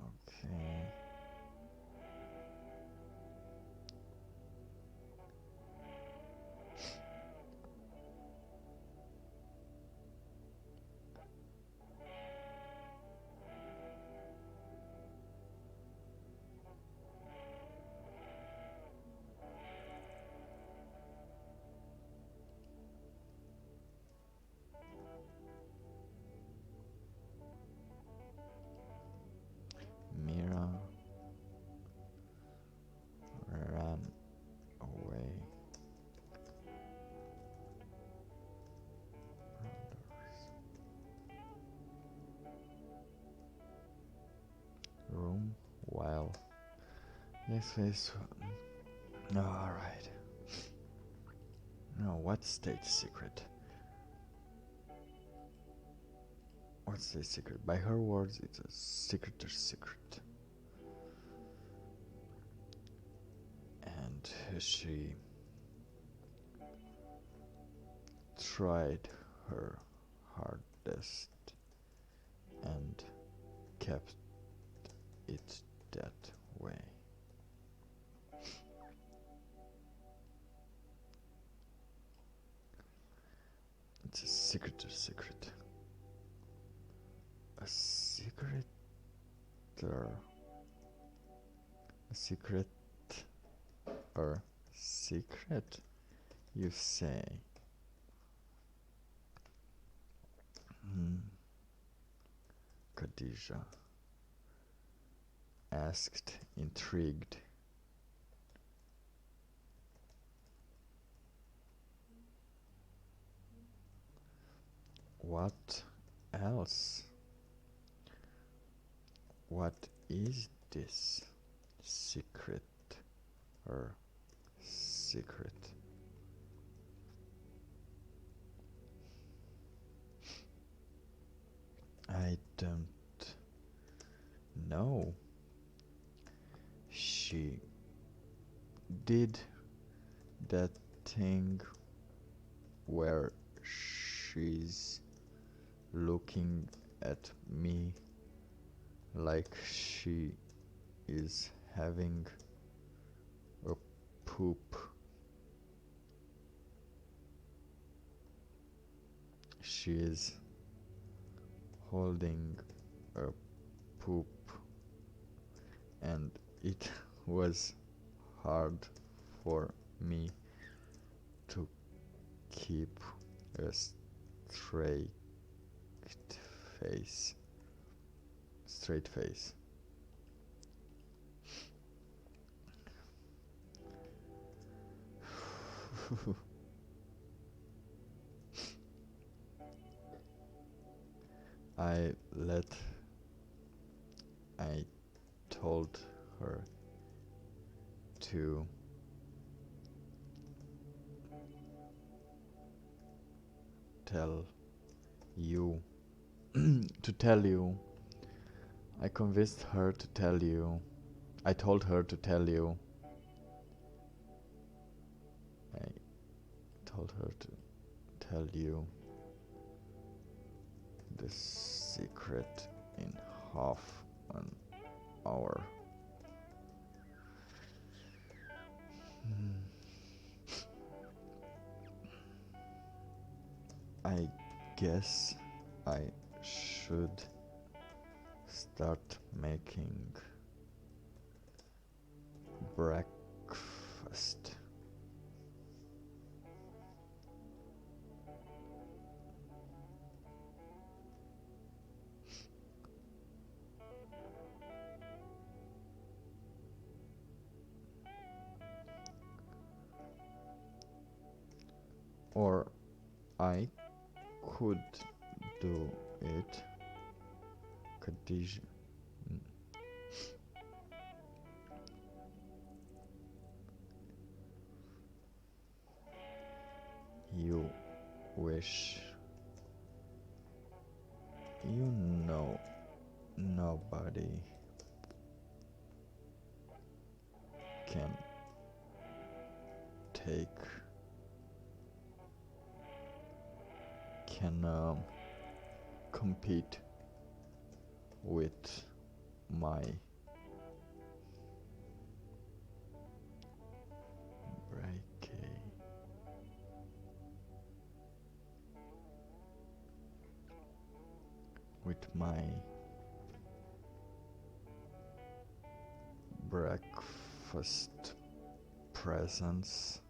Okay. Next phase. Alright. No, what state secret? What's the secret? By her words, it's a secreter's secret. And she tried her hardest and kept it that way. It's a secreter's secret. A secret. A secret. Or secret, you say? Khadija asked, intrigued. What else? What is this secret or secret? I don't know. She did that thing where she's looking at me like she is having a poop. She is holding a poop, and it was hard for me to keep a straight face. I told her to tell you to tell you. I convinced her to tell you. I told her to tell you. I told her to tell you the secret in half an hour. I guess I should start making breakfast. Or I could do it. Khadija. You wish. You know nobody can compete with my breaking. With my breakfast presence.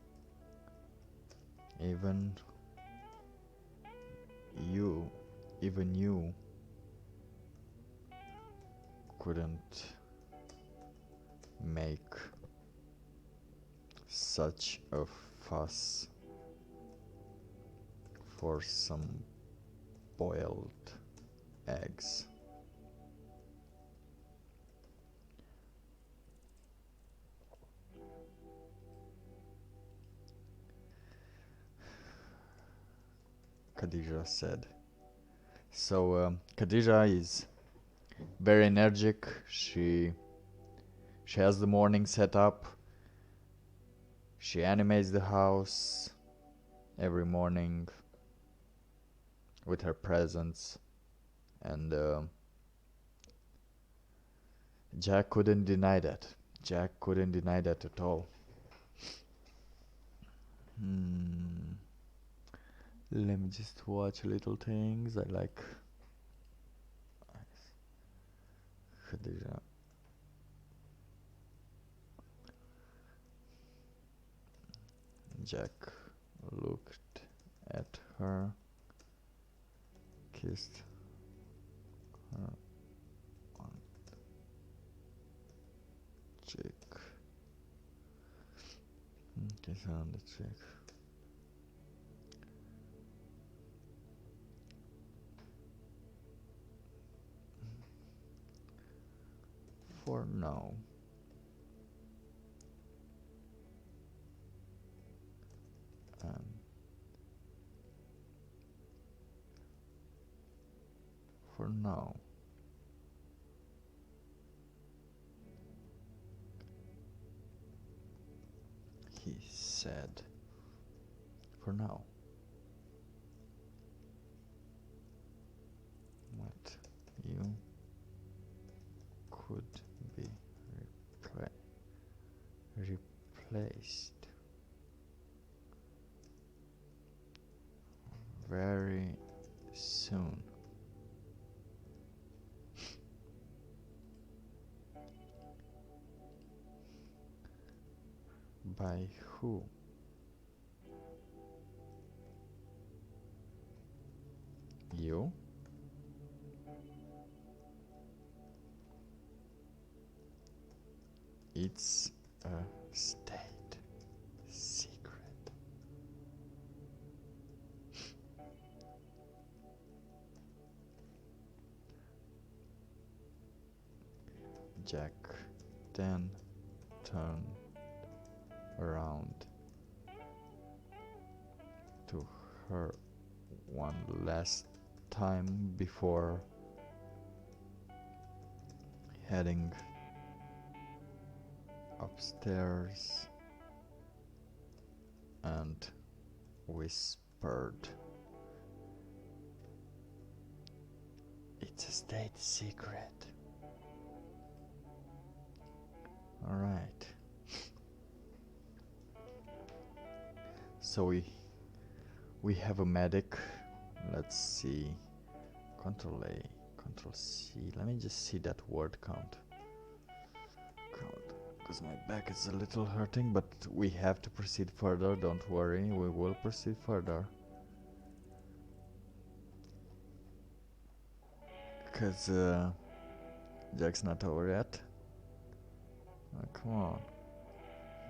Even you couldn't make such a fuss for some boiled eggs. Khadija said. So Khadija is very energetic. She has the morning set up. She animates the house every morning with her presence, and Jack couldn't deny that. Jack couldn't deny that at all. Hmm. Let me just watch little things. I like Khadija. Jack looked at her, kissed her on the cheek. Kiss her on the cheek. For now. Um, for now. He said. For now. What you could be replaced very soon. By who? You? It's a state secret. Jack then turned around to her one last time before heading upstairs and whispered, "It's a state secret." Alright. So we have a medic. Let's see. Control A, Control C. Let me just see that word count. Because my back is a little hurting, but we have to proceed further. Don't worry, we will proceed further. Because Jack's not over yet. Oh, come on.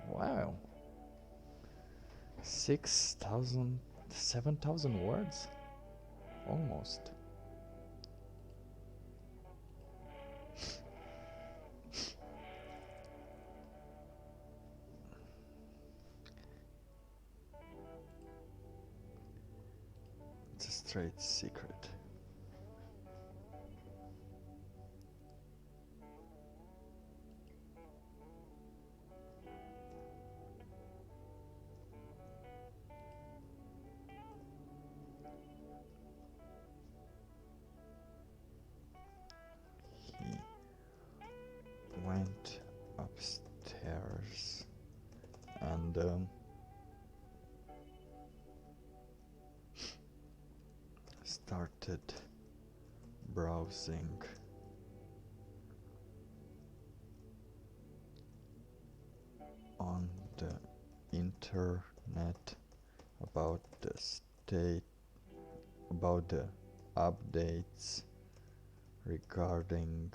Wow. 6,000, 7,000 words? Almost. It's a straight secret. He went upstairs and started browsing on the internet about the updates regarding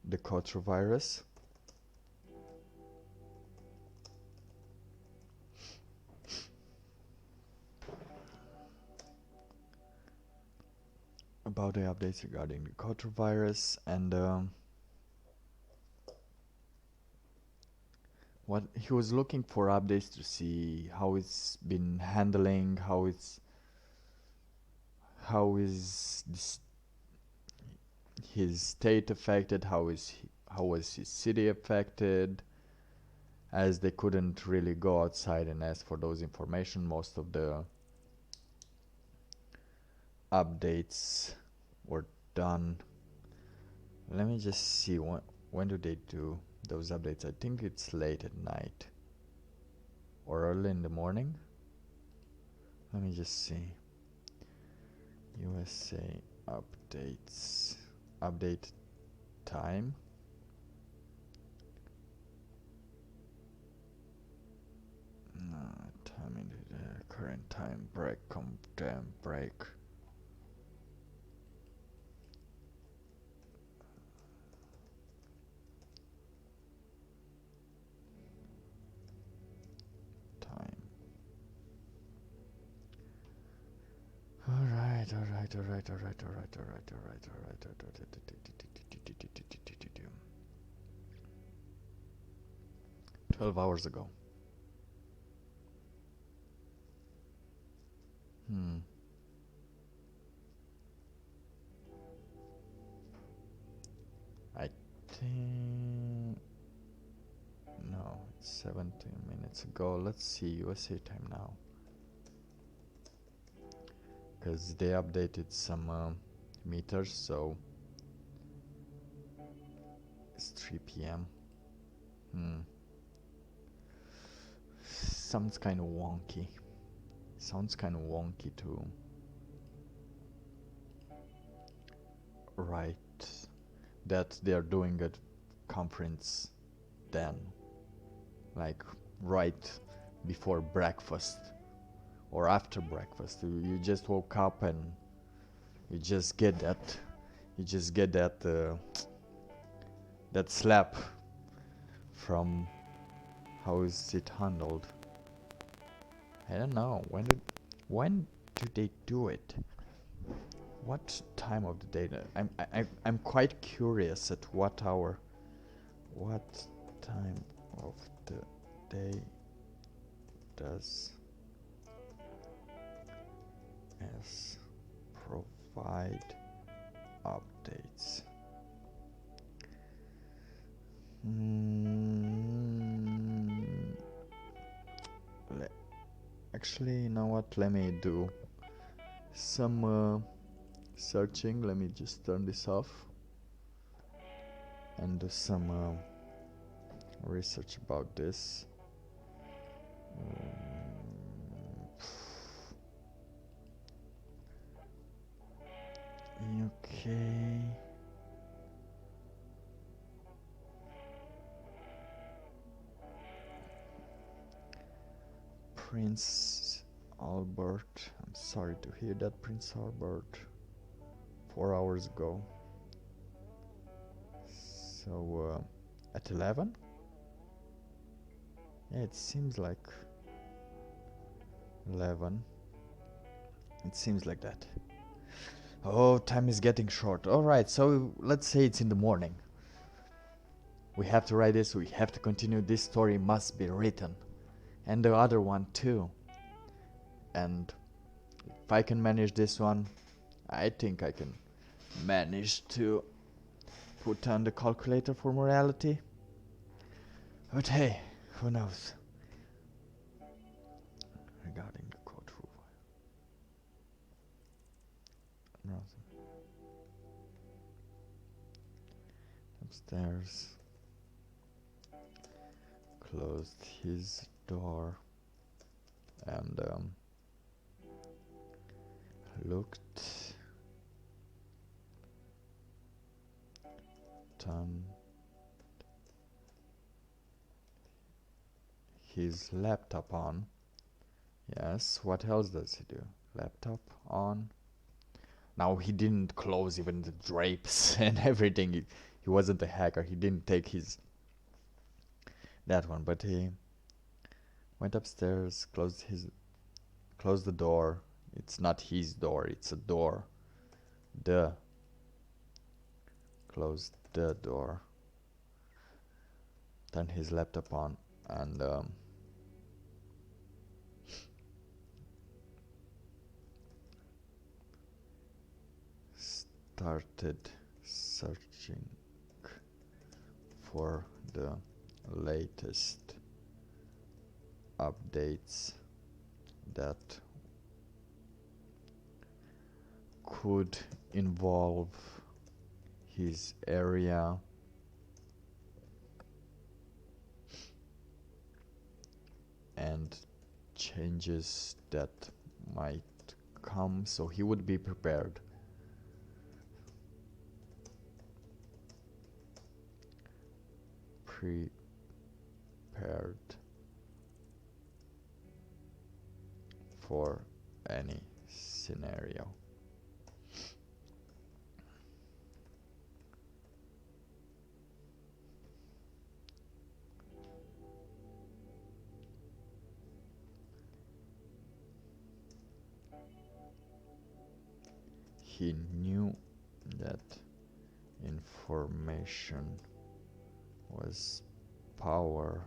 the Kotra virus. About the updates regarding the Kotra virus, and What he was looking for updates to see how it's been handling, how is this, his state affected, how was his city affected, as they couldn't really go outside and ask for those information. Most of the updates were done. Let me just see when do they do those updates. I think it's late at night or early in the morning. Let me just see. USA updates, update time. Time in the current time break, break. Time. Alright. 12 hours ago. I think... No, it's 17 minutes ago. Let's see USA time now. Because they updated some meters, so... It's 3 p.m. Sounds kind of wonky. To write that they are doing a conference then, like right before breakfast or after breakfast. You just woke up and you just get that that slap from how is it handled. I don't know. When do they do it? What time of the day? I'm quite curious at what hour. What time of the day does S provide updates? Actually, you know what? Let me do some searching. Let me just turn this off and do some research about this. Okay. Prince Albert. I'm sorry to hear that, Prince Albert. 4 hours ago. So, at 11? Yeah, it seems like 11. It seems like that. Oh, time is getting short. Alright, so let's say it's in the morning. We have to write this, we have to continue. This story must be written. And the other one too. And if I can manage this one, I think I can manage to put on the calculator for morality. But hey, who knows? Regarding the code for upstairs, closed his door and looked, turned his laptop on. Yes, what else does he do? Laptop on. Now he didn't close even the drapes and everything. He wasn't a hacker. He didn't take that one, but he went upstairs, closed the door. It's not his door, it's a door. Closed the door. Turned his laptop on. and started searching for the latest updates that could involve his area and changes that might come, so he would be prepared. Prepared for any scenario. He knew that information was power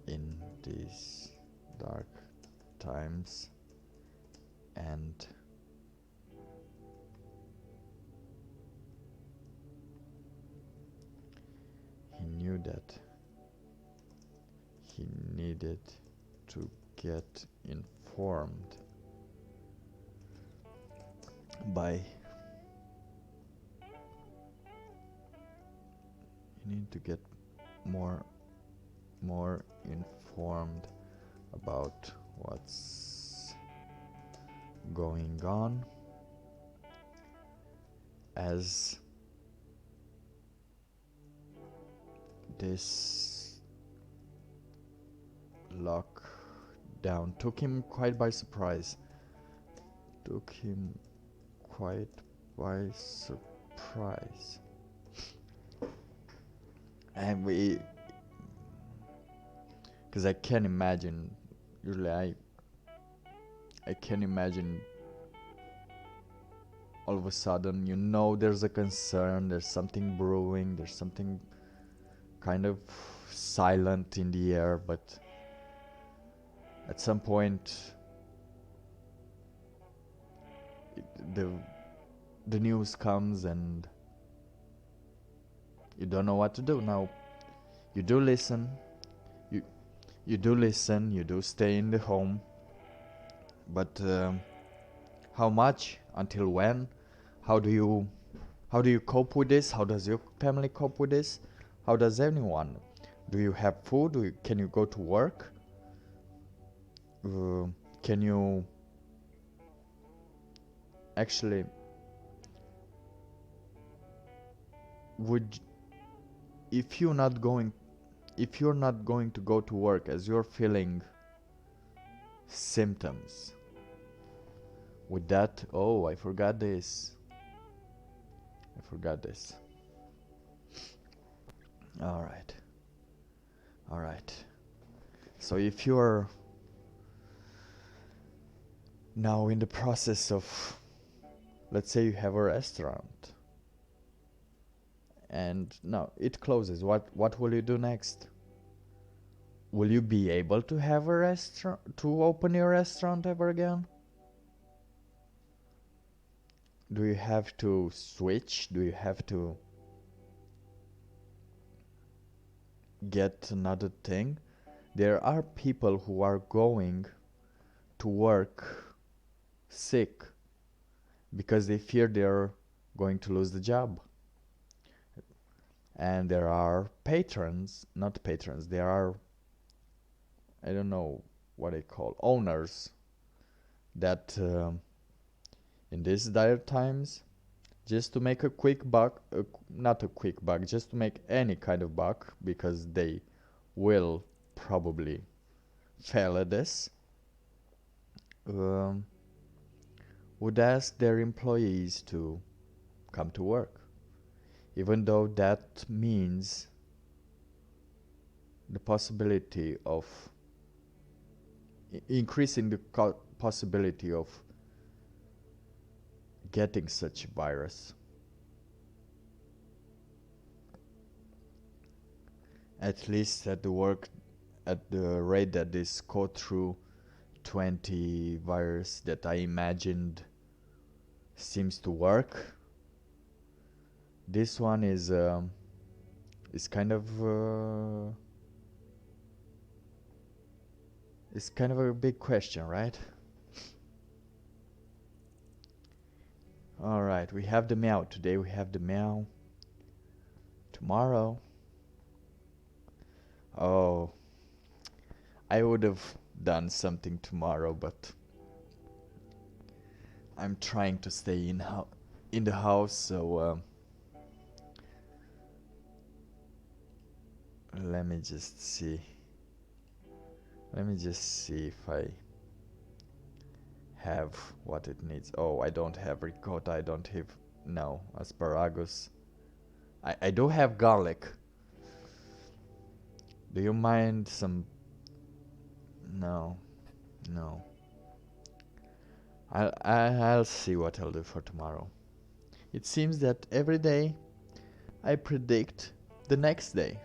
in these dark times, and he knew that he needed to get informed by you need to get more informed about what's going on, as this lockdown took him quite by surprise. And because I can imagine, usually I can imagine all of a sudden, there's a concern, there's something brewing, there's something kind of silent in the air, but at some point the news comes and you don't know what to do. Now, you do listen, you do stay in the home, but how much, until when, how do you cope with this? How does your family cope with this? How does anyone? Do you have food? Can you go to work? Can you actually, if you're not going to go to work as you're feeling symptoms, with that, I forgot this. All right. So if you're now in the process of, let's say you have a restaurant and now it closes, what will you do next? Will you be able to have a restaurant, to open your restaurant ever again? Do you have to switch? Do you have to get another thing? There are people who are going to work sick because they fear they're going to lose the job. And there are there are, I don't know what they call, owners that in these dire times, just to make a quick buck, not a quick buck, just to make any kind of buck, because they will probably fail at this, would ask their employees to come to work, even though that means the possibility of increasing the possibility of getting such virus. At least at the work, at the rate that this code through 20 virus that I imagined seems to work. This one is kind of it's kind of a big question, right? All right, we have the meow today. We have the meow. Tomorrow, oh, I would have done something tomorrow, but I'm trying to stay in the house, so let me just see. Let me just see if I have what it needs. Oh, I don't have ricotta. I don't have no asparagus. I do have garlic. Do you mind some? No, no. I'll see what I'll do for tomorrow. It seems that every day I predict the next day.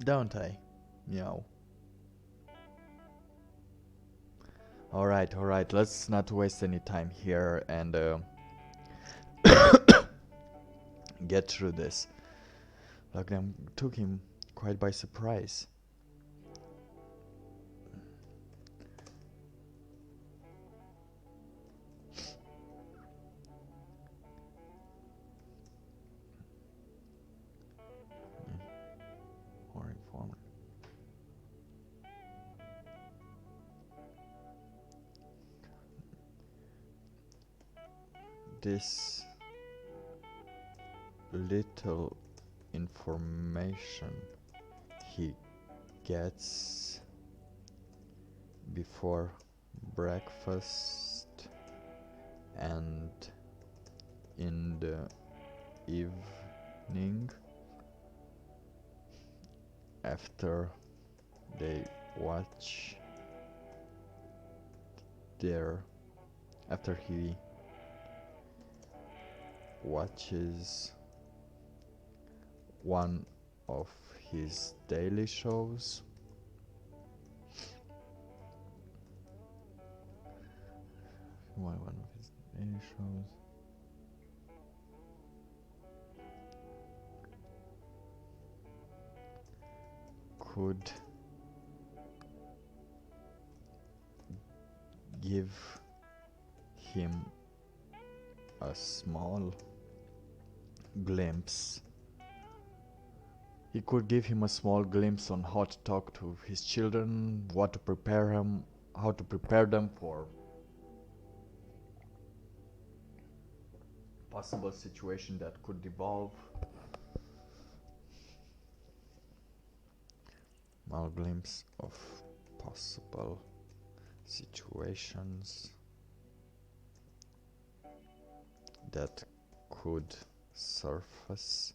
Don't I? Meow. Alright, let's not waste any time here and get through this. Lockdown took him quite by surprise. Or informer. This little information he gets before breakfast and in the evening after they watch after he watches one of his daily shows. One of his daily shows. Could give him a small glimpse. He could give him a small glimpse on how to talk to his children, what to prepare him, how to prepare them for possible situation that could evolve. Small glimpse of possible situations that could surface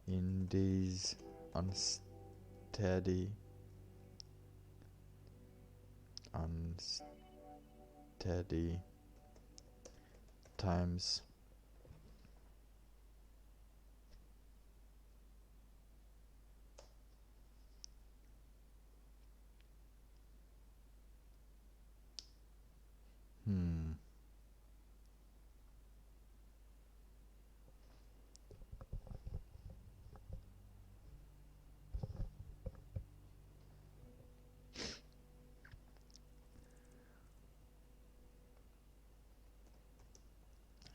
in these unsteady times.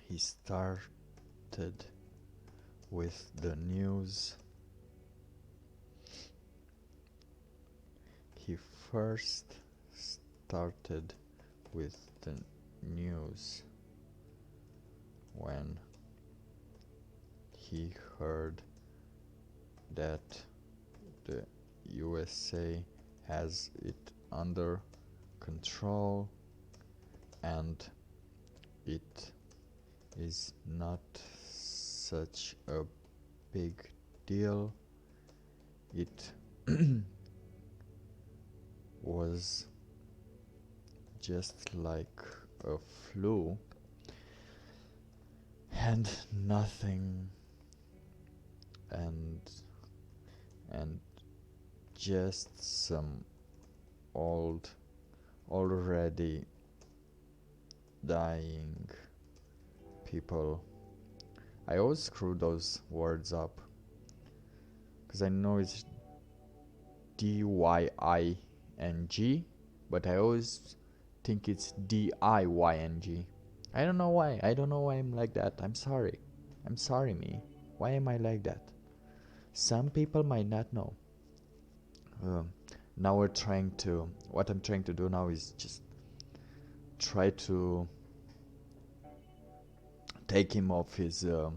He started with the news. He first started with the news when he heard that the USA has it under control and it is not such a big deal. It was just like a flu and nothing and and just some old, already dying people. I always screw those words up because I know it's DYING, but I always think it's DIYNG. I don't know why. I don't know why I'm like that. I'm sorry. I'm sorry, me. Why am I like that? Some people might not know. Um, Now we're trying to. What I'm trying to do now is just try to take him off his of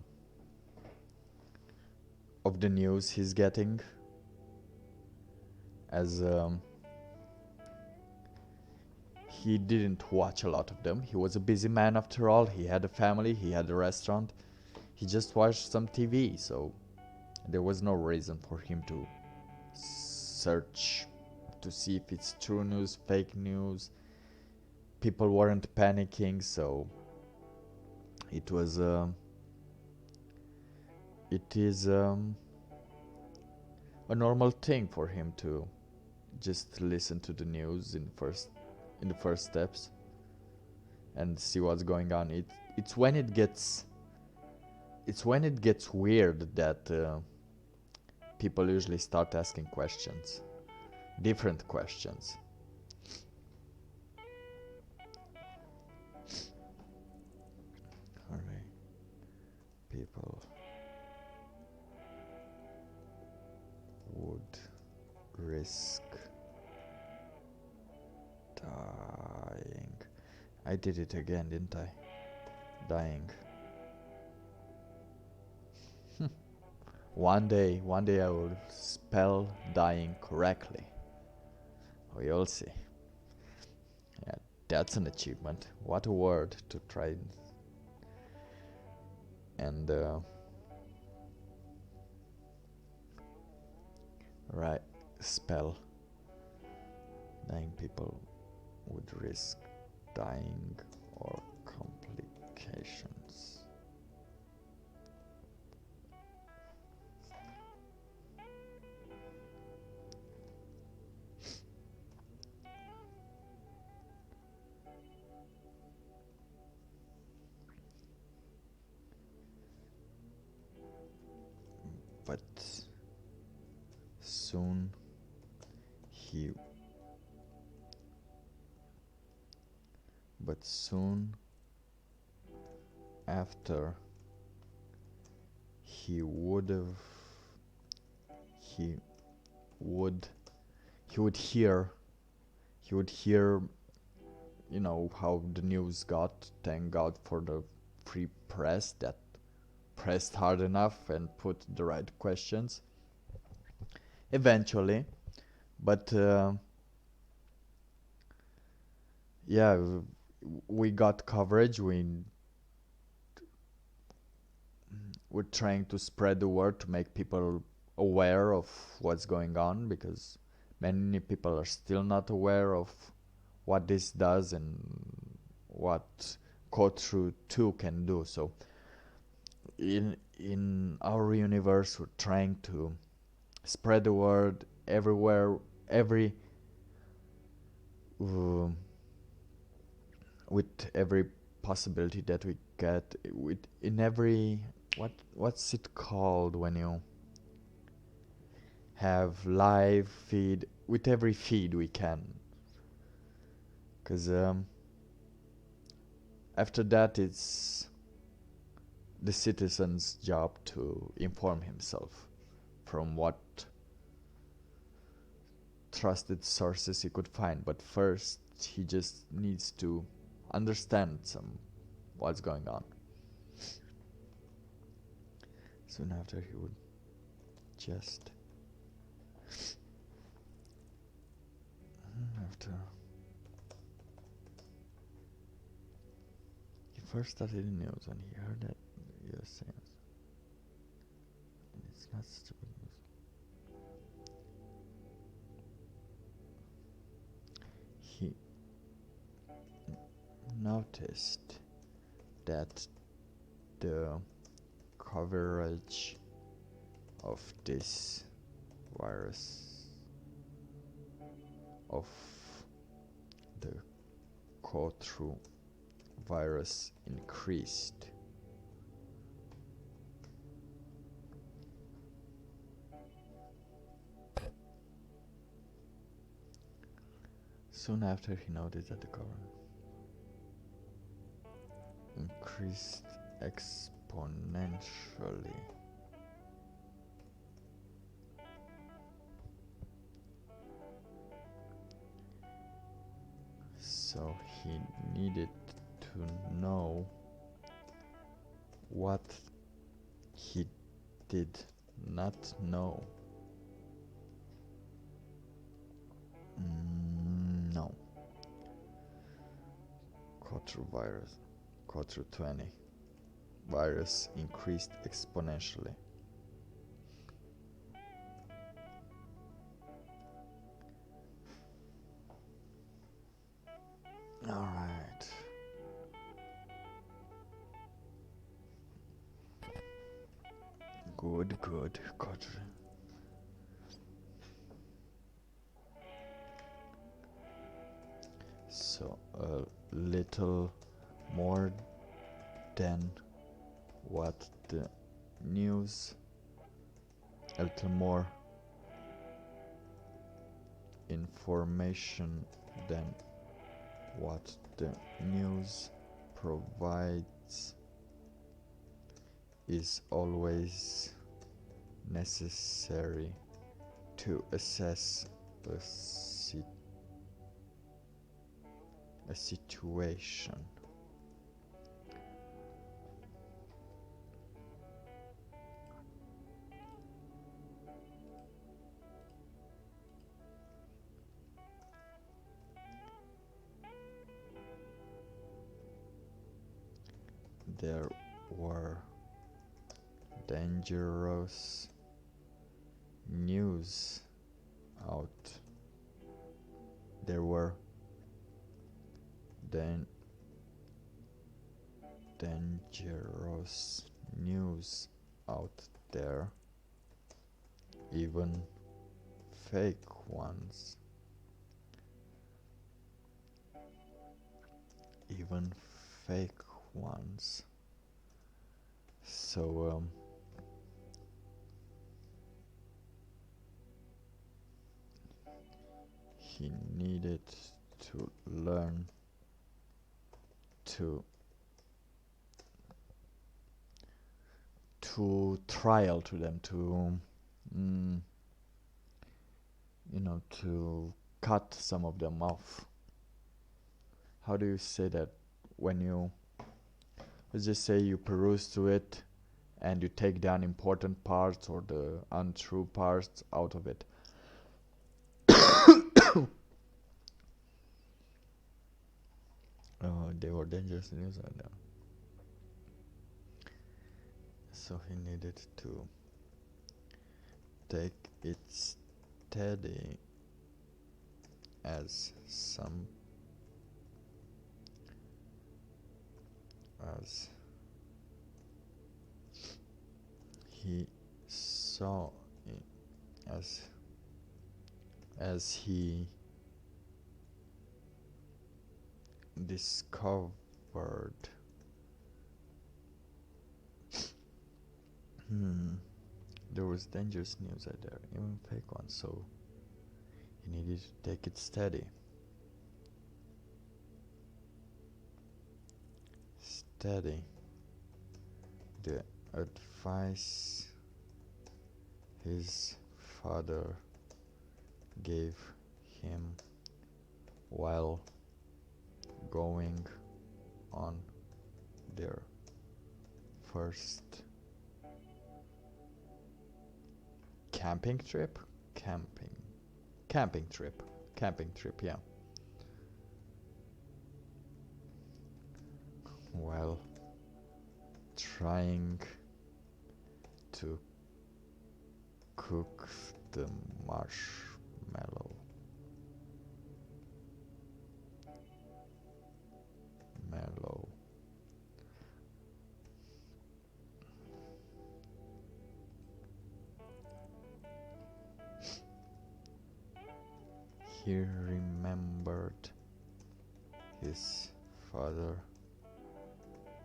the news he's getting, as he didn't watch a lot of them. He was a busy man after all. He had a family, he had a restaurant. He just watched some TV, so there was no reason for him to search to see if it's true news, fake news. People weren't panicking, so it was it is a normal thing for him to just listen to the news in the first steps and see what's going on. It's when it gets weird that people usually start asking questions, different questions. Alright, people would risk dying. I did it again, didn't I? Dying. One day I will spell dying correctly. We'll see. Yeah, that's an achievement. What a word to try and right, spell. Dying people would risk dying or complications. But soon he but soon after he would would he would hear you know how the news got. Thank God for the free press that pressed hard enough and put the right questions eventually. But yeah, we got coverage. We're trying to spread the word to make people aware of what's going on, because many people are still not aware of what this does and what Code Through 2 can do. So in our universe, we're trying to spread the word everywhere, uh, with every possibility that we get, with in every what's it called when you have live feed, with every feed we can, because after that it's the citizen's job to inform himself from what trusted sources he could find. But first he just needs to understand some what's going on. Soon after he would just after he first started in news when he heard that US saying it's not stupid news. He noticed that the coverage of this virus, of the Cotru virus increased. Soon after, he noticed that the government increased exponentially. So he needed to know what he did not know. No. Cotru virus, Cotru 20 virus increased exponentially. All right. Good, Cotru. So a little more than what the news, a little more information than what the news provides is always necessary to assess a situation. There were dangerous news out. There were dangerous news out there, even fake ones. Even fake ones. So he needed to learn to trial to them, to to cut some of them off. How do you say that? When you, let's just say, you peruse to it and you take the unimportant parts or the untrue parts out of it. They were dangerous news right now. So he needed to take it steady as he saw it, as he discovered there was dangerous news out there, even fake ones, so he needed to take it steady. The advice his father gave him while going on their first camping trip, yeah. While trying to cook the marshmallow. He remembered his father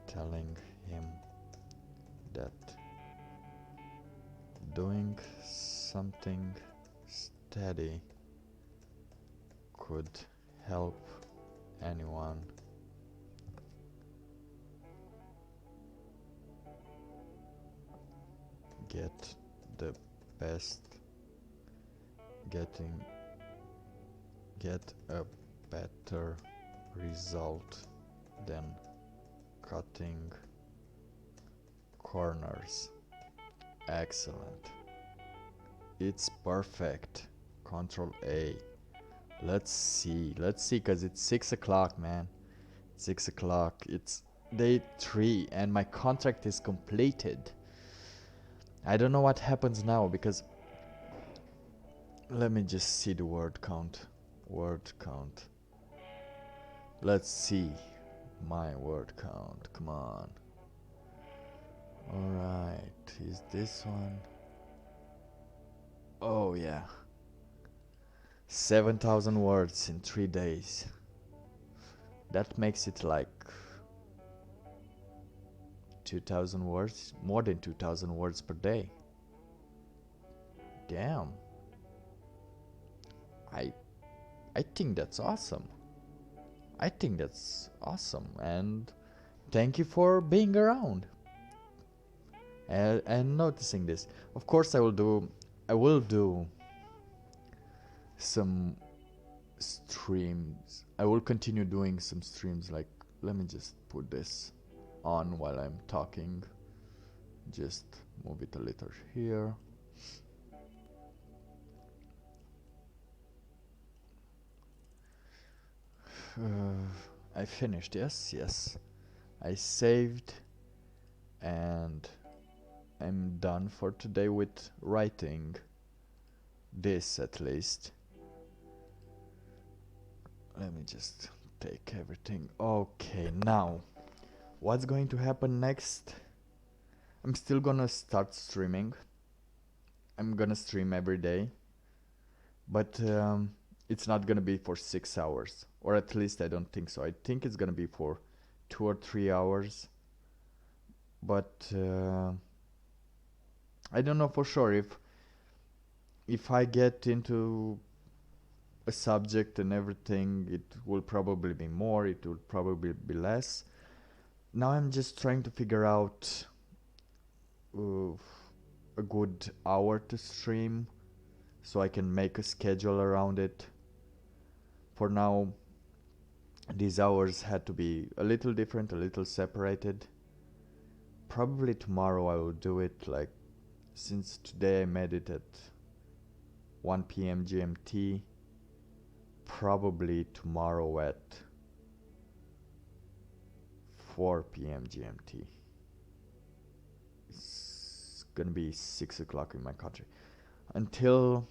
telling him that doing something steady could help anyone get the best, get a better result than cutting corners. Excellent. It's perfect. Control A. Let's see, cause it's 6 o'clock, man. 6 o'clock. It's day 3 and my contract is completed. I don't know what happens now because let me just see the word count. Word count. Let's see my word count. Come on. Alright, is this one? Oh yeah. 7,000 words in 3 days. That makes it like 2,000 words, more than 2,000 words per day. Damn. I think that's awesome. I think that's awesome, and thank you for being around and noticing this. Of course, I will do some streams. I will continue doing some streams. Like, let me just put this on while I'm talking. Just move it a little here. I finished. Yes. I saved and I'm done for today with writing this, at least. Let me just take everything. Okay, now what's going to happen next? I'm still gonna start streaming. I'm gonna stream every day, but it's not gonna be for 6 hours, or at least I don't think so. I think it's gonna be for 2 or 3 hours, but I don't know for sure if I get into a subject and everything, it will probably be more, it will probably be less. Now I'm just trying to figure out a good hour to stream so I can make a schedule around it. For now, these hours had to be a little different, a little separated. Probably tomorrow I will do it, like, since today I made it at 1 p.m. GMT, probably tomorrow at 4 p.m. GMT. It's gonna be 6 o'clock in my country. Until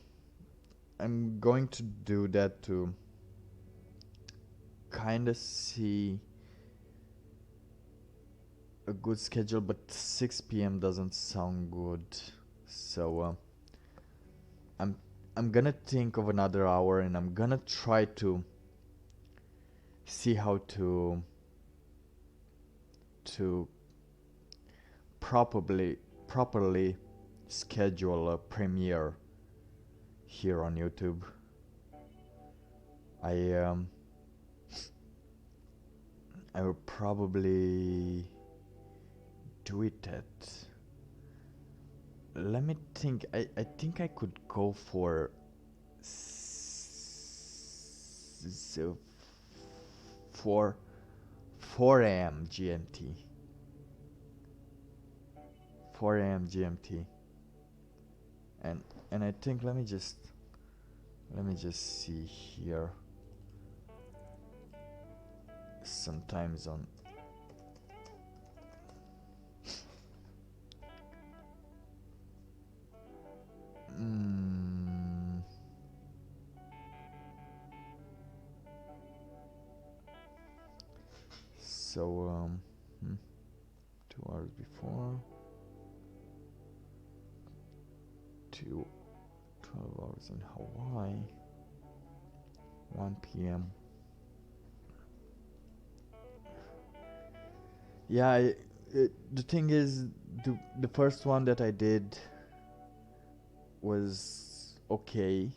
I'm going to do that to kind of see a good schedule, but 6 p.m. doesn't sound good. So I'm gonna think of another hour and I'm gonna try to see how to properly schedule a premiere here on YouTube. I will probably do it at, let me think. I think I could go for 4 a.m. GMT. 4 a.m. GMT. And I think let me just see here some time zone. So 2 hours before, 12 hours in Hawaii. 1 p.m. Yeah, the thing is, the first one that I did was okay-ish.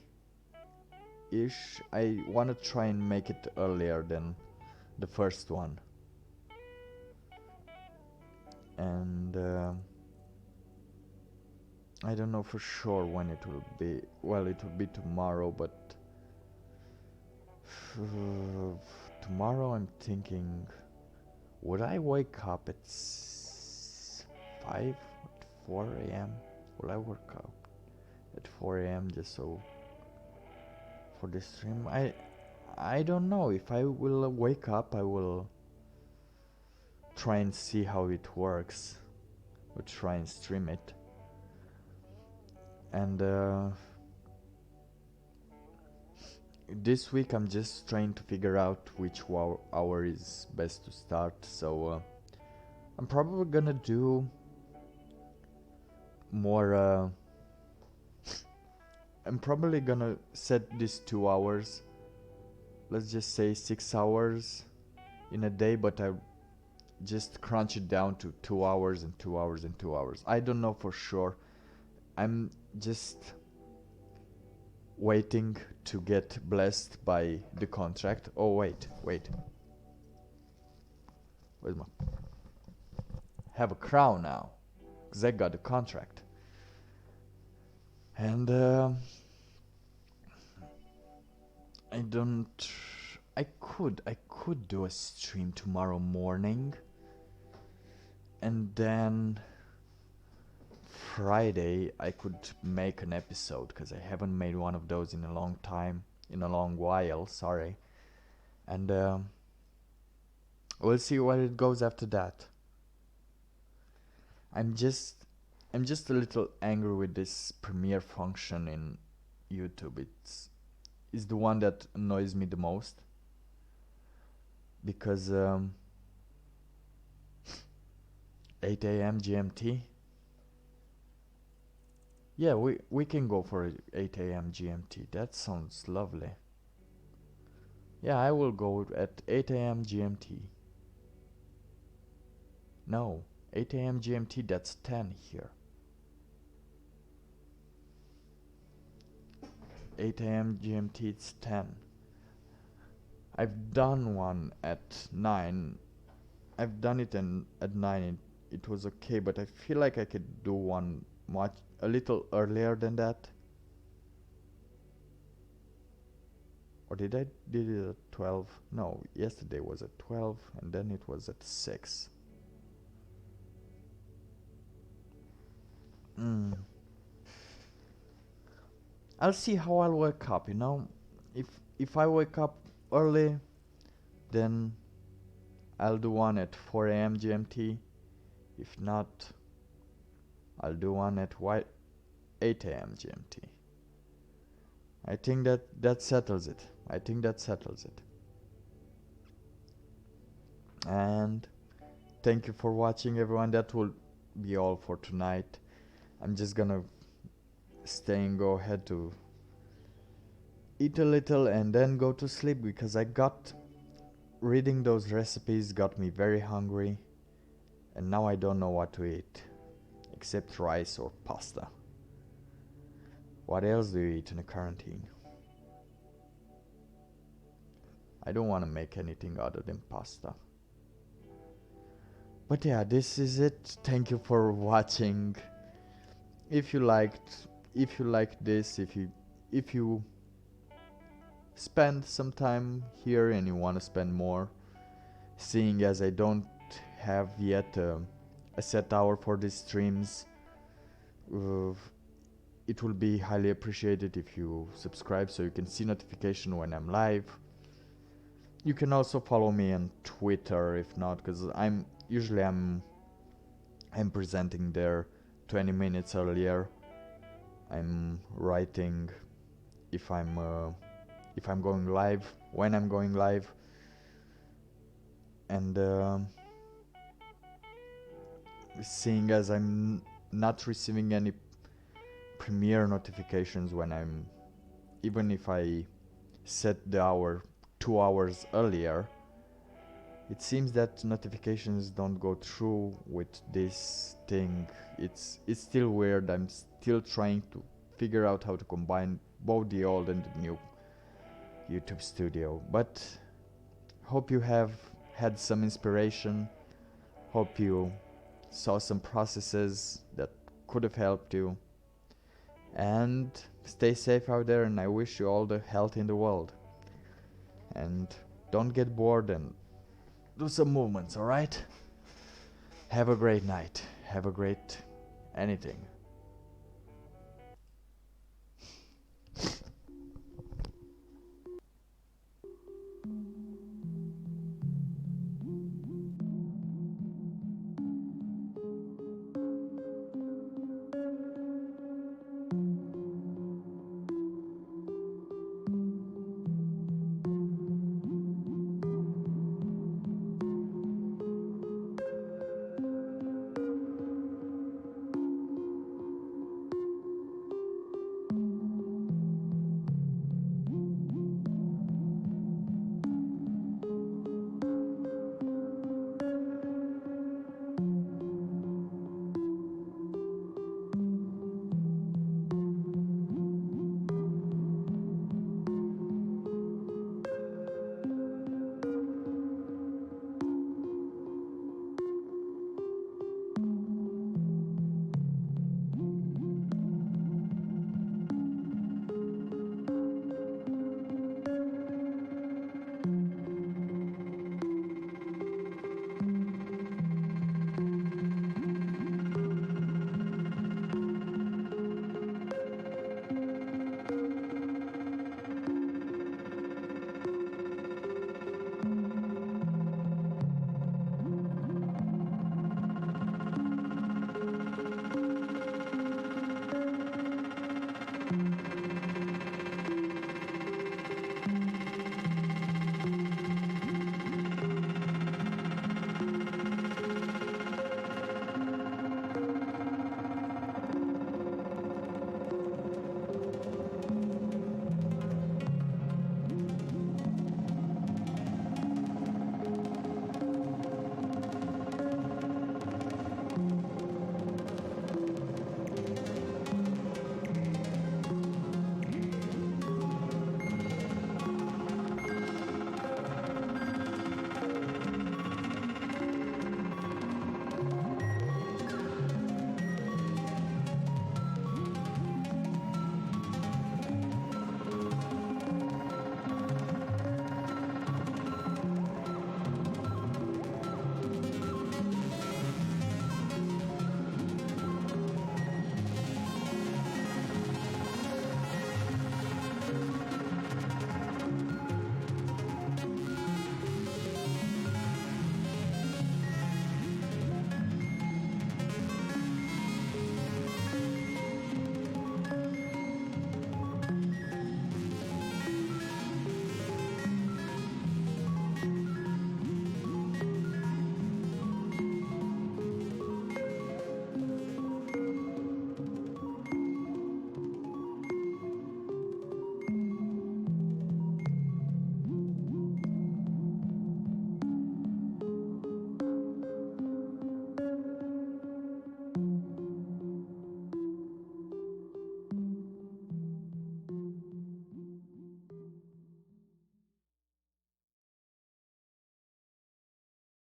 I want to try and make it earlier than the first one. And I don't know for sure when it will be. Well, it will be tomorrow, but tomorrow I'm thinking, would I wake up at 5, 4 a.m.? Will I wake up at 4 a.m. just so for the stream? I don't know. If I will wake up, I will try and see how it works. Or try and stream it. And this week I'm just trying to figure out which hour is best to start. So I'm probably gonna do more. I'm probably gonna set this 2 hours. Let's just say 6 hours in a day, but I just crunch it down to 2 hours and 2 hours and 2 hours. I don't know for sure. I'm just waiting to get blessed by the contract. Oh, wait. Where's my... Have a crown now. Because I got the contract. And I could do a stream tomorrow morning. And then Friday I could make an episode, because I haven't made one of those in a long time, in a long while, sorry. And we'll see where it goes after that. I'm just a little angry with this Premiere function in YouTube. It's the one that annoys me the most, because 8 a.m. GMT. Yeah, we can go for 8 a.m. GMT. That sounds lovely. Yeah, I will go at 8 a.m. GMT. No, 8 a.m. GMT, that's 10 here. 8 a.m. GMT, it's 10. I've done one at 9. I've done it at 9 and it was okay, but I feel like I could do one a little earlier than that. Or did I did it at 12? No, yesterday was at 12 and then it was at 6. I'll see how I'll wake up, you know. If I wake up early, then I'll do one at 4 a.m. GMT. If not, I'll do one at 8 a.m. GMT. I think that settles it. And thank you for watching, everyone. That will be all for tonight. I'm just gonna stay and go ahead to eat a little and then go to sleep, because reading those recipes got me very hungry, and now I don't know what to eat except rice or pasta. What else do you eat in a quarantine? I don't want to make anything other than pasta. But yeah, this is it. Thank you for watching. If you liked this, if you spend some time here and you want to spend more, seeing as I don't have yet a set hour for these streams, it will be highly appreciated if you subscribe so you can see notification when I'm live. You can also follow me on Twitter if not, because I'm presenting there 20 minutes earlier. I'm writing if I'm going live, when I'm going live, and seeing as I'm not receiving any Premiere notifications when even if I set the hour 2 hours earlier. It seems that notifications don't go through with this thing. It's still weird. I'm still trying to figure out how to combine both the old and the new YouTube Studio. But hope you have had some inspiration. Hope you saw some processes that could have helped you. And stay safe out there, and I wish you all the health in the world. And don't get bored and do some movements, alright? Have a great night. Have a great anything.